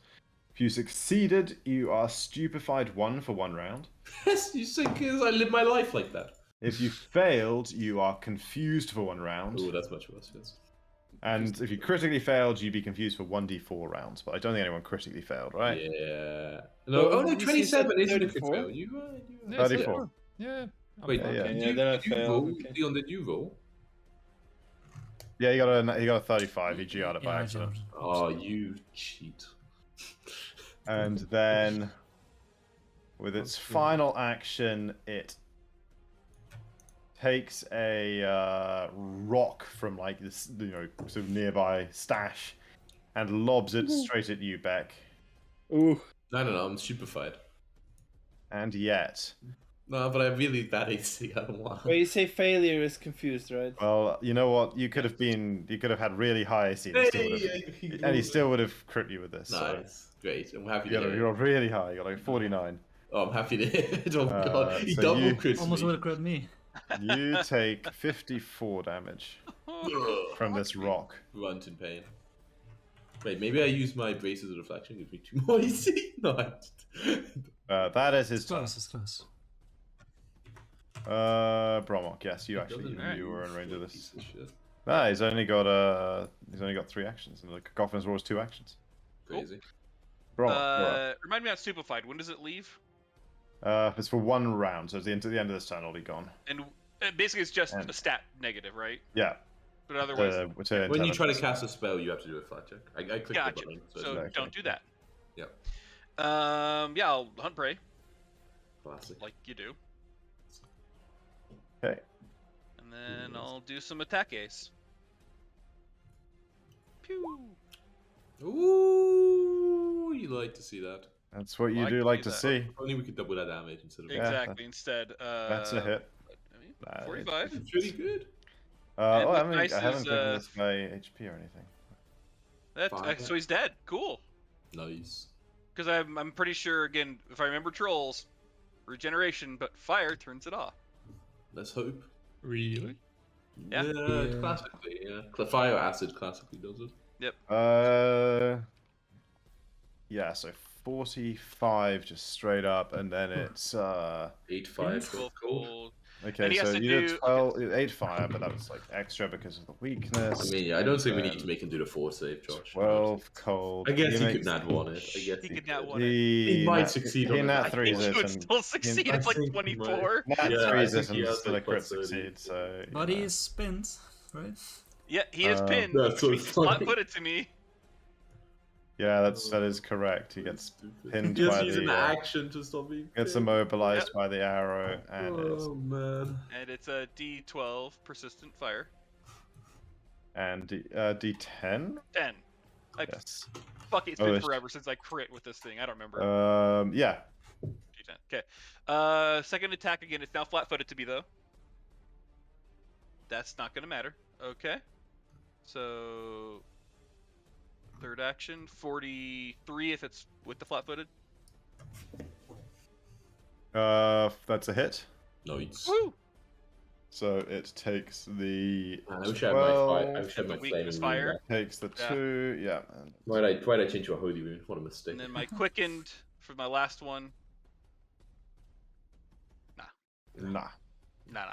If you succeeded, you are stupefied 1 for 1 round. Yes, you say because I live my life like that. If you failed, you are confused for 1 round. Oh, that's much worse. Yes. And if you critically failed, you'd be confused for 1d4 rounds. But I don't think anyone critically failed, right? Yeah. No. Well, Oh no, you said 27 isn't a crit 34? fail. You are. Yeah, 34. Yeah. Wait, Yeah, did yeah, you, then I did you failed, roll? okay. Leon, did you roll? Yeah, you got a 35. You GR'd it by Yeah, I accident. jumped. Oh, you cheat. And then, with its final action, it takes a rock from like this, sort of nearby stash, and lobs it straight at you, Beck. Ooh. No, I'm stupefied. And yet, No, but I have really bad AC. I don't want. Well, you say failure is confused, right? well, you know what? You could have had really high AC, and he still would have crit you with this. So Nice, great. I'm happy you to hear it. got really high. You got like 49. Oh, I'm happy to hear it. Oh my god, he so double you- crits Almost me. would have crit me. You take 54 damage from this rock. Runt in pain. Wait, maybe I use my braces of reflection. Gives me 2 more AC. No, That is his It's turn. close, it's close. Bromok, yes, you actually Doesn't you were in move, range of piece this. of shit. Nah, he's only got 3 actions, and the Cacophonous Roar is 2 actions. Crazy. Bromok, you're up. Remind me on stupefied. When does it leave? It's for 1 round, so to the end of this turn, it'll be gone. And basically, it's just And- a stat negative, right? Yeah. But otherwise, When you try to cast a spell, you have to do a flat check. I clicked gotcha. the button, so, So it's okay. don't do that. Yep. Yeah, I'll hunt prey classic. like you do, Okay. and then I'll do some attack ace. Pew. Ooh, you like to see that. That's what you Like do to like do to that. see. If only we could double that damage instead of. Yeah. Exactly. Instead, That's a hit. I mean, Nah, 45. It's really good. And Oh, with I haven't dice given is, this guy HP or anything. That's so he's dead. Cool. Nice. Because I'm pretty sure again, if I remember trolls, regeneration, but fire turns it off. Let's hope. Really? Yeah. Yeah. Classically, yeah. Fire acid classically does it. Yeah, so 45 just straight up, and then it's 8-5. Cool. Cool. okay. And he has So to you did do- 8 fire, but that was like extra because of the weakness. I mean, yeah, I don't think we and need to make him do the 4 save, Josh. 12 cold. I guess he makes- could nat one it. I guess He could nat one. He might succeed He on nat it. three I think he would and still succeed. It's like think he might. 24. nat Yeah, I 3 think he and has still a like crit plus 30. succeed. So But he is spent, right? Yeah, he is pinned. That's so Which means flat funny. put it to me. yeah, that is correct. He gets pinned He by has to use an the action to stop being gets pinned. immobilized by the arrow, and Oh man. And it's a D12 persistent fire. D10. 10. Yes. Fuck it, it's Oh, been it's- forever since I crit with this thing. I don't remember. Yeah. D10. Okay. Second attack again. It's now flat-footed to me though. That's not gonna matter. Okay. So third action. 43 if it's with the flat-footed. That's a hit. No, it's. Woo! So it takes the I wish I had my 12, fire. I wish I had The my weakness flaming fire. rune. takes the Yeah. 2, yeah. And Why'd I change to a holy rune? What a mistake. And then my quickened for my last one. nah. Nah.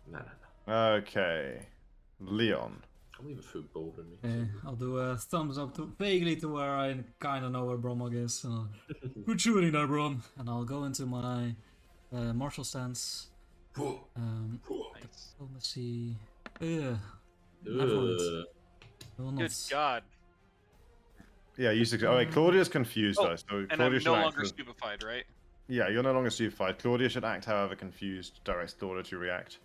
Nah. Okay. Leon. I can't believe a food bolder me. Okay, I'll do a thumbs up to vaguely to where I kind of know where Bromog is. Good shooting there, Brom. And I'll go into my martial stance. Nice. Diplomacy. Avoid. I will not. Good God. Yeah, you succeed. Oh, wait, Claudia's confused Oh, though. So And Claudia I'm should no act longer as- stupefied, right? Yeah, you're no longer stupefied. Claudia should act however confused directs Claudia to react.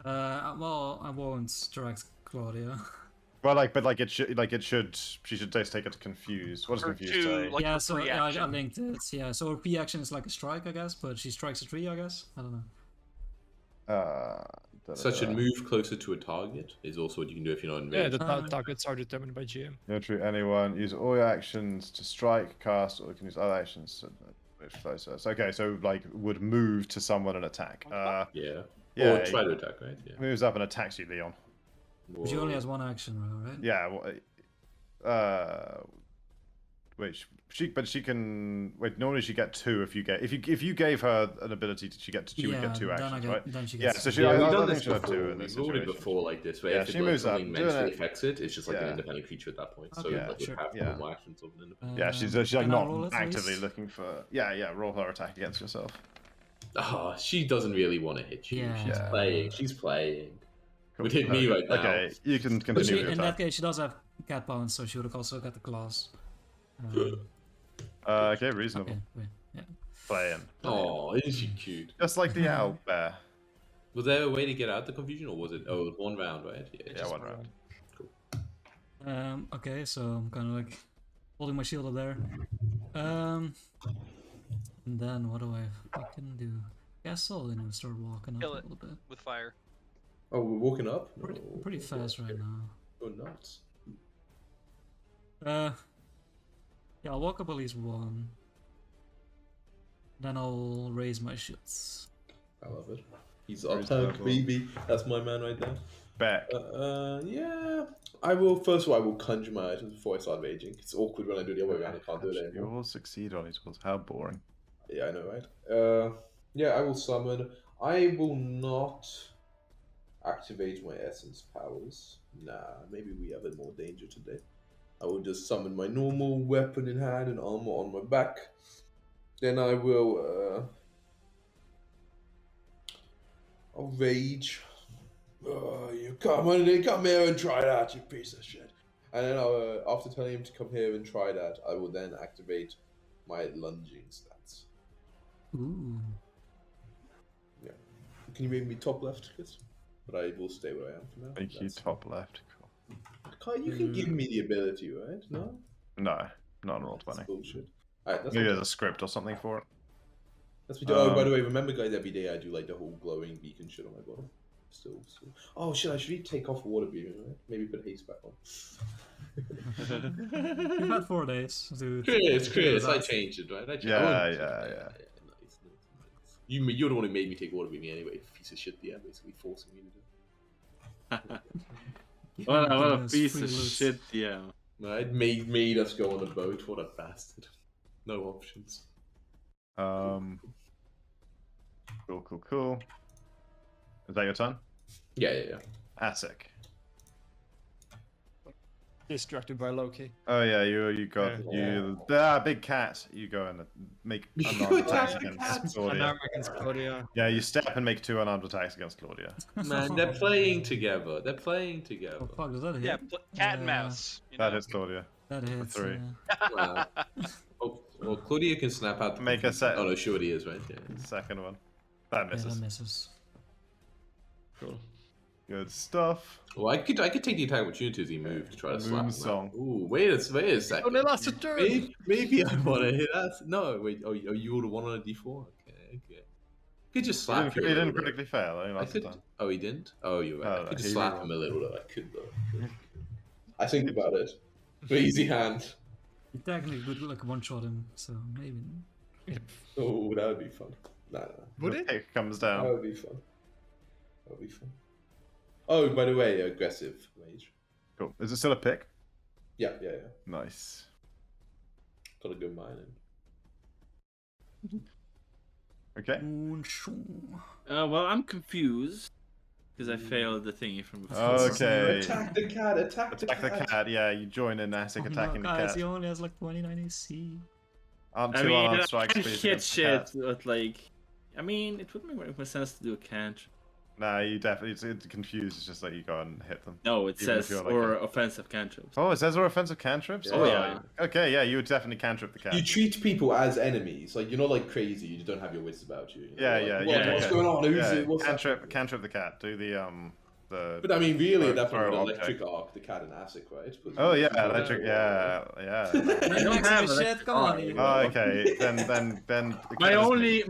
Well, I won't direct Claudia. Well, it should. She should just take it to confused. What does Or confused two, say? like, yeah, her so free yeah, I action. linked it. Yeah, so her P action is like a strike, I guess, but she strikes a tree, I guess. I don't know. Such a move closer to a target is also what you can do if you're not in Yeah, range. the targets are determined by GM. No treat anyone. Use all your actions to strike, cast, or you can use other actions. Which closer. So, okay, so like would move to someone and attack. Yeah. Yeah, Or try to attack, right? Yeah. moves up and attacks you, Leon. But she only has one action, right? Yeah. Wait, she can wait. Normally she get 2 if you gave her an ability, she would get 2 actions, right? Then she Yeah, gets so she. Yeah, I we've done think this she had before. 2 in this We've rolled it situation. before like this, where Yeah, if she it, like, moves up, something doing mentally it. affects it, it's just like an Yeah. independent creature at that point. So Okay, like, sure. would have Yeah. more actions of an independent. Yeah, she's like can I roll not it, actively please? looking for. Yeah. Roll her attack against yourself. Oh, she doesn't really want to hit you. Yeah. She's Yeah. playing. She's playing. Cool. Would hit me right now. Okay, you can But continue she, with your in that attack. case, she does have cat bones, so she would have also got the claws. Okay, reasonable. Okay, wait, yeah. Playing. Oh, isn't she cute? Just like the owl bear. Was there a way to get out the confusion, or was it? Oh, it was one round, right? Yeah, just one round. Okay, so I'm kind of like holding my shield up there. And then what do I fucking do? Guess I'll start walking up Kill a it. little bit. With fire. Oh, we're walking up. Pretty fast right now. Oh, nuts. Yeah, I'll walk up at least 1. Then I'll raise my shields. I love it. He's Very up tank, clever. baby. That's my man right there. Bet. Yeah. I will. First of all, I will conjure my items before I start raging. It's awkward when I do the other way around. I can't do it You anymore. all succeed on these ones. How boring. Yeah, I know, right? Yeah, I will summon. I will not activate my essence powers. Nah, maybe we have a more danger today. I will just summon my normal weapon in hand and armor on my back. Then I will. I'll rage. Oh, you come here and try that, you piece of shit. And then I'll, after telling him to come here and try that, I will then activate my lunging stats. Ooh. Yeah. Can you make me top left, Chris? But I will stay where I am for now. Make you That's- top left. Cool. Kai, you can give me the ability, right? No? No, not on roll That's 20. bullshit. Alright, that's Maybe what- there's a script or something for it. That's what we do. Oh, by the way, remember, guys, every day I do like the whole glowing beacon shit on my bottom. Still. Oh shit! I should take off water beaming, right? Maybe put haste back on. You've had 4 days to Chris, figure I it out. changed it, right? I Yeah. Nice. You're the one who made me take water beaming anyway. Piece of shit, yeah, basically forcing me to do. What a Yes, piece free of loot. shit, yeah. Right? Made us go on a boat. What a bastard. No options. Cool. Is that your turn? Yeah. Asik. Distracted by Loki. Oh yeah, you got big cat. You go and make unarmed attacks against Claudia. Unarmed against Claudia. Yeah, you step and make 2 unarmed attacks against Claudia. Man, they're playing together. They're playing Oh together. fuck, does that hit? Yeah, cat and mouse. You That know? hits Claudia. That hits. 3. Wow. Oh, well, Claudia can snap out. Make a set. Oh no, sure it is, right? Yeah. Second one. That Yeah, misses. that misses. Cool. Good stuff. Well, I could take the attack opportunity as he moved to try to slap him Moonsong. out. Ooh, wait a second. Only lasted a turn. Maybe I want to hit that. No, wait. Oh, you would have won on a D4. Okay. Could just He slap didn't, you. he a didn't little bit. critically fail. I mean, I that's the could. time. Oh, he didn't. Oh, you're right. Oh, I could he just slap rerolled. him a little. Though. I could though. I think about it. But easy hand. You technically could like one-shot him, so maybe. Oh, that would be fun. Nah. Would The it? pick comes That down. would be fun. That would be fun. Oh, by the way, aggressive mage. Cool. Is it still a pick? Yeah. Nice. Got a good mind. Okay. Well, I'm confused because I failed the thingy from before. Okay. Attack the cat! Attack the Attack the cat! cat. Yeah, you join in Asic attacking the guys, cat. he only has like 29 AC. Aren't I two mean, unarmed I strikes, can please, hit against the shit, cat. but like, I mean, it wouldn't make more sense to do a cantrip. Nah, you definitely it's confused. It's just like you go and hit them. No, it Even if says you're like or a- offensive cantrips. Oh, it says we're offensive cantrips. Oh, yeah. Okay, yeah, you would definitely cantrip the cat. You treat people as enemies. Like, you're not like crazy. You just don't have your wits about you. Yeah, You're like, yeah, "What- yeah. What's yeah. going on? Who's Yeah, it? What's cantrip the cat. Do the But I mean, really, Throw- at that point, throw with electric object. arc, the cat and acid, right? Oh yeah, electric. Yeah. I Don't don't have shit, electric come on. arc. you- Oh, okay. Then.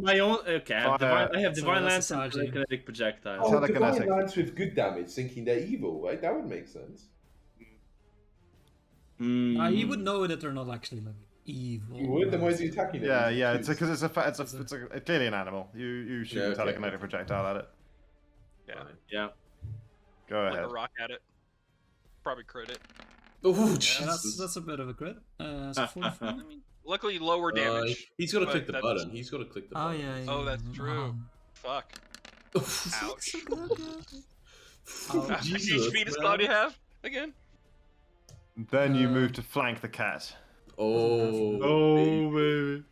My own. Okay, I have Fire. I have So divine that's lance and a Saji. kinetic projectile. Oh, Telekinetic. divine lance with good damage, thinking they're evil, right? That would make sense. You would know that they're not actually like evil. You would? Then why is he attacking them? Yeah. It's because it's clearly an animal. You shoot Yeah, a okay. telekinetic projectile at it. Yeah. Yeah. Go Like ahead. a rock at it. Probably crit it. Oh, Yeah, Jesus. that's a bit of a crit. So 44. Luckily, lower damage. He's got to but click the that's- button. He's got to click the Oh button. yeah. Oh, that's true. Uh-huh. Fuck. Ouch. Oh, How much Jesus, HP does man. Claudia have again? Then you move to flank the cat. Oh, baby.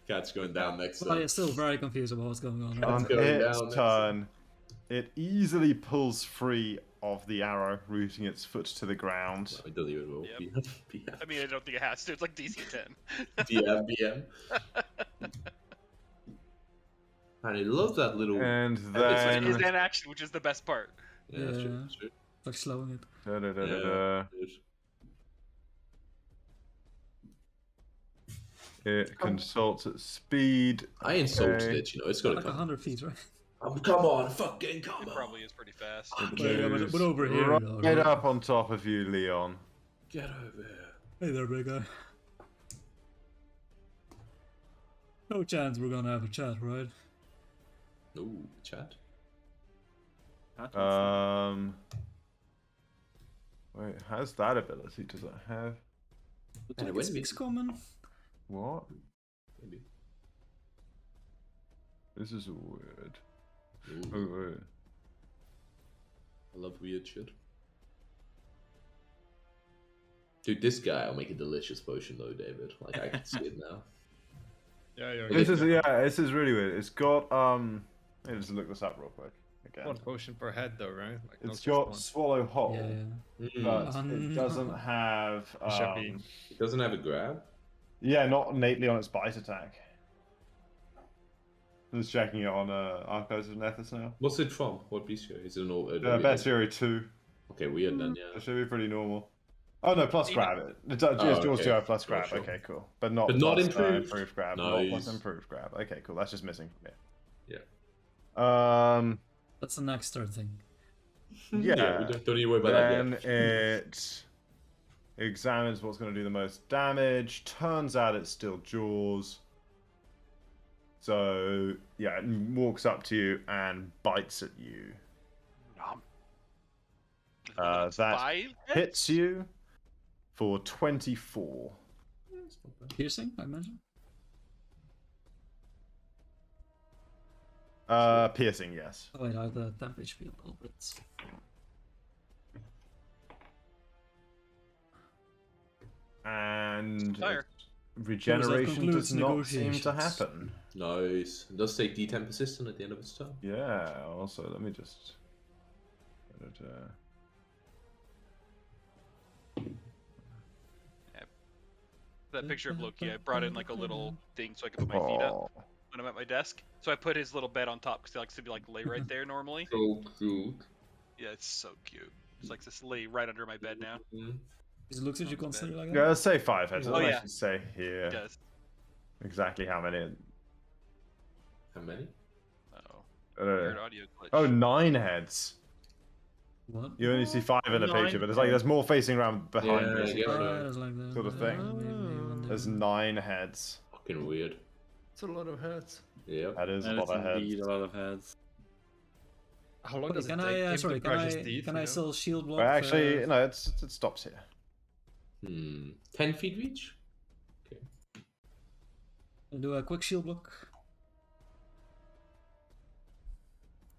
Cat's going down next Well, time. I'm still very confused about what's going on. Cat's On going its down next turn, it easily pulls free of the arrow, rooting its foot to the ground. No, it doesn't even roll. Yep. BM, I mean, I don't think it has to. It's like DC 10. BM, BM. And he loves that little. And It's then. His end action, which is the best part. Yeah, that's true. Yeah. That's true. Like slowing it. Da-da-da-da-da. It consults its speed. I insulted Okay. it, you know. It's got to Like come. 100 feet, right? Oh, come on, fucking come It on. probably is pretty fast. It Yeah, moves but over here, right, though, right? up on top of you, Leon. Get over here. Hey there, big guy. No chance we're gonna have a chat, right? Ooh, chat. Wait, how's that ability? Does it have Do you think it speaks common? what? Maybe. This is weird. Ooh, Oh, wait. I love weird shit. Dude, this guy will make a delicious potion though, David. Like, I can see it now. Yeah, This is really weird. It's got let me just look this up real quick again. One potion per head, though, right? Like, not It's just got one. swallow whole, Yeah. but Oh, it no. doesn't have Should be. It doesn't have a grab. yeah, not innately on its bite attack. Just checking it on Archives of Nethys now. What's it from? What bestiary? Is it an old? Bestiary 2. Okay, weird then. Yeah. It should be pretty normal. Oh no, plus grab it. It's Oh, Jaws okay. 2 plus Sure, grab. sure. Okay, cool. But not But not plus, improved? grab. Not plus Nice. improved grab. Okay, cool. That's just missing. Yeah. That's the next third thing. Yeah. we don't need to worry about that Then yet. it examines what's going to do the most damage. Turns out it's still Jaws. So yeah, it walks up to you and bites at you. Nom. That 5 hits you for 24. Yeah, it's not bad. Piercing, I imagine. Piercing, yes. Oh wait, I have the temp HP a little bit. And Fire. regeneration concludes does not seem to negotiations. happen. Nice. It does take D10 persistent at the end of its turn. Yeah, also, let me just... That picture of Loki, I brought in like a little thing so I could put my feet up Oh, when I'm at my desk. So I put his little bed on top because he likes to be like lay right there normally. So cute. Yeah, it's so cute. Just like this lay right under my bed now. It looks at you constantly like yeah, that. let's say 5 heads. It Oh, doesn't yeah. actually say here He does. exactly how many. How many? Uh-oh. Uh, Weird audio glitch. oh, 9 heads. What? You only see 5 in the Nine. picture, but there's more facing around behind Yeah, I you. guess so. There's like that. Sort of thing. Maybe one There's different. 9 heads. Fucking weird. It's a lot of heads. Yep. That is a That lot is of heads. indeed a lot of heads. How long Okay, does it can take I? him Sorry, to purchase these? can I still shield block? But actually, no, it stops here. 10 feet reach? do a quick shield block?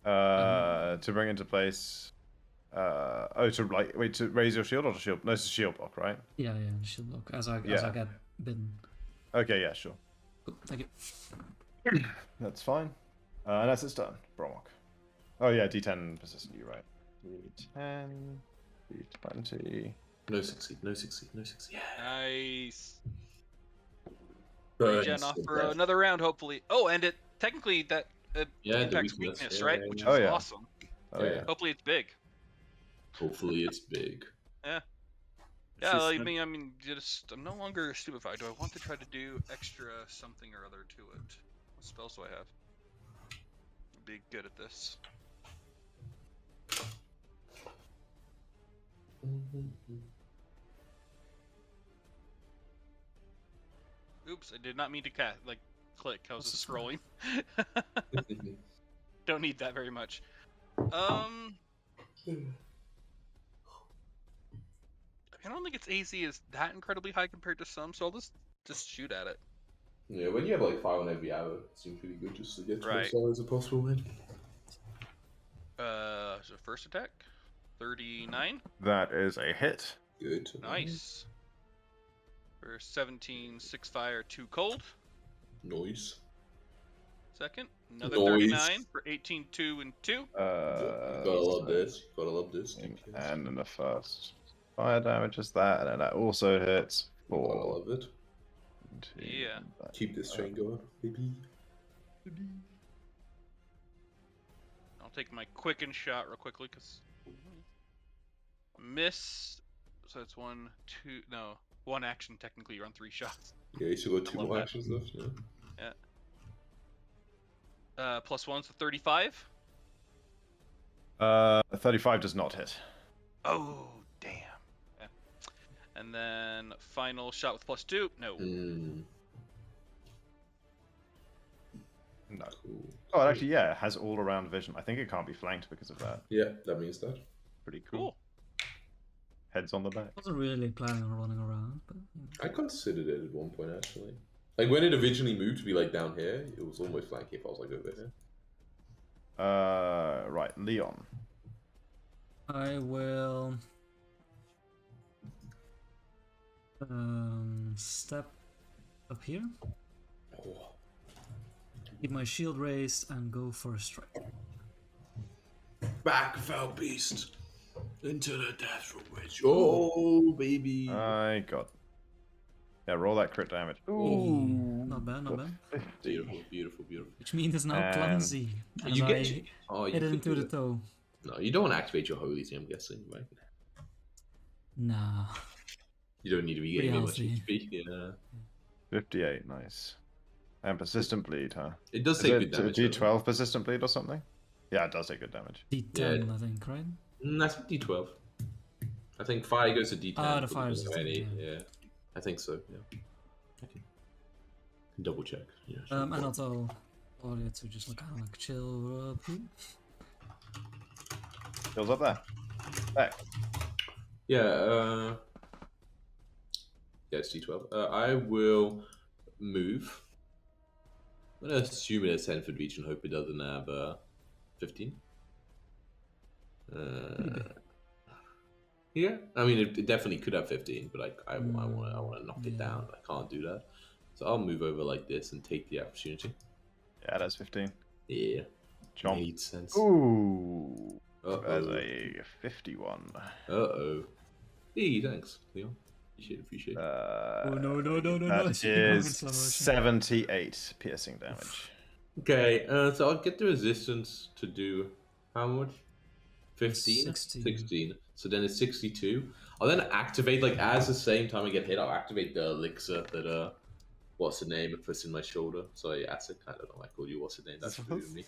To bring into place. To raise your shield or to shield? No, it's a shield block, right? Yeah, shield block as I Yeah. get bitten. Okay, yeah, sure. Cool, thank you. That's fine. And that's its turn. Bromok. Oh yeah, D10 persistent. You're right. D10, D20. No succeed, no succeed, no succeed. Yeah. Nice. Burns Regen off to for death. another round, hopefully. Oh, and it technically that Yeah, the impacts weakness, weakness, yeah, right? yeah, Which yeah. is Oh, yeah. awesome. Oh yeah. Hopefully it's big. Hopefully it's big. Yeah, She's I not- mean, I'm no longer stupefied. Do I want to try to do extra something or other to it? What spells do I have? I'd be good at this. Oops, I did not mean to click. I was just scrolling. Don't need that very much. I don't think its AC is that incredibly high compared to some, so I'll just shoot at it. Yeah, when you have like 5 on every arrow, it seems pretty good just to get to Right. as solid as possible, man. So first attack, 39. That is a hit. Good. Nice. For 17, 6 fire, 2 cold. Noise. Second, another Nice. 39 for 18, 2, and 2. Gotta love this. Gotta love this. And then the first fire damage is that, and then that also hits Gotta 4. love it. Yeah. Keep this train going, baby. I'll take my quicken shot real quickly because miss. So it's 1, 2. No, 1 action technically. You're on 3 shots. Yeah, you still got 2 love more that. actions left, yeah. Plus 1, so 35. 35 does not hit. Oh, damn. Yeah. And then final shot with plus 2. No. No. Cool. Oh, actually, yeah, it has all-around vision. I think it can't be flanked because of that. Yeah, that means that. Pretty cool. Cool. Heads on the back. Wasn't really planning on running around, but I considered it at one point actually. Like when it originally moved to be like down here, it was almost flanky if I was like over here. Right, Leon. I will step up here, Oh, keep my shield raised, and go for a strike. back, foul beast, into the death witch. Oh, baby. I got. Yeah, roll that crit damage. Not bad, not bad. Beautiful, beautiful, beautiful. Which means it's now And clumsy. As You I get. Oh, you hit it could into do the it. toe. No, you don't want to activate your holy thing, I'm guessing, right? Nah. You don't need to be Pretty getting much healthy. HP. Yeah. 58, nice. And persistent bleed, huh? It does Is take it good damage. a D12 persistent bleed or something? Yeah, it does take good damage. D10, I think, right? That's D12. I think fire goes to D10. Ah, the for fire is any, D10, yeah. I think so, yeah. Okay. Double check. Yeah, sure. And I'll tell Claudia to just like kind of like chill. Kills up there. Back. Yeah, yeah, it's D12. I will move. I'm gonna assume it's 10 foot reach and hope it doesn't have 15. Yeah, I mean it definitely could have 15, but I want to knock it Yeah. down. I can't do that, so I'll move over like this and take the opportunity. Yeah, that's 15. Yeah, Jump. made sense. Ooh. That's Uh-oh. a 51. Uh-oh. Hey, thanks, Leon. Appreciate it. Oh no. That It's keep going in is slow motion. 78 piercing damage. Okay, so I'll get the resistance to do how much? 15? 16. 16. So then it's 62. I'll then activate, like, as the same time I get hit, I'll activate the elixir that, what's the name, it puts in my shoulder. So yeah, that's it. I don't know why I called you what's the name. That's rude of me.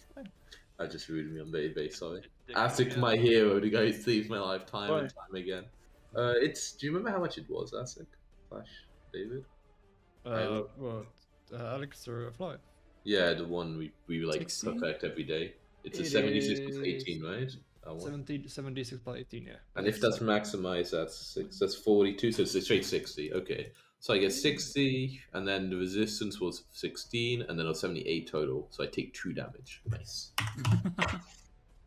I just ruined me on base, sorry. Dick, Asik, yeah. my hero, the guy who saves my life time and Why? time again. Do you remember how much it was, Asik? Flash, David? What? Elixir of Life. Yeah, the one we like 16? perfect every day. It's a It 76 plus is 18, right? That one. 76 by 18, yeah. And if that's maximized, that's 6, that's 42, so it's straight 60. Okay. So I get 60, and then the resistance was 16, and then it was 78 total, so I take 2 damage. Nice.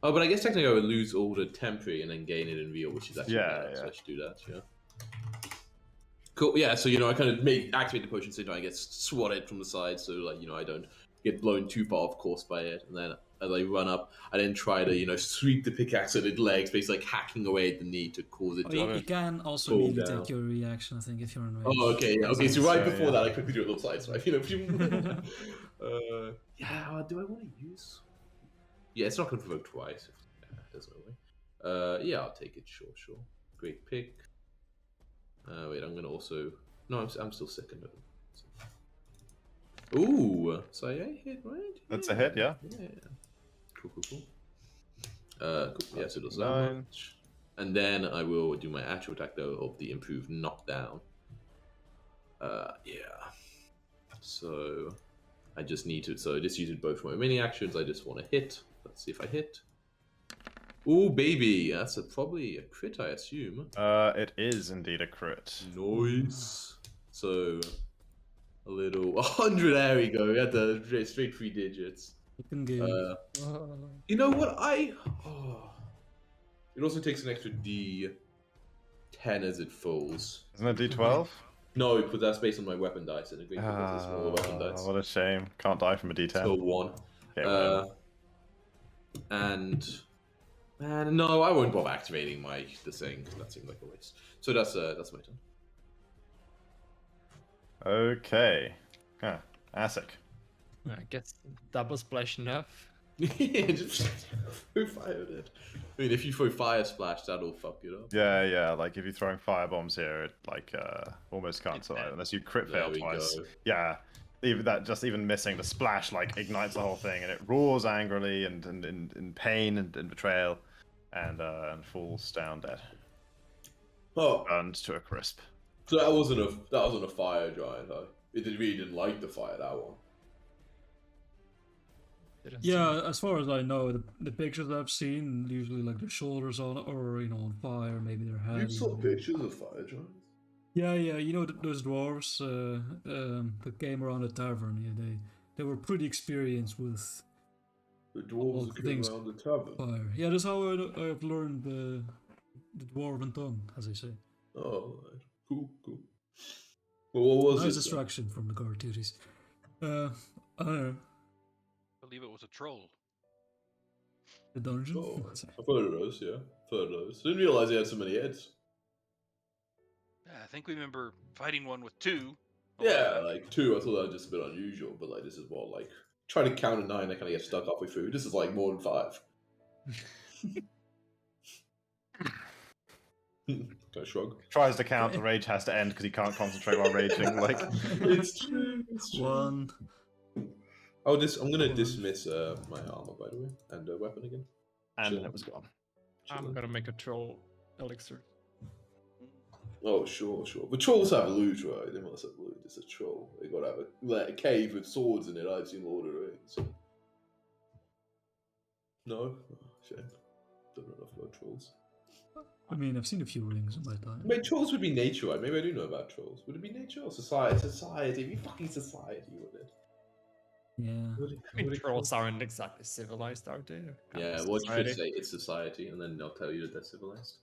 Oh, but I guess technically I would lose all the temporary and then gain it in real, which is actually bad, so I should do that, yeah. Cool, yeah, so, I kind of activate the potion so I get swatted from the side, so, like, I don't get blown too far off course by it, and then as I run up, I then try to, sweep the pickaxe at its legs, basically like hacking away at the knee to cause it Oh, to... you can also Pull immediately down. take your reaction, I think, if you're in range. Oh, okay, yeah. Okay, so right So, before yeah. that, I quickly do a little side swipe. Do I want to use? Yeah, it's not going to provoke twice. Yeah, there's no way. Yeah, I'll take it. Sure. Great pick. Wait, I'm going to also. No, I'm still second. Ooh, so I hit, right? That's a hit, yeah. Yeah. Cool. Cool. Yeah, so does that 9. much. And then I will do my actual attack though of the improved knockdown. Yeah. So I just need to. So I just used both my mini actions. I just want to hit. Let's see if I hit. Ooh, baby, that's probably a crit, I assume. It is indeed a crit. Nice. So a little 100. There we go. We had the straight 3 digits. You can go. You know what? It also takes an extra D10 as it falls. Isn't it D12? No, because that's based on my weapon dice, and it brings a smaller weapon dice. What a shame. Can't die from a D10. So 1. Okay, whatever. And no, I won't bother activating the thing, because that seems like a waste. So that's my turn. Okay. Huh. Asik. I guess double splash enough. Just throw fire at it. I mean, if you throw fire splash, that'll fuck it up. Yeah. Like if you're throwing fire bombs here, it almost can't survive unless you crit fail There we twice. go. Yeah. Even missing the splash ignites the whole thing, and it roars angrily and in pain and betrayal, and falls down dead, Oh, burned to a crisp. so that wasn't a fire giant, huh? It really didn't like the fire, that one. Didn't see Yeah, as far as I know, the pictures I've seen, usually like their shoulders on or on fire, maybe their head. You saw even. pictures of fire giants? Yeah, you know those dwarves that came around the tavern. Yeah, they were pretty experienced with The All dwarves the came things- around the tavern. fire. Yeah, that's how I've learned the dwarven tongue, as they say. Oh, right. Cool. Well, what was Nice it? distraction from the guard duties. I don't know. I believe it was a troll. The dungeon. Oh, I've heard of those, yeah. Didn't realize he had so many heads. Yeah, I think we remember fighting one with 2. Yeah, like 2, I thought that was just a bit unusual, but this is more trying to count a 9, I kind of get stuck halfway through. This is more than 5. Can I shrug? Tries to count, the rage has to end because he can't concentrate while raging. It's true. One. I'm gonna dismiss my armor, by the way, and weapon again. And it was gone. I'm gonna make a troll elixir. Oh, sure. But trolls have loot, right? They must have loot. It's a troll. They gotta have a cave with swords in it. I've seen Lord of the Rings. No? Oh, shame. Don't know enough about trolls. I mean, I've seen a few rings in my time. Maybe trolls would be nature, right? Maybe I do know about trolls. Would it be nature or society? Society. It'd be fucking society, would it? Yeah. I mean, trolls aren't exactly civilized, are they? Yeah, what you should say, it's society, and then they'll tell you that they're civilized.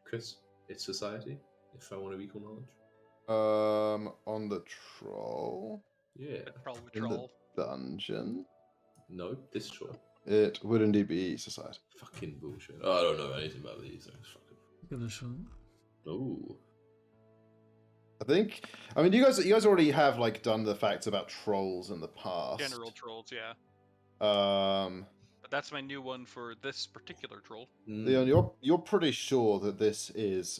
Chris, it's society, if I want to equal knowledge. On the troll Yeah. Troll with In the- troll. dungeon, No, this troll. it would indeed be society. Fucking bullshit. Oh, I don't know anything about these things. Fucking. Give it a shot. Ooh. I mean, you guys already have done the facts about trolls in the past. General trolls, yeah. But that's my new one for this particular troll. Leon, you're pretty sure that this is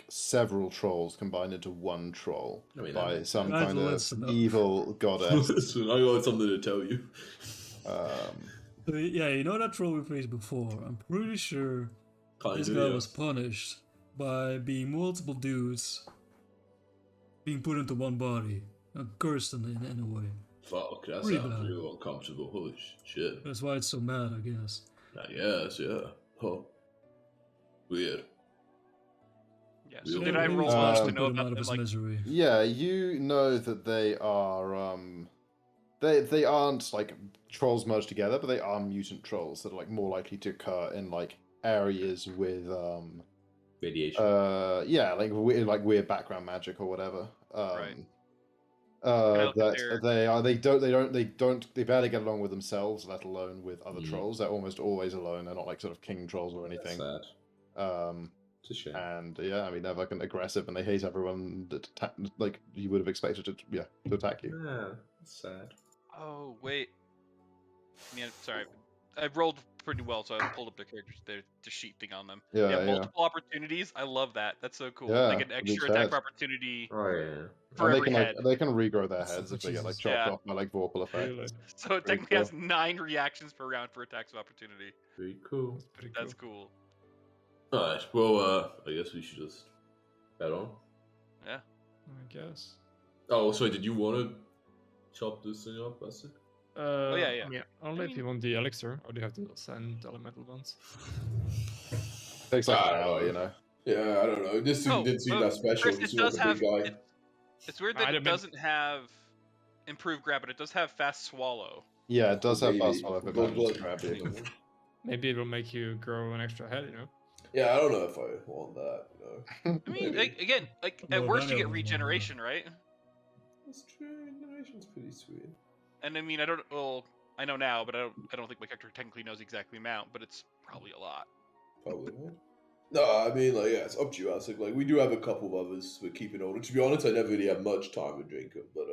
several trolls combined into one troll I mean, by some Right, kind well, of that's enough. evil goddess. Listen, I got something to tell you. So, yeah, you know that troll we faced before? I'm pretty sure this guy was punished by being multiple dudes being put into one body and cursed in a way. Fuck, that Pretty sounds bad. real uncomfortable. Holy shit. That's why it's so mad, I guess. I guess, yeah. Huh. Weird. Yeah. So Really? did I Maybe roll it's much nice to to know put him about out of them? his Like, misery. Yeah, you know that they are they aren't like trolls merged together, but they are mutant trolls that are like more likely to occur in like areas with Radiation. yeah, like weird background magic or whatever. Right. Can I look at That their- they barely get along with themselves, let alone with other Mm. trolls. They're almost always alone. They're not like sort of king trolls or That's anything. sad. It's a shame. And yeah, I mean they're fucking aggressive and they hate everyone that like you would have expected to attack you. Yeah, it's sad. Oh wait. I mean, sorry. I rolled pretty well, so I pulled up their characters, the sheet thing on them. Yeah, They have yeah. multiple opportunities. I love that. That's so cool. Yeah, Like an with each extra attack head. opportunity Oh yeah. for And they every can head. like they can regrow their That's heads so if they get like Jesus. chopped Yeah. off by like Vorpal effect. Really? So it technically has 9 reactions per round for attacks of opportunity. Very cool. That's pretty cool. That's cool. Alright, well, I guess we should just head on. Yeah. I guess. Oh, sorry, did you want to chop this thing up, Buster? Yeah. Only if mean- you want the elixir, or do you have to send elemental ones? Takes like I an don't hour, know. you know. Yeah, I don't know. This thing didn't seem that special. Chris, This it seemed like does a have. big guy. It's weird I that it don't mean- doesn't have improved grab, but it does have fast swallow. Yeah, it does have Maybe. fast swallow if it Blood, manages to blood. grab you. Maybe it will make you grow an extra head, you know? Yeah, I don't know if I want that, you know. I mean, Maybe. like, again, like at No, worst you Daniel get would want regeneration, right? That's true. Generation's pretty sweet. And I mean, I don't. Well, I know now, but I don't think my character technically knows exactly the amount, but it's probably a lot. Probably not. No, I mean, like, yeah, it's up to you, Isaac. Like, we do have a couple of others we're keeping on. To be honest, I never really have much time with Drinker, but,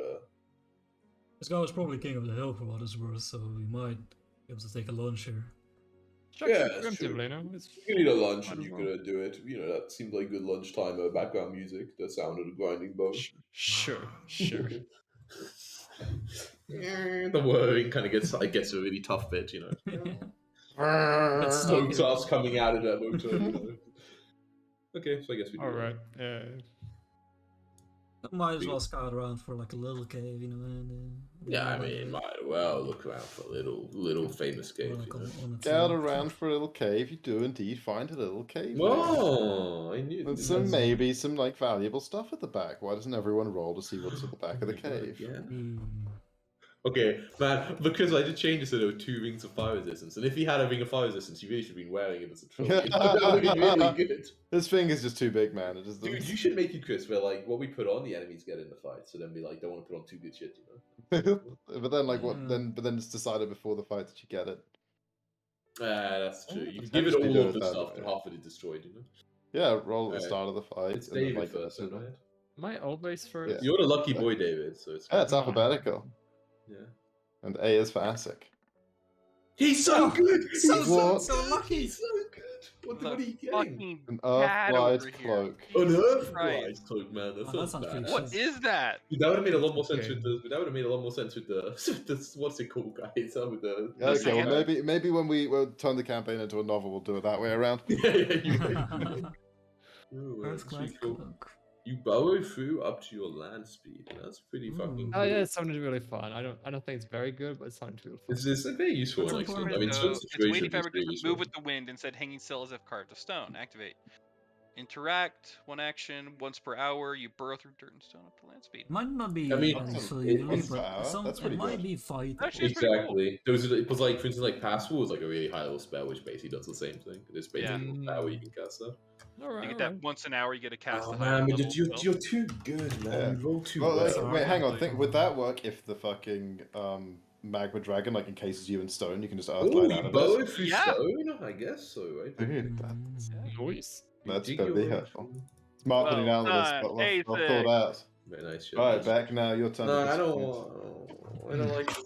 This guy was probably king of the hill for what it's worth, so we might be able to take a lunch here. Yeah, that's true. Preemptively, you know? It's you can eat a lunch Might and as you well. could do it. You know, that seemed like good lunchtime background music. The sound of the grinding bone. Sure. The whirring kind of gets a really tough bit, you know. That's Smoke starts coming out of that motor, you know. Okay, so I guess we do Alright, yeah. Might as well scout around for like a little cave, you know. And, Yeah, I mean, might as well look around for a little famous cave. like You know? on a Scout trail. around for a little cave. You do indeed find a little cave. Whoa! I knew. And some maybe some like valuable stuff at the back. Why doesn't everyone roll to see what's at the back of the cave? Yeah. Hmm. Okay, man, because I did change it so there were 2 rings of fire resistance, and if he had a ring of fire resistance, he really should have been wearing it as a trophy. That would be really good. His finger's just too big, man. It just Dude, you should make it, Chris, where like what we put on, the enemies get in the fight, so then we like don't want to put on too good shit, you know. but then like what? Yeah. But then it's decided before the fight that you get it. That's true. You can Potentially give it do all it of the that stuff, way. and half of it destroyed, you know. Yeah, roll at the Alright. start of the fight. It's and then, David like, first, it's- right? Am I always first? Yeah. You're the lucky boy, David. So it's Yeah, it's alphabetical, yeah. and A is for ASIC. He's so good. What? so lucky! He's so good. What are you getting? Fucking An bad over Earthblight here. cloak. An Jesus Earth Christ. Rise cloak, man. That's Oh, not that sounds bad. pretty What is that? Dude, that would have made a lot more sense Okay. with the. That would have made a lot more sense with the. With the what's it called, guys? With the. Yeah, okay, well, Yeah. maybe when we'll turn the campaign into a novel, we'll do it that way around. Yeah, you right. Ooh, that's Earthblight pretty cool. cloak. You burrow through up to your land speed. That's pretty fucking. Oh cool. yeah, it sounded really fun. I don't think it's very good, but it sounded really fun. It's a very useful What's one, the actually. point? I mean, So, some it's weighty situations it's fabric pretty doesn't useful. move with the wind, instead hanging still as if carved of stone. Activate. Interact, 1 action, once per hour, you burrow through dirt and stone up to land speed. Might not be I mean, actually it- really, it's but fast. That's it pretty might good. be fight. Actually, it's pretty cool. Exactly. It was like, for instance, like Password was like a really high level spell, which basically does the same thing. It's basically Yeah. a power you can cast that. Alright, You get that once an hour, you get a cast Oh, a higher man, level but spell. you're too good, man. Yeah. You roll too Well, well. Sorry. wait, hang on. Think would that work if the fucking Magma Dragon like encases you in stone? You can just Oh, Earthlight you out of burrow it. through Yeah. stone? I guess so, right? Dude, Noise. You that's dig gonna your be way helpful. through. Smart putting Well down with this, done, but well Ace. thought out. Very nice shit. Alright, back now. Your turn. No, to I pick don't points. want. I don't like.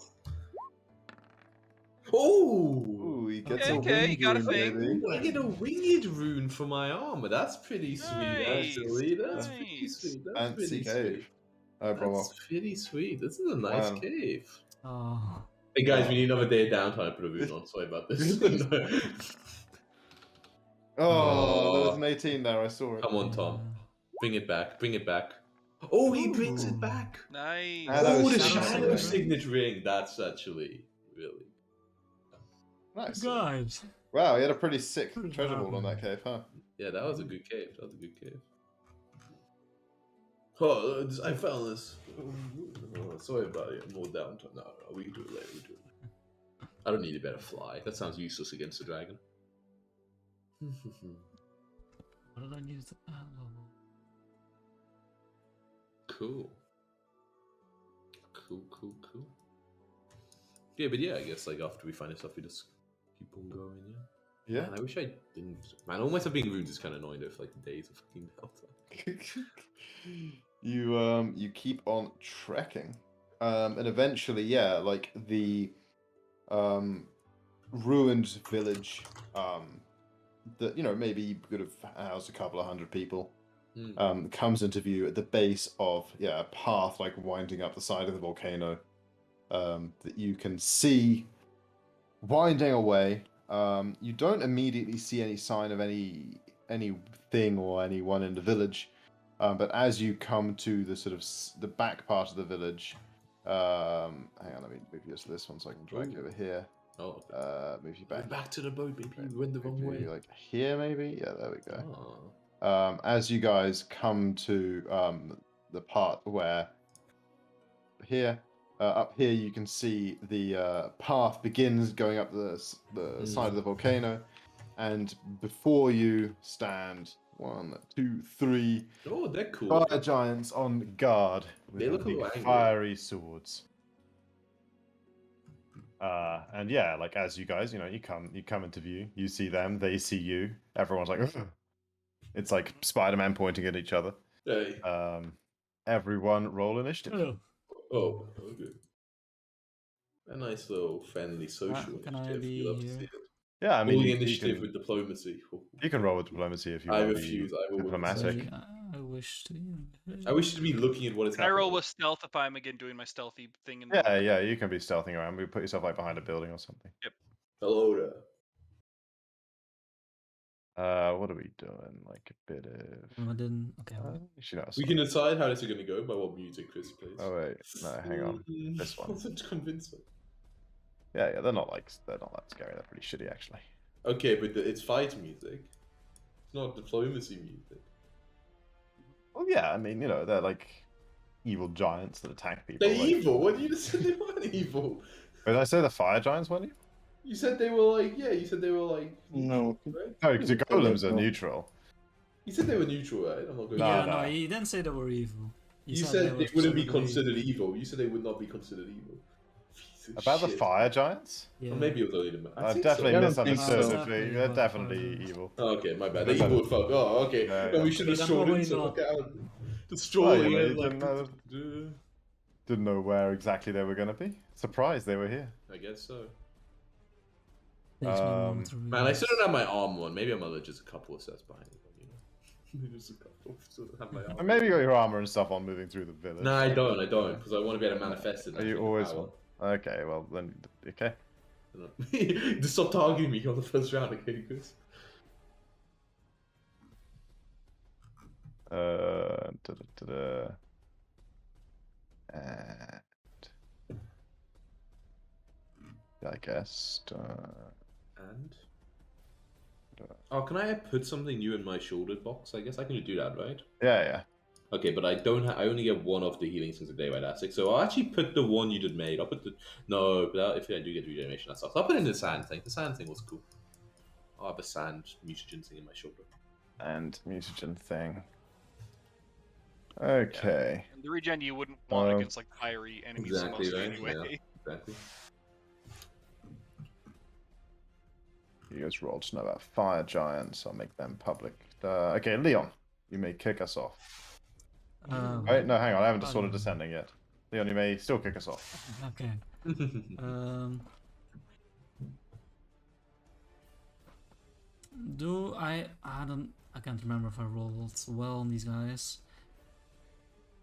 Oh! Ooh, he gets Okay, a okay, you winged got a rune, thing. baby. Ooh, I get a winged rune for my armor. That's pretty sweet, Nice, actually. That's pretty nice. sweet. That's Fancy pretty cave. sweet. Alright, bro. That's pretty sweet. This is a nice Wow. cave. Oh, Hey guys, we need another day of downtime. Put a rune on. Sorry about this. Oh, there was an 18 there. I saw it. Come on, Tom. Bring it back. Bring it back. Oh, he brings it back. Nice. Shadow Oh, the Signet shadow ring. signet ring. That's actually really. Nice. Guys. Wow, he had a pretty sick Pretty treasure vault on lovely. that cave, huh? Yeah, that was a good cave. That was a good cave. Oh, I found this. Oh, sorry about it. More downtime. No, we can do it later. We do it. I don't need a better fly. That sounds useless against the dragon. What did I use to Cool. Cool. Yeah, but yeah, I guess like after we find this stuff, we just keep on going. Yeah. Yeah. Man, I wish I didn't. Man, all my stuff being runes is kind of annoying though for like days of fucking downtime. You keep on trekking, and eventually, yeah, like the ruined village, that maybe could have housed a couple of hundred people, comes into view at the base of a path like winding up the side of the volcano, that you can see winding away. You don't immediately see any sign of anything or anyone in the village. But as you come to the sort of the back part of the village, hang on, let me move you to this one so I can drag you over here. Oh, Move you back. back to the boat, baby. We went the wrong Move way. you, like here, maybe. Yeah, there we go. Oh. As you guys come to the part where up here you can see the path begins going up the side of the volcano, and before you stand 1, 2, 3 Oh, they're cool. fire giants on guard with They look a big little angry. fiery swords. And yeah, like as you guys, you come into view, you see them, they see you. Everyone's like, "Ugh." It's like Spider-Man pointing at each other. Hey. Everyone roll initiative. Hello. Oh, okay. A nice little friendly social Can I initiative. be You love to here? see it. Yeah, I mean, Rolling you initiative can, with diplomacy. you can roll with diplomacy if you I want to refuse. be I will with diplomatic. I wish to. I wish to be looking at what is Can I happening. roll with stealth if I'm again doing my stealthy thing? Yeah, you can be stealthing around. We put yourself like behind a building or something. Hello there. What are we doing? Like a bit of. I didn't. Okay. Actually, no, We can decide how this is going to go by what music Chris plays. Oh wait, no, hang on. This one. I wasn't convinced. Yeah, they're not that scary. They're pretty shitty actually. Okay, but it's fight music. It's not diplomacy music. Well, yeah, I mean, they're like evil giants that attack people. They're like... evil. What did you just say? They weren't evil. Did I say the fire giants, weren't you? You said they were like, yeah. You said they were like. No. Right? No, because the Yeah, golems are no. neutral. You said they were neutral, right? I'm not going. No, Yeah, no. no, he didn't say they were evil. He You said they were wouldn't be specifically- considered evil. You said they would not be considered evil. Piece of About the shit. fire giants? Yeah. Or maybe it was only the. I I've think definitely I don't misunderstood. think so. They're definitely evil. Oh, okay, my bad. They're They're evil as fuck. Oh, okay. Yeah, Then yeah. we should have Then strolled probably into not. it. Okay, the Oh, strolling you in, didn't know- Didn't know where exactly they were going to be. Surprised they were here. I guess so. Takes me a moment to Man, I realize. still don't have my arm on. Maybe I'm just a couple of sets behind. Maybe just a couple. Still don't have my arm. And maybe you got your armor and stuff on moving through the village. No, I don't, because I want to be able to manifest it. Are you always on? Okay, well then, okay. Just stop targeting me on the first round, okay, Chris? And I guess. And? Oh, can I put something new in my shouldered box? I guess I can do that, right? Yeah. Okay, but I don't. I only get one of the healing things a day, right, Asic? So I'll actually put the one you just made. I'll put the if I do get regeneration, that sucks. I'll put in the sand thing. The sand thing was cool. I'll have a sand mutagen thing in my shoulder. And mutagen thing. Okay. And the regen you wouldn't want against like fiery enemies Exactly, mostly right? anyway. Yeah, exactly. You guys rolled to know about fire giants. I'll make them public. Okay, Leon, you may kick us off. Wait, no, hang on. I haven't started descending yet. Leon, you may still kick us off. Okay. Do I can't remember if I rolled well on these guys.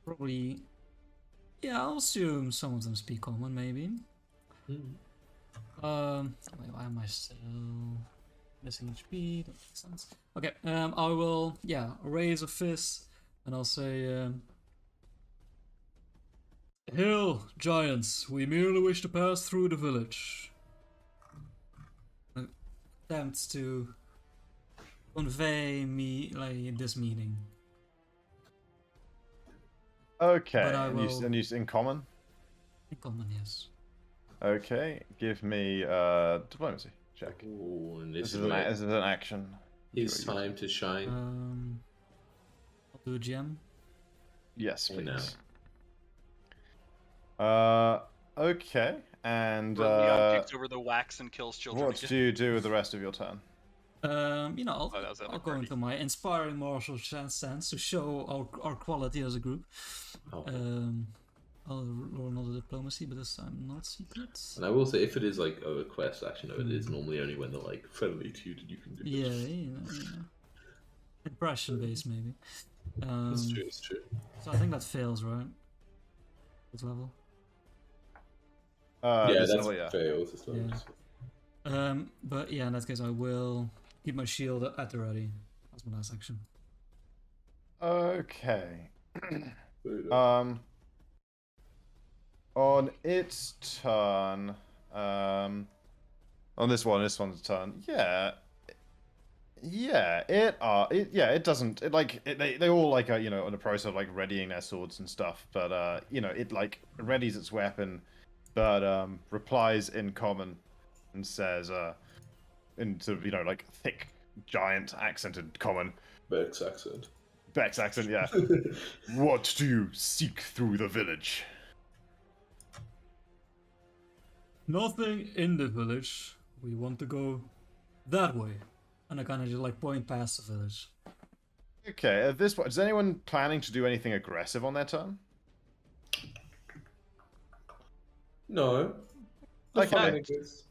Probably. Yeah, I'll assume some of them speak common, maybe. Wait, why am I still missing HP? That makes sense. Okay, I will, raise a fist and I'll say, Hail, giants, we merely wish to pass through the village. Attempts to convey me, like, this meaning. Okay, But I and will- you in common? In common, yes. Okay, give me diplomacy check. Ooh, and This this is is where an action. his time to shine. I'll do a gem. Yes, Hey, now. please. Okay, and Where Leon takes over the wax and kills children. what do you do with the rest of your turn? Oh, that was the other I'll go party. into my inspiring martial stance to show our quality as a group. Oh. I'll roll another diplomacy, but this time not secret. And I will say, if it is like a quest action, it is normally only when they're like friendly to you that you can do it. Yeah. Impression based, maybe. It's true, it's true. So I think that fails, right? This level. Yeah, This that's level, yeah. fails. It's not Yeah. just- But yeah, in that case, I will keep my shield at the ready. That's my last action. Okay. But, On its turn, on this one's turn, it doesn't, they all like are, in the process of like readying their swords and stuff, but it like readies its weapon, but replies in common and says, in sort of like thick, giant accented common, Beck's accent. Beck's accent, yeah. What do you seek through the village? Nothing in the village. We want to go that way. And I kind of just like point past the village. Okay, at this point, is anyone planning to do anything aggressive on their turn? No. Okay. Fine, I guess.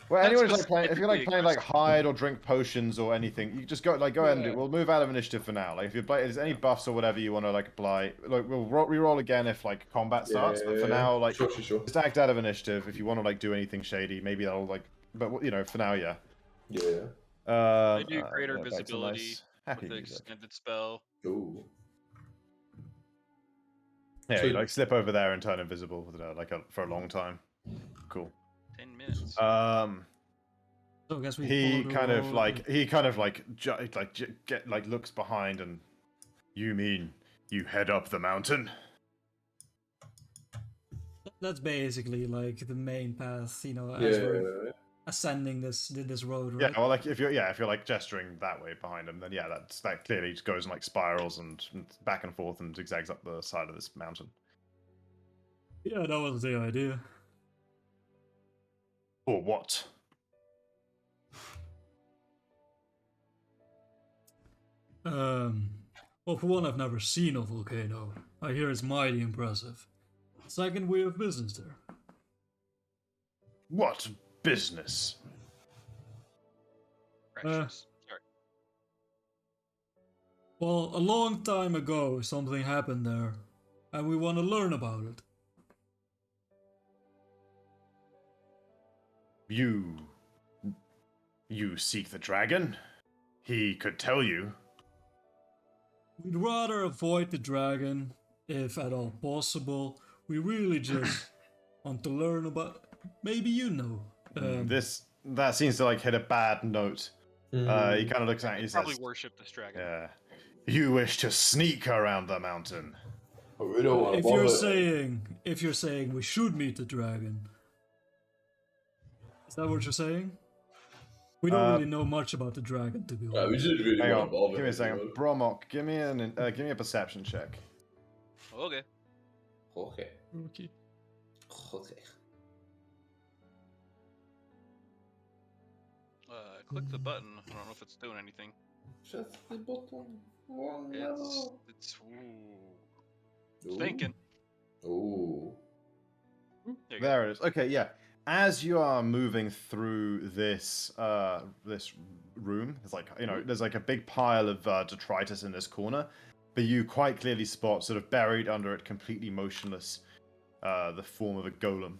Well, That's anyone's like playing, if you're like specifically playing like aggressive. hide or drink potions or anything, you just go ahead and do. Yeah. We'll move out of initiative for now. Like if you're playing, there's any buffs or whatever you want to like apply, like we'll re-roll again if like combat starts. But for now, like Sure. just act out of initiative. If you want to like do anything shady, maybe that'll like. But for now, yeah. Yeah. I do greater back to visibility nice, happy with the music. extended spell. Ooh. Yeah, So- you like slip over there and turn invisible with for a long time. Cool. 10 minutes. So I guess we He follow the kind of road. like looks behind and you mean you head up the mountain? That's basically like the main path, as Yeah. we're ascending this road, right? Yeah, well, like if you're like gesturing that way behind him, then yeah, that clearly just goes in like spirals and back and forth and zigzags up the side of this mountain. Yeah, that was the idea. Or what? Well, for one, I've never seen a volcano. I hear it's mighty impressive. Second, we have business there. What business? Precious. Sorry. Well, a long time ago, something happened there, and we want to learn about it. You seek the dragon? He could tell you. We'd rather avoid the dragon, if at all possible. We really just want to learn about. Maybe you know. That seems to like hit a bad note. He kind of looks at you and Probably says, worship this dragon. "Yeah, you wish to sneak around the mountain." We don't want If you're saying we should meet the dragon, is that what you're saying? We don't really know much about the dragon, to be We honest. didn't really Hang want on, to bother give me a him, second. you Bromok, give me a perception check. Okay. know. Okay. Okay. Okay. Click the button. I don't know if it's doing anything. Just the button. Oh, It's Ooh. thinking. Ooh. There you go. There it is. Okay, yeah. As you are moving through this this room, it's like there's like a big pile of detritus in this corner, but you quite clearly spot, sort of buried under it, completely motionless, the form of a golem.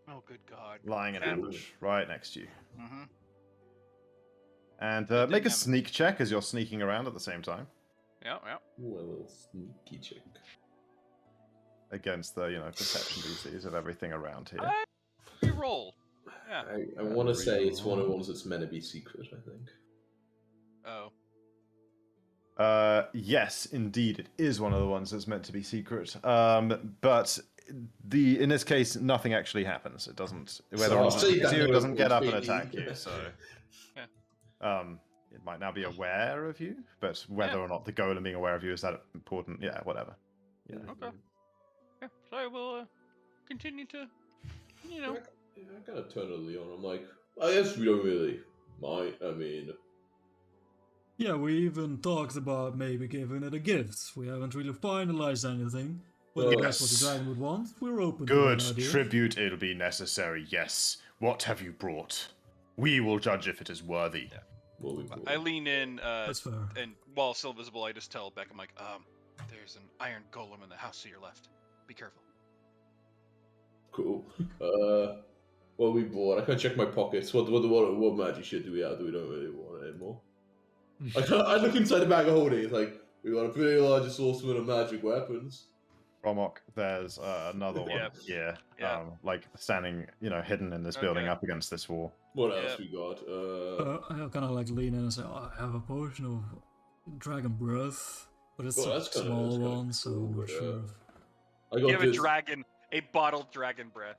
Oh, good God. lying in ambush right next to you. Mm-hmm. And Good make a thing I'm- sneak check as you're sneaking around at the same time Yeah, yeah. Ooh, a little sneaky check. against the perception DCs of everything around here. You roll. Yeah. I want to say it's one of the ones that's meant to be secret, I think. Oh. Yes, indeed, it is one of the ones that's meant to be secret. But in this case, nothing actually happens. It doesn't. Whether or not I'll say it that you, it doesn't get up and maybe. attack you. So, it might now be aware of you, but whether or not the golem being aware of you is that important? Yeah, whatever. Yeah. Okay. Yeah. So I will continue to, you know. I kind of turn to Leon. I'm like, I guess we don't really mind. I mean, Yeah, we even talked about maybe giving it a gift. We haven't really finalized anything, but if that's what the Yes. dragon would want, we're open Good to that idea. tribute. It'll be necessary. Yes. What have you brought? We will judge if it is worthy. Yeah. what we call I lean in, That's fair. and while still visible, I just tell Beck, I'm like, there's an iron golem in the house to your left. Be careful. cool. What we bought? I can check my pockets. What magic shit do we have that we don't really want anymore? I look inside the bag of holding. It's like we got a pretty large assortment of magic weapons. Romok, there's another one Yeah. here, Yeah. like standing, hidden in this building Okay. up against this wall. What Yeah. else we got? I kind of like lean in and say, oh, I have a potion of dragon breath, but it's Oh, a that's kinda- small that's kinda one, so cool, I'm not but, sure. I You got have a this. dragon, a bottled dragon breath.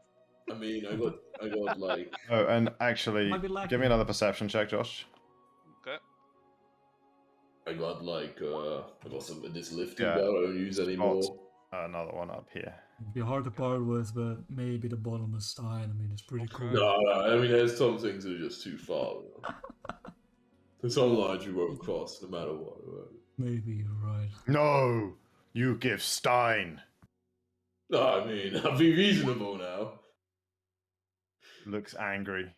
I mean, I got like. Oh, and actually, Might be lacking. give me another perception check, Josh. Okay. I got like I got some this lifting Yeah. belt I don't use anymore. Another one up here. It'd be hard to part with, but maybe the bottomless stein. I mean, it's pretty cool. No, I mean there's some things that are just too far. There's some lines you won't cross no matter what. Maybe you're right. No, you give Stein. No, I mean I'll be reasonable now. Looks angry.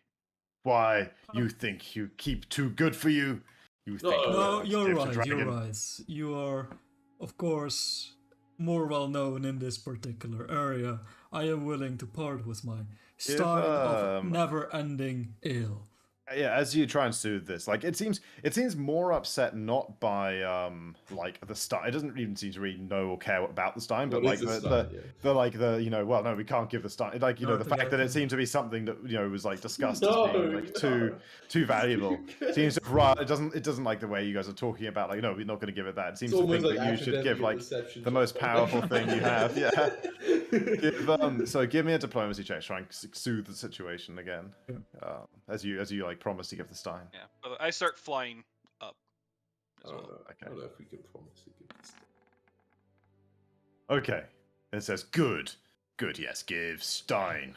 Why? You think you keep too good for you? You think No, you No, want to you're give the right. You're dragon? right. You are, of course, more well known in this particular area. I am willing to part with my stein of never-ending ill. Yeah, as you try and soothe this, like it seems more upset not by like the Stein. It doesn't even seem to really know or care about the Stein, but What like is the Stein, like the well, no, we can't give the Stein. Like No, the fact that it seemed to be something that was like discussed as being like too valuable. Seems to it doesn't like the way you guys are talking about like no, we're not going to give it that. It seems to think that you should give like the most powerful thing you have. Yeah. So give me a diplomacy check, try and soothe the situation again. As you like promise to give the Stein. Yeah. I start flying up as I well. don't know. Okay. I don't know if we can promise to give this. Okay. It says good. Good, yes, give Stein.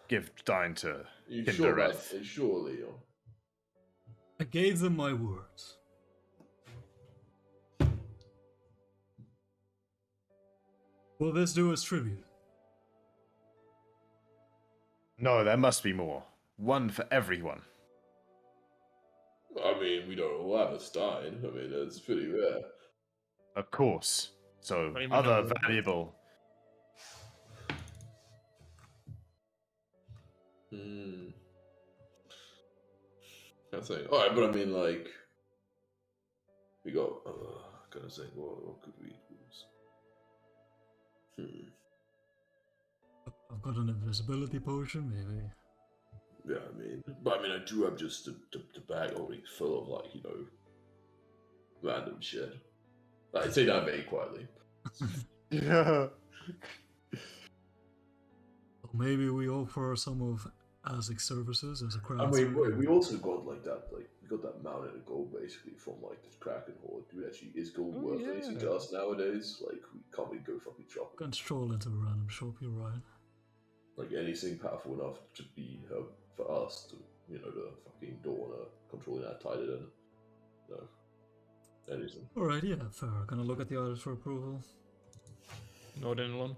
Give Stein to Are you sure, Kindereth. Are you sure, Leon? I gave them my words. Will this do as tribute? No, there must be more. One for everyone. I mean, we don't all have a Stein. I mean, that's pretty rare. Of course. So But even other though- valuable. Can't say. All right, but I mean, like, we got. Gotta say, what could we use? I've got an invisibility potion, maybe. Yeah, I mean, I do have just the bag holding full of like random shit. I say that very quietly. Yeah. Or maybe we offer some of ASIC services as a crowd. I mean, service. we also got like that, we got that mountain of gold basically from like the Kraken Horde. Dude, actually, is gold Oh, worth yeah. anything to us nowadays? Like, we can't really go fucking shopping. Can't stroll into a random shop, you're right. Like anything powerful enough to be for us to, the fucking Dawn controlling that Titan. No, anything. Alright, yeah, fair. Gonna look at the others for approval. Northern one.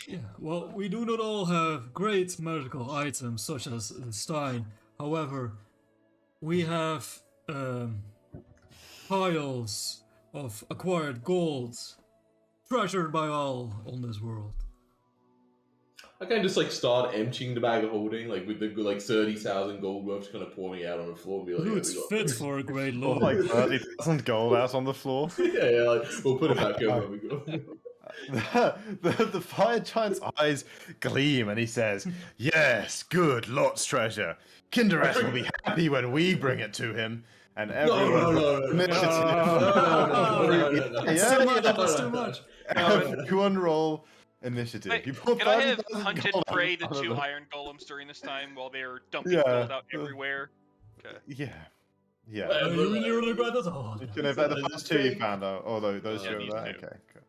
Yeah, well, we do not all have great medical items such as the Stein. However, we have piles of acquired gold, treasured by all on this world. I kind of just like start emptying the bag of holding, like with the like 30,000 gold worth, kind of pouring out on the floor and be like, It's we got fit for a great Or lord. like 30,000 gold out on the floor. yeah, like we'll put it back over. We go. The fire giant's eyes gleam and he says, "Yes, good, lots treasure. Kinderas will be happy when we bring it to him." And everyone That's too much. Everyone roll initiative. Wait, You put can I have 30,000 hunted gold prey the out of 2 them. iron golems during this time while they were dumping Yeah. gold out everywhere? Okay. Yeah. Yeah. Well, You really regret that? Oh, You know, but the first two you found out, although those Yeah, two are these there. two. Okay, cool.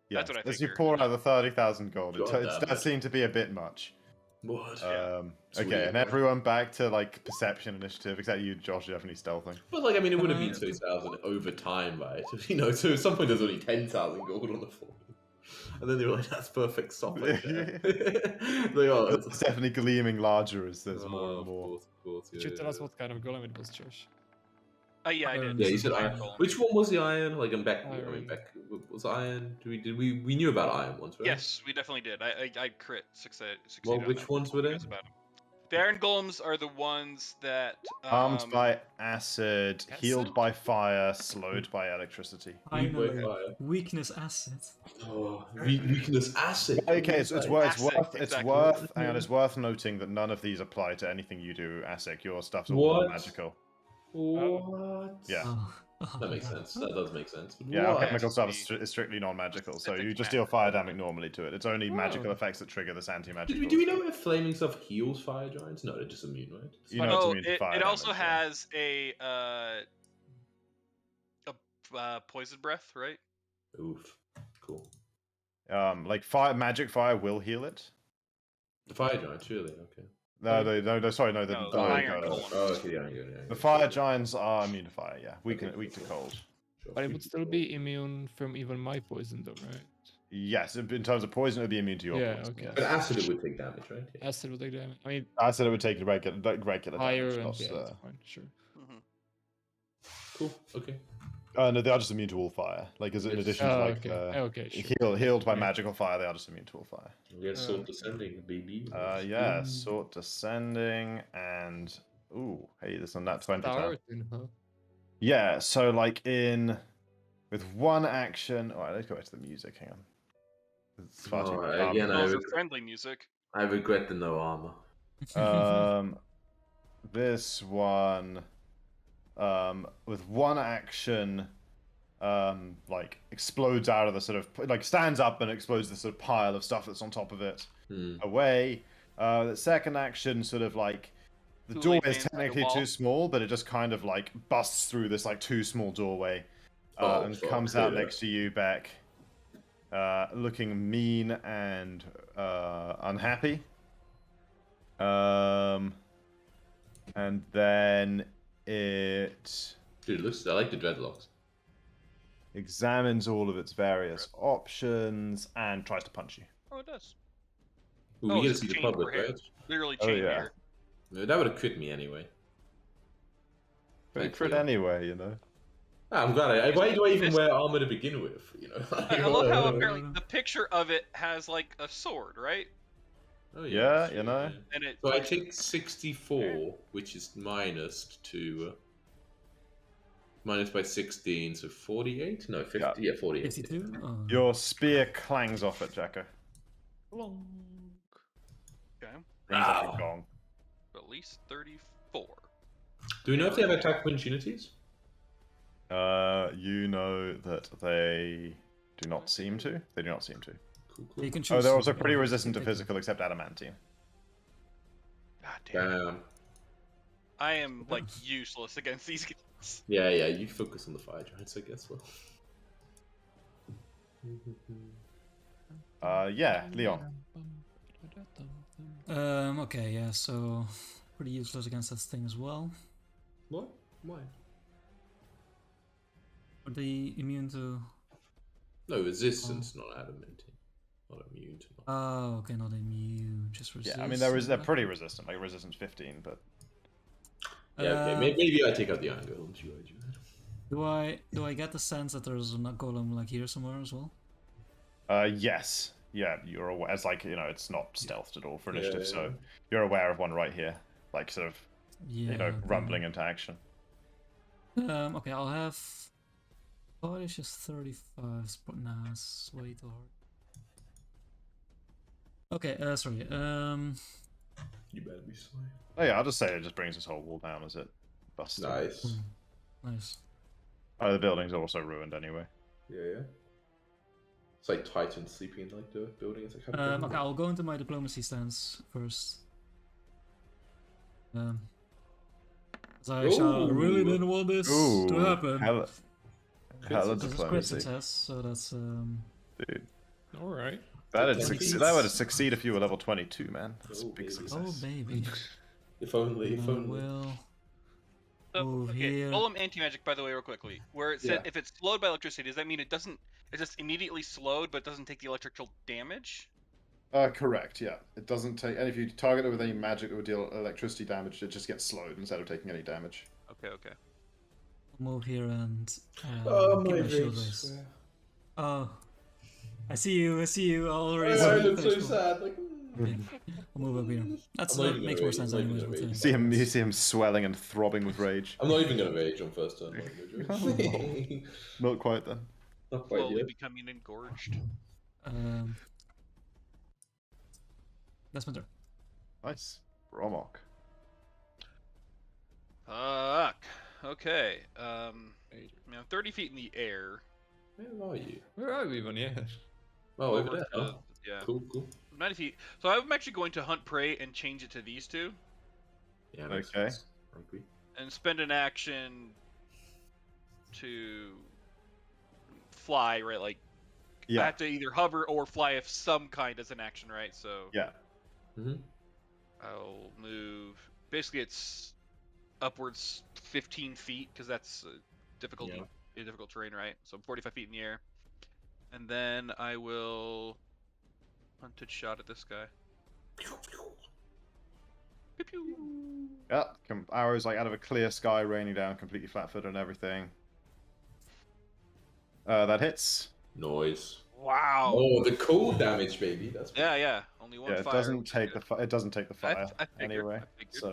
Yeah, That's what I as you figured. pour out the 30,000 gold, God it damn does it. seem to be a bit much. What? Okay, and everyone back to like perception initiative, except you, Josh, definitely stealthing. But like, I mean, it would have been 2,000 over time, right? You know, so at some point there's only 10,000 gold on the floor. And then they were like, that's perfect, stop right there. They are. It's definitely gleaming larger as there's more and Of more. course, of course. Did Yeah, you tell us what kind of golem it was, Josh? Yeah, I did. Yeah, you said Iron iron. golem. Which one was the iron? Like, I'm back. I mean, Iron. back. Was iron? We knew about iron ones, right? Yes, we definitely did. I crit succeeded. Well, on which that. ones were they? About 'em. The iron golems are the ones that Harmed by acid, healed by fire, slowed by electricity. Finally, Fire. weakness acid. Oh, weakness acid. Okay, it's worth Acid, it's exactly. worth and it's worth noting that none of these apply to anything you do, Asik. Your stuff's all What? magical. What? Yeah. Oh. That makes sense. That does make sense. But Yeah, what? alchemical stuff is strictly non-magical, so you just deal fire damage normally to it. It's only magical effects that trigger this anti-magical. Do we know if flaming stuff heals fire giants? No, they're just immune, right? You know it's immune to fire it also damage, has a poison breath, right? Oof. Cool. Like magic fire will heal it. The fire giants, really? Okay. No, sorry, no, No, the the iron iron golems. golem. Oh, okay, yeah. The fire giants are immune to fire. Yeah, weak to cold. Sure. But it would still be immune from even my poison, though, right? Yes, in terms of poison, it would be immune to your Yeah, poison. okay. yes. But acid it would take damage, right? Yeah. Acid would take damage. I mean, I said it would take regular fire damage. and Not, yeah, that's fine, sure. Mhm. Cool. Okay. no, they are just immune to all fire. Like, as in addition to Oh, like okay, sure. healed by Yeah. magical fire, they are just immune to all fire. We have sword descending, baby. Yeah, sword descending and hey, this on that 20 time. Starting, huh? Yeah, so like with one action. All right, let's go back to the music. Hang on. It's far too again, Those are friendly music. I regret the no armor. This one, with one action, like explodes out of the sort of like stands up and explodes the sort of pile of stuff that's on top of it away. The second action sort of like the Kool-Aid doorway is man's like a technically wall. too small, but it just kind of like busts through this like too small doorway and fuck, comes out yeah. next to you, Beck, looking mean and unhappy. And then it Dude, I like the dreadlocks. examines all of its various options and tries to punch you. Oh, it does. Ooh, Oh, we get to it's see the chain public, for hair. right? Literally Oh, chain yeah. hair. No, that would have crit me anyway. But crit anyway, you know. I'm glad. Why do I even wear armor to begin with? You know. I love how apparently the picture of it has like a sword, right? Oh, Yeah, sure, you know. And it. So I take 64, which is minus to minus by 16, so 48. No, 50. Yeah, 48. 52? Oh. Your spear clangs off at Jacko. Okay. Rings off a gong. At least 34. Do we know if they have attack opportunities? You know that they do not seem to. They do not seem to. Cool. You can choose Oh, they're also something. pretty resistant to Take it. physical, except adamantine. God damn. Damn. I am like useless against these guys. Yeah, you focus on the fire giants, I guess. Well. Yeah, Leon. Okay, yeah, so pretty useless against that thing as well. What? Why? Are they immune to? No, resistance, not adamantine. Not immune to. Oh, okay, not immune, just resist. Yeah, I mean they're pretty resistant, like resistance 15, but Yeah, okay. Maybe I take out the iron golems. You right, Do I get the sense that there's a golem like here somewhere as well? yes, yeah, you're aware. It's like, it's not stealthed at all for initiative, Yeah. so you're aware of one right here, like sort of, Yeah. rumbling into action. Okay, I'll have. Oh, it's just 35. Nah, it's way too hard. Okay, sorry. You better be slow. Oh yeah, I'll just say it just brings this whole wall down as it busts. through. Nice. Nice. Oh, the building's also ruined anyway. Yeah. It's like Titan sleeping in like the building. It's like Okay, I'll go into my diplomacy stance first. As I really Ooh. didn't want this to happen. Hella This is a crit diplomacy, success, so that's dude. All right. That Diplomacy. would succeed if you were level 22, man. That's a Oh, big baby. success. oh baby. If only. Well, So, move okay, here. Golem anti-magic, by the way, real quickly. Where it said Yeah. if it's slowed by electricity, does that mean it's just immediately slowed, but doesn't take the electrical damage? Correct, yeah. It doesn't take, and if you target it with any magic that would deal electricity damage, it just gets slowed instead of taking any damage. Okay. I'll move here and Oh, keep my my shield rage raised. square. Oh, I see you. I'll raise I you. look so Finish one. sad. Like, Okay, I'll move up here. That I'm not even makes gonna more rage, sense I'm not even anyways. gonna But, rage. You see him swelling and throbbing with rage. I'm not even gonna rage on first turn. Like, no Not quite then. Not quite Slowly yet. becoming engorged. that's my turn. Nice. Bromok. Fuck. Okay. I'm 30 feet in the air. Where are you? Where are we even? Yeah. Oh, over there. to- Oh, yeah. cool. 90 feet. So I'm actually going to hunt prey and change it to these two, Yeah, makes Okay. sense. Hungry. and spend an action to fly. Right, like I Yeah. have to either hover or fly of some kind as an action, right? So Yeah. Mm-hmm. I'll move. Basically, it's upwards 15 feet because that's difficult terrain, right? So I'm 45 feet in the air, and then I will hunted shot at this guy. Pew, pew. Yeah. Arrows like out of a clear sky, raining down, completely flat-footed and everything. That hits. Noise. Wow. Oh, the cold damage, baby. That's Yeah. Only one Yeah, it fire. doesn't which is take good. it doesn't take the fire I figured, anyway. I figured. So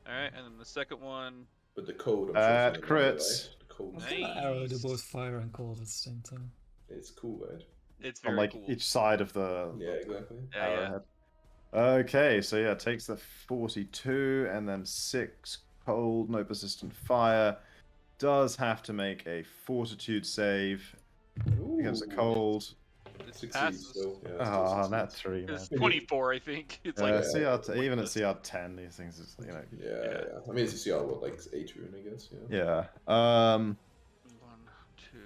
All right, and then the second one. But the cold. I'm sure is gonna crits. matter, right? The cold. Nice. Arrow do both fire and cold at the same time. It's cool, right? It's on very like cool. each side of the Yeah, exactly. Yeah. arrowhead. Okay, so yeah, takes the 42 and then 6 cold, no persistent fire. Does have to make a fortitude save against the Ooh. cold. It Succeeds, passes. so, yeah, Ah, still nat succeeds. 3, man. It's 24, I think. It's like CR even at CR 10, these things is Yeah. I mean, it's a CR, what, like 8 rune, I guess. Yeah. yeah. 1, 2.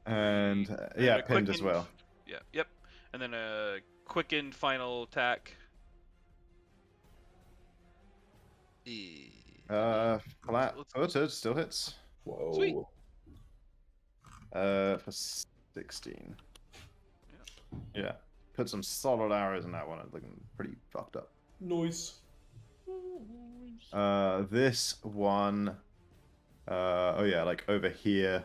And And yeah, a pinned as quickened- well. Yeah. Yep. And then a quickened final attack. Flat Let's- footed still hits. Whoa. Sweet. For 16. Yeah. Put some solid arrows in that one. It's looking pretty fucked up. Noise. This one. Oh yeah, like over here.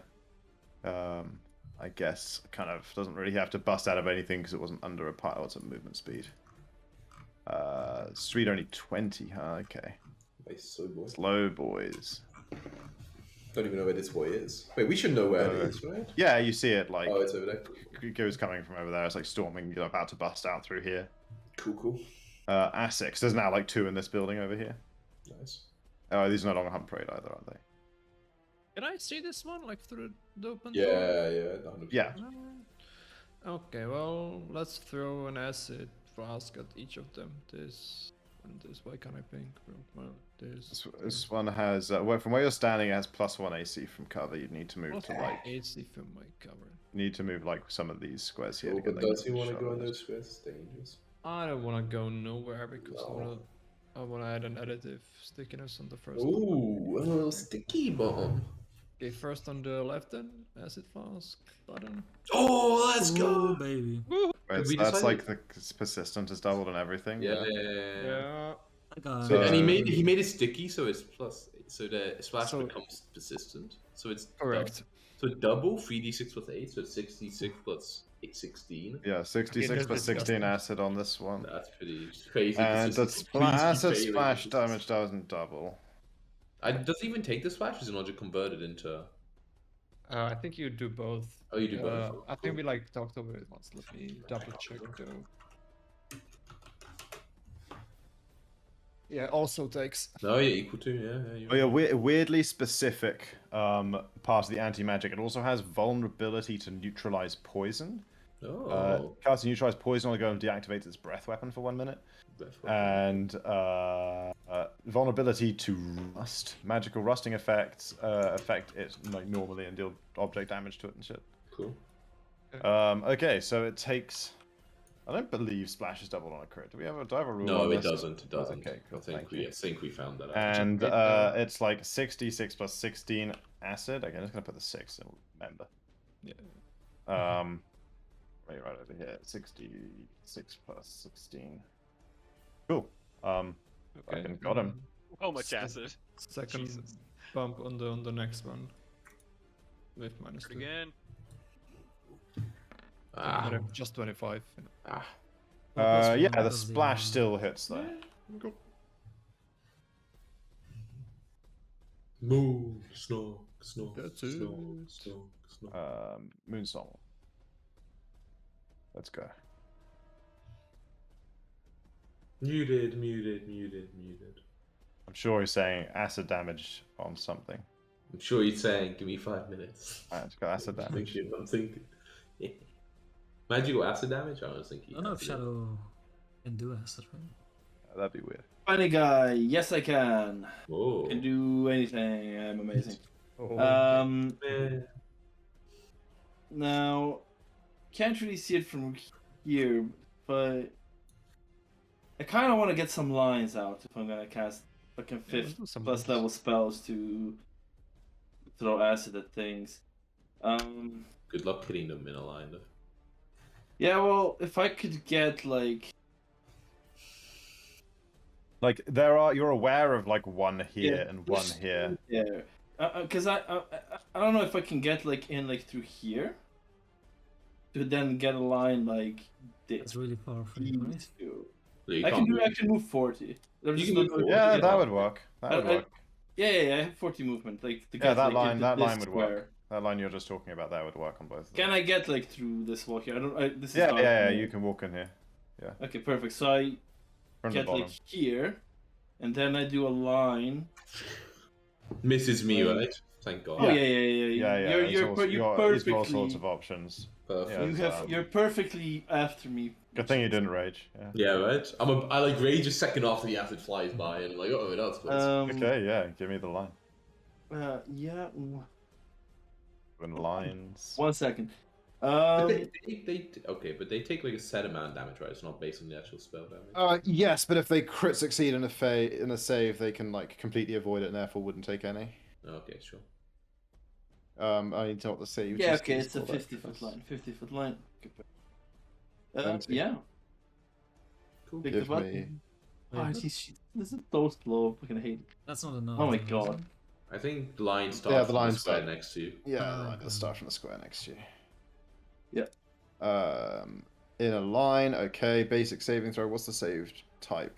I guess kind of doesn't really have to bust out of anything because it wasn't under a pile. It's a movement speed. Speed only 20. Huh? Okay. Nice, so boy. Slow boys. Don't even know where this boy is. Wait, we should know where it is, right? Yeah, you see it like Oh, it's over there. it goes coming from over there. It's like storming, about to bust out through here. Cool. Essex. There's now like 2 in this building over here. Nice. Oh, these are no longer hunt parade either, aren't they? Can I see this one like through the open Yeah, door? 100%. Yeah. Okay, well, let's throw an acid flask at each of them. This and this. Why can't I ping? Well, This one has, from where you're standing, it has +1 AC from cover. You'd need to move to like, AC from my cover. some of these squares here. Oh, to get but them does he want to shot go in at. those squares? It's dangerous. I don't want to go nowhere because No. I want to add an additive stickiness on the first one. Ooh, a little sticky bomb. Okay, first on the left then, acid flask button. Oh, let's Ooh, go. baby. That's we like decided- the persistent is doubled and everything. Yeah. I got So, Uh, and he made it sticky, so it's plus. So the splash So- becomes persistent. So it's Correct. So double 3d6 plus 8, so it's 66 plus 16. Yeah, 66 that's plus 16 disgusting. acid on this one. That's pretty crazy. And the consistency. Please keep acid failing. splash damage doesn't double. Does it even take the splash? Or is it not just converted into? I think you do both. Oh, you do both. I think we like talked over it once. Let me double check though. Yeah, also takes. No, yeah, equal to, yeah. Oh yeah, weirdly specific part of the anti-magic. It also has vulnerability to neutralize poison. Oh. Cast neutralize poison on the go and deactivates its breath weapon for 1 minute. And vulnerability to rust. Magical rusting effects affect it like normally and deal object damage to it and shit. Cool. Okay, so it takes. I don't believe splash is doubled on a crit. Do I have a rule? No, on it this? doesn't. It doesn't. Okay, cool. I think we found that out. And it's like 66 plus 16 acid. Okay, I'm just gonna put the 6 and remember. Yeah. Right over here. 66 plus 16. Cool. Fucking got him. Oh, much acid. Second Jesus. bump on the next one. With minus Pretty 2. good. Just 25. Yeah, the splash still hits though. Moon, snow. That's Snow. Moonsong. Let's go. Muted. I'm sure he's saying acid damage on something. I'm sure he's saying, give me 5 minutes. Alright, it's got acid damage. I'm thinking. Magical acid damage? I was thinking. I don't know if Shadow can do acid, right? That'd be weird. Funny guy, yes I can. Whoa. Can do anything. I'm amazing. Man. Now, can't really see it from here, but I kind of want to get some lines out if I'm gonna cast fucking Yeah, 5th do some plus lines. level spells to throw acid at things. Good luck hitting them in a line, though. Yeah, well, if I could get like you're aware of like one here Yeah, and one here. yeah, because I don't know if I can get like in like through here to then get a line like this. It's really far from you, right? You I can't can move 40. There's You just can no- move 40, Yeah, yeah. that would work. That would work. Yeah, I have 40 movement. Like to Yeah, get, that like, line into that this line would work. square. That line you're just talking about there would work on both of them. Can I get like through this wall here? This is Yeah, dark yeah, for me. you can walk in here. Okay, perfect. So I From the get bottom. like here, and then I do a line. Misses me, right? Thank God. Oh yeah. Yeah, You're these are all perfectly. sorts of options. Perfect. Yeah. You're perfectly after me. Good thing you didn't rage. Yeah. Yeah, right? I like rage a second after the acid flies by and I'm like, oh, that's close. Okay, yeah, give me the line. Yeah. When lines. 1 second. But but they take like a set amount of damage, right? It's not based on the actual spell damage. Yes, but if they crit succeed in a save, they can like completely avoid it and therefore wouldn't take any. Okay, sure. I need to know what the save. Yeah, is okay, it's a for that 50-foot first. line. 50-foot line. Twenty. Yeah. Cool. Pick the Give button. me. Oh, Wait, this is so slow. I fucking hate it. that's not enough. Oh my is it? God. I think the line starts Yeah, the from line the square start- next to you. Yeah, Oh, like, let's start from the square next to you. Yeah. In a line, okay. Basic saving throw. What's the saved type?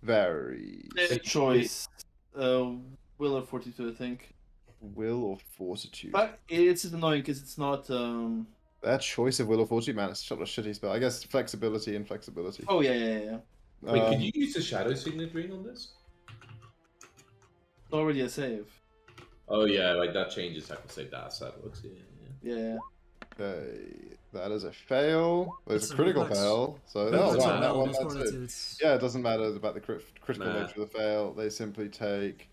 Very There's a choice. Will or 42, I think. will or fortitude. But it's annoying because it's not. That choice of will or fortitude, man, it's such a shitty spell. I guess flexibility and flexibility. Oh yeah. Wait, Um, could you use the shadow signet ring on this? It's already a save. Oh yeah, like that changes how I can save that. So that looks Yeah. Okay, that is a fail. There's It's a a critical reflex. fail. So That's no, fine. that one, That's that's what it. it's- Yeah, it doesn't matter about the critical Nah. nature of the fail. They simply take.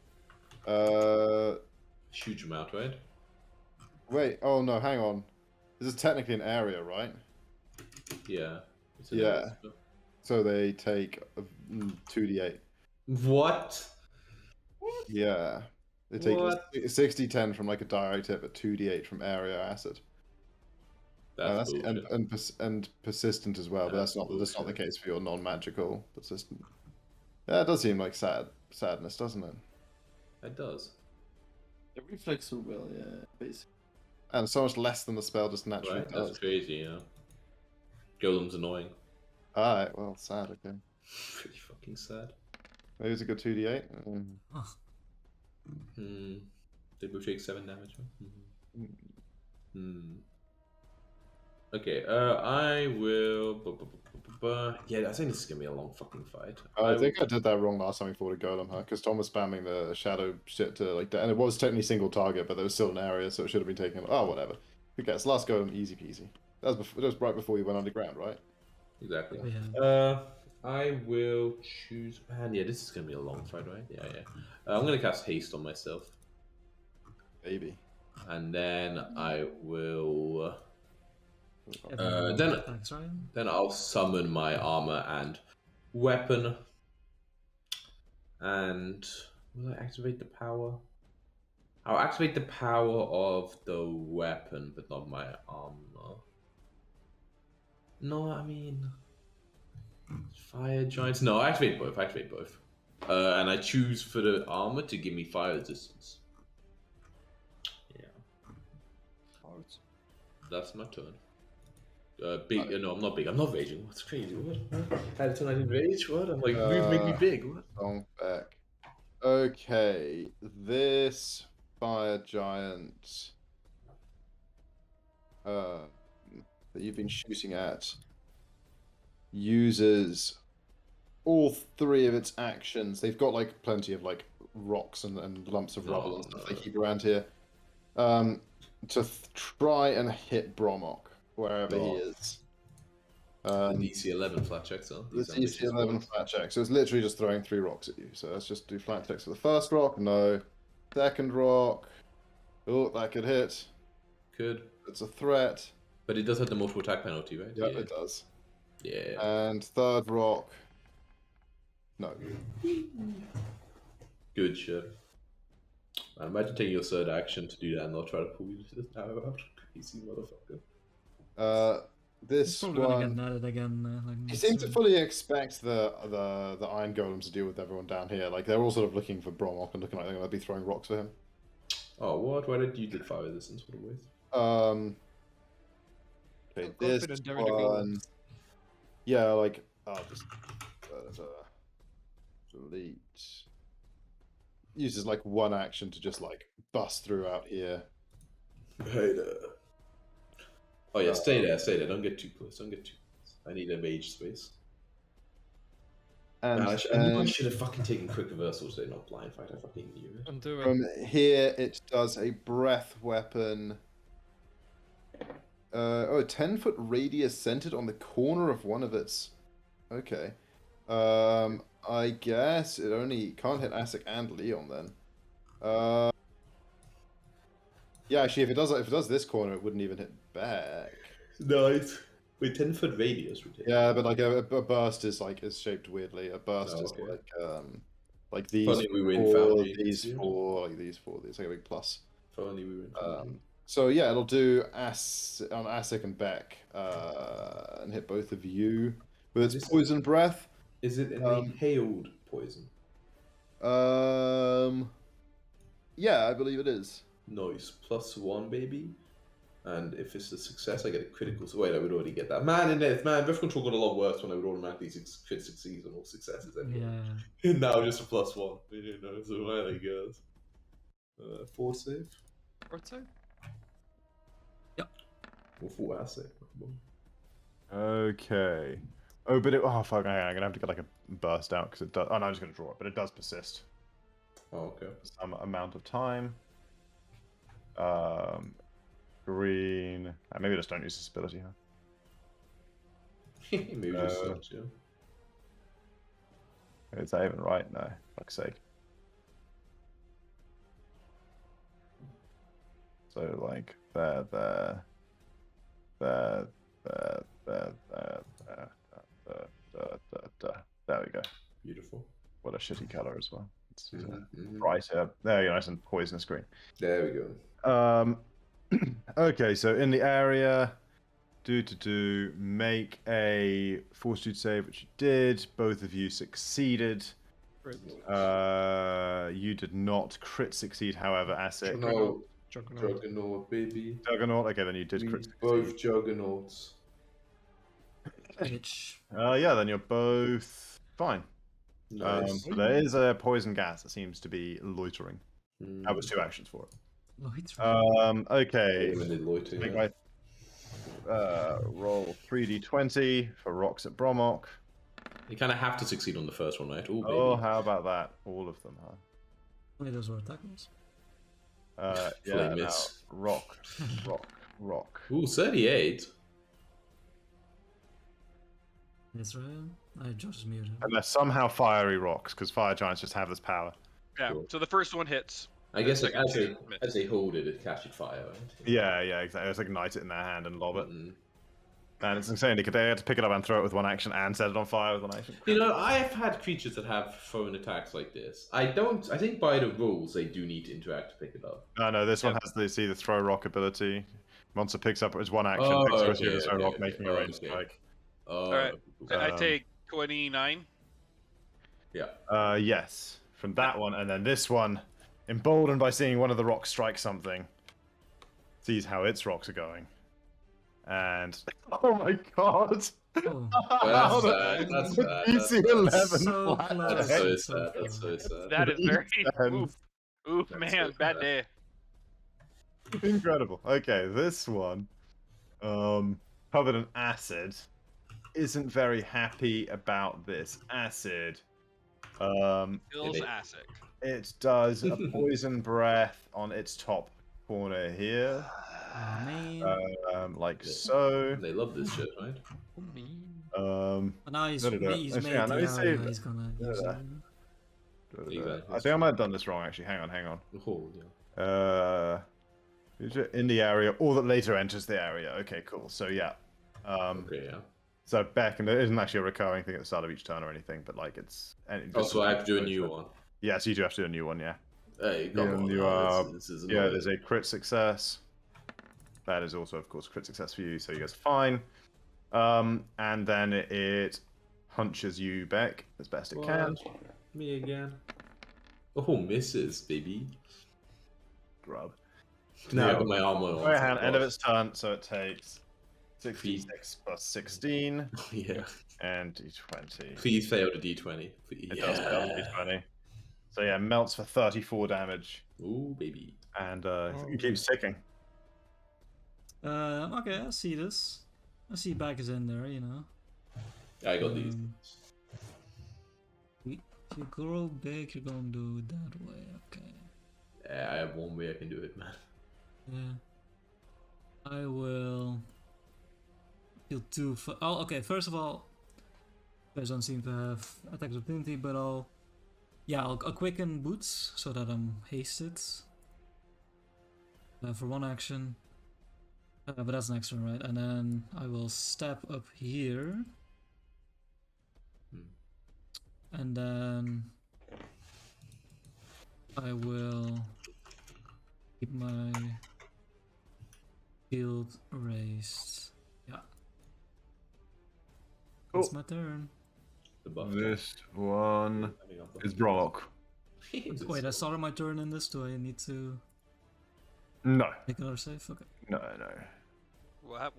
huge amount, right? Wait. Oh no, hang on. This is technically an area, right? Yeah. It's Yeah. So they take 2d8. What? Yeah. They take What? 60-10 from like a direct hit, but 2d8 from area acid. That's and, bullshit. and persistent as well, but That's that's not the bullshit. case for your non-magical persistent. Yeah, it does seem like sadness, doesn't it? It does. The reflex will, yeah, basically. And so much less than the spell just naturally Right, does. that's crazy, yeah. Golem's annoying. Alright, well, sad, okay. Pretty fucking sad. Maybe it's a good 2d8. They both take 7 damage, huh? Mm. Okay, I will. Yeah, I think this is gonna be a long fucking fight. I think I did that wrong last time we fought a golem, huh? Because Tom was spamming the shadow shit to like, and it was technically single target, but there was still an area, so it should have been taken. Oh, whatever. Who cares? Last golem, easy peasy. That was right before you went underground, right? Exactly. Yeah. I will choose. Man, yeah, this is gonna be a long fight, right? Yeah, yeah. I'm gonna cast haste on myself, Baby. and then I will. Thanks, Ryan. Then I'll summon my armor and weapon. And will I activate the power? I'll activate the power of the weapon, but not my armor. No, I mean fire giants. No, I activate both. And I choose for the armor to give me fire resistance. Yeah. That's my turn. Big. No, I'm not big. I'm not raging. What's crazy? What? Had a turn I didn't rage. What? I'm like, move, make me big. What? Long back. Okay, this fire giant that you've been shooting at uses all 3 of its actions. They've got like plenty of like rocks and lumps of rubble and stuff they keep around here to try and hit Bromok wherever he is. DC 11 flat checks, huh? The DC 11 flat check. So it's literally just throwing 3 rocks at you. So let's just do flat checks for the first rock. No. Second rock. Oh, that could hit. Could. It's a threat. But it does have the multiple attack penalty, right? Yep, it does. Yeah. And third rock. No. Good shit. Man, imagine taking your third action to do that and they'll try to pull you to the tower out. Crazy motherfucker. This It's probably gonna one. get netted again. Like You next seem to turn. fully expect the Iron Golems to deal with everyone down here. Like they're all sort of looking for Bromok and looking like they're gonna be throwing rocks for him. Oh, what? Why did you did fire resistance? What a waste. Okay, I'm this confident they're in the one. Yeah, like I'll just delete. Uses like one action to just like bust through out here. Right. Oh yeah, stay there. Don't get too close. I need a mage space. And Man, I should have fucking taken quick reversal today, not blind fight. I fucking knew it. And do it. from here it does a breath weapon. A 10-foot radius centered on the corner of one of its. Okay. I guess it only can't hit Asik and Leon then. Yeah, actually, if it does this corner, it wouldn't even hit back. Nice. Wait, 10-foot radius would hit. Yeah, but like a burst is shaped weirdly. A burst Oh, is okay. like these Funny we were in 4, Foundry, these yeah. 4, like these 4. It's like a big plus. If only we were in So yeah, it'll do on Asik and Beck, and hit both of you with its Is this- poison breath. Is it an inhaled poison? Yeah, I believe it is. Nice. +1, baby. And if it's a success, I get a critical. So wait, I would already get that. Man, breath control got a lot worse when I would automatically crit succeed on all successes. Yeah. Now just a +1. You know, so well, I guess. 4 save. Or so? Or 4 asset. Okay. Oh, but oh fuck! I'm gonna have to get like a burst out because it does. Oh no, I'm just gonna draw it, but it does persist Oh, okay. for some amount of time. Green. Maybe just don't use this ability, huh? Maybe just sucks, yeah. Is that even right? No, fuck's sake. So like there. There we go. Beautiful. What a shitty color as well. It's Mhm. brighter. There you go, nice and poisonous green. There we go. Okay, so in the area, make a fortitude save, which you did. Both of you succeeded. You did not crit succeed, however, Asik. No, Juggernaut. Juggernaut, baby. Juggernaut. Okay, then you did We crit both succeed. Juggernauts. Bitch. Yeah, then you're both fine. Nice. But there is a poison gas that seems to be loitering. Mm. That was 2 actions for it. Loitering. Okay. Even in loitering, Make yeah. my roll 3d20 for rocks at Bromok. You kind of have to succeed on the first one, right? Ooh, baby. Oh, how about that? All of them, huh? Only those were attack rolls. Yeah, now, miss. rock. Ooh, 38. That's right. I just muted. And they're somehow fiery rocks, because fire giants just have this power. Yeah. Cool. So the first one hits. I guess like, second as two they miss. hold it, it catches fire, right? Yeah, exactly. It's like ignite it in their hand and lob it. Mm. And it's insane because they had to pick it up and throw it with one action and set it on fire with one action. You know, I have had creatures that have thrown attacks like this. I think by the rules, they do need to interact to pick it up. No, this one Yep. has the throw rock ability. Monster picks up as one action, Oh, picks up okay, the throw rock, okay. making a Oh, ranged okay. strike. Oh, Alright. I Um, take 29. yeah. Yes, from that one, and then this one, emboldened by seeing one of the rocks strike something, sees how its rocks are going, and oh my god! Oh, Well, that's sad. That's sad. DC That's 11 so flat close. That's deck. so That's so sad. That's so sad. That is very. And- Oof. Oof, That's man. so Bad bad. day. Incredible. Okay, this one, covered in acid, isn't very happy about this acid. Kills they- Asic. It does a poison breath on its top corner here, oh man. like Yeah. so. They love this shit, right? But now he's, no, no, no. he's Actually, made yeah, no, the he's area saved. he's gonna Yeah, use yeah. it. Exactly. I think I might have done this wrong. Actually, hang on. Oh, yeah. In the area, or that later enters the area. Okay, cool. So yeah. Okay, yeah. So back, and there isn't actually a recurring thing at the start of each turn or anything, but like it's. Oh, so I have to do a new one. Yeah, so you do have to do a new one. Yeah. Hey, come Yeah, on. you now, are- this is Yeah, annoying. there's a crit success. That is also, of course, crit success for you, so you guys are fine. And then it hunches you back as best it can. What? Me again. Oh, misses, baby. Grub. Now Yeah. I got my armor on. Right thank hand, end of God. its turn, so it takes 66 plus 16 Yeah. and d20. Please fail the d20. Please. It does fail the d20. So yeah, melts for 34 damage, Ooh, baby. and it keeps ticking. Okay, I see this. I see back is in there, you know. I got these. If you grow big, you're gonna do it that way. Okay. Yeah, I have one way I can do it, man. Yeah. I will. Kill two. Oh, okay. First of all, you guys don't seem to have attack of opportunity, but I'll quicken boots so that I'm hasted. For one action. But that's an extra, right? And then I will step up here. And then I will keep my shield raised. Yeah. It's my turn. The buff. This one is Brock. Wait, I started my turn in this. Do I need to No, make another save? Okay. no. What?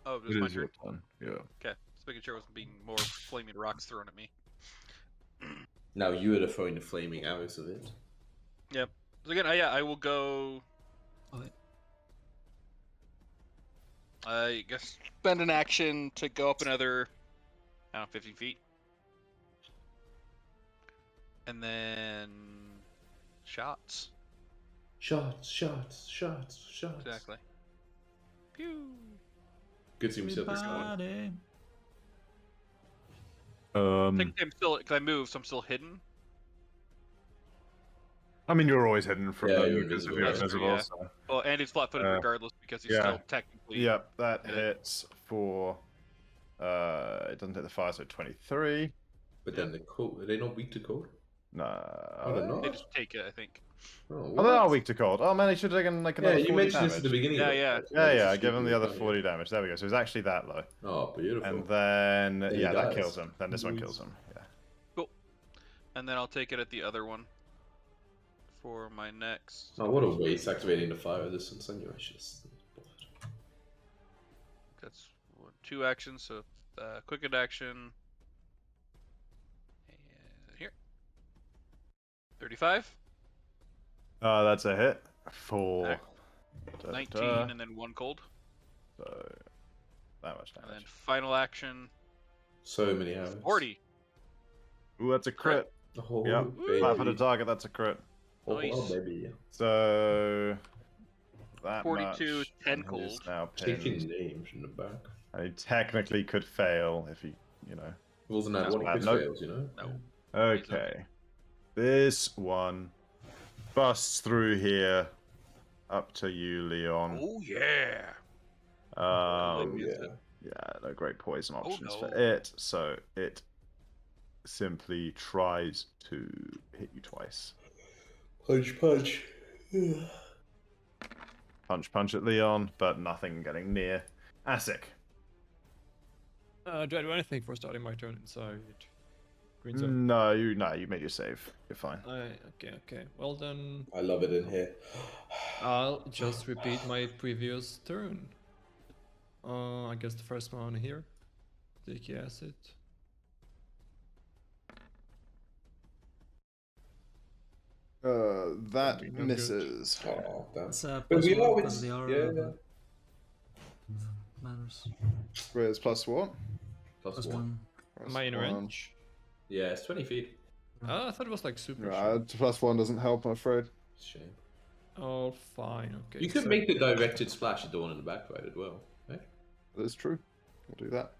Oh, it was It my is your turn. turn. Yeah. Okay. Just making sure it wasn't being more flaming rocks thrown at me. Now you are throwing the flaming arrows of it. Yep. So again, I will go. Oh, wait. I guess spend an action to go up another, I don't know, 15 feet. And then shots. Shots. Exactly. Pew. Good to see myself this one. Everybody. I think I'm still, because I moved, so I'm still hidden. I mean, you're always hidden from Yeah, them you're because of invisible, your yeah. invisible. Yeah. So. Well, and he's flat-footed regardless because he's yeah. still technically. Yep, that Yeah. hits for. It doesn't hit the fire, so 23. But then the cold, are they not weak to cold? No. I don't know. They just take it, I think. Oh, Oh, they are weak to cold. Oh man, he should have taken like Yeah, another you 40 mentioned damage. this at the beginning. Yeah, of the yeah. podcast. Yeah, It's I just give him the other funny. 40 damage. There we go. So it's actually that low. Oh, beautiful. And then, Then he yeah, that dies. kills him. Then this one Nice. kills him. Yeah. and then I'll take it at the other one for my next. Oh, what a waste activating the fire resistance anyway. Just That's 2 actions, so quicken action. And here. 35. That's a hit for Act. 19, and then 1 cold. So that much And then damage. final action. so many hours. 40. Ooh, that's a crit. Oh, Yep. baby. Flat for the target. That's a crit. Oh, Nice. baby. So that 42, much, 10 and he's cold. now Taking pinned. names in the back. And he technically could fail if he, you know. Wasn't that That's one bad. of Nope. fails, you know? No. Okay. This one busts through here up to you, Leon. Oh, yeah. Yeah, no great poison options for no. it, so it simply tries to hit you twice. Punch, punch. Punch at Leon, but nothing getting near. Asik. Do I do anything for starting my turn inside green zone? No, you made your save. You're fine. Okay. Well then, I love it in here. I'll just repeat my previous turn. I guess the first one here. Sticky acid. That Okay, no good. misses. Oh, It's that's. But plus we 1 always. because of the aura, Yeah, but matters. Where's plus what? Plus Plus 1. 1. Am I in Plus one. range? Yeah, it's 20 feet. I thought it was like super. Right, plus 1 doesn't help, I'm afraid. Shame. Oh, fine. Okay. You could so- make the directed splash at the one in the back right as well, right? That is true. We'll do that.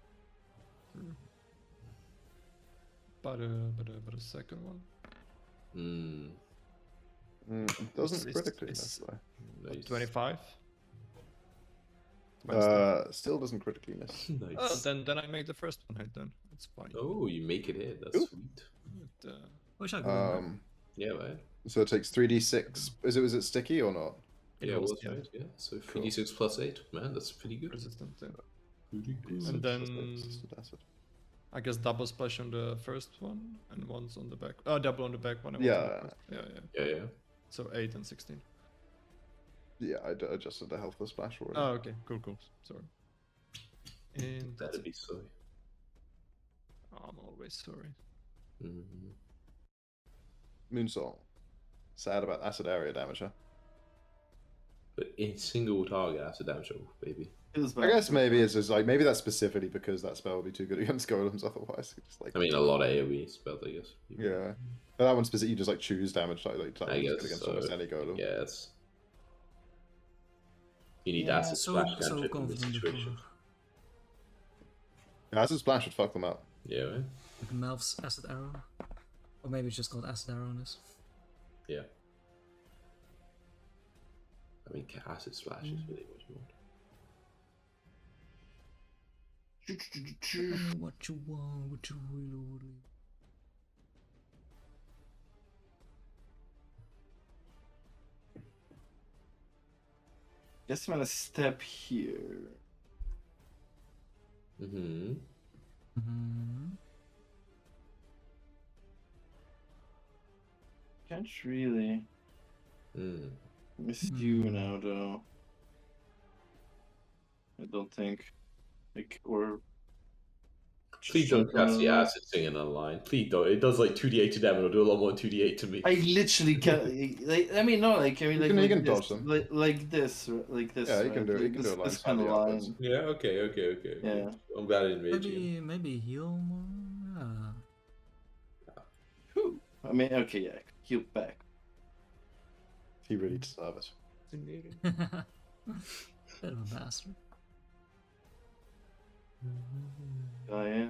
But a second one. Hmm. Doesn't It's- critically it's- miss though. Nice. 25. Still doesn't critically miss. Nice. Then I make the first one hit. Then it's fine. Oh, you make it hit. That's Ooh. sweet. But, Wish I could remember. Yeah, right. So it takes 3d6. Was it sticky or not? it Yeah, it was, was right. Yeah. So 3d6 plus 8. Man, that's pretty good. resistant. Yeah. Pretty good. And then Resistant acid. I guess double splash on the first one and once on the back. Double on the back one. And Yeah. once on the first. Yeah. Yeah, yeah. So 8 and 16. Yeah, I adjusted the health for splash already. Oh, okay. Cool. Sorry. And that's That'd it. be sorry. I'm always sorry. Mm-hmm. Moonsault. Sad about acid area damage, huh? But in single target acid damage, oh, baby. I guess maybe it's just like maybe that's specifically because that spell would be too good against golems otherwise. Just like I mean, a lot of AoE spells, I guess. yeah, but that one specifically you just like choose damage like I it's good guess against so. almost any golem. Yeah, it's. You need Yeah, acid so splash so cantrip in this confident before. situation. Yeah, acid splash would fuck them up. Yeah, right? Like Melf's acid arrow. Or maybe it's just called acid arrow in this. Yeah. I mean, acid splash is really what you want. Tell me what you want, what you really. Guess I'm gonna step here. Mm-hmm. Mm-hmm. Can't really Mm. miss you now, though. I don't think. Like, or. Please don't cast the acid thing in online. Please don't. It does like 2d8 to them, and it'll do a lot more than 2d8 to me. I literally can't. Like, I mean, no, like, I mean, You like, can like dodge this, them. like this, like this. Yeah, you can right? do it. You Like can this, do a line this kind of slightly line. upwards. Yeah, okay. Yeah. I'm glad I didn't rage you. Maybe heal more. Whew. I mean, okay, yeah, heal back. He really deserves it. Bit of a bastard. Oh yeah.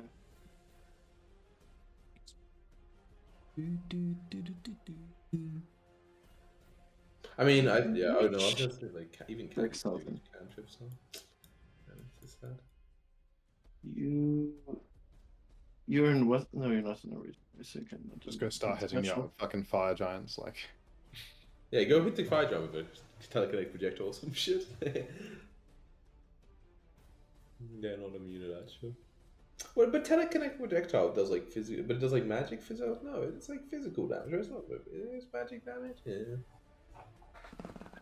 I mean, I don't know. I'm just like even Fix something. cantrips. So. Yeah, it's just sad. You're in what? No, you're not in a second. Just go start hitting me up with fucking fire giants like. Yeah, go hit the fire drum with a telekinetic projectile or some shit. They're not immune to that shit. Well, but telekinetic projectile does like physical, but it does like magic physical. No, it's like physical damage. It's not. It's magic damage. Yeah.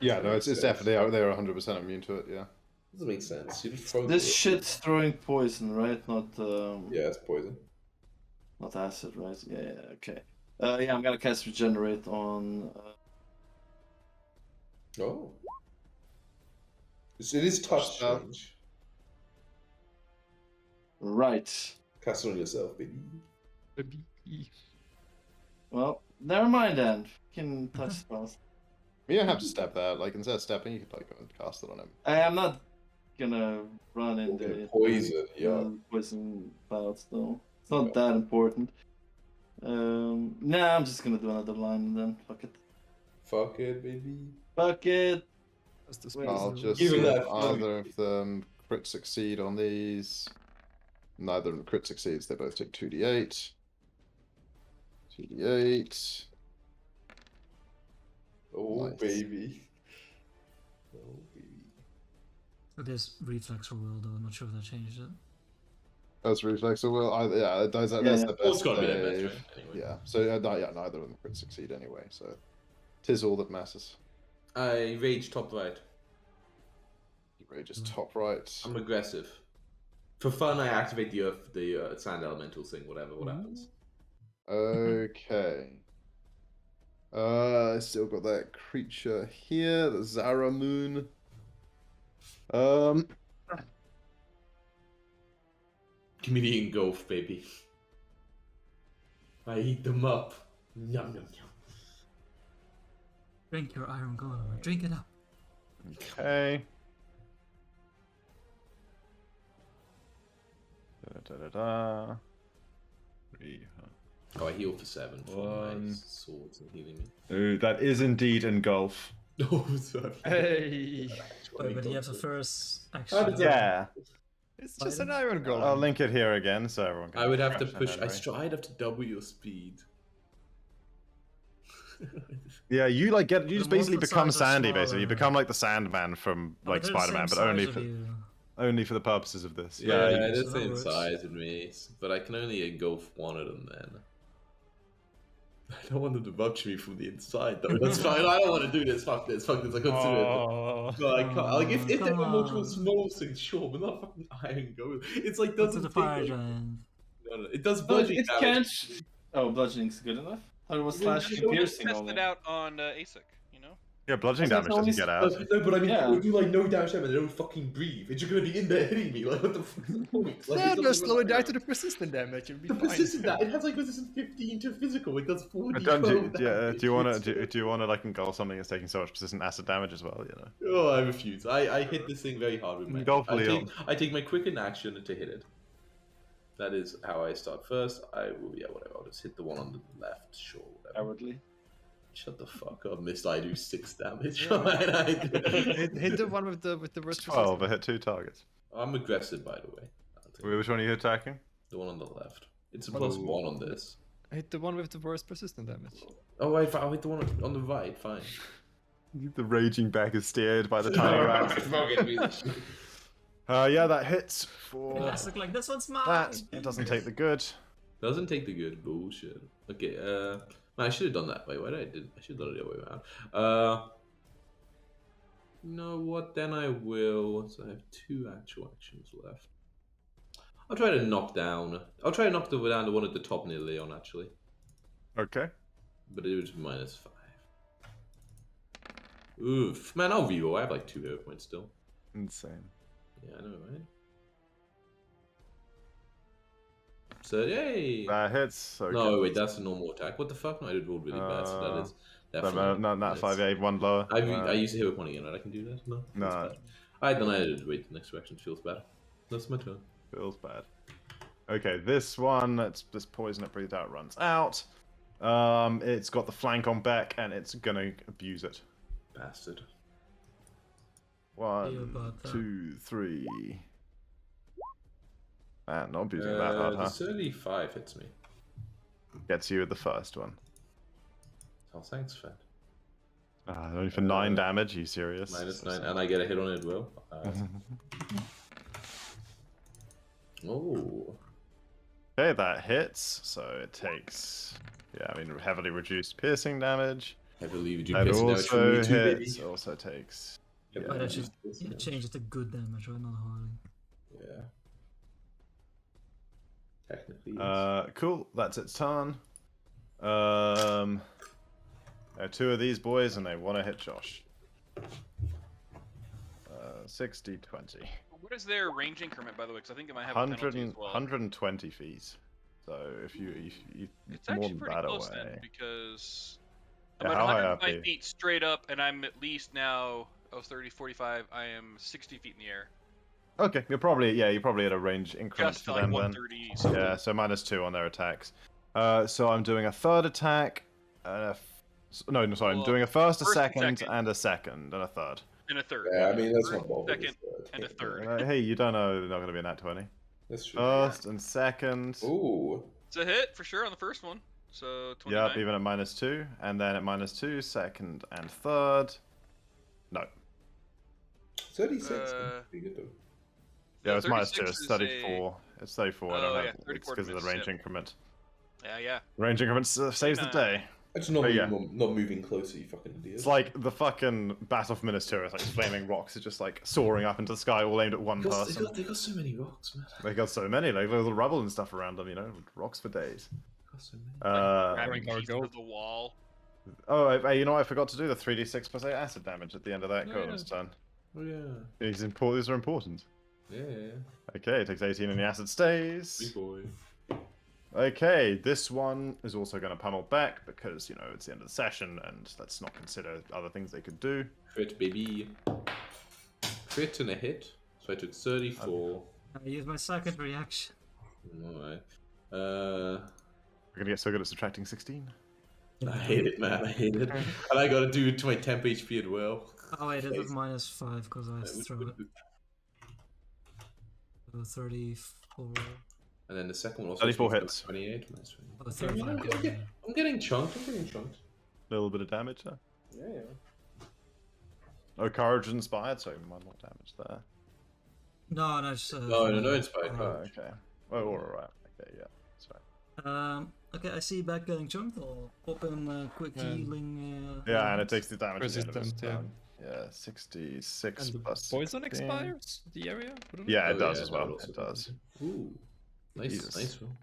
Yeah, no, it's Makes definitely sense. they're 100% immune to it. Yeah. Doesn't make sense. You just throw This the- shit's throwing poison, right? Not Yeah, it's poison. not acid, right? Yeah, okay. Yeah, I'm gonna cast regenerate on. Oh. It is touch Stuff. change. Right. Cast it on yourself, baby. Well, never mind then. Can touch spells. You don't have to step there. Like instead of stepping, you could like go and cast it on him. I'm not gonna run in Okay, the poison, yeah. poison clouds though. It's not that important. Nah, I'm just gonna do another line and then fuck it. Fuck it, baby. Fuck it. That's the Wait, space. I'll just Give see it if that fuck. either of them crit succeed on these. Neither of them crit succeeds. They both take 2d8. 2d8. Oh, Nice. baby. Oh, baby. It is reflex or will, though. I'm not sure if that changed it. That's reflex. So yeah, that's Yeah, the yeah. best. Well, it's gotta be that save. best, right? Anyway. Yeah. So neither of them crit succeed anyway. So, 'tis all that matters. I rage top right. Rage is top right. I'm aggressive. For fun, I activate the sand elemental thing. Whatever. What happens? Okay. I still got that creature here, the Zaramoon. Give me the engulf, baby. I eat them up. Yum yum yum. Drink your iron golem. Drink it up. Okay. Da-da-da-da. 3. Oh, I heal for 7 from my One. swords and healing me. Ooh, that is indeed engulf. Oh, sorry. Hey, But you have the first How action. did that- Yeah. it's just an iron golem. I'll link it here again so everyone can I would have to refresh push. their memory. I'd have to double your speed. Yeah, you like get you just The basically monster become size are Sandy basically. You smaller. become like the Sandman from Oh, like they're the Spider-Man, same but only size for as you. only for the purposes of this. Yeah, you- it's so the that same works. size as me, but I can only engulf one of them then. I don't want them to rupture me from the inside though. That's fine. I don't want to do this. Fuck this. Fuck this. I consider it. Oh, No, I can't. Like if there come were multiple on. small things, sure, but not fucking iron golem. It's like Go to doesn't the take, fire like- giant. no, it does But bludgeoning it damage. can't. Oh, bludgeoning's good enough. I thought it was Yeah, slashing just piercing Test only. it out on ASIC, you know? Yeah, bludgeoning That's damage doesn't only- get out. No, but I mean, Yeah. it would do like no damage to them and they don't fucking breathe. It's just gonna be in there hitting me. Like, what the fuck is the point? Like, no, it no, doesn't slow it even down matter. to the persistent damage. It'll be The fine. persistent that it has like resistance 15 to physical. It does 40. Do you want to like engulf something that's taking so much persistent acid damage as well? You know. Oh, I refuse. I hit this thing very hard with my. Engulf Leon. I take my quicken action to hit it. That is how I start first. I will, yeah, whatever. I'll just hit the one on the left. Sure, whatever. Cowardly. Shut the fuck up, Mist. I do 6 damage. hit the one with the worst 12. I hit 2 targets. I'm aggressive, by the way. Wait, which one are you attacking? The one on the left. It's a +1 on this. Hit the one with the worst persistent damage. Oh, wait, I'll hit the one on the right. Fine. The raging back is steered by the tiny rat. Fucking really shit. Yeah, that hits It for has to look like this one's mine. that. It doesn't take the good. Doesn't take the good bullshit. Okay, man, I should have done that way. Why did I did? I should have done it the other way around. You know what? Then I will. So I have 2 actual actions left. I'll try to knock down. I'll try to knock down the one at the top near Leon, actually. Okay. But it was -5. Oof, man, I'll reroll. I have like 2 hero points still. Insane. Yeah, I know, right? So, yay! That hits. So No, good. wait, that's a normal attack. What the fuck? No, I did roll really bad, so that is definitely. No, not 5, 8, 1 lower. I use a hero point again, right? I can do that? No? No. That's bad. Alright, then I did wait. The next reaction feels bad. That's my turn. Feels bad. Okay, this one, this poison it breathed out runs out. It's got the flank on Beck, and it's gonna abuse it. Bastard. about 1, that. 2, 3. Man, not abusing that hard, The huh? 35 hits me. Gets you with the first one. Oh, thanks, Fed. Only for 9 damage. Are you serious? -9, and I get a hit on it as well. Oh. Okay, that hits. So it takes, yeah, I mean, heavily reduced piercing damage. Heavily reduced That piercing damage from me also too, hits. baby. Also takes. Heavily But that should reduced piercing damage. change it to good damage, right? Not hardy. Yeah. Technically, yes. Cool. That's its turn. There are two of these boys, and they want to hit Josh. 60, 20. What is their range increment, by the way? Because I think it might have 100 a penalty and, as well. 120 feet. So if you It's more actually than pretty that close away. then, because Yeah, I'm at how high up 105 are you? feet straight up, and I'm at least now, 30, 45, I am 60 feet in the air. Okay, you're probably at a range increment Just for to like them then. 130 something. Yeah, so -2 on their attacks. So I'm doing a third attack. No, sorry. I'm Well, doing a first, a first and second, second. and a second, and a third. And a third. Yeah, I mean that's First, not bold. second, and a third. Hey, you don't know they're not going to be a nat 20. That's true. First and second. Ooh. It's a hit for sure on the first one. So 29. Yep, even at -2, and then at -2, second and third. No. 36. Uh, Pretty good though. Yeah, it's 36 -2. It's is 34. It's 34. I Oh, don't yeah, have. It's 34 because of the miss, range yeah. increment. Yeah. Range increment saves the 29. day. I just not, Oh, yeah. not moving closer, you fucking idiot. It's like the fucking Battle for Minas Tirith, like flaming rocks are just like soaring up into the sky, all aimed at one person. They got so many rocks, man. They got so many, like little rubble and stuff around them, you know, rocks for days. They got so many. Grabbing our pieces goat. of the wall. Oh, you know, I forgot to do the 3d6 plus 8 acid damage at the end of that Yeah. Codan's turn. Oh yeah. These are important. Yeah. Okay, it takes 18 and the acid stays. Big boy. Okay, this one is also going to pummel back because, you know, it's the end of the session and let's not consider other things they could do. Crit, baby. Crit and a hit. So I took 34. I use my second reaction. Alright. We're going to get so good at subtracting 16. I hate it, man. I hate it. And I gotta do it to my temp HP as well. Oh wait, it is Face. -5 because I throw it. So 34. And then the second one also 34 takes hits. 28. Minus 20. Oh, 35. I'm getting chunked. A little bit of damage there. Yeah. Oh, courage inspired, so one more damage there. No, it's No, inspired Oh, courage. okay. Oh, alright. Okay, yeah. Sorry. Okay, I see back getting chunked. I'll pop in a quick Yeah. Yeah, healing. and it element. takes the damage at the end of its Resistant, yeah. turn. Yeah, 66 And the plus poison 16. expires the area? Wouldn't Yeah, it Oh, does yeah, as well. that also It does. Ooh. Nice, Jesus. nice one.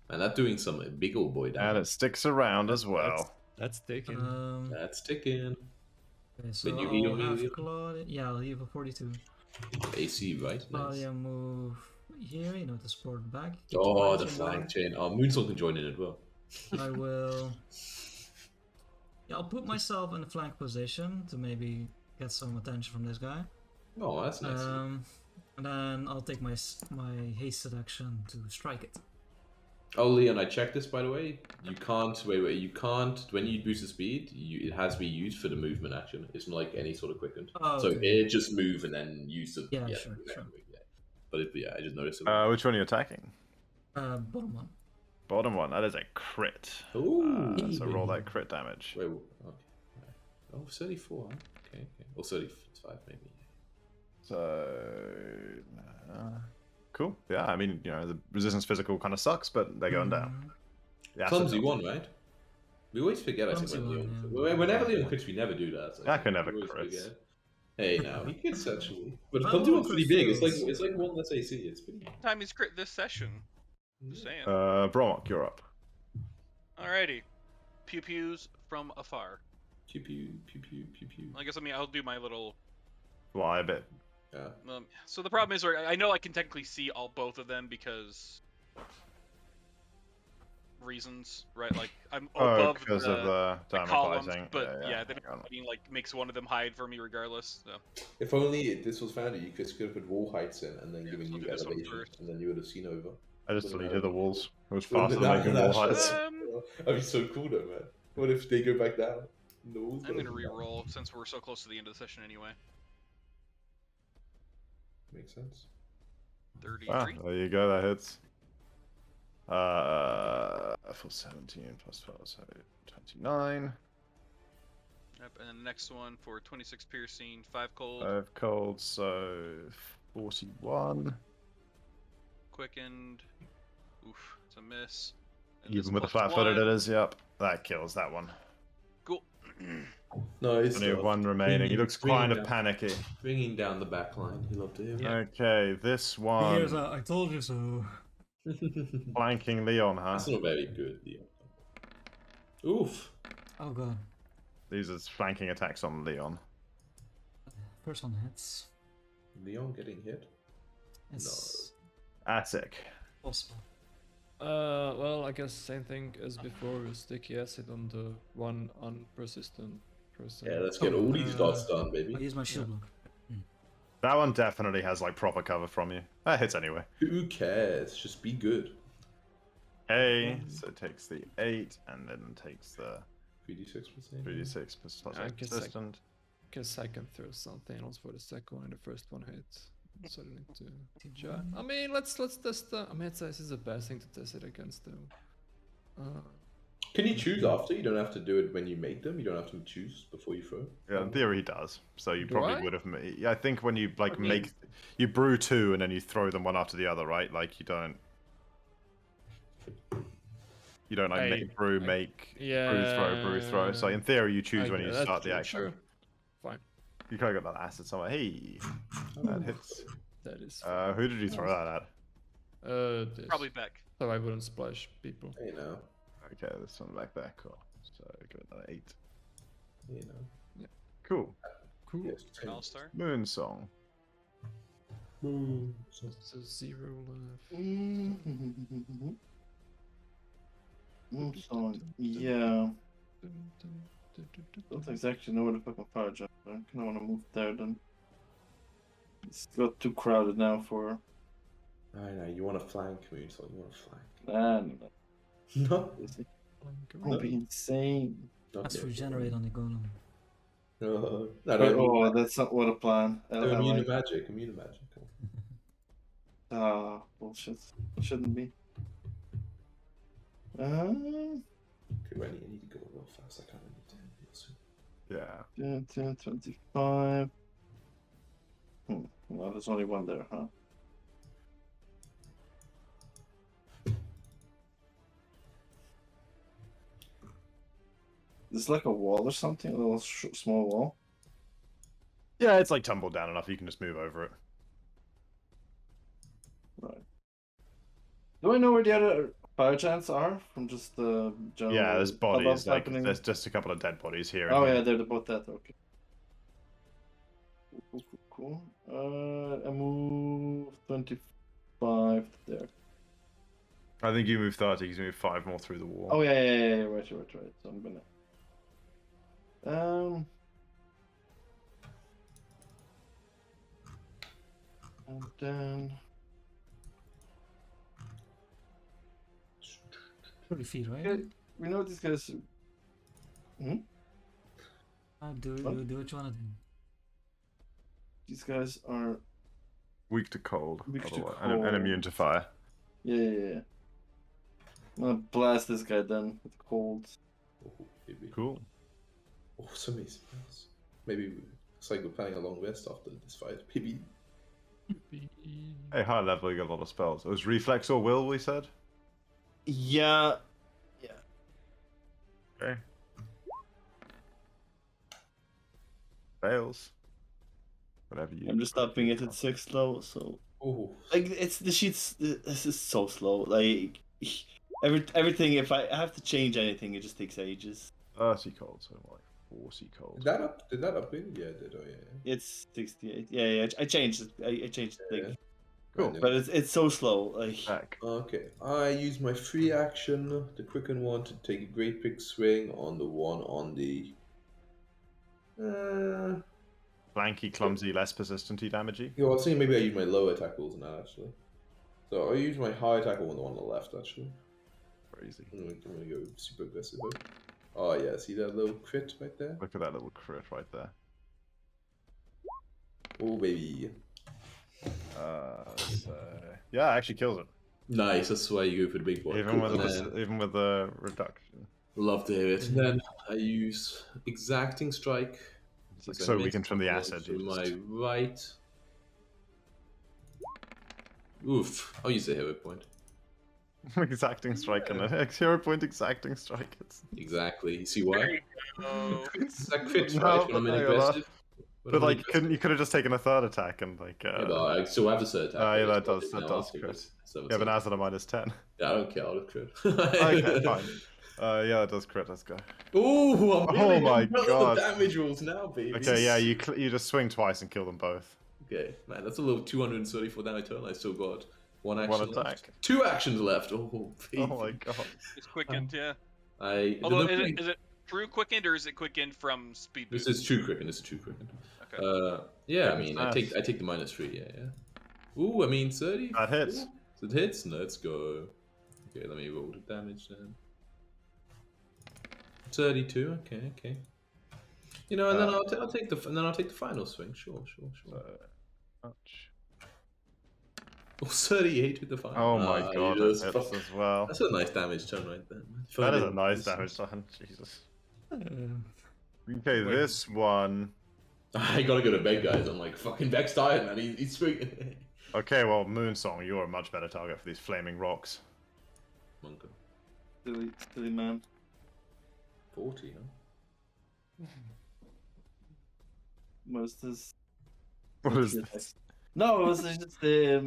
And that doing some big old boy And damage. it sticks around as well. That's taken. That's ticking. Okay, so you I'll heal, have heal. Claudia. Yeah, I'll heal for 42. AC, right? Nice. Claudia move here, you know, to support back. Oh, the Keep flying chain. Oh, Moonsong can join in as well. I will. Yeah, I'll put myself in the flank position to maybe get some attention from this guy. Oh, that's nice. And then I'll take my hasted action to strike it. Oh, Leon, I checked this by the way. You can't wait. You can't when you boost the speed. It has to be used for the movement action. It's not like any sort of quick one. Oh, So okay. it just move and then use the Yeah, sure. Yeah. But I just noticed it. Which one are you attacking? Bottom one. Bottom one. That is a crit. Ooh. So roll that crit damage. Wait. Okay. Oh, 34. Huh? Okay. Or 35 maybe. So, cool. Yeah, I mean, you know, the resistance physical kind of sucks, but they're going down. Yeah, Clumsy one, right? We always forget. I think Clumsy when one, Leon, whenever Leon crits, we never do that. So I can never we always crits. forget. Hey, now he crits actually, but I clumsy love one's pretty big. crits. It's like one less AC. It's pretty. Time he's crit this session. Just saying. Bromok, you're up. Alrighty. Pew pews from afar. Pew pew pew pew pew pew. I guess I'll do my little. Fly a bit. Yeah. So the problem is, I know I can technically see both of them because reasons, right? Like I'm above because the, of the the diamond columns, fighting. but yeah, hang on. then like makes one of them hide for me regardless. So. If only this was found, you could have put wall heights in and then Yeah, given so you do this one elevation, first. and then you would have seen over. I just deleted the walls. It was Well, faster that- than making wall that- heights. That'd be so cool though, man. What if they go back down? The walls I'm go gonna down. re-roll since we're so close to the end of the session anyway. Makes sense. 33. Ah, there you go, that hits. For 17 plus 12, so 29. Yep, and then the next one for 26 piercing, 5 cold, 5 cold, so 41. quickened. Oof. a miss. And Even this with the plus flat-footed, one. it is. Yep, that kills that one. Cool. Nice. Only stuff. one remaining. He looks Bringing kind of down- panicky. Bringing down the back line. You love to hear it. Okay, this Here's one. a, I told you so. Flanking Leon, huh? That's not very good, Leon. Oof. Oh god. These are flanking attacks on Leon. First one hits. Leon getting hit? It's Attic. possible. Well, I guess same thing as before with sticky acid on the one unpersistent person. Yeah, let's get all these dots done, I baby. use my shield block. That one definitely has like proper cover from you. That hits anyway. Who cares? Just be good. Okay, so it takes the 8 and then takes the 3d6 percent. 3d6 plus I guess I- persistent. Guess I can throw something else for the second one and the first one hits. So I don't need to try. I mean, let's test. I mean, this is the best thing to test it against, though. Can you choose after? You don't have to do it when you make them. You don't have to choose before you throw. Yeah, in theory he does. So you Do probably I? would have. Yeah, I think when you like I mean- make, you brew 2 and then you throw them one after the other, right? Like you don't. You don't like make, brew, make, brew, throw. So in theory, you choose when you that's start the true, action. Sure. Fine. You kind of got that acid somewhere. Hey, that hits. That is. Who did you throw that at? This. Probably Beck. So I wouldn't splash people. You know. Okay, this one back there. Cool. So give it an 8. You know. Cool. Cool. Yes, An all-star. Moon song. Boom. It's a 0 left. So, yeah. Don't exactly know where the fucking fire jump are. Kind of want to move there then. It's got too crowded now for. I know. You want to flank, Moon, so you want to flank. No. No. It would be insane. Let's regenerate on the golem. No, Oh, that's not what a plan. I immune like. to magic. Immune to magic. Ah, bullshit. Shouldn't be. Okay, I need to go real fast. I kind of need to end real soon. Yeah. 10, 25. Well, there's only one there, huh? There's like a wall or something, a little small wall. Yeah, it's like tumbled down enough. You can just move over it. Right. Do I know where the other fire giants are from just the general? Yeah, there's bodies. hubbub Like happening? there's just a couple of dead bodies here. Oh and yeah, here. they're both dead. Okay. Cool. I move 25 there. I think you move 30 because you move 5 more through the wall. Oh yeah. Right. So I'm gonna. And then 30 feet, right? okay, we know these guys. Do What? what you wanna do. These guys are Weak to cold. Weak to otherwise- and cold. immune to fire. yeah. I'm gonna blast this guy then with cold. Oh, maybe. Cool. Oh, some amazing spells. Maybe it's like we're playing a long rest after this fight. Maybe. Hey, high level, you got a lot of spells. It was reflex or will, we said? Yeah. Okay. Fails. Whatever you. I'm just stopping it at 6 level, so Oh, like it's the sheets. This is so slow. Like everything. If I have to change anything, it just takes ages. 30 cold, so like 40 cold. did that up? Did that upgrade? Yeah, it did. Oh yeah. It's 68. Yeah. I changed it. I changed the thing, Cool. Yeah. but it's so slow. Like Back. Okay, I use my free action, the quicken one, to take a great big swing on the one on the. Flanky, clumsy, less persistenty damagey. Yeah, I was thinking maybe I use my low attack rolls on that actually. So I use my high attack roll on the one on the left actually. Crazy. I'm gonna go super aggressive. Oh yeah, see that little crit right there? Look at that little crit right there. Oh baby. So... Yeah, it actually kills it. Nice, that's why you go for the big boy. Even Cool. with And then- even with the reduction. Love to hear it. Then I use exacting strike. It's like Since I so missed weakened from the one acid. to you my just- right. Oof. I'll use a hero point. Exacting strike and a 0 point exacting strike. Exactly. You see why? Oh, It's a crit, No, right? When I'm in hang on. aggressive. When But I'm in like, aggressive. you could have just taken a third attack and like. Yeah, but I still have the third attack. Yeah, I that just does got it now crit. afterwards, so it's Yeah, but okay. now's at a -10. Yeah, I don't care. I'll crit. Okay, fine. Yeah, that does crit. Let's go. Ooh, I'm Oh really my the God. damage rules now, baby. Okay, yeah, you just swing twice and kill them both. Okay, man, that's a little 234 damage turn. I still got one action One left. attack. 2 actions left. Oh, baby. Oh my god. it's quickened, yeah. Although, Although, is it true quickened or is it quickened from speed this boost? is true quicken. This is true quicken. Okay. Yeah, I Goodness mean, nice. I take the -3. Yeah. Ooh, I mean 30. That hits. So it hits. Let's go. Okay, let me roll the damage then. 32. Okay. You know, and then I'll take the final swing. Sure. Ouch. Oh, 38 with the final. Oh my god, you that just hits as well. That's a nice damage turn right there. Man. That is a Finally, nice this damage turn. Jesus. Uh, Okay, this one. I gotta go to bed, guys. I'm like fucking Beck's tired, man. He's speaking. Okay, well, Moonsong, you're a much better target for these flaming rocks. Monka. Silly man. 40, huh? What is this? What is this? No, it was just the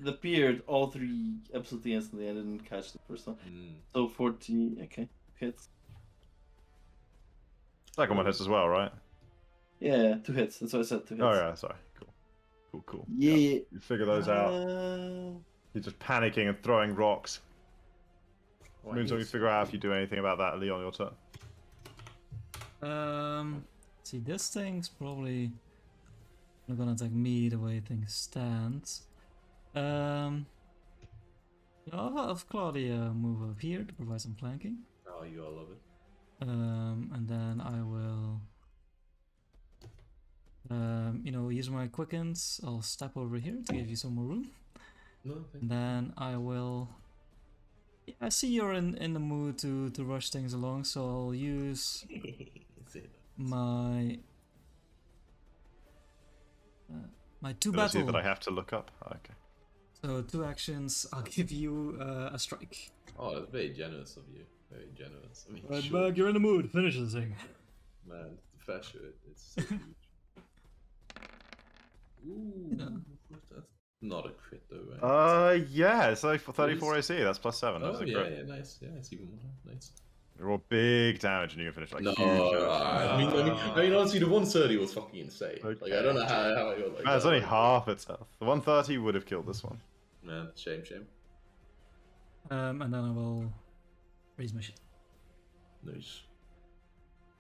appeared all 3 absolutely instantly. I didn't catch the first one. So 40. Okay, hits. Second one hits as well, right? Yeah, 2 hits. That's what I said. 2 hits. Oh yeah, sorry. Cool. Yeah. You figure those out. You're just panicking and throwing rocks. Moonsong, you figure out if you do anything about that. Leon, your turn. See, this thing's probably not gonna attack me the way things stands. I'll have Claudia move up here to provide some flanking. Oh, you all love it. And then I will, use my quickens. I'll step over here to give you some more room. No, thank And then I will. Yeah, I see you're in the mood to rush things along, so I'll use my my 2 Ability battle. that I have to look up. Okay. So 2 actions. I'll give you a strike. Oh, that's very generous of you. Very generous. I mean, Right, sure. Bug, you're in the mood. Finish this thing. Man, the fair shirt. It's so huge. Ooh, Yeah. that's not a crit though, right? Yeah, it's like for 34 AC. That's +7. That's Oh a yeah, crit. yeah, nice. Yeah, it's even more nice. You roll big damage and you can finish like No, huge damage. I mean, honestly, the 130 was fucking insane. Like, I don't know how I got like Man, it's that. only half its health. The 130 would have killed this one. Man, shame. And then I will raise my shit. Nice.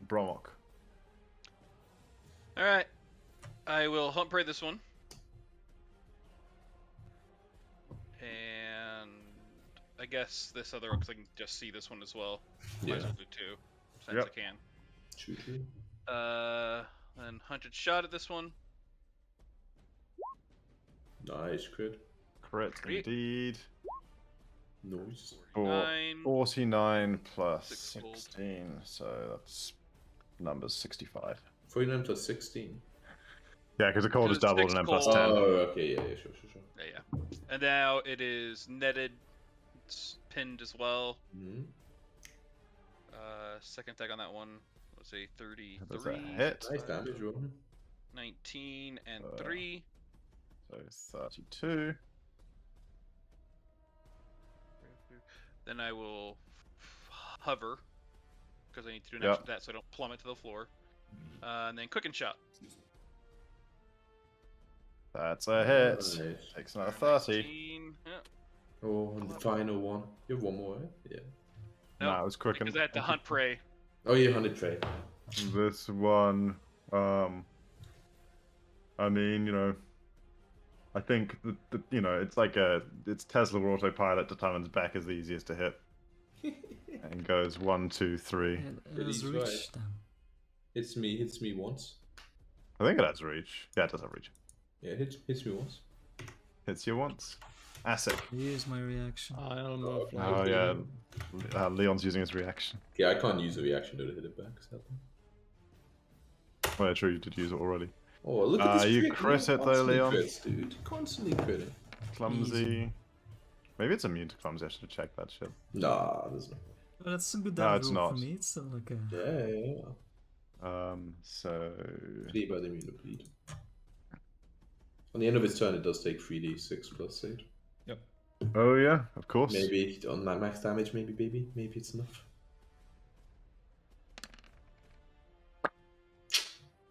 Bromok. Alright. I will hunt prey this one. And I guess this other one, because I can just see this one as well. Might as well do 2, since Yep. I can. True. Then hunted shot at this one. Nice crit. Crit Crit. indeed. Nice. For 9. 49 plus 6 gold. 16, so that's numbers 65. 49 plus 16. Yeah, because the cold is Because doubled 6 and then plus cold. 10. Oh, okay, yeah, sure. Yeah. And now it is netted. It's pinned as well. Mm-hmm. Second attack on that one. Let's say 33. Does that hit? Nice damage roll. 19 and 3. 3. So 32. Then I will hover because I need to do an Yep. action for that so I don't plummet to the floor. And then cooking shot. That's a hit. Nice. Takes another 30. 19. Yeah. Oh, and the final one. You have one more, right? Yeah. No, it was cooking. Because I had to hunt prey. Oh, yeah, 100 trade. This one, I mean, I think that it's like it's Tesla autopilot determines back is the easiest to hit, and goes 1, 2, 3. It is He's reach right. them. Hits me once. I think it has reach. Yeah, it does have reach. Yeah, hits me once. Hits you once. ASIC. Here's my reaction. I'll move. Oh yeah, Leon's using his reaction. Yeah, I can't use a reaction though to hit it back. Sadly. Well, true, you did use it already. Oh, look at this You crit, crit it though, constantly Leon. Crits, dude. Constantly critting. Clumsy. Maybe it's immune to clumsy. I should have checked that shit. Nah, there's no. But that's a good No, damage it's roll for not. me. It's still like a... Yeah. So Bleed by the immune to bleed. On the end of its turn, it does take 3d6 plus 8. oh yeah, of course. Maybe on my max damage, maybe it's enough.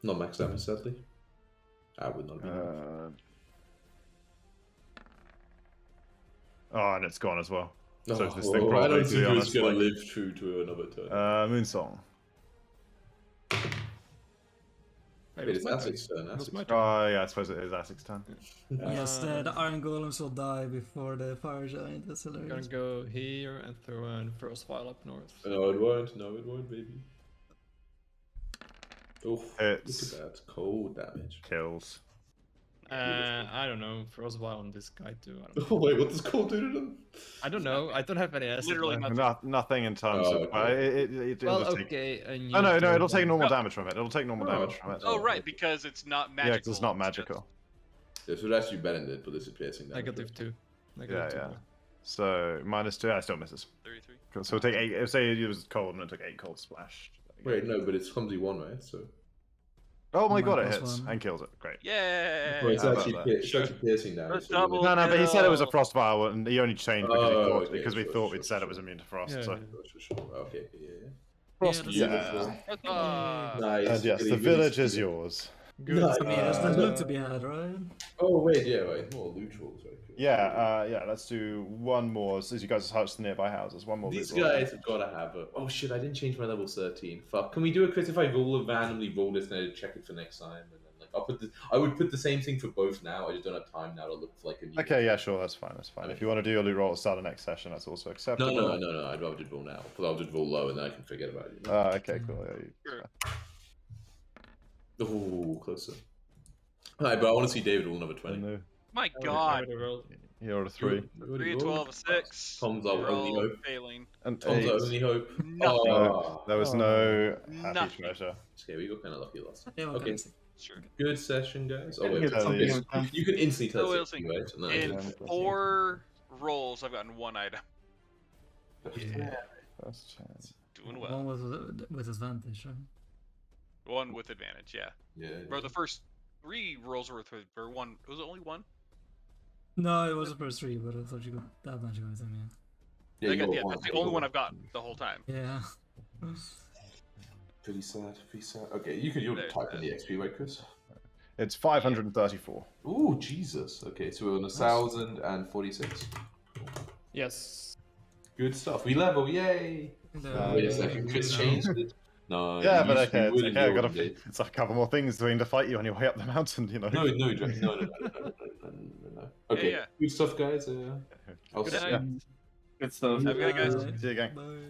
Not max damage, sadly. I would not be. Oh, and it's gone as well. So Oh, this thing I probably, don't to think be it's honest, gonna like, live through to another turn. Moonsong. Wait, it's Asik's turn. Asik's turn. Oh yeah, I suppose it is Asik's turn. Yes, the Iron Golems will die before the Fire Giant. That's I'm gonna hilarious. go here and throw in Frostfile up north. No, it won't. No, it won't, baby. Oh, Hits. look at that cold damage. Kills. I don't know, Frostfile on this guy too. I don't know. Oh wait, what does cold do to them? I don't know. I don't have any acid Literally left. Nothing in terms Oh, of. okay. It'll Well, just take... okay. And Oh no, you it'll take normal No. damage from it. It'll take normal damage from it. Oh right, because it's not magical. Yeah, 'cause it's not magical. Yeah, so that's you better than it, but this is piercing damage. Negative 2. Yeah, Negative 2. yeah. So -2, I still misses. 33. Cool. So we'll take 8. Say it was cold and it took 8 cold splash. Wait, no, but it's clumsy 1, right? So. Oh my Mine god, it plus hits 1. and kills it. Great. Yeah. Well, it's How about actually, that? it's actually piercing damage. so double- No, but he said it was a Kill. frost vial, and he only changed because Oh, okay, we sure, thought sure, we'd said it sure. was immune to frost. Yeah, so yeah. Sure. Okay, yeah. frost. that's Yeah. Ah. Nice. And yes, Really, the really village is good. yours. Good. Nice. I mean, there's loot to be had, right? Oh wait, yeah, right. More loot rolls, right? Yeah, let's do one more. Since you guys touched the nearby houses, one more. These loot roll. guys have got to have a. Oh shit! I didn't change my level 13. Fuck. Can we do a crit if I randomly roll this and I check it for next time? And then like I would put the same thing for both now. I just don't have time now to look for like a new. Okay, yeah, sure, that's fine. That's fine. If you want to do your loot roll at the start of next session, that's also acceptable. No. I'd rather just roll now. Because I'll just roll low and then I can forget about it. Okay, cool. Yeah, Sure. Oh, closer. Alright, but I want to see David roll another 20. no, My I God. already rolled. you're a 3 3, 12, 6. Tom's our We're only all hope. failing. and Tom's 8. our only hope. Nothing. Oh. There was no happy Nothing. treasure. Okay, we got kind of lucky last time. Yeah, Okay. Sure. Good session, guys. Oh, Yeah, wait, it's something you, like you can instantly tell Oh, us wait, right? And then I In can- 4 rolls, I've gotten 1 item. First chance. Doing well. One with advantage, right? 1 with advantage, yeah. Yeah. Bro, the first 3 rolls were for 1. Was it only 1? No, it was the first 3, but I thought you got that magic item, Yeah, I you got, got yeah, one. that's the You only got one I've gotten the whole time. yeah. Yeah. Pretty sad, pretty sad. Okay, you'll There's type in that. the XP, right, Chris? It's 534. Ooh, Jesus. Okay, so we're on 1,046. Yes. Good stuff. We level, yay! Wait a second, Chris changed it. No, Yeah, it but used to be okay, it's wooden okay. I gold, gotta. Dave. It's like a couple more things to fight you on your way up the mountain, you know. No. Okay, yeah. good stuff, guys. I'll Good see night. you. Good stuff. Have a good night, guys. Bye. See you again. Bye.